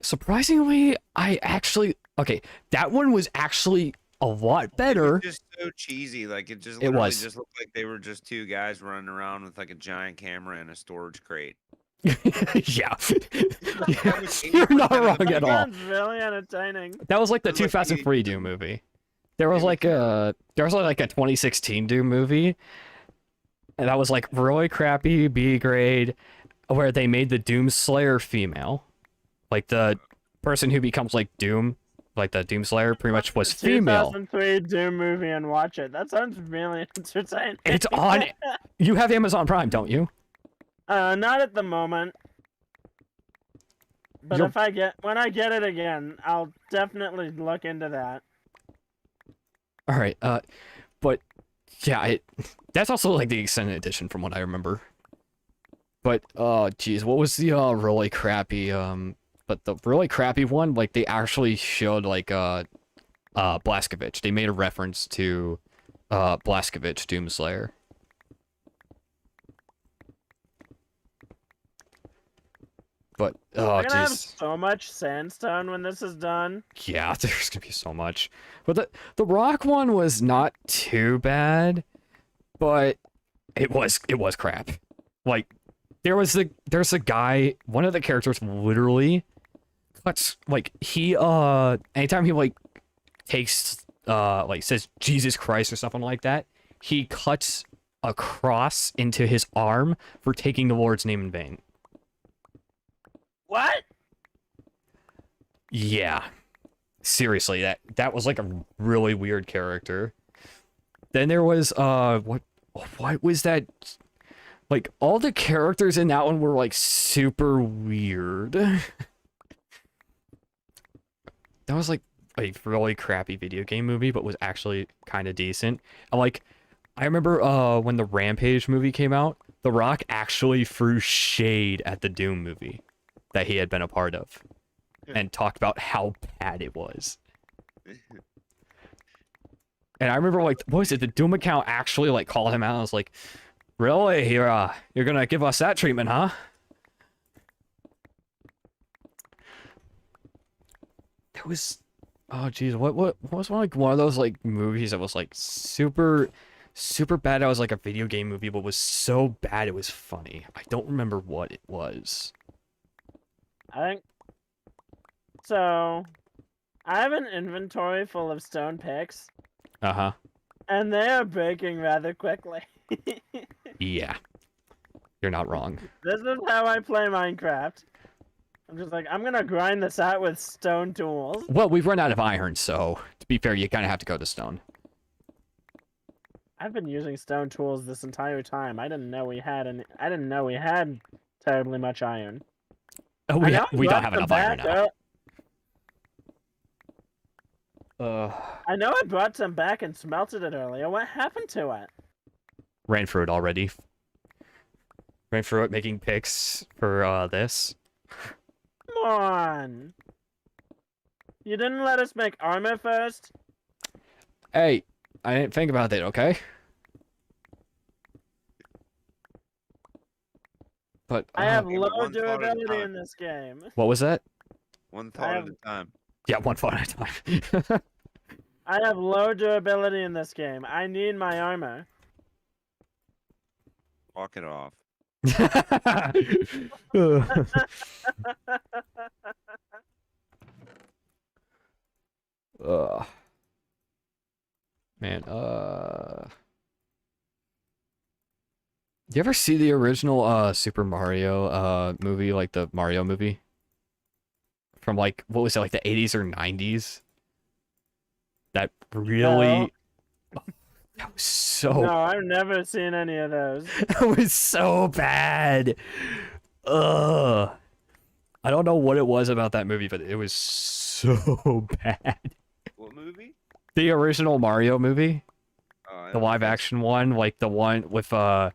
[SPEAKER 1] Surprisingly, okay, that one was actually a lot better.
[SPEAKER 4] It was just so cheesy. Like it just
[SPEAKER 1] It
[SPEAKER 4] literally
[SPEAKER 1] was.
[SPEAKER 4] just looked like they were just two guys running around with like a giant camera and a storage crate.
[SPEAKER 1] Yeah.
[SPEAKER 4] That was
[SPEAKER 1] You're not
[SPEAKER 4] 80% of
[SPEAKER 1] wrong
[SPEAKER 4] the
[SPEAKER 1] at
[SPEAKER 2] That
[SPEAKER 1] all.
[SPEAKER 2] sounds really entertaining.
[SPEAKER 1] That was like the
[SPEAKER 4] It was
[SPEAKER 1] Too
[SPEAKER 4] like
[SPEAKER 1] Fast and
[SPEAKER 4] the-
[SPEAKER 1] Free Doom movie. There was
[SPEAKER 4] It was
[SPEAKER 1] like a 2016 Doom movie, and that was like really crappy B grade, where they made the Doom Slayer female, like the person who becomes like Doom, like the Doom Slayer, pretty much was female.
[SPEAKER 2] 2003 Doom movie and watch it. That sounds really entertaining.
[SPEAKER 1] It's on. You have Amazon Prime, don't you?
[SPEAKER 2] Not at the moment. But
[SPEAKER 1] You're-
[SPEAKER 2] when I get it again, I'll definitely look into that.
[SPEAKER 1] All right. But yeah, that's also like the extended edition from what I remember. But geez, what was the really crappy but the really crappy one, like they actually showed like Blaskovich. They made a reference to Blaskovich Doomslayer. But oh
[SPEAKER 2] We're gonna have
[SPEAKER 1] jeez.
[SPEAKER 2] so much sandstone when this is done.
[SPEAKER 1] Yeah, there's gonna be so much. But the rock one was not too bad, but it was crap. Like there's a guy, one of the characters literally cuts like he anytime he like takes like says Jesus Christ or something like that, he cuts a cross into his arm for taking the Lord's name in vain.
[SPEAKER 2] What?
[SPEAKER 1] Yeah. Seriously, that was like a really weird character. Then there was what was that? Like all the characters in that one were like super weird. That was like a really crappy video game movie, but was actually kind of decent. And like I remember when the Rampage movie came out, The Rock actually threw shade at the Doom movie that he had been a part of and talked about how bad it was. And I remember like what was it, the Doom account actually like called him out. I was like, really? You're gonna give us that treatment, huh? There was oh geez, what was one of those like movies that was like super bad? That was like a video game movie, but was so bad it was funny. I don't remember what it was.
[SPEAKER 2] I think so. I have an inventory full of stone picks,
[SPEAKER 1] Uh-huh.
[SPEAKER 2] and they are breaking rather quickly.
[SPEAKER 1] Yeah. You're not wrong.
[SPEAKER 2] This is how I play Minecraft. I'm just like, I'm gonna grind this out with stone tools.
[SPEAKER 1] Well, we've run out of iron, so to be fair, you kind of have to go to stone.
[SPEAKER 2] I've been using stone tools this entire time. I didn't know we had terribly much iron.
[SPEAKER 1] Oh,
[SPEAKER 2] I know
[SPEAKER 1] we
[SPEAKER 2] I
[SPEAKER 1] don't
[SPEAKER 2] brought
[SPEAKER 1] have
[SPEAKER 2] some
[SPEAKER 1] enough iron
[SPEAKER 2] back,
[SPEAKER 1] now.
[SPEAKER 2] I know I brought some back and smelted it earlier. What happened to it?
[SPEAKER 1] Ran through it already. Ran through it making picks for this.
[SPEAKER 2] Come on. You didn't let us make armor first?
[SPEAKER 1] Hey, I didn't think about it, okay? But
[SPEAKER 2] I have
[SPEAKER 4] Okay, but
[SPEAKER 2] low
[SPEAKER 4] one thought at a
[SPEAKER 2] durability
[SPEAKER 4] time.
[SPEAKER 2] in this game.
[SPEAKER 1] what was that?
[SPEAKER 4] One thought
[SPEAKER 2] have-
[SPEAKER 4] at a time.
[SPEAKER 1] Yeah, one phone at a time.
[SPEAKER 2] I have low durability in this game. I need my armor.
[SPEAKER 4] Walk it off.
[SPEAKER 1] Ugh. Man, you ever see the original Super Mario movie, like the Mario movie? From like what was it, like the 80s or 90s? That really that was so
[SPEAKER 2] No, I've never seen any of those.
[SPEAKER 1] it was so bad. Ugh. I don't know what it was about that movie, but it was so bad.
[SPEAKER 4] What movie?
[SPEAKER 1] The original Mario movie,
[SPEAKER 4] I
[SPEAKER 1] the
[SPEAKER 4] don't
[SPEAKER 1] live
[SPEAKER 4] think I've
[SPEAKER 1] action one, like the one with oh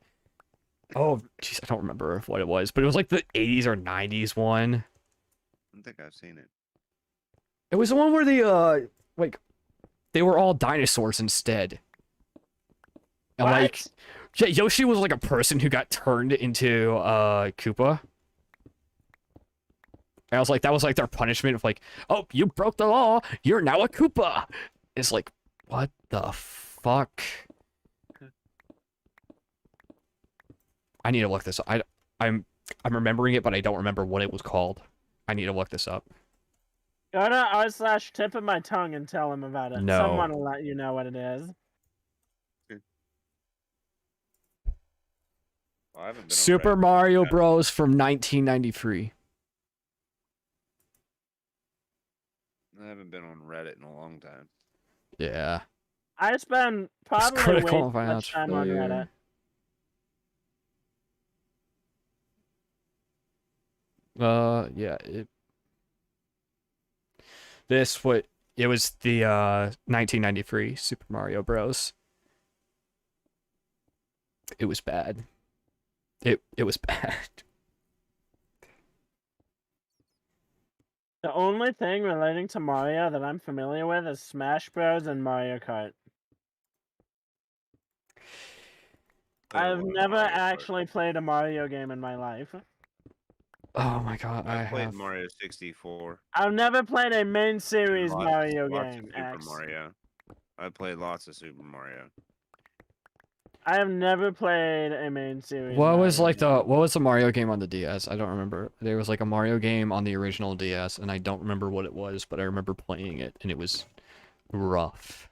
[SPEAKER 1] jeez, I don't remember what it was, but it was like the 80s or 90s one.
[SPEAKER 4] I don't think I've seen it.
[SPEAKER 1] It was the one where like they were all dinosaurs instead. And like
[SPEAKER 2] What?
[SPEAKER 1] yeah, Yoshi was like a person who got turned into Koopa. And I was like, that was like their punishment of like, oh, you broke the law, you're now a Koopa. It's like, what the fuck? I need to look this up. I'm remembering it, but I don't remember what it was called. I need to look this up.
[SPEAKER 2] Go to r/tip of my tongue and tell him about it.
[SPEAKER 1] No.
[SPEAKER 2] Someone will let you know what it is.
[SPEAKER 4] Well, I haven't been on
[SPEAKER 1] Super
[SPEAKER 4] Reddit.
[SPEAKER 1] Mario Bros. From 1993.
[SPEAKER 4] I haven't been on Reddit in a long time.
[SPEAKER 1] Yeah.
[SPEAKER 2] I spend probably way
[SPEAKER 1] critical
[SPEAKER 2] too
[SPEAKER 1] and
[SPEAKER 2] much
[SPEAKER 1] financial
[SPEAKER 2] time on
[SPEAKER 1] failure.
[SPEAKER 2] Reddit.
[SPEAKER 1] Yeah, it was the 1993 Super Mario Bros. It was bad. It was bad.
[SPEAKER 2] The only thing relating to Mario that I'm familiar with is Smash Bros. And Mario Kart.
[SPEAKER 4] Played a
[SPEAKER 2] I've
[SPEAKER 4] lot of
[SPEAKER 2] never
[SPEAKER 4] Mario Kart.
[SPEAKER 2] actually played a Mario game in my life.
[SPEAKER 1] Oh my god,
[SPEAKER 4] I played
[SPEAKER 1] have.
[SPEAKER 4] Mario 64.
[SPEAKER 2] I've never played a main series
[SPEAKER 4] Lots-
[SPEAKER 2] Mario
[SPEAKER 4] lots
[SPEAKER 2] game,
[SPEAKER 4] of Super
[SPEAKER 2] X.
[SPEAKER 4] Mario. I played lots of Super Mario.
[SPEAKER 2] I have never played a main series.
[SPEAKER 1] What was
[SPEAKER 2] Mario
[SPEAKER 1] like
[SPEAKER 2] game.
[SPEAKER 1] what was the Mario game on the DS? I don't remember. There was like a Mario game on the original DS, and I don't remember what it was, but I remember playing it, and it was rough.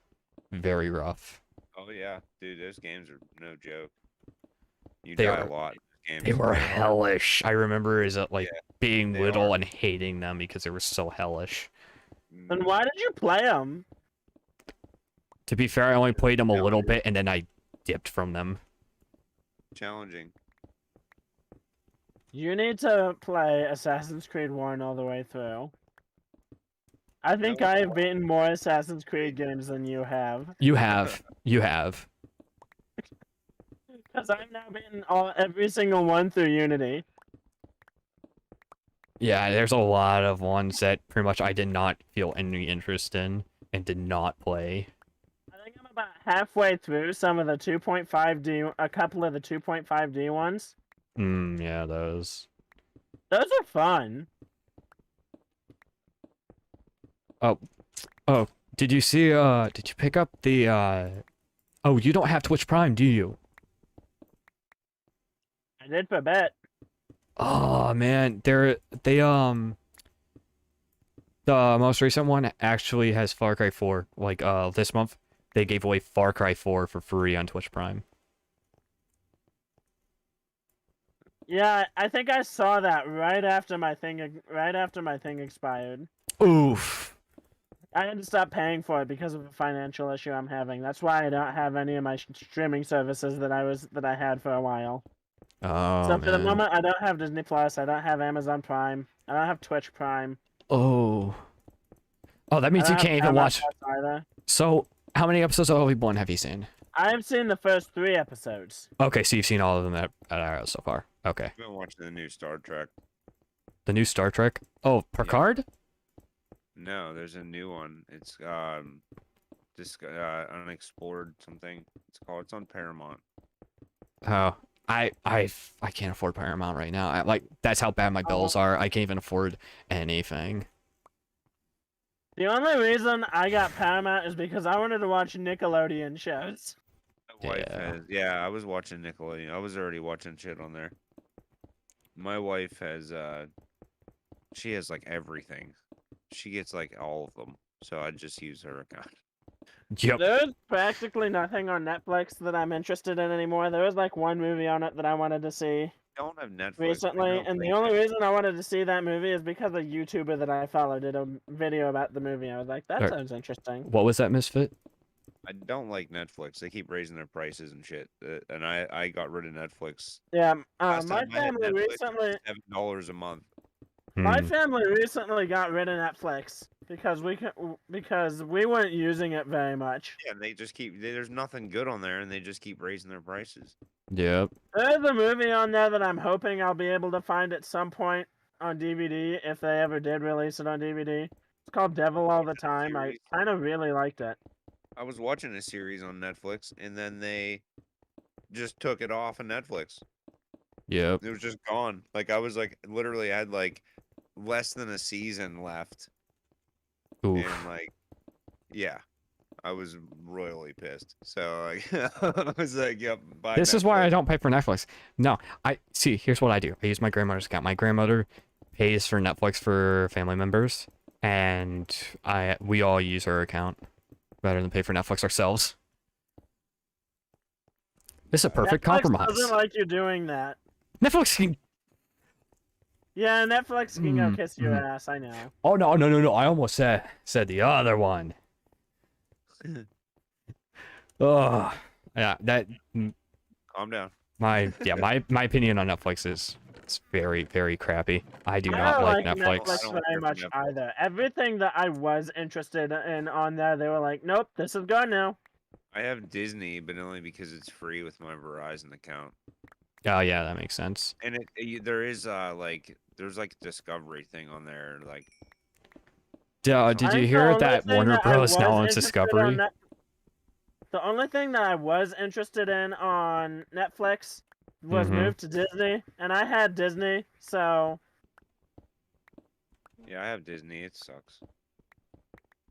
[SPEAKER 1] Very rough.
[SPEAKER 4] Oh yeah, dude, those games are no joke. You
[SPEAKER 1] They
[SPEAKER 4] die
[SPEAKER 1] are-
[SPEAKER 4] a lot. in those
[SPEAKER 1] They
[SPEAKER 4] games.
[SPEAKER 1] were
[SPEAKER 4] They are.
[SPEAKER 1] hellish. I remember as like
[SPEAKER 4] Yeah,
[SPEAKER 1] being
[SPEAKER 4] they
[SPEAKER 1] little
[SPEAKER 4] are.
[SPEAKER 1] and hating them because they were so hellish.
[SPEAKER 2] Then why did you play them?
[SPEAKER 1] To be fair, I only played them a little
[SPEAKER 4] Challenging.
[SPEAKER 1] bit, and then I dipped from them.
[SPEAKER 4] Challenging.
[SPEAKER 2] You need to play Assassin's Creed 1 all the way through. I think
[SPEAKER 4] No.
[SPEAKER 2] I have beaten more Assassin's Creed games than you have.
[SPEAKER 1] You have. You have.
[SPEAKER 2] Because I've now beaten every single one through Unity.
[SPEAKER 1] Yeah, there's a lot of ones that pretty much I did not feel any interest in and did not play.
[SPEAKER 2] I think I'm about halfway through some of the 2.5D, a couple of the 2.5D ones.
[SPEAKER 1] Yeah, those.
[SPEAKER 2] Those are fun.
[SPEAKER 1] Oh, did you see, did you pick up the, oh, you don't have Twitch Prime, do you?
[SPEAKER 2] I did for a bit.
[SPEAKER 1] Oh, man, the most recent one actually has Far Cry 4. Like, this month, they gave away Far Cry 4 for free on Twitch Prime.
[SPEAKER 2] Yeah, I think I saw that right after my thing expired.
[SPEAKER 1] Oof.
[SPEAKER 2] I had to stop paying for it because of a financial issue I'm having. That's why I don't have any of my streaming services that I had for a while.
[SPEAKER 1] Oh,
[SPEAKER 2] So for the
[SPEAKER 1] man.
[SPEAKER 2] moment, I don't have Disney Plus. I don't have Amazon Prime. I don't have Twitch Prime.
[SPEAKER 1] Oh. Oh, that means
[SPEAKER 2] I
[SPEAKER 1] you
[SPEAKER 2] don't
[SPEAKER 1] can't
[SPEAKER 2] have
[SPEAKER 1] even watch.
[SPEAKER 2] Paramount Plus either.
[SPEAKER 1] So, how many episodes of Obi-Wan have you seen?
[SPEAKER 2] I've seen the first 3 episodes.
[SPEAKER 1] Okay, so you've seen all of them at so far. Okay.
[SPEAKER 4] I've been watching the new Star Trek.
[SPEAKER 1] The new Star Trek? Oh, Picard?
[SPEAKER 4] No, there's a new one. It's unexplored something. It's called. It's on Paramount.
[SPEAKER 1] Oh, I can't afford Paramount right now. That's how bad my bills are. I can't even afford anything.
[SPEAKER 2] The only reason I got Paramount is because I wanted to watch Nickelodeon shows.
[SPEAKER 4] My wife
[SPEAKER 1] Yeah.
[SPEAKER 4] has. Yeah, I was watching Nickelodeon. I was already watching shit on there. My wife has. She has like everything. She gets like all of them. So I just use her account.
[SPEAKER 1] Yep.
[SPEAKER 2] There's practically nothing on Netflix that I'm interested in anymore. There was like one movie on it that I wanted to see
[SPEAKER 4] I don't have Netflix.
[SPEAKER 2] recently,
[SPEAKER 4] I don't
[SPEAKER 2] and the
[SPEAKER 4] think
[SPEAKER 2] only
[SPEAKER 4] that-
[SPEAKER 2] reason I wanted to see that movie is because a YouTuber that I follow did a video about the movie. I was like, that
[SPEAKER 1] Alright.
[SPEAKER 2] sounds interesting.
[SPEAKER 1] What was that, Misfit?
[SPEAKER 4] I don't like Netflix. They keep raising their prices and shit. And I got rid of Netflix.
[SPEAKER 2] Yeah,
[SPEAKER 4] Last
[SPEAKER 2] my
[SPEAKER 4] time I had
[SPEAKER 2] family
[SPEAKER 4] Netflix, it was
[SPEAKER 2] recently,
[SPEAKER 4] $7 a month.
[SPEAKER 2] my
[SPEAKER 1] Hmm.
[SPEAKER 2] family recently got rid of Netflix because we weren't using it very much.
[SPEAKER 4] Yeah, and they just keep there's nothing good on there, and they just keep raising their prices.
[SPEAKER 1] Yep.
[SPEAKER 2] There's a movie on there that I'm hoping I'll be able to find at some point on DVD if they ever did release it on DVD. It's called Devil All the Time. I
[SPEAKER 4] Series.
[SPEAKER 2] kind of really liked it.
[SPEAKER 4] I was watching a series on Netflix, and then they just took it off of Netflix.
[SPEAKER 1] Yep.
[SPEAKER 4] It was just gone. Like I was like literally I had like less than a season left,
[SPEAKER 1] Oof.
[SPEAKER 4] and like yeah, I was royally pissed. So like I was like, yep. Bye,
[SPEAKER 1] This is why I
[SPEAKER 4] Netflix.
[SPEAKER 1] don't pay for Netflix. No, here's what I do. I use my grandmother's account. My grandmother pays for Netflix for family members, and we all use her account rather than pay for Netflix ourselves. This is a perfect
[SPEAKER 2] Netflix
[SPEAKER 1] compromise.
[SPEAKER 2] doesn't like you doing that.
[SPEAKER 1] Netflix can...
[SPEAKER 2] Yeah, Netflix can go
[SPEAKER 1] Mm,
[SPEAKER 2] kiss your
[SPEAKER 1] mm.
[SPEAKER 2] ass. I know.
[SPEAKER 1] Oh no. I almost said the other one. Oh, yeah.
[SPEAKER 4] Calm down.
[SPEAKER 1] My opinion on Netflix is it's very, very crappy. I do
[SPEAKER 2] I
[SPEAKER 1] not
[SPEAKER 2] don't
[SPEAKER 1] like
[SPEAKER 2] like
[SPEAKER 1] Netflix.
[SPEAKER 4] I
[SPEAKER 2] Netflix
[SPEAKER 4] don't
[SPEAKER 2] very
[SPEAKER 4] care for
[SPEAKER 2] much
[SPEAKER 4] Netflix.
[SPEAKER 2] either. Everything that I was interested in on there, they were like, "Nope, this is gone now."
[SPEAKER 4] I have Disney, but only because it's free with my Verizon account.
[SPEAKER 1] Oh yeah, that makes sense.
[SPEAKER 4] And there is like there's like a Discovery thing on there, like
[SPEAKER 1] Did
[SPEAKER 2] I
[SPEAKER 1] you
[SPEAKER 2] think the
[SPEAKER 1] hear
[SPEAKER 2] only
[SPEAKER 1] that
[SPEAKER 2] thing
[SPEAKER 1] Warner
[SPEAKER 2] that I
[SPEAKER 1] Bros. now
[SPEAKER 2] was
[SPEAKER 1] owns
[SPEAKER 2] interested on
[SPEAKER 1] Discovery?
[SPEAKER 2] The only thing that I was interested in on Netflix was
[SPEAKER 1] Mhm.
[SPEAKER 2] moved to Disney, and I had Disney, so
[SPEAKER 4] yeah, I have Disney. It sucks.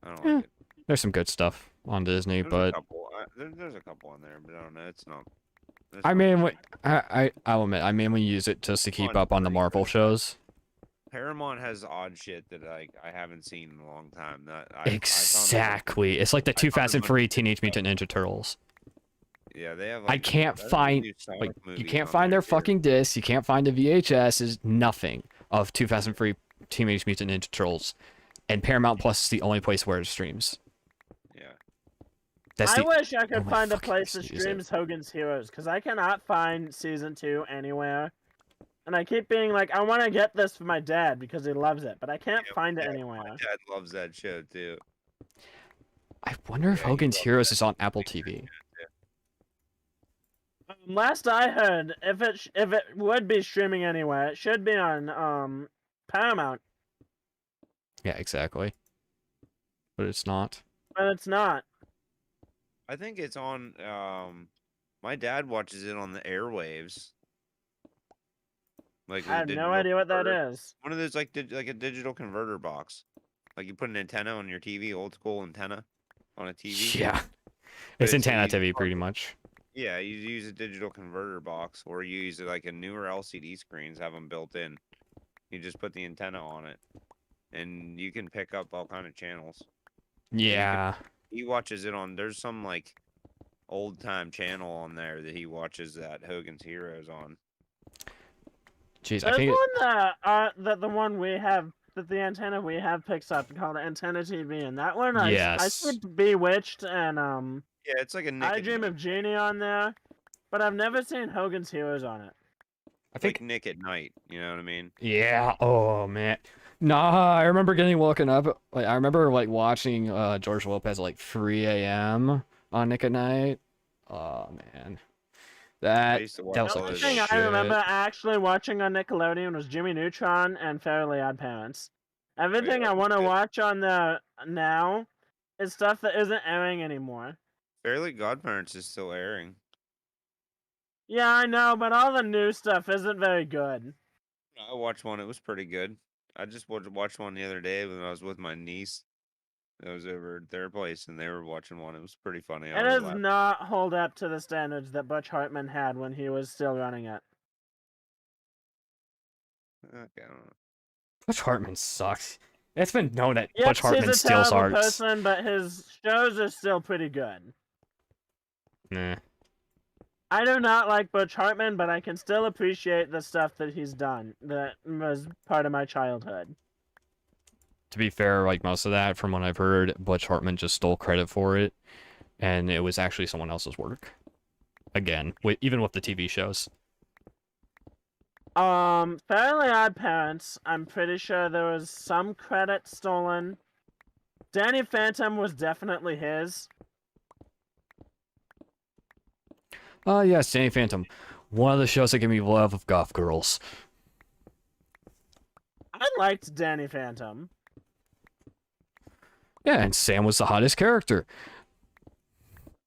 [SPEAKER 4] I don't
[SPEAKER 1] Eh,
[SPEAKER 4] like it.
[SPEAKER 1] There's some good stuff on Disney,
[SPEAKER 4] There's a
[SPEAKER 1] but
[SPEAKER 4] couple. There's a couple on there, but I don't know. It's not. It's
[SPEAKER 1] I
[SPEAKER 4] not
[SPEAKER 1] mean,
[SPEAKER 4] for me.
[SPEAKER 1] I'll admit, I mainly use it just to keep
[SPEAKER 4] on
[SPEAKER 1] up on the
[SPEAKER 4] free,
[SPEAKER 1] Marvel
[SPEAKER 4] but
[SPEAKER 1] shows.
[SPEAKER 4] Paramount has odd shit that I haven't seen in a long time. That I found a bunch-
[SPEAKER 1] Exactly. It's like the
[SPEAKER 4] I
[SPEAKER 1] Too
[SPEAKER 4] found a
[SPEAKER 1] Fast and
[SPEAKER 4] bunch
[SPEAKER 1] Free
[SPEAKER 4] of
[SPEAKER 1] Teenage Mutant Ninja Turtles.
[SPEAKER 4] Yeah, they have.
[SPEAKER 1] I
[SPEAKER 4] Like,
[SPEAKER 1] can't
[SPEAKER 4] there's
[SPEAKER 1] find
[SPEAKER 4] new Sonic
[SPEAKER 1] like you
[SPEAKER 4] movies
[SPEAKER 1] can't
[SPEAKER 4] on
[SPEAKER 1] find
[SPEAKER 4] there,
[SPEAKER 1] their
[SPEAKER 4] too.
[SPEAKER 1] fucking discs. You can't find the VHSs. Nothing of Too Fast and Free Teenage Mutant Ninja Turtles, and Paramount Plus is the only place where it streams.
[SPEAKER 4] Yeah.
[SPEAKER 1] That's
[SPEAKER 2] I
[SPEAKER 1] the
[SPEAKER 2] wish I could
[SPEAKER 1] only
[SPEAKER 2] find a
[SPEAKER 1] fucking
[SPEAKER 2] place
[SPEAKER 1] place
[SPEAKER 2] that
[SPEAKER 1] to use it.
[SPEAKER 2] streams Hogan's Heroes, because I cannot find season 2 anywhere. And I keep being like, I want to get this for my dad because he loves it, but I can't
[SPEAKER 4] Yeah,
[SPEAKER 2] find it
[SPEAKER 4] yeah,
[SPEAKER 2] anywhere.
[SPEAKER 4] My dad loves that show too.
[SPEAKER 1] I wonder if
[SPEAKER 4] Yeah, he
[SPEAKER 1] Hogan's
[SPEAKER 4] loves
[SPEAKER 1] Heroes
[SPEAKER 4] that.
[SPEAKER 1] is on Apple TV.
[SPEAKER 2] Last I heard, if it would be streaming anywhere, it should be on Paramount,
[SPEAKER 1] Yeah, exactly. But it's not.
[SPEAKER 2] but it's not.
[SPEAKER 4] I think it's on. My dad watches it on the airwaves. Like with
[SPEAKER 2] I
[SPEAKER 4] a
[SPEAKER 2] have no
[SPEAKER 4] digital
[SPEAKER 2] idea what that
[SPEAKER 4] converter.
[SPEAKER 2] is.
[SPEAKER 4] One of those like like a digital converter box. Like you put an antenna on your TV, old school antenna on a TV.
[SPEAKER 1] Yeah.
[SPEAKER 4] But
[SPEAKER 1] It's
[SPEAKER 4] a
[SPEAKER 1] antenna
[SPEAKER 4] used
[SPEAKER 1] TV
[SPEAKER 4] box.
[SPEAKER 1] pretty much.
[SPEAKER 4] Yeah, you use a digital converter box, or you use like a newer LCD screens have them built in. You just put the antenna on it, and you can pick up all kind of channels.
[SPEAKER 1] Yeah.
[SPEAKER 4] He watches it on. There's some like old time channel on there that he watches that Hogan's Heroes on.
[SPEAKER 1] Jeez, I
[SPEAKER 2] There's
[SPEAKER 1] think
[SPEAKER 2] one that the one we have that the antenna we have picks up called Antenna TV, and that one I
[SPEAKER 1] Yes.
[SPEAKER 2] see Bewitched and
[SPEAKER 4] Yeah, it's like a Nick
[SPEAKER 2] I
[SPEAKER 4] at
[SPEAKER 2] Dream
[SPEAKER 4] Night,
[SPEAKER 2] of Jeannie on there, but I've never seen Hogan's Heroes on it.
[SPEAKER 1] I think
[SPEAKER 4] like Nick at Night. You know what I mean?
[SPEAKER 1] yeah. Oh man. Nah, I remember getting woken up. Like I remember like watching George Lopez at like 3 a.m. on Nick at Night. Oh man.
[SPEAKER 4] I
[SPEAKER 1] That
[SPEAKER 4] used to watch
[SPEAKER 1] that was
[SPEAKER 2] The
[SPEAKER 1] like
[SPEAKER 2] only
[SPEAKER 1] the
[SPEAKER 2] thing
[SPEAKER 1] shit.
[SPEAKER 2] I remember actually watching on Nickelodeon was Jimmy Neutron and Fairly Odd Parents. Everything I want to watch on the now is stuff that isn't airing anymore.
[SPEAKER 4] Fairly Godparents is still airing.
[SPEAKER 2] Yeah, I know, but all the new stuff isn't very good.
[SPEAKER 4] I watched one. It was pretty good. I just watched one the other day when I was with my niece. It was over at their place, and they were watching one. It was pretty funny.
[SPEAKER 2] It does not hold up to the standards that Butch Hartman had when he was still running it.
[SPEAKER 4] Okay, I don't know.
[SPEAKER 1] Butch Hartman sucks. It's been known that
[SPEAKER 2] Yes,
[SPEAKER 1] Butch Hartman
[SPEAKER 2] he's a
[SPEAKER 1] steals
[SPEAKER 2] terrible
[SPEAKER 1] arts.
[SPEAKER 2] person, but his shows are still pretty good.
[SPEAKER 1] Nah.
[SPEAKER 2] I do not like Butch Hartman, but I can still appreciate the stuff that he's done that was part of my childhood.
[SPEAKER 1] To be fair, like most of that, from what I've heard, Butch Hartman just stole credit for it, and it was actually someone else's work. Again, even with the TV shows.
[SPEAKER 2] Fairly Odd Parents, I'm pretty sure there was some credit stolen, Danny Phantom was definitely his.
[SPEAKER 1] Yes, Danny Phantom. One of the shows that gave me love of goth girls.
[SPEAKER 2] I liked Danny Phantom.
[SPEAKER 1] Yeah, and Sam was the hottest character.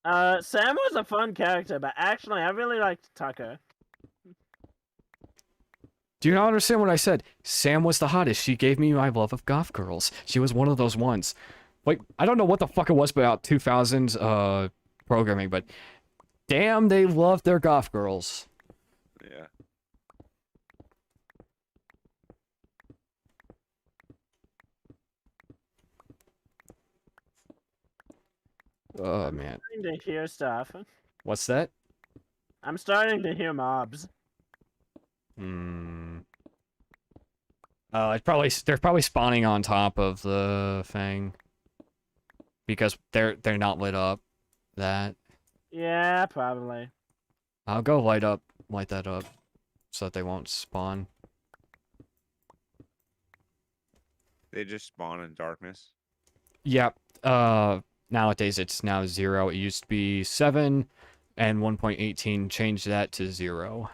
[SPEAKER 2] Sam was a fun character, but actually, I really liked Tucker.
[SPEAKER 1] Do you not understand what I said? Sam was the hottest. She gave me my love of goth girls. She was one of those ones. Like, I don't know what the fuck it was about 2000s programming, but damn, they loved their goth girls.
[SPEAKER 4] Yeah.
[SPEAKER 1] Oh, man.
[SPEAKER 2] I'm starting to hear stuff.
[SPEAKER 1] What's that?
[SPEAKER 2] I'm starting to hear mobs.
[SPEAKER 1] They're probably spawning on top of the thing. Because they're not lit up. That.
[SPEAKER 2] Yeah, probably.
[SPEAKER 1] I'll go light that up. So that they won't spawn.
[SPEAKER 4] They just spawn in darkness.
[SPEAKER 1] Yep. Nowadays it's now 0. It used to be 7 and 1.18 changed that to 0.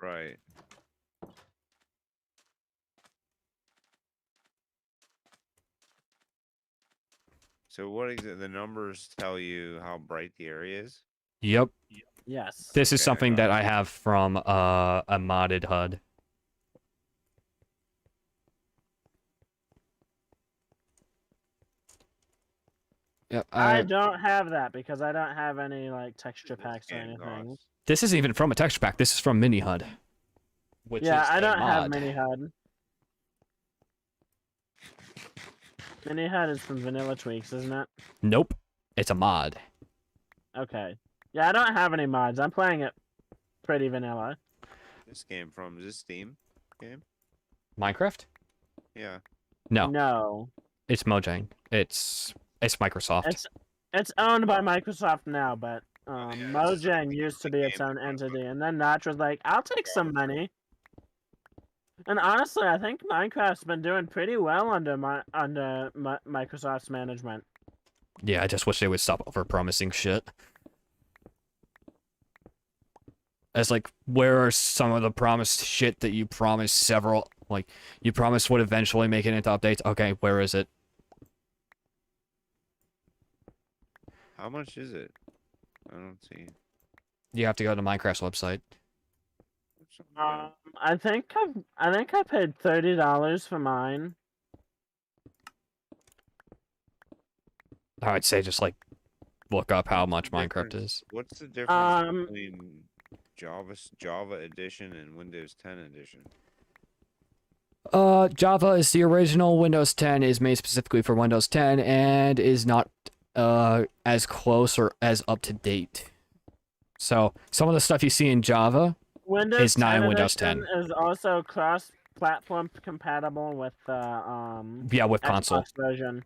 [SPEAKER 4] Right. So what the numbers tell you how bright the area is?
[SPEAKER 1] Yep.
[SPEAKER 2] Yes.
[SPEAKER 1] This is
[SPEAKER 4] Okay,
[SPEAKER 1] something
[SPEAKER 4] right.
[SPEAKER 1] that I have from a modded HUD. Yep.
[SPEAKER 2] I don't have that because I don't have any like texture packs or
[SPEAKER 4] Game
[SPEAKER 2] anything.
[SPEAKER 4] costs.
[SPEAKER 1] This isn't even from a texture pack. This is from mini HUD. Which
[SPEAKER 2] Yeah,
[SPEAKER 1] is
[SPEAKER 2] I
[SPEAKER 1] a
[SPEAKER 2] don't have
[SPEAKER 1] mod.
[SPEAKER 2] mini HUD. Mini HUD is from Vanilla Tweaks, isn't it?
[SPEAKER 1] Nope. It's a mod.
[SPEAKER 2] Okay. Yeah, I don't have any mods. I'm playing it pretty vanilla.
[SPEAKER 4] This game from, is this Steam game?
[SPEAKER 1] Minecraft?
[SPEAKER 4] Yeah.
[SPEAKER 1] No.
[SPEAKER 2] No.
[SPEAKER 1] It's Mojang. It's Microsoft.
[SPEAKER 2] It's owned by Microsoft now, but
[SPEAKER 4] yeah, it's just
[SPEAKER 2] Mojang
[SPEAKER 4] like
[SPEAKER 2] used to
[SPEAKER 4] a
[SPEAKER 2] be its
[SPEAKER 4] game
[SPEAKER 2] own
[SPEAKER 4] for
[SPEAKER 2] entity, and then Notch was like, "I'll take some money." And honestly, I think Minecraft's been doing pretty well under Microsoft's management.
[SPEAKER 1] Yeah, I just wish they would stop overpromising shit. As like, where are some of the promised shit that you promised several, like, you promised would eventually make it into updates? Okay, where is it?
[SPEAKER 4] How much is it? I don't see.
[SPEAKER 1] You have to go to Minecraft's website.
[SPEAKER 2] I think I paid $30 for mine.
[SPEAKER 1] I would say just like look up how much
[SPEAKER 4] the
[SPEAKER 1] Minecraft
[SPEAKER 4] difference?
[SPEAKER 1] is.
[SPEAKER 4] What's the difference between Java Edition and Windows 10 Edition?
[SPEAKER 1] Java is the original. Windows 10 is made specifically for Windows 10 and is not as close or as up to date. So some of the stuff you see in Java
[SPEAKER 2] Windows
[SPEAKER 1] is not
[SPEAKER 2] 10
[SPEAKER 1] in Windows
[SPEAKER 2] Edition
[SPEAKER 1] 10.
[SPEAKER 2] is also cross-platform compatible with the
[SPEAKER 1] Yeah, with
[SPEAKER 2] Xbox
[SPEAKER 1] console.
[SPEAKER 2] version.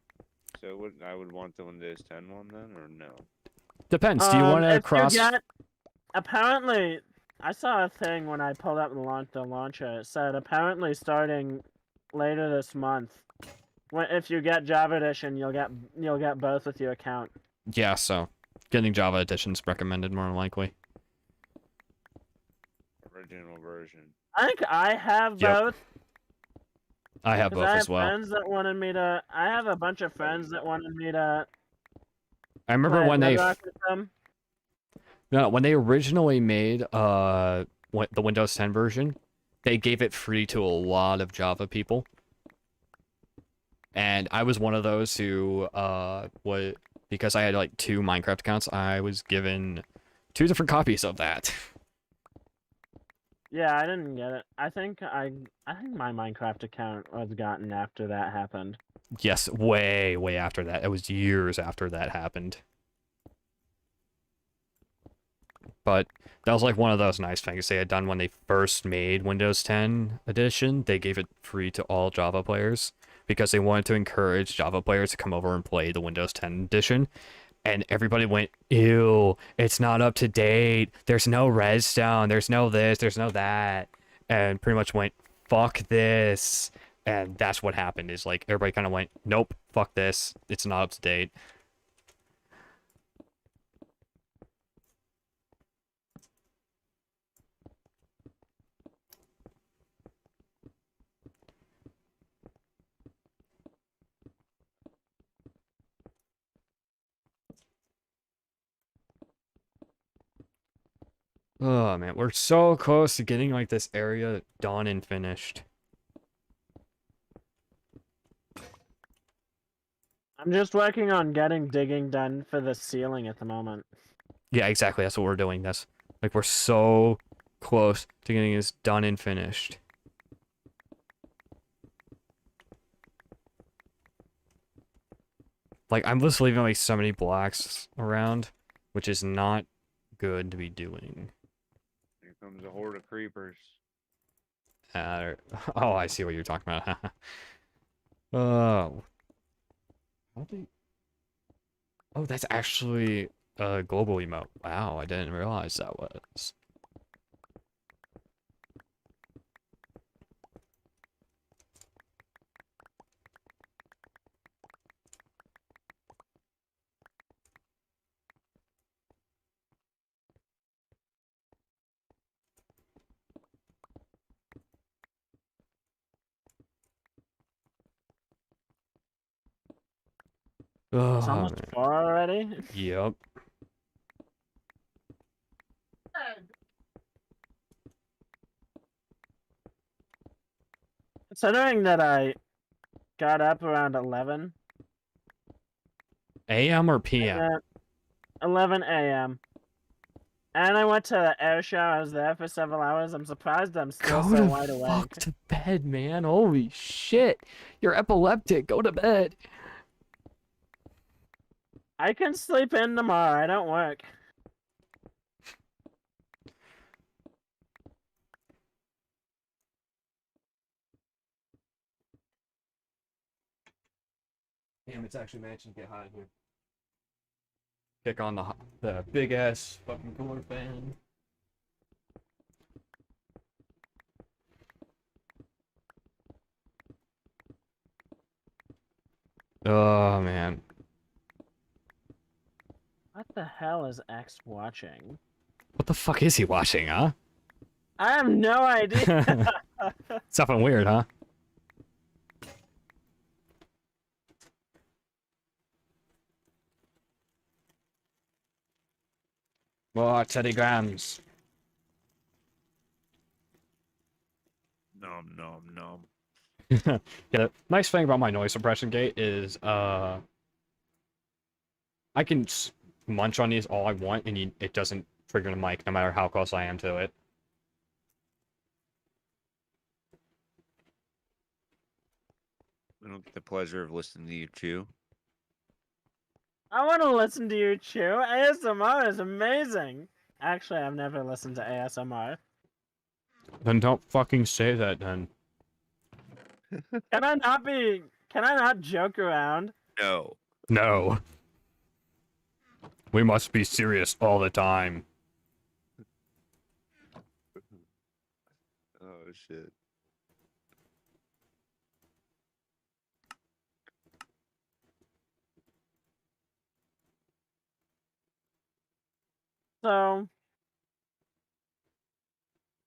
[SPEAKER 4] So I would want the Windows 10 one then, or no?
[SPEAKER 1] Depends. Do you want to
[SPEAKER 2] If
[SPEAKER 1] cross?
[SPEAKER 2] you get, apparently, I saw a thing when I pulled up the launcher. It said apparently starting later this month, if you get Java Edition, you'll get both with your account.
[SPEAKER 1] Yeah, so getting Java Edition's recommended more than likely.
[SPEAKER 4] Original version.
[SPEAKER 2] I think I have
[SPEAKER 1] Yep.
[SPEAKER 2] both.
[SPEAKER 1] I have
[SPEAKER 2] 'Cause
[SPEAKER 1] both
[SPEAKER 2] I have
[SPEAKER 1] as well.
[SPEAKER 2] friends that wanted me to. I have a bunch of friends that wanted me to.
[SPEAKER 1] I remember
[SPEAKER 2] play
[SPEAKER 1] when they
[SPEAKER 2] Bedrock with them.
[SPEAKER 1] when they originally made the Windows 10 version, they gave it free to a lot of Java people. And I was one of those who because I had like 2 Minecraft accounts, I was given 2 different copies of that.
[SPEAKER 2] Yeah, I didn't get it. I think my Minecraft account was gotten after that happened.
[SPEAKER 1] Yes, way after that. It was years after that happened. But that was like one of those nice things they had done when they first made Windows 10 edition. They gave it free to all Java players because they wanted to encourage Java players to come over and play the Windows 10 edition. And everybody went, ew, it's not up to date. There's no redstone. There's no this. There's no that. And pretty much went, fuck this. And that's what happened, is like everybody kind of went, nope, fuck this, it's not up to date. Oh man, we're so close to getting like this area done and finished.
[SPEAKER 2] I'm just working on getting digging done for the ceiling at the moment.
[SPEAKER 1] Yeah, exactly. That's what we're doing. That's like we're so close to getting this done and finished. Like I'm just leaving like so many blocks around, which is not good to be doing.
[SPEAKER 4] Here comes a horde of creepers.
[SPEAKER 1] Oh, I see what you're talking about. Oh. How do you... Oh, that's actually a global emote. Wow, I didn't realize that was.
[SPEAKER 2] It's
[SPEAKER 1] Oh,
[SPEAKER 2] almost
[SPEAKER 1] man.
[SPEAKER 2] 4 already.
[SPEAKER 1] Yep.
[SPEAKER 2] Considering that I got up around 11,
[SPEAKER 1] AM or
[SPEAKER 2] and
[SPEAKER 1] PM?
[SPEAKER 2] then 11 a.m. And I went to the air show. I was there for several hours. I'm surprised I'm still
[SPEAKER 1] Go
[SPEAKER 2] so
[SPEAKER 1] to
[SPEAKER 2] wide awake.
[SPEAKER 1] fuck to bed, man. Holy shit. You're epileptic. Go to bed.
[SPEAKER 2] I can sleep in tomorrow. I don't work.
[SPEAKER 1] Damn, it's actually managing to get hot in here. Kick on the big ass fucking cooler fan. Oh man.
[SPEAKER 2] What the hell is X watching?
[SPEAKER 1] What the fuck is he watching, huh?
[SPEAKER 2] I have no idea.
[SPEAKER 1] Something weird, huh? Oh, Teddy Grams.
[SPEAKER 4] Nom nom nom.
[SPEAKER 1] Yeah, the nice thing about my noise suppression gate is, I can munch on these all I want, and it doesn't trigger the mic, no matter how close I am to it.
[SPEAKER 4] I don't get the pleasure of listening to you chew.
[SPEAKER 2] I want to listen to you chew. ASMR is amazing. Actually, I've never listened to ASMR.
[SPEAKER 1] Then don't fucking say that, then.
[SPEAKER 2] Can I not be? Can I not joke around?
[SPEAKER 4] No.
[SPEAKER 1] No. We must be serious all the time.
[SPEAKER 4] Oh shit.
[SPEAKER 2] So,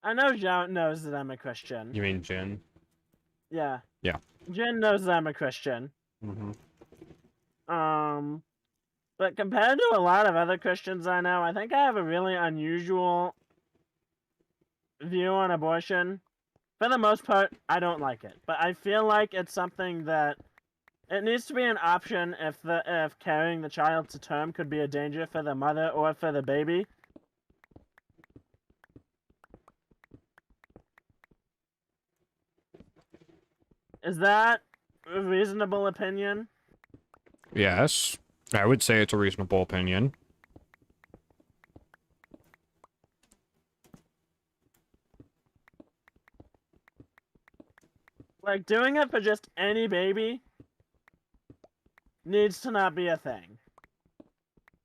[SPEAKER 2] I know Zhao knows that I'm a Christian.
[SPEAKER 1] You mean Jin?
[SPEAKER 2] Yeah.
[SPEAKER 1] Yeah.
[SPEAKER 2] Jin knows that I'm a Christian.
[SPEAKER 1] Mm-hmm.
[SPEAKER 2] But compared to a lot of other Christians I know, I think I have a really unusual view on abortion. For the most part, I don't like it, but I feel like it's something that it needs to be an option if carrying the child to term could be a danger for the mother or for the baby. Is that a reasonable opinion?
[SPEAKER 1] Yes. I would say it's a reasonable opinion.
[SPEAKER 2] Like, doing it for just any baby needs to not be a thing.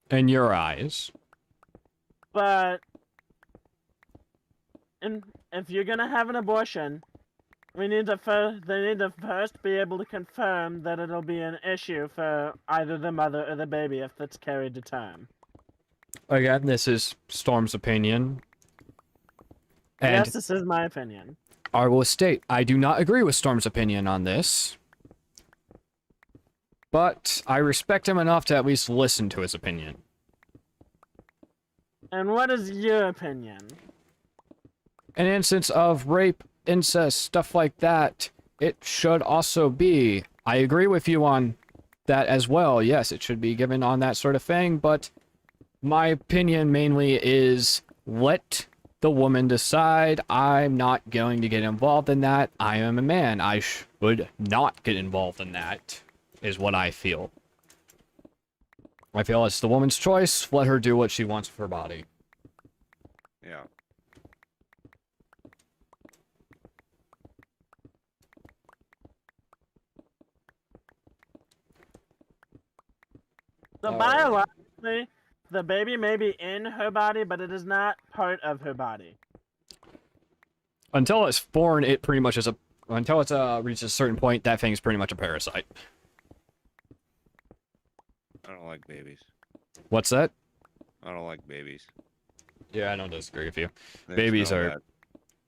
[SPEAKER 1] In your eyes.
[SPEAKER 2] But if you're gonna have an abortion, They need to first be able to confirm that it'll be an issue for either the mother or the baby if it's carried to term.
[SPEAKER 1] Again, this is Storm's opinion. And
[SPEAKER 2] Yes, this is my opinion.
[SPEAKER 1] I will state, I do not agree with Storm's opinion on this. But I respect him enough to at least listen to his opinion.
[SPEAKER 2] And what is your opinion?
[SPEAKER 1] An instance of rape, incest, stuff like that, it should also be. I agree with you on that as well. Yes, it should be given on that sort of thing, but my opinion mainly is let the woman decide. I'm not going to get involved in that. I am a man. I should not get involved in that, is what I feel. I feel it's the woman's choice. Let her do what she wants with her body.
[SPEAKER 4] Yeah.
[SPEAKER 2] So biologically, the baby may be in her body, but it is not part of her body.
[SPEAKER 1] Until it's born, it pretty much is a... Until it's reaches a certain point, that thing's pretty much a parasite.
[SPEAKER 4] I don't like babies.
[SPEAKER 1] What's that?
[SPEAKER 4] I don't like babies.
[SPEAKER 1] Yeah, I don't disagree with you.
[SPEAKER 4] They
[SPEAKER 1] Babies
[SPEAKER 4] smell
[SPEAKER 1] are...
[SPEAKER 4] bad.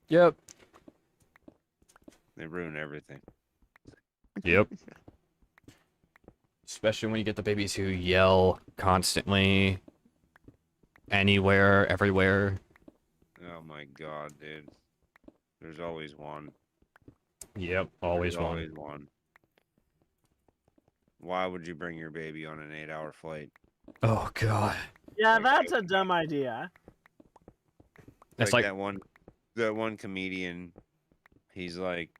[SPEAKER 1] Yep.
[SPEAKER 4] They ruin everything.
[SPEAKER 1] Yep. Especially when you get the babies who yell constantly. Anywhere, everywhere.
[SPEAKER 4] Oh my god, dude. There's always one.
[SPEAKER 1] Yep, always
[SPEAKER 4] There's
[SPEAKER 1] one.
[SPEAKER 4] always one. Why would you bring your baby on an 8-hour flight?
[SPEAKER 1] Oh, God.
[SPEAKER 2] Yeah,
[SPEAKER 4] Like,
[SPEAKER 2] that's a dumb idea.
[SPEAKER 1] That's like...
[SPEAKER 4] that one comedian, he's like,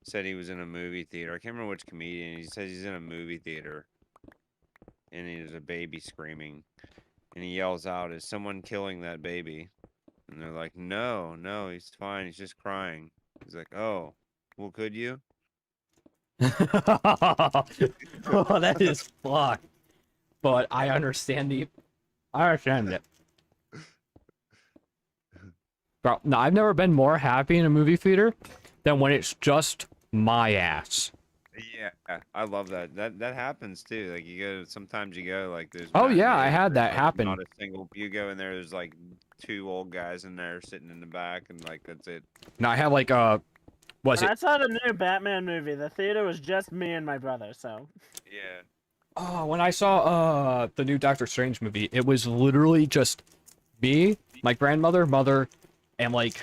[SPEAKER 4] said he was in a movie theater. I can't remember which comedian. He says he's in a movie theater and there's a baby screaming and he yells out, "Is someone killing that baby?" And they're like, no, he's fine. He's just crying. He's like, oh, well, could you?
[SPEAKER 1] Oh, that is fucked. But I understand it. Bro, no, I've never been more happy in a movie theater than when it's just my ass.
[SPEAKER 4] Yeah, I love that. That happens too. Like sometimes you go like there's.
[SPEAKER 1] Oh, yeah, I
[SPEAKER 4] matinees,
[SPEAKER 1] had
[SPEAKER 4] there's,
[SPEAKER 1] that
[SPEAKER 4] like,
[SPEAKER 1] happen.
[SPEAKER 4] Not a single. You go in there's like 2 old guys in there sitting in the back, and like that's it.
[SPEAKER 1] Now I have like was
[SPEAKER 2] When
[SPEAKER 1] it?
[SPEAKER 2] I saw the new Batman movie, the theater was just me and my brother, so.
[SPEAKER 4] Yeah.
[SPEAKER 1] Oh, when I saw the new Doctor Strange movie, it was literally just me, my grandmother, mother, and like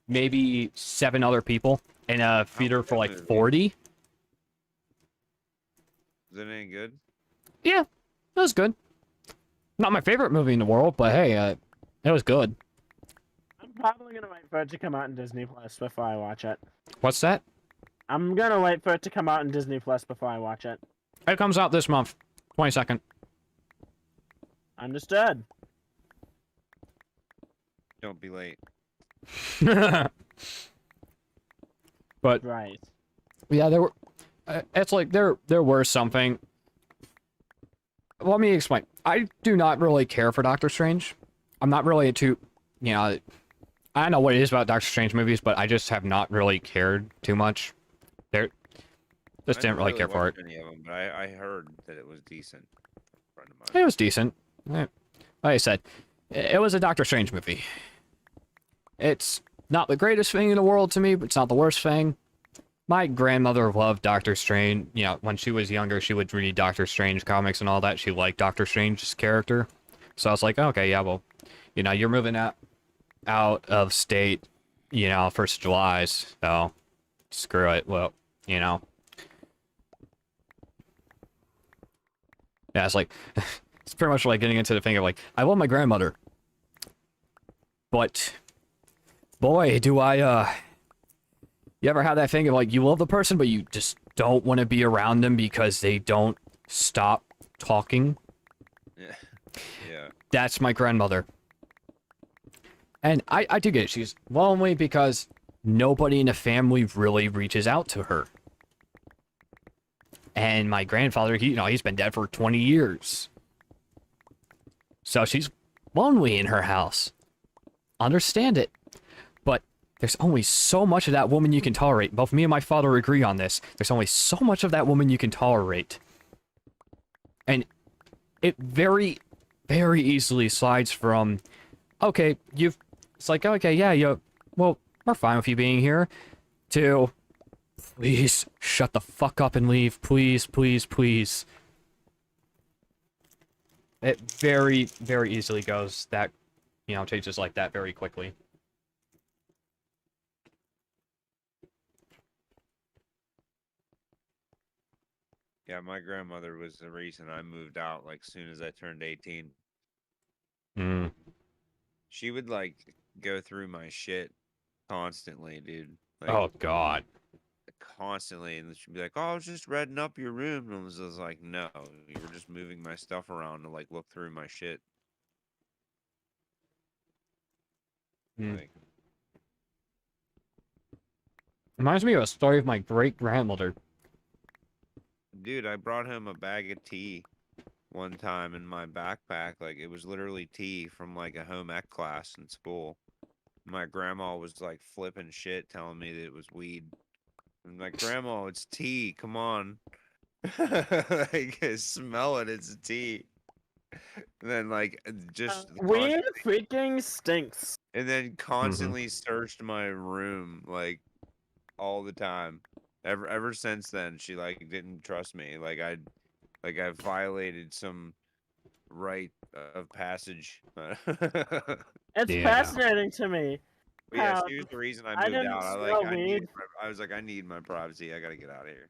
[SPEAKER 1] maybe 7 other people in a theater for like 40.
[SPEAKER 4] Is it any good?
[SPEAKER 1] Yeah, it was good. Not my favorite movie in the world, but hey, it was good.
[SPEAKER 2] I'm probably gonna wait for it to come out in Disney Plus before I watch it.
[SPEAKER 1] What's that?
[SPEAKER 2] I'm gonna wait for it to come out in Disney Plus before I watch it.
[SPEAKER 1] It comes out this month, 22nd.
[SPEAKER 2] Understood.
[SPEAKER 4] Don't be late.
[SPEAKER 1] But
[SPEAKER 2] Right.
[SPEAKER 1] yeah, there were. It's like there were something. Let me explain. I do not really care for Doctor Strange. I'm not really into, you know, I don't know what it is about Doctor Strange movies, but I just have not really cared too much. Just
[SPEAKER 4] I
[SPEAKER 1] didn't really care for it.
[SPEAKER 4] watched any of them, but I heard that it was decent. Friend of mine.
[SPEAKER 1] It was decent. Like I said, it was a Doctor Strange movie. It's not the greatest thing in the world to me, but it's not the worst thing. My grandmother loved Doctor Strange. You know, when she was younger, she would read Doctor Strange comics and all that. She liked Doctor Strange's character. So I was like, okay, yeah, well, you know, you're moving out of state, you know, 1st of July, so screw it. Well, you know. Yeah, it's like, it's pretty much like getting into the thing of like, I love my grandmother. But, boy, do I, you ever have that thing of like, you love the person, but you just don't want to be around them because they don't stop talking?
[SPEAKER 4] Yeah. Yeah.
[SPEAKER 1] That's my grandmother. And I do get it. She's lonely because nobody in the family really reaches out to her. And my grandfather, he's been dead for 20 years. So she's lonely in her house. Understand it. But there's only so much of that woman you can tolerate. Both me and my father agree on this. There's only so much of that woman you can tolerate. And it very, very easily slides from, okay, it's like, okay, yeah, well, we're fine with you being here, to, please, shut the fuck up and leave, please, please, please. It very, very easily goes that, changes like that very quickly.
[SPEAKER 4] Yeah, my grandmother was the reason I moved out like soon as I turned 18.
[SPEAKER 1] Mm.
[SPEAKER 4] She would like go through my shit constantly, dude. Like
[SPEAKER 1] Oh, God.
[SPEAKER 4] constantly, and she'd be like, "Oh, I was just redding up your room," and I was just like, "No, you were just moving my stuff around to like look through my shit."
[SPEAKER 1] Mm.
[SPEAKER 4] Like,
[SPEAKER 1] Reminds me of a story of my great-grandmother.
[SPEAKER 4] dude, I brought home a bag of tea one time in my backpack. Like it was literally tea from like a home ec class in school. My grandma was like flipping shit, telling me that it was weed. I'm like, "Grandma, it's tea. Come on." Like, smell it. It's tea. And then like just
[SPEAKER 2] Weed freaking stinks.
[SPEAKER 4] and then constantly searched my room like all the time. Ever since then, she like didn't trust me. I violated some right of passage.
[SPEAKER 2] It's
[SPEAKER 1] Yeah.
[SPEAKER 2] fascinating to me.
[SPEAKER 4] But yeah,
[SPEAKER 2] how
[SPEAKER 4] she was the reason I
[SPEAKER 2] I
[SPEAKER 4] moved
[SPEAKER 2] didn't
[SPEAKER 4] out.
[SPEAKER 2] smell weed.
[SPEAKER 4] I was like, I need my privacy. I gotta get out of here.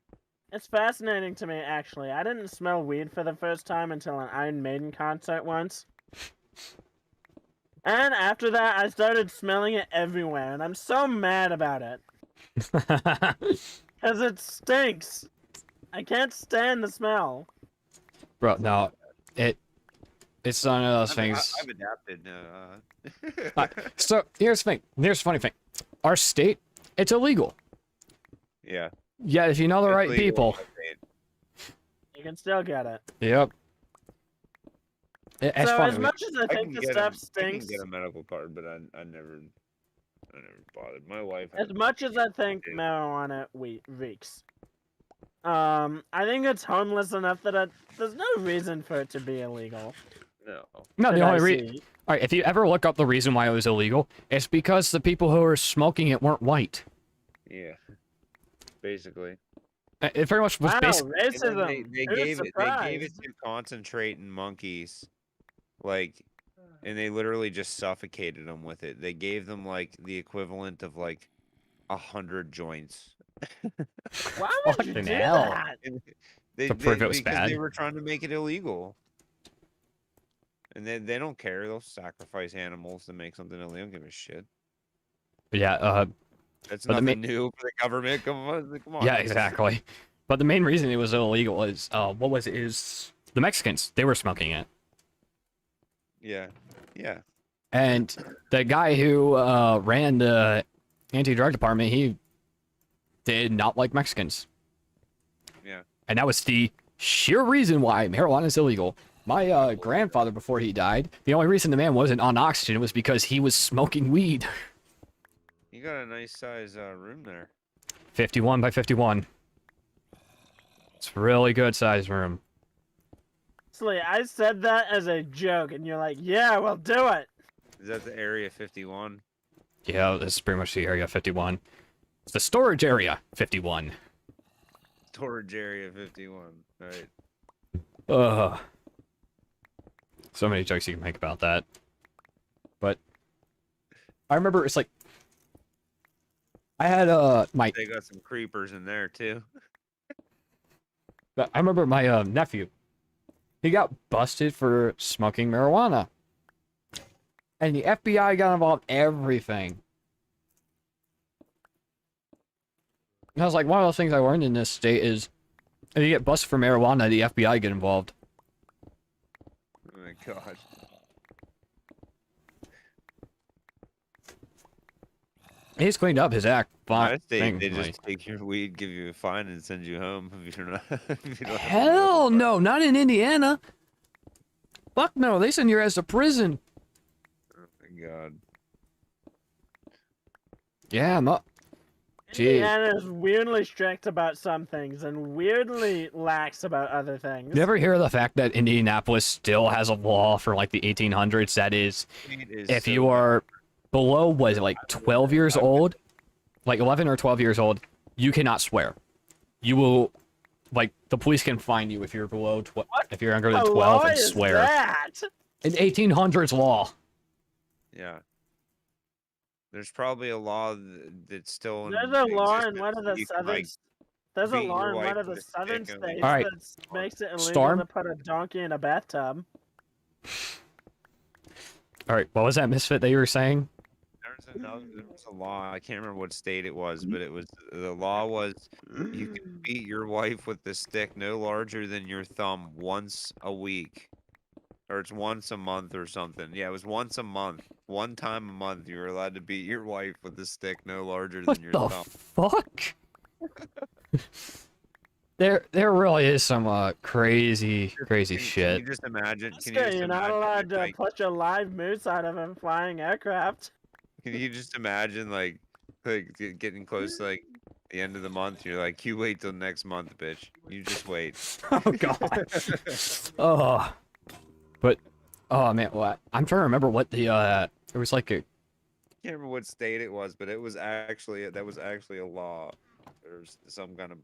[SPEAKER 2] It's fascinating to me, actually. I didn't smell weed for the first time until an Iron Maiden concert once. And after that, I started smelling it everywhere, and I'm so mad about it. Because it stinks. I can't stand the smell.
[SPEAKER 1] Bro, no, it's one of those things.
[SPEAKER 4] I've adapted.
[SPEAKER 1] So here's the thing. Here's the funny thing. Our state, it's illegal.
[SPEAKER 4] Yeah.
[SPEAKER 1] Yeah, if you know the
[SPEAKER 4] It's
[SPEAKER 1] right
[SPEAKER 4] legal,
[SPEAKER 1] people.
[SPEAKER 4] I think.
[SPEAKER 2] You can still get it.
[SPEAKER 1] Yep. It's
[SPEAKER 2] So
[SPEAKER 1] funny.
[SPEAKER 2] as much as I think the stuff
[SPEAKER 4] I
[SPEAKER 2] stinks,
[SPEAKER 4] can get a medical card, but I never bothered. My wife.
[SPEAKER 2] as much as I think marijuana reeks, I think it's harmless enough that there's no reason for it to be illegal.
[SPEAKER 4] No.
[SPEAKER 1] No, the
[SPEAKER 2] that I
[SPEAKER 1] only reason.
[SPEAKER 2] see.
[SPEAKER 1] All right, if you ever look up the reason why it was illegal, it's because the people who were smoking it weren't white.
[SPEAKER 4] Yeah. Basically.
[SPEAKER 1] It very much was
[SPEAKER 2] Wow,
[SPEAKER 1] basically.
[SPEAKER 2] racism.
[SPEAKER 4] They
[SPEAKER 2] Who's
[SPEAKER 4] gave it
[SPEAKER 2] surprised?
[SPEAKER 4] to concentrate in monkeys, like, and they literally just suffocated them with it. They gave them like the equivalent of like 100 joints.
[SPEAKER 2] Why would you
[SPEAKER 1] Fucking
[SPEAKER 2] do
[SPEAKER 1] hell.
[SPEAKER 2] that?
[SPEAKER 4] And
[SPEAKER 1] To prove it was
[SPEAKER 4] because
[SPEAKER 1] bad.
[SPEAKER 4] they were trying to make it illegal. And they don't care. They'll sacrifice animals to make something illegal. They don't give a shit.
[SPEAKER 1] Yeah.
[SPEAKER 4] That's
[SPEAKER 1] But the
[SPEAKER 4] nothing new for the government. Come on.
[SPEAKER 1] Yeah, exactly. But the main reason it was illegal is what was it? Is the Mexicans? They were smoking it,
[SPEAKER 4] Yeah. Yeah.
[SPEAKER 1] and the guy who ran the anti-drug department, he did not like Mexicans.
[SPEAKER 4] Yeah.
[SPEAKER 1] And that was the sheer reason why marijuana is illegal. My grandfather, before he died, the only reason the man wasn't on oxygen was because he was smoking weed.
[SPEAKER 4] You got a nice size room there.
[SPEAKER 1] 51 by 51. It's a really good size room.
[SPEAKER 2] Honestly, I said that as a joke, and you're like, yeah, we'll do it.
[SPEAKER 4] Is that the area 51?
[SPEAKER 1] Yeah, this is pretty much the area 51. It's the storage area 51.
[SPEAKER 4] Storage area 51. Right.
[SPEAKER 1] Ugh. So many jokes you can make about that. But I remember it's like I had my
[SPEAKER 4] They got some creepers in there too.
[SPEAKER 1] I remember my nephew. He got busted for smoking marijuana. And the FBI got involved in everything. And I was like, one of those things I learned in this state is if you get busted for marijuana, the FBI get involved.
[SPEAKER 4] Oh my god.
[SPEAKER 1] He's cleaned up his act. Fine.
[SPEAKER 4] They just take your weed, give you a fine, and send you home if you're not. If you don't have a
[SPEAKER 1] Hell
[SPEAKER 4] medical
[SPEAKER 1] no, not in Indiana. Fuck no, they send your ass to prison.
[SPEAKER 4] card. Oh my god.
[SPEAKER 1] Yeah, Jeez.
[SPEAKER 2] Indiana is weirdly strict about some things and weirdly lax about other things.
[SPEAKER 1] You ever hear the fact that Indianapolis still has a law for like the 1800s that is,
[SPEAKER 4] It is
[SPEAKER 1] if
[SPEAKER 4] so
[SPEAKER 1] you are below, what is it, like 12 years old, like 11 or 12 years old, you cannot swear. You will, like, the police can fine you if you're below, if you're younger than
[SPEAKER 2] What
[SPEAKER 1] 12
[SPEAKER 2] law
[SPEAKER 1] and
[SPEAKER 2] is
[SPEAKER 1] swear.
[SPEAKER 2] that?
[SPEAKER 1] An 1800s law.
[SPEAKER 4] Yeah. There's probably a law that's still in
[SPEAKER 2] There's a law in
[SPEAKER 4] existence
[SPEAKER 2] one of
[SPEAKER 4] that
[SPEAKER 2] the
[SPEAKER 4] you can,
[SPEAKER 2] southern.
[SPEAKER 4] like,
[SPEAKER 2] There's a
[SPEAKER 4] beat
[SPEAKER 2] law
[SPEAKER 4] your
[SPEAKER 2] in one
[SPEAKER 4] wife
[SPEAKER 2] of the
[SPEAKER 4] with a
[SPEAKER 2] southern
[SPEAKER 4] stick and leave
[SPEAKER 2] states
[SPEAKER 1] All right.
[SPEAKER 2] that makes it illegal
[SPEAKER 1] Storm?
[SPEAKER 2] to put a donkey in a bathtub.
[SPEAKER 1] All right, what was that, Misfit, that you were saying?
[SPEAKER 4] There was a law. I can't remember what state it was, but the law was you can beat your wife with the stick no larger than your thumb once a week. Or it's once a month or something. Yeah, it was once a month. One time a month, you were allowed to beat your wife with a stick no larger
[SPEAKER 1] What
[SPEAKER 4] than your
[SPEAKER 1] the
[SPEAKER 4] thumb.
[SPEAKER 1] fuck? There really is some crazy
[SPEAKER 4] Can
[SPEAKER 1] shit.
[SPEAKER 4] you just imagine? Can you
[SPEAKER 2] Oscar,
[SPEAKER 4] just
[SPEAKER 2] you're not
[SPEAKER 4] imagine?
[SPEAKER 2] allowed to
[SPEAKER 4] Like,
[SPEAKER 2] push a live moose out of a flying aircraft.
[SPEAKER 4] can you just imagine like getting close to like the end of the month? You're like, you wait till next month, bitch. You just wait.
[SPEAKER 1] Oh god. Oh. But oh man, what? I'm trying to remember what the it was like a
[SPEAKER 4] Can't remember what state it was, but it was actually that was actually a law. There's some kind of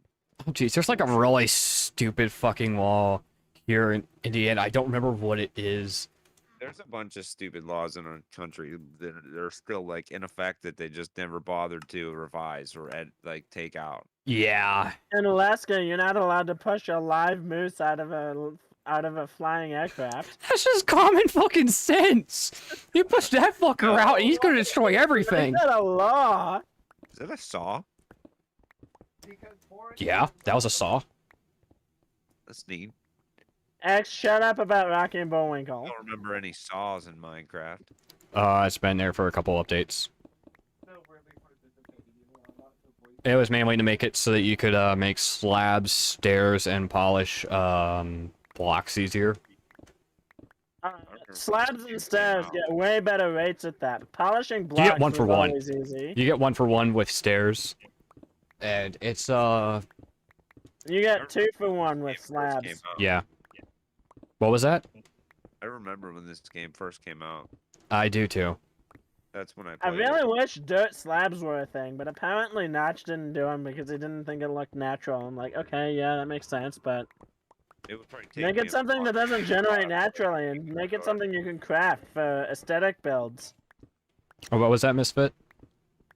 [SPEAKER 1] oh jeez, there's like a really stupid fucking law here in Indiana. I don't remember what it is.
[SPEAKER 4] there's a bunch of stupid laws in our country that are still like in effect that they just never bothered to revise or like take out.
[SPEAKER 1] Yeah.
[SPEAKER 2] In Alaska, you're not allowed to push a live moose out of a flying aircraft.
[SPEAKER 1] That's just common fucking sense. You push that fucker out and he's gonna destroy everything.
[SPEAKER 2] Is that a law?
[SPEAKER 4] Is that a saw?
[SPEAKER 1] Yeah, that was a saw.
[SPEAKER 4] That's neat.
[SPEAKER 2] X, shut up about Rocky and
[SPEAKER 4] I
[SPEAKER 2] Bullwinkle.
[SPEAKER 4] don't remember any saws in Minecraft.
[SPEAKER 1] It's been there for a couple updates. It was mainly to make it so that you could make slabs, stairs, and polish blocks easier.
[SPEAKER 2] Slabs and stairs get way better rates at that. Polishing
[SPEAKER 1] You
[SPEAKER 2] blocks
[SPEAKER 1] get one for
[SPEAKER 2] was
[SPEAKER 1] one.
[SPEAKER 2] always easy.
[SPEAKER 1] You get 1-for-1 with stairs. And it's
[SPEAKER 2] You get 2-for-1 with
[SPEAKER 4] When this game first
[SPEAKER 2] slabs.
[SPEAKER 4] came out.
[SPEAKER 1] yeah. What was that?
[SPEAKER 4] I remember when this game first came out.
[SPEAKER 1] I do too.
[SPEAKER 4] That's when I
[SPEAKER 2] I
[SPEAKER 4] played
[SPEAKER 2] really
[SPEAKER 4] it.
[SPEAKER 2] wish dirt slabs were a thing, but apparently Notch didn't do them because he didn't think it looked natural. I'm like, okay, yeah, that makes sense, but
[SPEAKER 4] It would probably take
[SPEAKER 2] make
[SPEAKER 4] me
[SPEAKER 2] it
[SPEAKER 4] a
[SPEAKER 2] something that
[SPEAKER 4] month
[SPEAKER 2] doesn't
[SPEAKER 4] to get
[SPEAKER 2] generate
[SPEAKER 4] up.
[SPEAKER 2] naturally and make it something you can craft for aesthetic builds.
[SPEAKER 1] Oh, what was that, Misfit?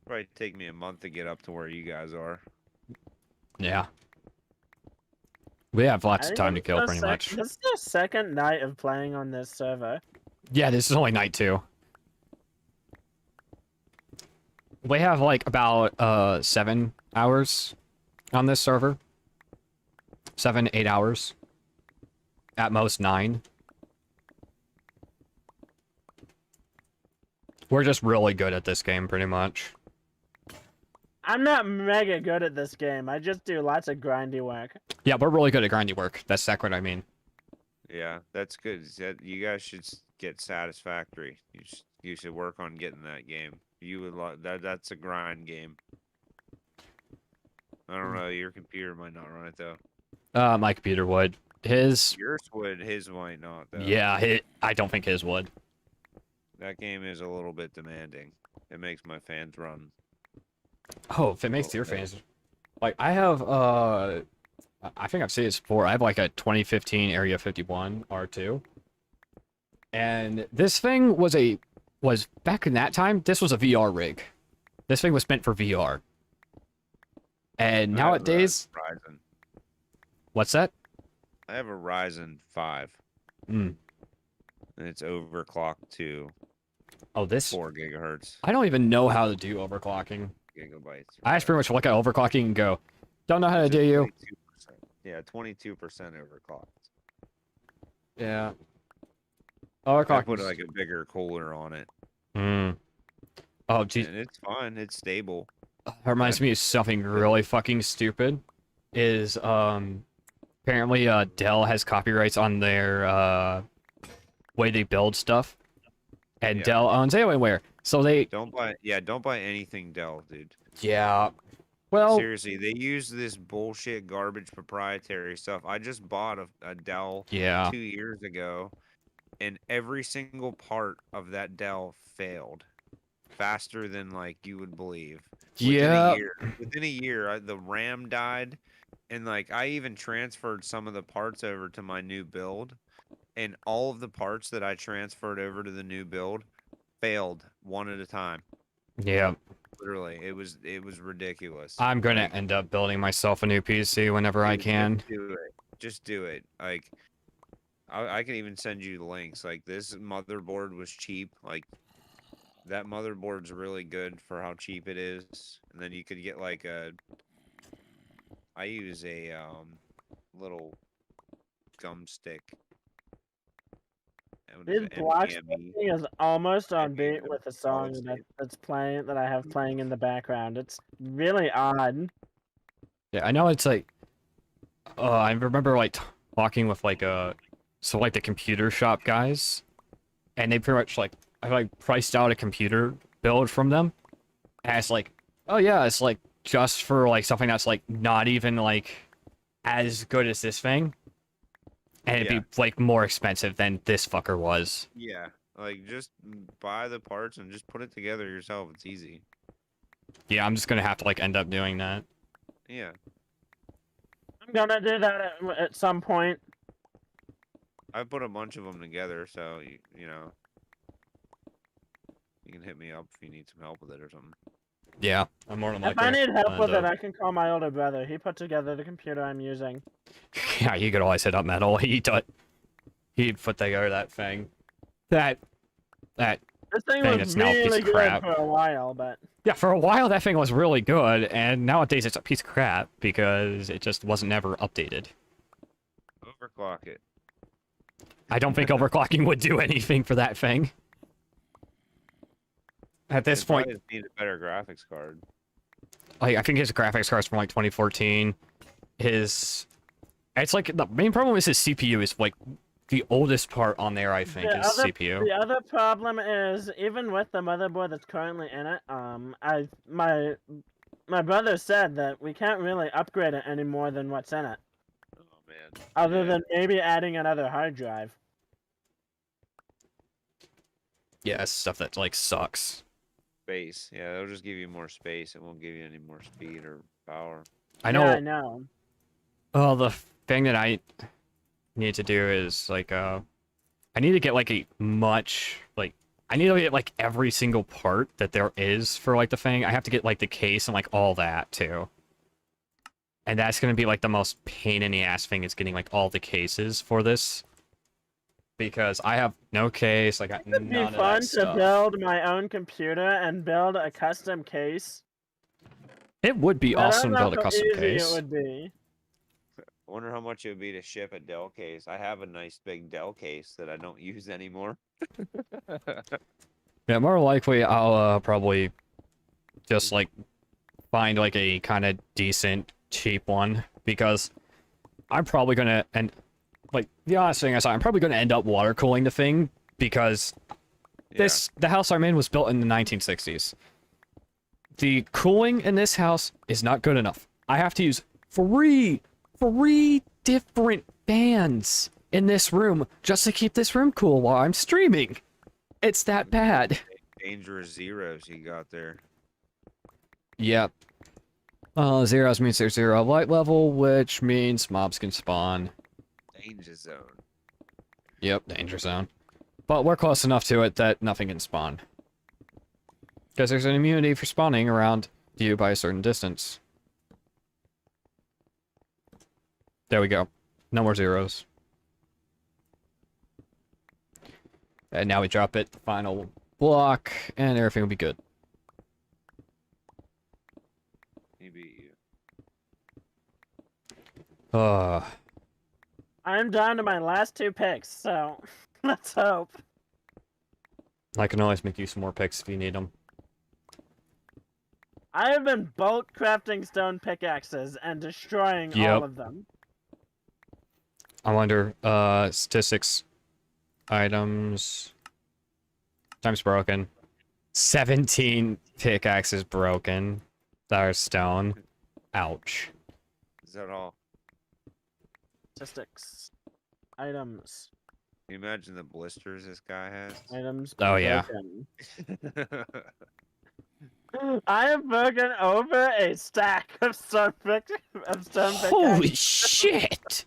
[SPEAKER 4] Probably take me a month to get up to where you guys are.
[SPEAKER 1] Yeah. We have
[SPEAKER 2] I
[SPEAKER 1] lots of
[SPEAKER 2] think
[SPEAKER 1] time to
[SPEAKER 2] this is
[SPEAKER 1] kill,
[SPEAKER 2] the
[SPEAKER 1] pretty much.
[SPEAKER 2] This is the second night of playing on this server.
[SPEAKER 1] Yeah, this is only night 2. We have like about 7 hours on this server. 7, 8 hours. At most 9. We're just really good at this game, pretty much.
[SPEAKER 2] I'm not mega good at this game. I just do lots of grindy work.
[SPEAKER 1] Yeah, we're really good at grindy work. That's exactly what I mean.
[SPEAKER 4] Yeah, that's good. You guys should get Satisfactory. You should work on getting that game. You would that's a grind game. I don't know. Your computer might not run it though.
[SPEAKER 1] My computer would. His,
[SPEAKER 4] Yours would. His might not though.
[SPEAKER 1] yeah, I don't think his would.
[SPEAKER 4] That game is a little bit demanding. It makes my fans run.
[SPEAKER 1] Oh, if it makes your fans, like I have, I think I've said this before. I have like a 2015 Area 51 R2, and this thing was back in that time. This was a VR rig. This thing was meant for VR. And
[SPEAKER 4] I have a
[SPEAKER 1] nowadays,
[SPEAKER 4] Ryzen.
[SPEAKER 1] what's that?
[SPEAKER 4] I have a Ryzen 5,
[SPEAKER 1] Hmm.
[SPEAKER 4] and it's overclocked to
[SPEAKER 1] Oh, this.
[SPEAKER 4] 4 gigahertz
[SPEAKER 1] I don't even know how to do overclocking.
[SPEAKER 4] gigabytes.
[SPEAKER 1] I just pretty much look at overclocking and go, don't know how to do you.
[SPEAKER 4] 22%. Yeah, 22% overclocked.
[SPEAKER 1] Yeah.
[SPEAKER 4] I
[SPEAKER 1] Overclocking.
[SPEAKER 4] put like a bigger cooler on it,
[SPEAKER 1] Hmm. Oh, geez.
[SPEAKER 4] and it's fine. It's stable.
[SPEAKER 1] That reminds me of something really fucking stupid. Is apparently Dell has copyrights on their way they build stuff, and
[SPEAKER 4] Yeah.
[SPEAKER 1] Dell owns Alienware. So they,
[SPEAKER 4] Don't buy anything Dell, dude.
[SPEAKER 1] yeah. Well,
[SPEAKER 4] Seriously, they use this bullshit garbage proprietary stuff. I just bought a Dell
[SPEAKER 1] yeah,
[SPEAKER 4] 2 years ago, and every single part of that Dell failed faster than like you would believe.
[SPEAKER 1] yeah,
[SPEAKER 4] Within a year, the RAM died, and like I even transferred some of the parts over to my new build, and all of the parts that I transferred over to the new build failed one at a time.
[SPEAKER 1] yeah.
[SPEAKER 4] Literally, it was ridiculous.
[SPEAKER 1] I'm gonna
[SPEAKER 4] Like,
[SPEAKER 1] end up building myself a new PC whenever I
[SPEAKER 4] dude,
[SPEAKER 1] can.
[SPEAKER 4] just do it. Just do it. Like, I can even send you the links. Like, this motherboard was cheap. Like, that motherboard's really good for how cheap it is. And then you could get like I use a little gum stick. What is
[SPEAKER 2] This
[SPEAKER 4] it? NVMe.
[SPEAKER 2] blacksmithing is almost on
[SPEAKER 4] NVMe
[SPEAKER 2] beat with the
[SPEAKER 4] solid
[SPEAKER 2] song
[SPEAKER 4] state.
[SPEAKER 2] that's playing that I have playing in the background. It's really odd.
[SPEAKER 1] Yeah, I know it's like, I remember like talking with like the computer shop guys, and they pretty much like I like priced out a computer build from them, and it's like, oh yeah, it's like just for like something that's like not even like as good as this thing, and it'd
[SPEAKER 4] Yeah.
[SPEAKER 1] be like more expensive than this fucker was.
[SPEAKER 4] Yeah. Like, just buy the parts and just put it together yourself. It's easy.
[SPEAKER 1] Yeah, I'm just gonna have to like end up doing that.
[SPEAKER 4] Yeah.
[SPEAKER 2] I'm gonna do that at some point.
[SPEAKER 4] I put a bunch of them together, so you know, you can hit me up if you need some help with it or something.
[SPEAKER 1] Yeah, I'm more than
[SPEAKER 2] If
[SPEAKER 1] likely.
[SPEAKER 2] I need help
[SPEAKER 1] end
[SPEAKER 2] with it,
[SPEAKER 1] up-
[SPEAKER 2] I can call my older brother. He put together the computer I'm using.
[SPEAKER 1] Yeah, you could always hit up Metal. He'd put together that thing. That
[SPEAKER 2] This thing
[SPEAKER 1] Thing
[SPEAKER 2] was
[SPEAKER 1] that's now a piece
[SPEAKER 2] really
[SPEAKER 1] of
[SPEAKER 2] good
[SPEAKER 1] crap.
[SPEAKER 2] for a while, but
[SPEAKER 1] yeah, for a while that thing was really good, and nowadays it's a piece of crap because it just wasn't ever updated.
[SPEAKER 4] Overclock it.
[SPEAKER 1] I don't think overclocking would do anything for that thing. At this
[SPEAKER 4] It
[SPEAKER 1] point,
[SPEAKER 4] probably just need a better graphics card.
[SPEAKER 1] like I think his graphics card's from like 2014. It's like the main problem is his CPU is like the oldest part on there. I think is CPU.
[SPEAKER 2] the other problem is even with the motherboard that's currently in it, my brother said that we can't really upgrade it any more than what's in it,
[SPEAKER 4] Oh man.
[SPEAKER 2] other
[SPEAKER 4] Yeah.
[SPEAKER 2] than maybe adding another hard drive.
[SPEAKER 1] Yeah, it's stuff that like sucks.
[SPEAKER 4] Space. Yeah, it'll just give you more space. It won't give you any more speed or power.
[SPEAKER 1] I know.
[SPEAKER 2] Yeah, I know.
[SPEAKER 1] Oh, the thing that I need to do is like I need to get like I need to get like every single part that there is for like the thing. I have to get like the case and like all that too. And that's gonna be like the most pain in the ass thing is getting like all the cases for this. Because I have no case, I got
[SPEAKER 2] It'd be
[SPEAKER 1] none of
[SPEAKER 2] fun
[SPEAKER 1] that
[SPEAKER 2] to
[SPEAKER 1] stuff.
[SPEAKER 2] build my own computer and build a custom case.
[SPEAKER 1] It would be
[SPEAKER 2] But I don't
[SPEAKER 1] awesome to
[SPEAKER 2] know
[SPEAKER 1] build a
[SPEAKER 2] how
[SPEAKER 1] custom
[SPEAKER 2] easy
[SPEAKER 1] case.
[SPEAKER 2] It would be.
[SPEAKER 4] I wonder how much it would be to ship a Dell case. I have a nice big Dell case that I don't use anymore.
[SPEAKER 1] Yeah, more likely I'll probably just like find like a kind of decent cheap one because I'm probably gonna like the honest thing is I'm probably gonna end up water cooling the thing because
[SPEAKER 4] Yeah.
[SPEAKER 1] the house I'm in was built in the 1960s. The cooling in this house is not good enough. I have to use three different fans in this room just to keep this room cool while I'm streaming. It's that bad.
[SPEAKER 4] Dangerous zeros you got there.
[SPEAKER 1] Yep. Zeros means there's zero light level, which means mobs can spawn.
[SPEAKER 4] Danger zone.
[SPEAKER 1] Yep, danger zone. But we're close enough to it that nothing can spawn. Because there's an immunity for spawning around you by a certain distance. There we go. No more zeros. And now we drop it, the final block, and everything will be good.
[SPEAKER 4] He beat you.
[SPEAKER 2] I'm down to my last 2 picks, so let's hope.
[SPEAKER 1] I can always make you some more picks if you need them.
[SPEAKER 2] I have been bulk crafting stone pickaxes and destroying
[SPEAKER 1] Yep.
[SPEAKER 2] all of them.
[SPEAKER 1] I wonder, statistics, items, times broken, 17 pickaxes broken. That are stone. Ouch.
[SPEAKER 4] Is that all?
[SPEAKER 2] Statistics. Items.
[SPEAKER 4] Can you imagine the blisters this guy has?
[SPEAKER 2] Items.
[SPEAKER 1] Oh, yeah.
[SPEAKER 2] Broken. I have broken over a stack of stone
[SPEAKER 1] Holy
[SPEAKER 2] pickaxes.
[SPEAKER 1] shit!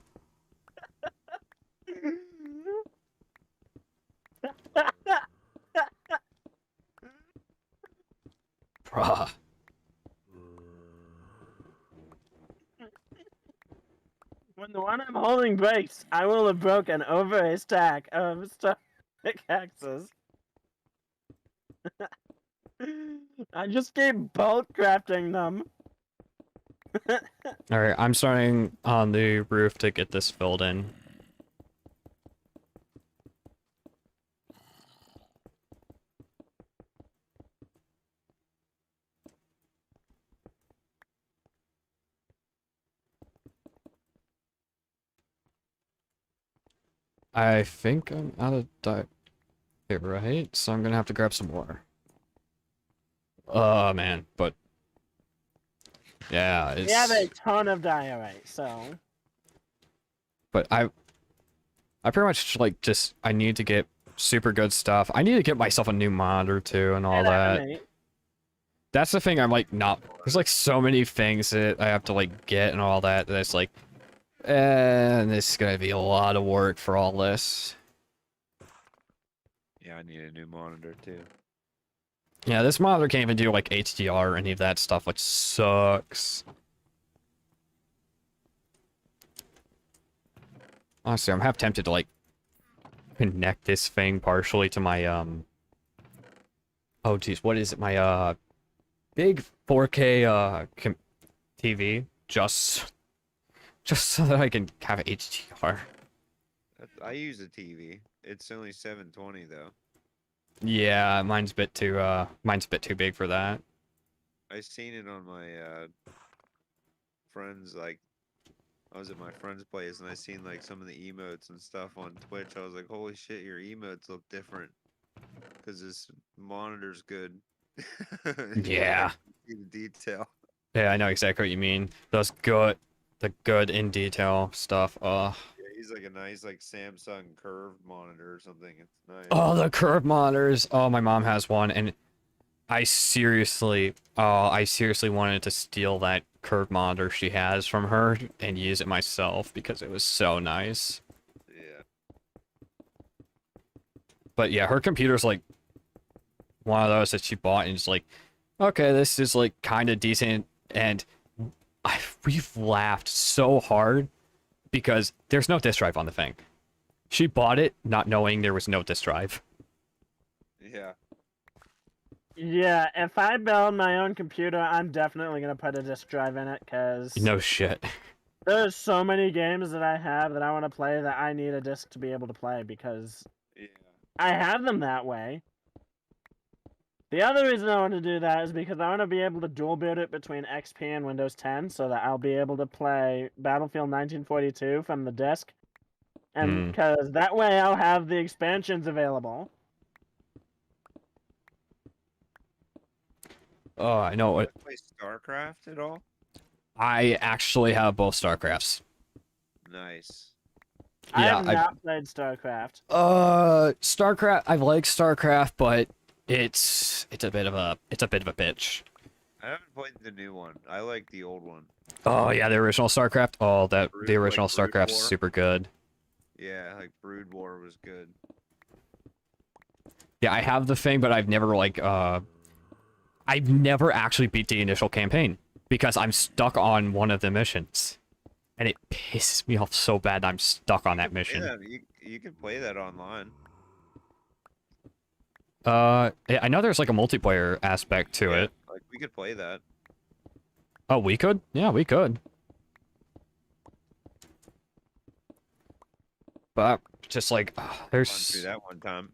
[SPEAKER 1] Bruh.
[SPEAKER 2] When the one I'm holding breaks, I will have broken over a stack of stone pickaxes. I just keep bulk crafting them.
[SPEAKER 1] Alright, I'm starting on the roof to get this filled in. I think I'm out of dye, right? So I'm gonna have to grab some more. Oh man, but yeah,
[SPEAKER 2] We have a
[SPEAKER 1] it's
[SPEAKER 2] ton of diorite, so
[SPEAKER 1] but I pretty much like just I need to get super good stuff. I need to get myself a new monitor too and all
[SPEAKER 2] and
[SPEAKER 1] that.
[SPEAKER 2] animate.
[SPEAKER 1] That's the thing I'm like not there's like so many things that I have to like get and all that it's like and this is gonna be a lot of work for all this.
[SPEAKER 4] Yeah, I need a new monitor too.
[SPEAKER 1] Yeah, this monitor can't even do like HDR or any of that stuff, which sucks. Honestly, I'm half tempted to like connect this thing partially to my oh geez, what is it? My big 4K TV just so that I can have HDR.
[SPEAKER 4] I use a TV. It's only 720 though.
[SPEAKER 1] Yeah, mine's a bit too big for that.
[SPEAKER 4] I seen it on my friends like I was at my friend's place and I seen like some of the emotes and stuff on Twitch. I was like, holy shit, your emotes look different because this monitor's good. You can
[SPEAKER 1] Yeah.
[SPEAKER 4] actually see the detail.
[SPEAKER 1] Yeah, I know exactly what you mean. The good in detail stuff.
[SPEAKER 4] Yeah, he's like a nice like Samsung curved monitor or something. It's nice.
[SPEAKER 1] Oh, the curved monitors. Oh, my mom has one, and I seriously wanted to steal that curved monitor she has from her and use it myself because it was so nice.
[SPEAKER 4] Yeah.
[SPEAKER 1] But yeah, her computer's like one of those that she bought and it's like, okay, this is like kind of decent, and we've laughed so hard because there's no disk drive on the thing. She bought it not knowing there was no disk drive.
[SPEAKER 4] Yeah.
[SPEAKER 2] Yeah, if I build my own computer, I'm definitely gonna put a disk drive in it because
[SPEAKER 1] No shit.
[SPEAKER 2] there's so many games that I have that I want to play that I need a disk to be able to play because
[SPEAKER 4] Yeah.
[SPEAKER 2] I have them that way. The other reason I want to do that is because I want to be able to dual boot it between XP and Windows 10 so that I'll be able to play Battlefield 1942 from the disk. And because that way I'll have the expansions available.
[SPEAKER 1] Oh, I know
[SPEAKER 4] You
[SPEAKER 1] it.
[SPEAKER 4] play StarCraft at all?
[SPEAKER 1] I actually have both StarCrafts.
[SPEAKER 4] Nice.
[SPEAKER 2] I
[SPEAKER 1] Yeah,
[SPEAKER 2] have not played StarCraft.
[SPEAKER 1] StarCraft. I like StarCraft, but it's a bit of a bitch.
[SPEAKER 4] I haven't played the new one. I like the old one.
[SPEAKER 1] Oh yeah, the original StarCraft. Oh, the
[SPEAKER 4] Brood,
[SPEAKER 1] original
[SPEAKER 4] like Brood
[SPEAKER 1] StarCraft's
[SPEAKER 4] War.
[SPEAKER 1] super good.
[SPEAKER 4] Yeah, like Brood War was good.
[SPEAKER 1] Yeah, I have the thing, but I've never I've never actually beat the initial campaign because I'm stuck on one of the missions. And it pisses me off so bad that I'm stuck on that mission.
[SPEAKER 4] Yeah, you can play that online.
[SPEAKER 1] I know there's like a multiplayer aspect to
[SPEAKER 4] Yeah,
[SPEAKER 1] it.
[SPEAKER 4] like we could play that.
[SPEAKER 1] Oh, we could? Yeah, we could. But just like
[SPEAKER 4] Run through
[SPEAKER 1] there's
[SPEAKER 4] that one time.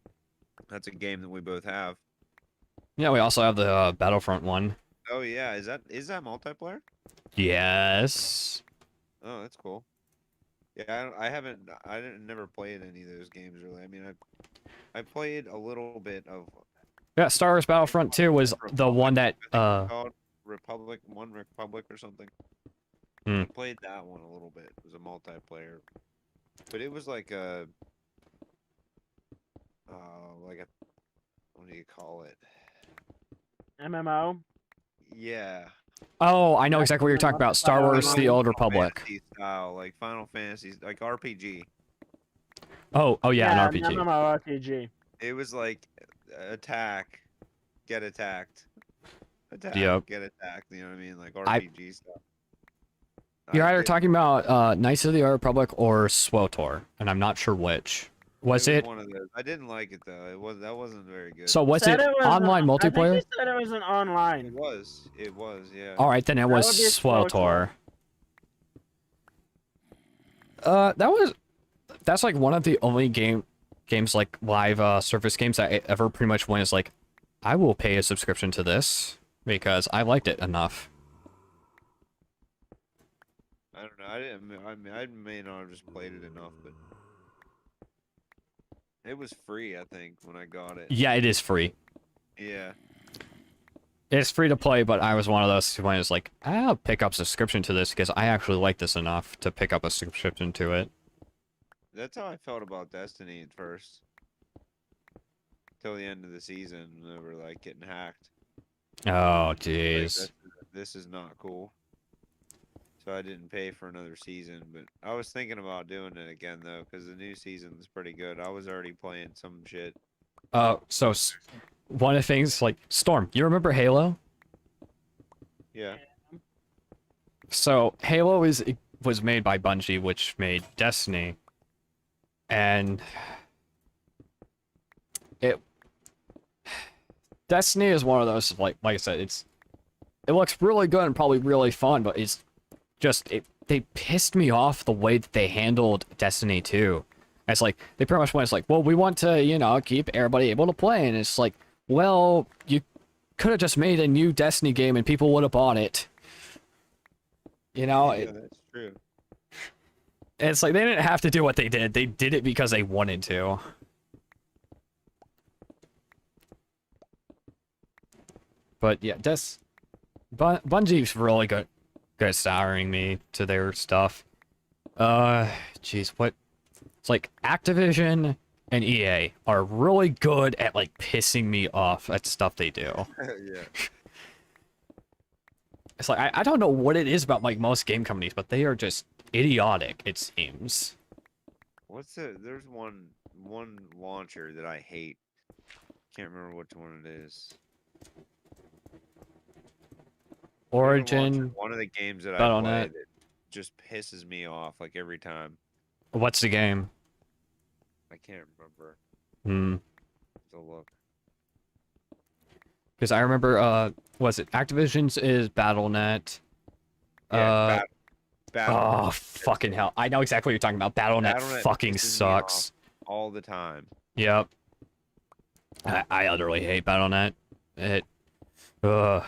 [SPEAKER 4] That's a game that we both have.
[SPEAKER 1] yeah, we also have the Battlefront one.
[SPEAKER 4] Oh yeah, is that multiplayer?
[SPEAKER 1] Yes.
[SPEAKER 4] Oh, that's cool. Yeah, I never played any of those games really. I mean, I played a little bit of
[SPEAKER 1] Yeah, Star Wars Battlefront 2 was the one that
[SPEAKER 4] called Republic or something.
[SPEAKER 1] Hmm.
[SPEAKER 4] I played that one a little bit. It was a multiplayer, but it was like a what do you call it?
[SPEAKER 2] MMO.
[SPEAKER 4] Yeah,
[SPEAKER 1] Oh, I know
[SPEAKER 2] That's
[SPEAKER 1] exactly what you're talking about. Star
[SPEAKER 2] Final
[SPEAKER 1] Wars: The Old Republic.
[SPEAKER 4] Fantasy style, like Final Fantasy, like RPG.
[SPEAKER 1] Oh yeah, an
[SPEAKER 2] An
[SPEAKER 1] RPG.
[SPEAKER 2] MMORPG.
[SPEAKER 4] It was like attack, get attacked, attack,
[SPEAKER 1] Yep.
[SPEAKER 4] get attacked. You know what I mean? Like
[SPEAKER 1] I-
[SPEAKER 4] RPG stuff.
[SPEAKER 1] You're
[SPEAKER 4] I
[SPEAKER 1] either
[SPEAKER 4] didn't-
[SPEAKER 1] talking about Knights of the Old Republic or SWOTOR, and I'm not sure which. Was it?
[SPEAKER 4] one of those? I didn't like it though. That wasn't very good.
[SPEAKER 1] So was
[SPEAKER 2] Said
[SPEAKER 1] it
[SPEAKER 2] was
[SPEAKER 1] online
[SPEAKER 2] I think
[SPEAKER 1] multiplayer?
[SPEAKER 2] he said it was an online.
[SPEAKER 4] It was, yeah.
[SPEAKER 1] All right, then it was
[SPEAKER 2] would be
[SPEAKER 1] SWOTOR. That's like one of the only games like live service games that I ever pretty much went is like, I will pay a subscription to this because I liked it enough.
[SPEAKER 4] I don't know. I didn't. I may not have just played it enough, but it was free. I think when I got it.
[SPEAKER 1] Yeah, it is free.
[SPEAKER 4] Yeah.
[SPEAKER 1] It's free to play, but I was one of those who was like, I'll pick up subscription to this because I actually like this enough to pick up a subscription to it.
[SPEAKER 4] That's how I felt about Destiny at first. Till the end of the season, they were like getting hacked.
[SPEAKER 1] Oh,
[SPEAKER 4] Like,
[SPEAKER 1] jeez.
[SPEAKER 4] this is not cool. So I didn't pay for another season, but I was thinking about doing it again though, because the new season's pretty good. I was already playing some shit.
[SPEAKER 1] So one of the things like Storm, you remember Halo?
[SPEAKER 4] Yeah.
[SPEAKER 1] So Halo was made by Bungie, which made Destiny, and Destiny is one of those like I said, it looks really good and probably really fun, but it's just they pissed me off the way that they handled Destiny 2. It's like they pretty much went, it's like, well, we want to keep everybody able to play, and it's like, well, you could have just made a new Destiny game and people would have bought it.
[SPEAKER 4] Yeah, that's true.
[SPEAKER 1] It's like they didn't have to do what they did. They did it because they wanted to. But yeah, Bungie's really good at souring me to their stuff. Jeez, what? It's like Activision and EA are really good at like pissing me off at stuff they do.
[SPEAKER 4] Yeah.
[SPEAKER 1] It's like I don't know what it is about like most game companies, but they are just idiotic, it seems.
[SPEAKER 4] There's one launcher that I hate. Can't remember which one it is.
[SPEAKER 1] Origin,
[SPEAKER 4] One of the games that I
[SPEAKER 1] Battle.net.
[SPEAKER 4] play that just pisses me off like every time.
[SPEAKER 1] What's the game?
[SPEAKER 4] I can't remember. So look.
[SPEAKER 1] Because I remember, was it Activision's is Battle.net?
[SPEAKER 4] Yeah, Battle.
[SPEAKER 1] Oh, fucking hell. I know exactly what you're talking about. Battle.net fucking
[SPEAKER 4] pisses me
[SPEAKER 1] sucks.
[SPEAKER 4] off all the time.
[SPEAKER 1] Yep. I utterly hate Battle.net. Ugh.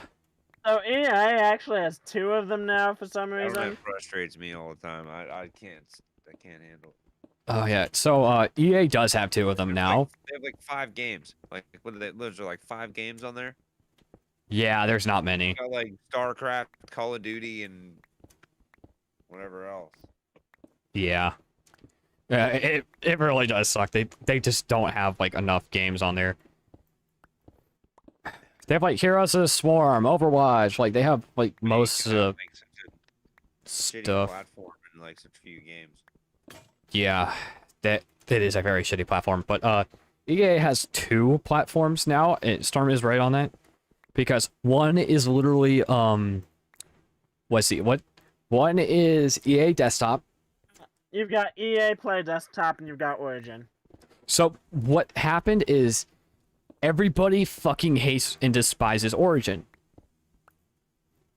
[SPEAKER 2] So EA actually has 2 of them now for some reason.
[SPEAKER 4] Battle.net frustrates me all the time. I can't handle it.
[SPEAKER 1] Oh, yeah. So, EA does have 2 of them now.
[SPEAKER 4] They have like 5 games. Like, what are they? There's like 5 games on there.
[SPEAKER 1] Yeah, there's not many.
[SPEAKER 4] Got like StarCraft, Call of Duty, and whatever else.
[SPEAKER 1] Yeah. It really does suck. They just don't have, like, enough games on there. They have, like, Heroes of the Swarm, Overwatch. Like, they have, like, most of the
[SPEAKER 4] Make such a shitty
[SPEAKER 1] stuff.
[SPEAKER 4] platform and like such few games.
[SPEAKER 1] Yeah, that is a very shitty platform. But EA has 2 platforms now. Storm is right on that, because one is literally let's see, one is EA Desktop.
[SPEAKER 2] You've got EA Play Desktop and you've got Origin.
[SPEAKER 1] So what happened is everybody fucking hates and despises Origin.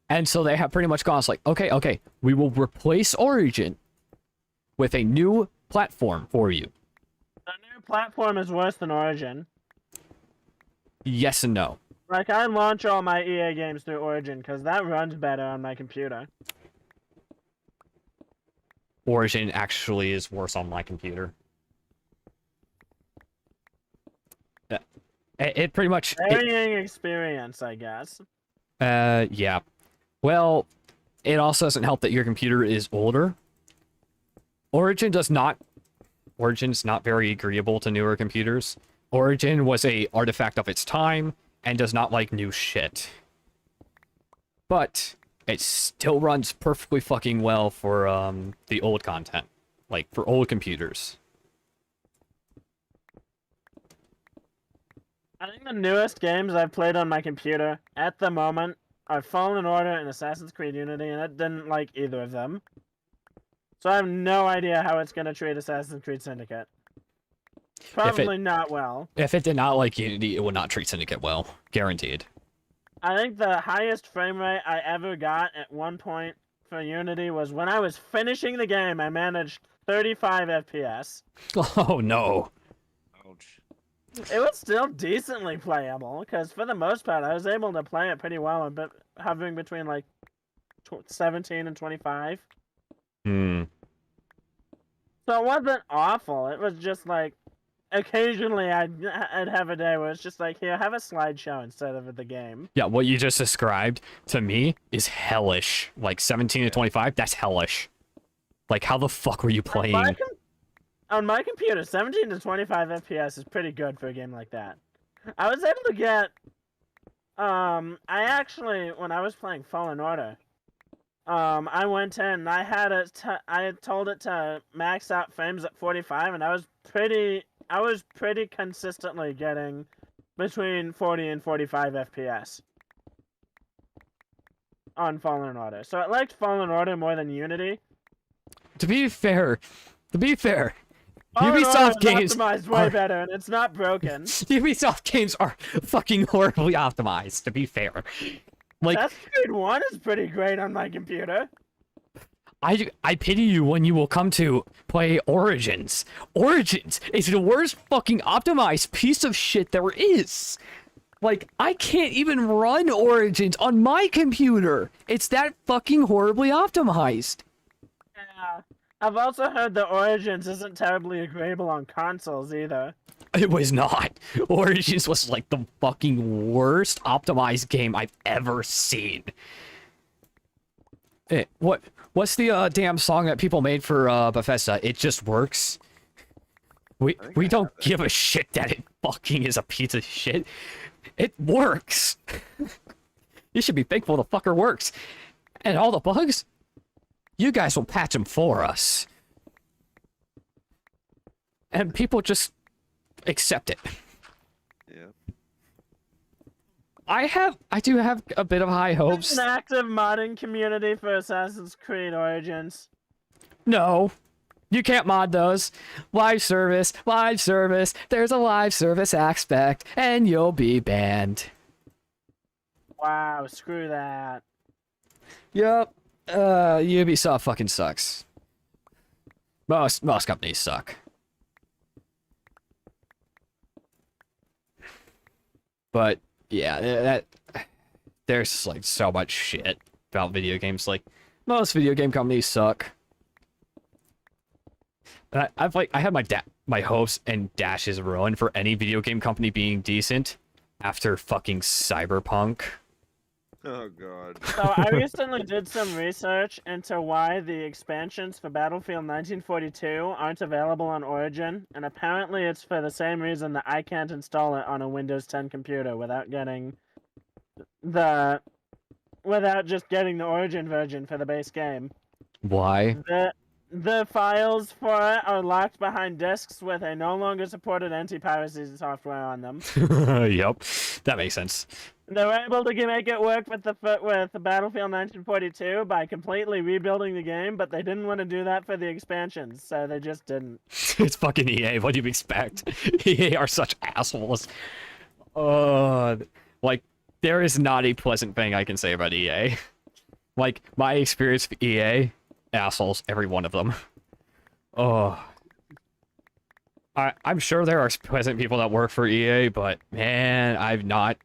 [SPEAKER 1] And so they have pretty much gone, it's like, okay, we will replace Origin with a new platform for you.
[SPEAKER 2] The new platform is worse than Origin.
[SPEAKER 1] Yes and no.
[SPEAKER 2] Like, I launch all my EA games through Origin because that runs better on my computer.
[SPEAKER 1] Origin actually is worse on my computer. It pretty much.
[SPEAKER 2] Varying experience, I guess.
[SPEAKER 1] Yeah. Well, it also doesn't help that your computer is older. Origin's not very agreeable to newer computers. Origin was a artifact of its time and does not like new shit. But it still runs perfectly fucking well for the old content, like for old computers.
[SPEAKER 2] I think the newest games I've played on my computer at the moment are Fallen Order and Assassin's Creed Unity, and I didn't like either of them. So I have no idea how it's going to treat Assassin's Creed Syndicate. Probably not well.
[SPEAKER 1] If it did not like Unity, it would not treat Syndicate well. Guaranteed.
[SPEAKER 2] I think the highest frame rate I ever got at one point for Unity was when I was finishing the game. I managed 35 FPS.
[SPEAKER 1] Oh no.
[SPEAKER 4] Ouch.
[SPEAKER 2] It was still decently playable, because for the most part, I was able to play it pretty well, but hovering between like 17 and 25.
[SPEAKER 1] Hmm.
[SPEAKER 2] So it wasn't awful. It was just like, occasionally I'd have a day where it's just like, here, have a slideshow instead of the game.
[SPEAKER 1] Yeah, what you just described to me is hellish. Like 17 to 25, that's hellish. Like, how the fuck were you playing?
[SPEAKER 2] On my computer, 17 to 25 FPS is pretty good for a game like that. I was able to get, I actually, when I was playing Fallen Order, I went in and I had told it to max out frames at 45, and I was pretty consistently getting between 40 and 45 FPS on Fallen Order. So I liked Fallen Order more than Unity.
[SPEAKER 1] To be fair,
[SPEAKER 2] Fallen
[SPEAKER 1] Ubisoft
[SPEAKER 2] Order is
[SPEAKER 1] games
[SPEAKER 2] optimized way
[SPEAKER 1] are-
[SPEAKER 2] better, and it's not broken.
[SPEAKER 1] Ubisoft games are fucking horribly optimized, to be fair. Like,
[SPEAKER 2] Assassin's Creed 1 is pretty great on my computer.
[SPEAKER 1] I pity you when you will come to play Origins. Origins is the worst fucking optimized piece of shit there is. Like, I can't even run Origins on my computer. It's that fucking horribly optimized.
[SPEAKER 2] Yeah. I've also heard that Origins isn't terribly agreeable on consoles either.
[SPEAKER 1] It was not. Origins was like the fucking worst optimized game I've ever seen. What's the damn song that people made for Bethesda? It just works. We don't give a shit that it fucking is a piece of shit. It works. You should be thankful the fucker works. And all the bugs, you guys will patch them for us. And people just accept it.
[SPEAKER 4] Yeah.
[SPEAKER 1] I do have a bit of high
[SPEAKER 2] There's
[SPEAKER 1] hopes.
[SPEAKER 2] an active modding community for Assassin's Creed Origins.
[SPEAKER 1] No. You can't mod those. Live service. There's a live service aspect, and you'll be banned.
[SPEAKER 2] Wow, screw that.
[SPEAKER 1] Yup. Ubisoft fucking sucks. Most companies suck. But yeah, that there's like so much shit about video games. Like, most video game companies suck. I had my hopes and dashes ruined for any video game company being decent after fucking Cyberpunk.
[SPEAKER 4] Oh god.
[SPEAKER 2] So I recently did some research into why the expansions for Battlefield 1942 aren't available on Origin, and apparently it's for the same reason that I can't install it on a Windows 10 computer without just getting the Origin version for the base game.
[SPEAKER 1] Why?
[SPEAKER 2] The files for it are locked behind disks with a no longer supported anti-piracy software on them.
[SPEAKER 1] Yep, that makes sense.
[SPEAKER 2] They were able to make it work with the Battlefield 1942 by completely rebuilding the game, but they didn't want to do that for the expansions, so they just didn't.
[SPEAKER 1] It's fucking EA. What do you expect? EA are such assholes. Like, there is not a pleasant thing I can say about EA. Like, my experience with EA, assholes, every one of them. Oh. I'm sure there are pleasant people that work for EA, but man, I've not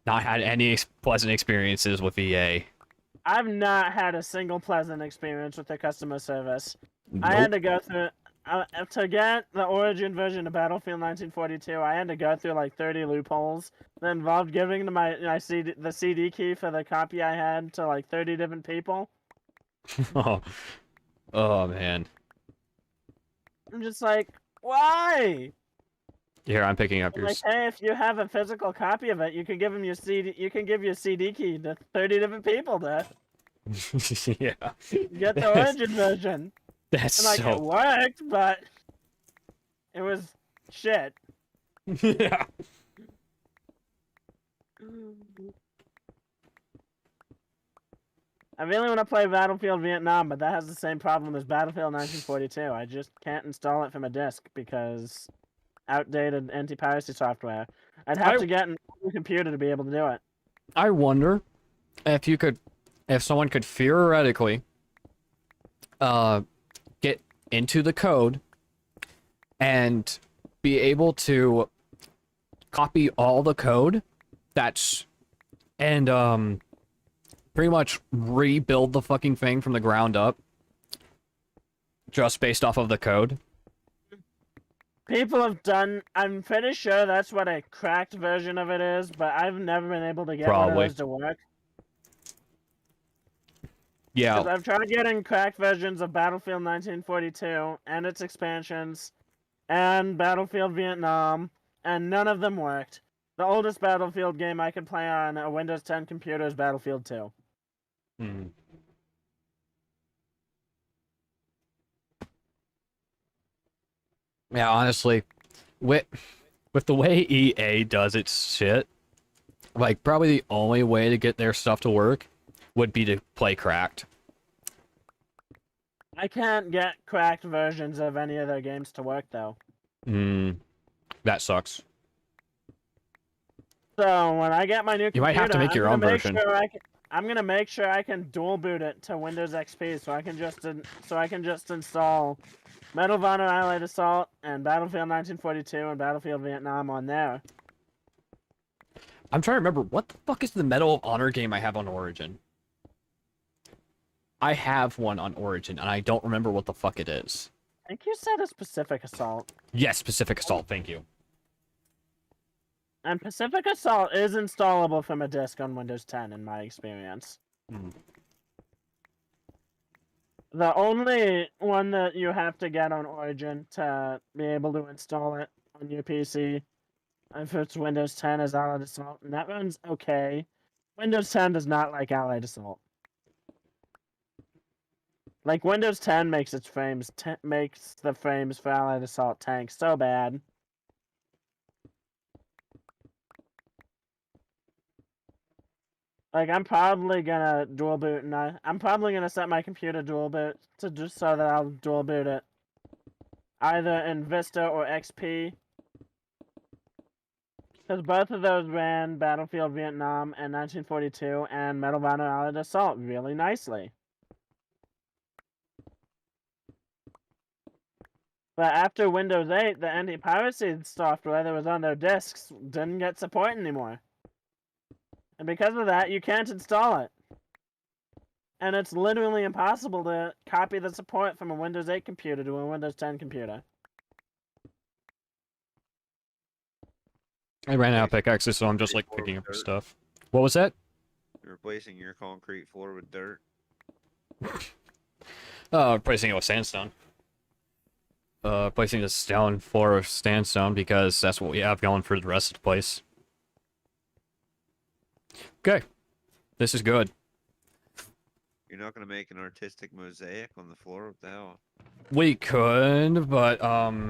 [SPEAKER 1] had any pleasant experiences with EA.
[SPEAKER 2] I've not had a single pleasant experience with their customer service.
[SPEAKER 1] Nope.
[SPEAKER 2] I had to go through To get the Origin version of Battlefield 1942, I had to go through like 30 loopholes that involved giving the CD key for the copy I had to like 30 different people.
[SPEAKER 1] Oh, oh man.
[SPEAKER 2] I'm just like, why?
[SPEAKER 1] Here, I'm picking up
[SPEAKER 2] I'm
[SPEAKER 1] your.
[SPEAKER 2] like, hey, if you have a physical copy of it, you can give them your CD. You can give your CD key to 30 different people to
[SPEAKER 1] Yeah.
[SPEAKER 2] get the Origin version.
[SPEAKER 1] That's
[SPEAKER 2] And like, it
[SPEAKER 1] so.
[SPEAKER 2] worked, but it was shit.
[SPEAKER 1] Yeah.
[SPEAKER 2] I really want to play Battlefield Vietnam, but that has the same problem as Battlefield 1942. I just can't install it from a disk because outdated anti-piracy software. I'd have to get an older computer to be able to do it.
[SPEAKER 1] I wonder if you could, if someone could theoretically, get into the code and be able to copy all the code that's and pretty much rebuild the fucking thing from the ground up just based off of the code.
[SPEAKER 2] People have done. I'm pretty sure that's what a cracked version of it is, but I've never been able to get one
[SPEAKER 1] Probably.
[SPEAKER 2] of those to work.
[SPEAKER 1] Yeah.
[SPEAKER 2] Because I've tried getting cracked versions of Battlefield 1942 and its expansions and Battlefield Vietnam, and none of them worked. The oldest Battlefield game I could play on a Windows 10 computer is Battlefield 2.
[SPEAKER 1] Hmm. Yeah, honestly, with the way EA does its shit, like probably the only way to get their stuff to work would be to play cracked.
[SPEAKER 2] I can't get cracked versions of any of their games to work though.
[SPEAKER 1] That sucks.
[SPEAKER 2] So when I get my new computer,
[SPEAKER 1] You might have to make your own version.
[SPEAKER 2] I'm gonna make sure I can dual boot it to Windows XP, so I can just install Medal of Honor Allied Assault and Battlefield 1942 and Battlefield Vietnam on there.
[SPEAKER 1] I'm trying to remember what the fuck is the Medal of Honor game I have on Origin. I have one on Origin, and I don't remember what the fuck it is.
[SPEAKER 2] I think you said a Pacific Assault.
[SPEAKER 1] Yes, Pacific Assault. Thank you.
[SPEAKER 2] And Pacific Assault is installable from a disk on Windows 10 in my experience. The only one that you have to get on Origin to be able to install it on your PC, if it's Windows 10, is Allied Assault, and that runs okay. Windows 10 does not like Allied Assault. Like Windows 10 makes makes the frames for Allied Assault tank so bad. Like I'm probably gonna dual boot, and I'm probably gonna set my computer dual boot to just so that I'll dual boot it either in Vista or XP. Because both of those ran Battlefield Vietnam and 1942 and Medal of Honor Allied Assault really nicely. But after Windows 8, the anti-piracy software that was on their disks didn't get support anymore. And because of that, you can't install it. And it's literally impossible to copy the support from a Windows 8 computer to a Windows 10 computer.
[SPEAKER 1] I ran out of pickaxes, so I'm just like picking up stuff. What was that?
[SPEAKER 4] You're replacing your concrete floor with dirt.
[SPEAKER 1] Replacing it with sandstone. Placing a stone floor with sandstone because that's what we have going for the rest of the place. Okay. This is good.
[SPEAKER 4] You're not gonna make an artistic mosaic on the floor? What the hell?
[SPEAKER 1] We could, but,
[SPEAKER 2] We're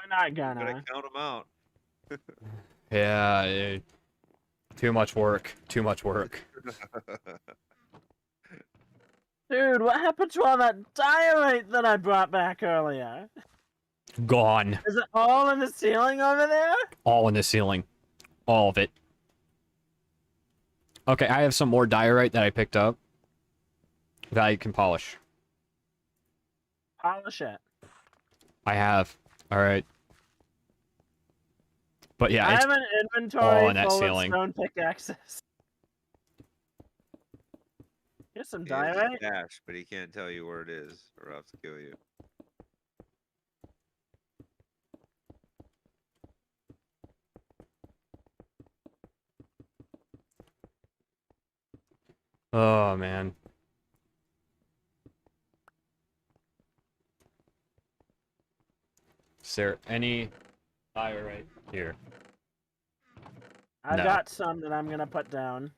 [SPEAKER 2] not
[SPEAKER 4] You gotta
[SPEAKER 2] gonna.
[SPEAKER 4] count them out.
[SPEAKER 1] yeah, too much work. Too much work.
[SPEAKER 2] Dude, what happened to all that diorite that I brought back earlier?
[SPEAKER 1] Gone.
[SPEAKER 2] Is it all in the ceiling over there?
[SPEAKER 1] All in the ceiling. All of it. Okay, I have some more diorite that I picked up that I can polish.
[SPEAKER 2] Polish it.
[SPEAKER 1] I have. Alright. But yeah,
[SPEAKER 2] I
[SPEAKER 1] it's
[SPEAKER 2] have an
[SPEAKER 1] all
[SPEAKER 2] inventory
[SPEAKER 1] in that
[SPEAKER 2] full of
[SPEAKER 1] ceiling.
[SPEAKER 2] stone pickaxes. Here's some
[SPEAKER 4] He has a
[SPEAKER 2] diorite.
[SPEAKER 4] stash, but he can't tell you where it is, or else he'll kill you.
[SPEAKER 1] Oh, man. Is there any fire right here?
[SPEAKER 2] I
[SPEAKER 1] No.
[SPEAKER 2] got some that I'm gonna put down.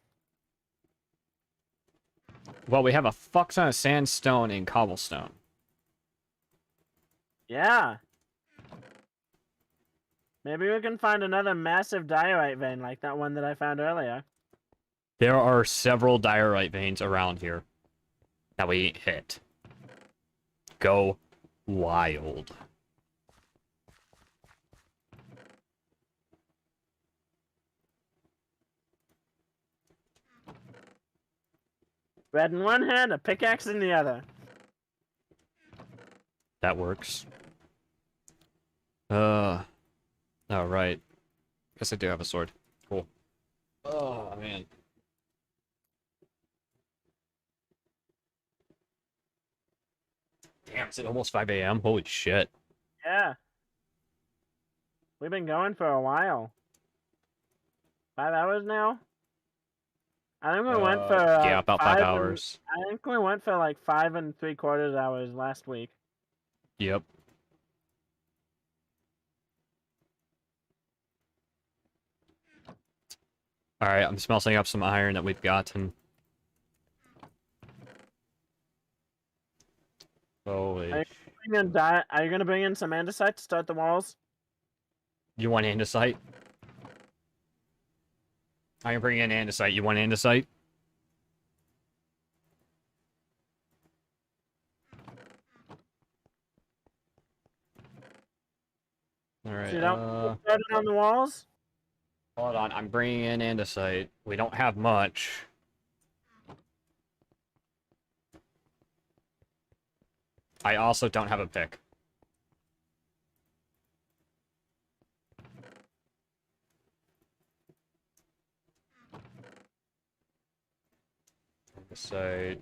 [SPEAKER 1] Well, we have a fuck ton of sandstone and cobblestone.
[SPEAKER 2] Yeah. Maybe we can find another massive diorite vein like that one that I found earlier.
[SPEAKER 1] There are several diorite veins around here that we hit. Go wild.
[SPEAKER 2] Red in one hand, a pickaxe in the other.
[SPEAKER 1] That works. Oh, right. Guess I do have a sword. Cool. Oh, man. Damn, is it almost 5 a.m.? Holy shit.
[SPEAKER 2] Yeah. We've been going for a while. 5 hours now? I think we went for
[SPEAKER 1] yeah, about 5
[SPEAKER 2] 5
[SPEAKER 1] hours.
[SPEAKER 2] I think we went for like 5 3/4 hours last week.
[SPEAKER 1] Yep. Alright, I'm smelting up some iron that we've gotten. Holy
[SPEAKER 2] Are you gonna bring in some andesite to start the walls?
[SPEAKER 1] You want andesite? I can bring in andesite. You want andesite? Alright,
[SPEAKER 2] So you don't start it on the walls?
[SPEAKER 1] hold on. I'm bringing in andesite. We don't have much. I also don't have a pick. Andesite.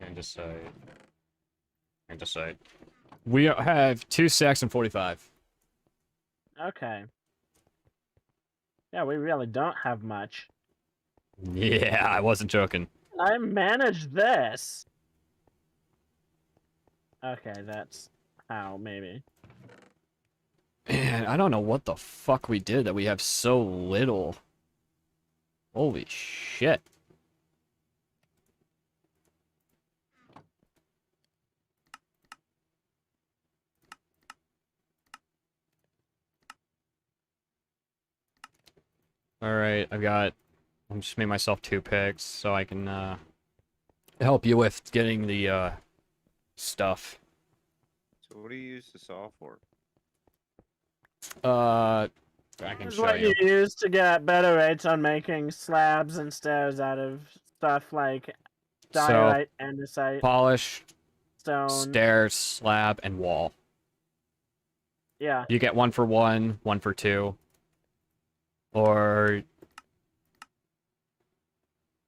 [SPEAKER 1] Andesite. Andesite. We have 2 stacks and 45.
[SPEAKER 2] Okay. Yeah, we really don't have much.
[SPEAKER 1] Yeah, I wasn't joking.
[SPEAKER 2] I managed this. Okay, that's how, maybe.
[SPEAKER 1] Man, I don't know what the fuck we did that we have so little. Holy shit. Alright, I'm just made myself 2 picks so I can, help you with getting the, stuff.
[SPEAKER 4] So what do you use the saw for?
[SPEAKER 1] I can
[SPEAKER 2] This is
[SPEAKER 1] show
[SPEAKER 2] what
[SPEAKER 1] you.
[SPEAKER 2] you use to get better rates on making slabs and stairs out of stuff like
[SPEAKER 1] So,
[SPEAKER 2] diorite, andesite,
[SPEAKER 1] polish,
[SPEAKER 2] stone.
[SPEAKER 1] stairs, slab, and wall.
[SPEAKER 2] Yeah.
[SPEAKER 1] You get 1 for 1, 1 for 2. Or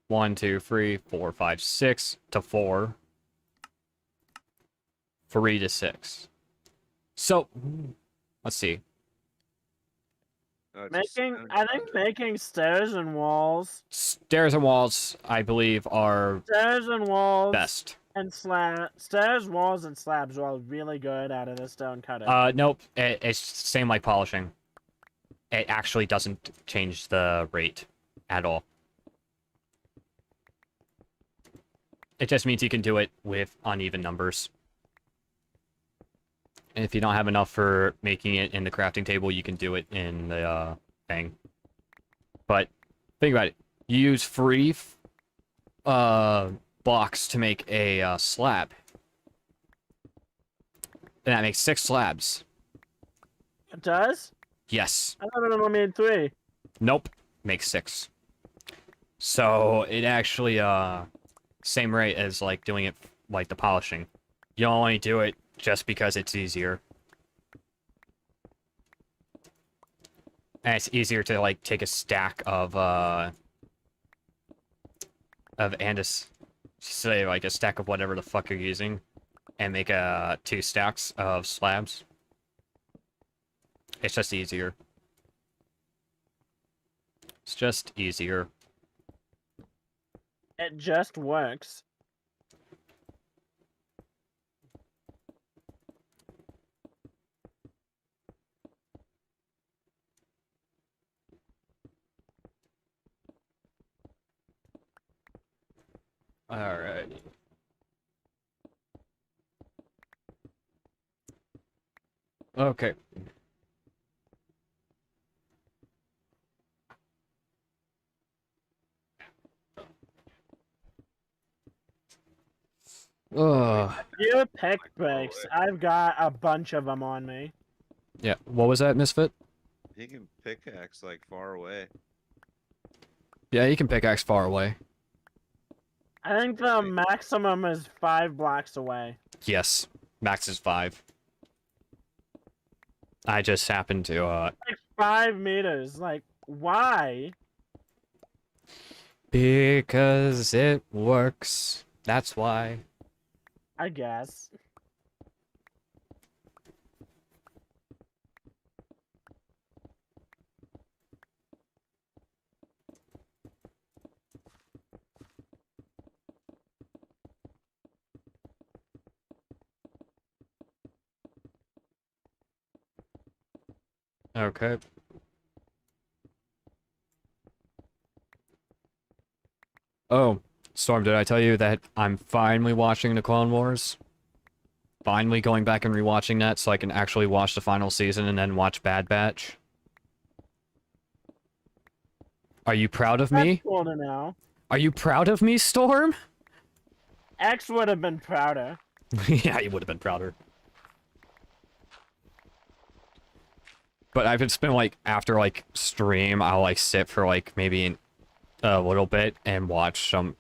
[SPEAKER 1] 1, 2, 3, 4, 5, 6 to 4. 3 to 6. So, let's see.
[SPEAKER 4] Oh, it's a
[SPEAKER 2] Making,
[SPEAKER 4] stone
[SPEAKER 2] I think
[SPEAKER 4] project.
[SPEAKER 2] making stairs and walls,
[SPEAKER 1] Stairs and walls, I believe, are best.
[SPEAKER 2] and stairs, walls, and slabs are all really good out of the stone cutter.
[SPEAKER 1] Nope. It's same like polishing. It actually doesn't change the rate at all. It just means you can do it with uneven numbers. And if you don't have enough for making it in the crafting table, you can do it in the thing. But think about it. You use free blocks to make a slab. And that makes 6 slabs.
[SPEAKER 2] It does?
[SPEAKER 1] Yes.
[SPEAKER 2] I thought it only made 3.
[SPEAKER 1] Nope. Makes 6. So it actually same rate as like doing it like the polishing. You only do it just because it's easier. And it's easier to like take a stack of say like a stack of whatever the fuck you're using and make 2 stacks of slabs. It's just easier. It's just easier.
[SPEAKER 2] It just works.
[SPEAKER 1] Alright. Okay. Ugh.
[SPEAKER 2] You pick breaks. I've got a bunch of them on me.
[SPEAKER 1] Yeah, what was that, Misfit?
[SPEAKER 4] He can pickaxe like far away.
[SPEAKER 1] Yeah, you can pickaxe far away.
[SPEAKER 2] I think the maximum is 5 blocks away.
[SPEAKER 1] Yes, max is 5. I just happened to,
[SPEAKER 2] Like 5 meters. Like, why?
[SPEAKER 1] because it works. That's why.
[SPEAKER 2] I guess.
[SPEAKER 1] Okay. Oh, Storm, did I tell you that I'm finally watching the Clone Wars? Finally going back and rewatching that so I can actually watch the final season and then watch Bad Batch? Are you proud of
[SPEAKER 2] That's
[SPEAKER 1] me?
[SPEAKER 2] cool to know.
[SPEAKER 1] Are you proud of me, Storm?
[SPEAKER 2] X would have been prouder.
[SPEAKER 1] Yeah, you would have been prouder. But I've just been like, after like stream, I'll like sit for like maybe a little bit and watch some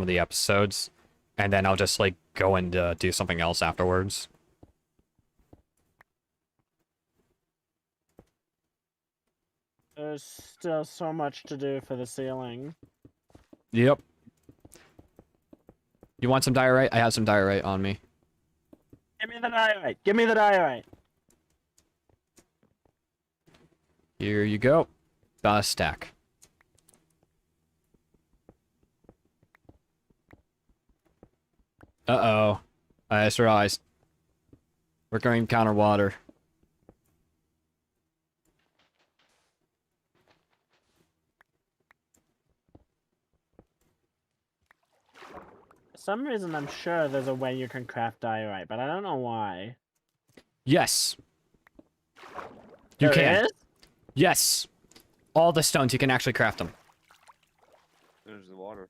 [SPEAKER 1] of the episodes, and then I'll just like go and do something else afterwards.
[SPEAKER 2] There's still so much to do for the ceiling.
[SPEAKER 1] Yep. You want some diorite? I have some diorite on me.
[SPEAKER 2] Give me the diorite. Give me the diorite.
[SPEAKER 1] Here you go. Got a stack. Uh-oh. I just realized. We're going to encounter water.
[SPEAKER 2] For some reason, I'm sure there's a way you can craft diorite, but I don't know why.
[SPEAKER 1] Yes. You
[SPEAKER 2] There
[SPEAKER 1] can.
[SPEAKER 2] is?
[SPEAKER 1] Yes. All the stones, you can actually craft them.
[SPEAKER 4] There's the water.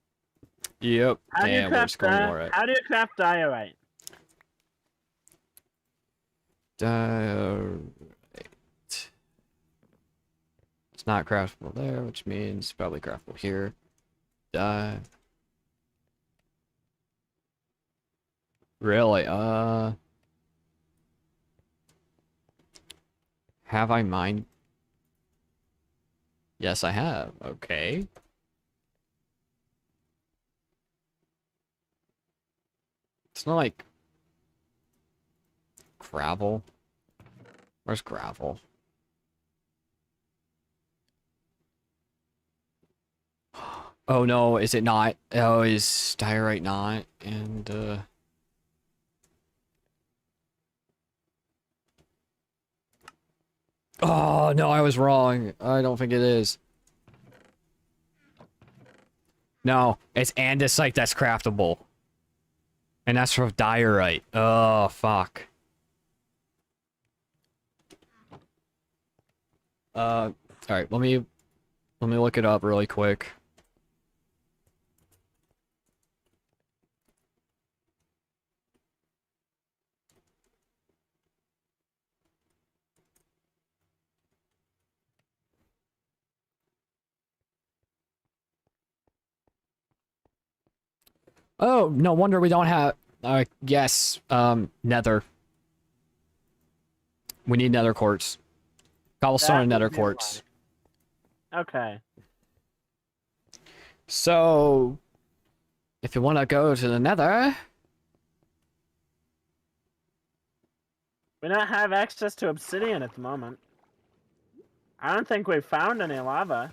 [SPEAKER 1] Yep.
[SPEAKER 2] How do you
[SPEAKER 1] And we're just
[SPEAKER 2] craft
[SPEAKER 1] going more
[SPEAKER 2] How do you craft diorite?
[SPEAKER 1] Diorite. It's not craftable there, which means probably craftable here. Really? Have I mined? Yes, I have. Okay. It's not like gravel. Where's gravel? Oh no, is it not? Oh, is diorite not? And oh no, I was wrong. I don't think it is. No, it's andesite that's craftable. And that's from diorite. Oh fuck. Alright, let me look it up really quick. Oh, no wonder we don't have yes, nether. We need nether quartz. Cobblestone and
[SPEAKER 2] That
[SPEAKER 1] nether
[SPEAKER 2] would be
[SPEAKER 1] quartz.
[SPEAKER 2] Okay.
[SPEAKER 1] So if you want to go to the nether,
[SPEAKER 2] We don't have access to obsidian at the moment. I don't think we've found any lava.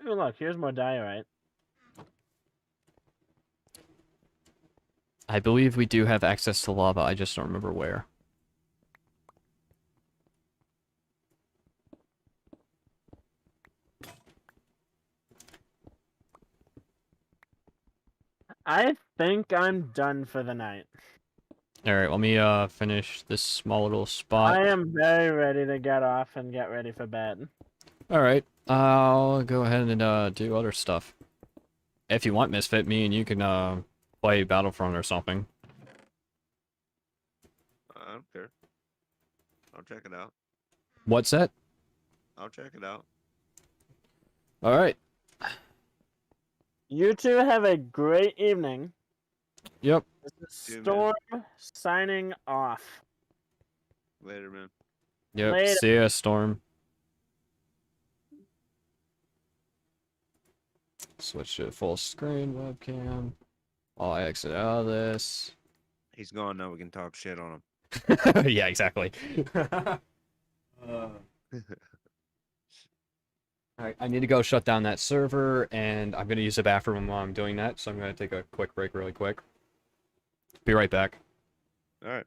[SPEAKER 2] Ooh, look, here's more diorite.
[SPEAKER 1] I believe we do have access to lava, I just don't remember where.
[SPEAKER 2] I think I'm done for the night.
[SPEAKER 1] Alright, let me finish this small little spot.
[SPEAKER 2] I am very ready to get off and get ready for bed.
[SPEAKER 1] Alright, I'll go ahead and do other stuff. If you want Misfit, me and you can play Battlefront or something.
[SPEAKER 4] I don't care. I'll check it out.
[SPEAKER 1] What's that?
[SPEAKER 4] I'll check it out.
[SPEAKER 1] Alright.
[SPEAKER 2] You two have a great evening.
[SPEAKER 1] Yep.
[SPEAKER 2] This is
[SPEAKER 4] See you, man.
[SPEAKER 2] Storm signing off.
[SPEAKER 4] Later, man.
[SPEAKER 1] Yep.
[SPEAKER 2] Later.
[SPEAKER 1] See ya, Storm. Switch to full screen webcam. I'll exit out of this.
[SPEAKER 4] He's gone now. We can talk shit on him.
[SPEAKER 1] Yeah, exactly. Alright, I need to go shut down that server, and I'm going to use the bathroom while I'm doing that, so I'm going to take a quick break really quick. Be right back.
[SPEAKER 4] All right.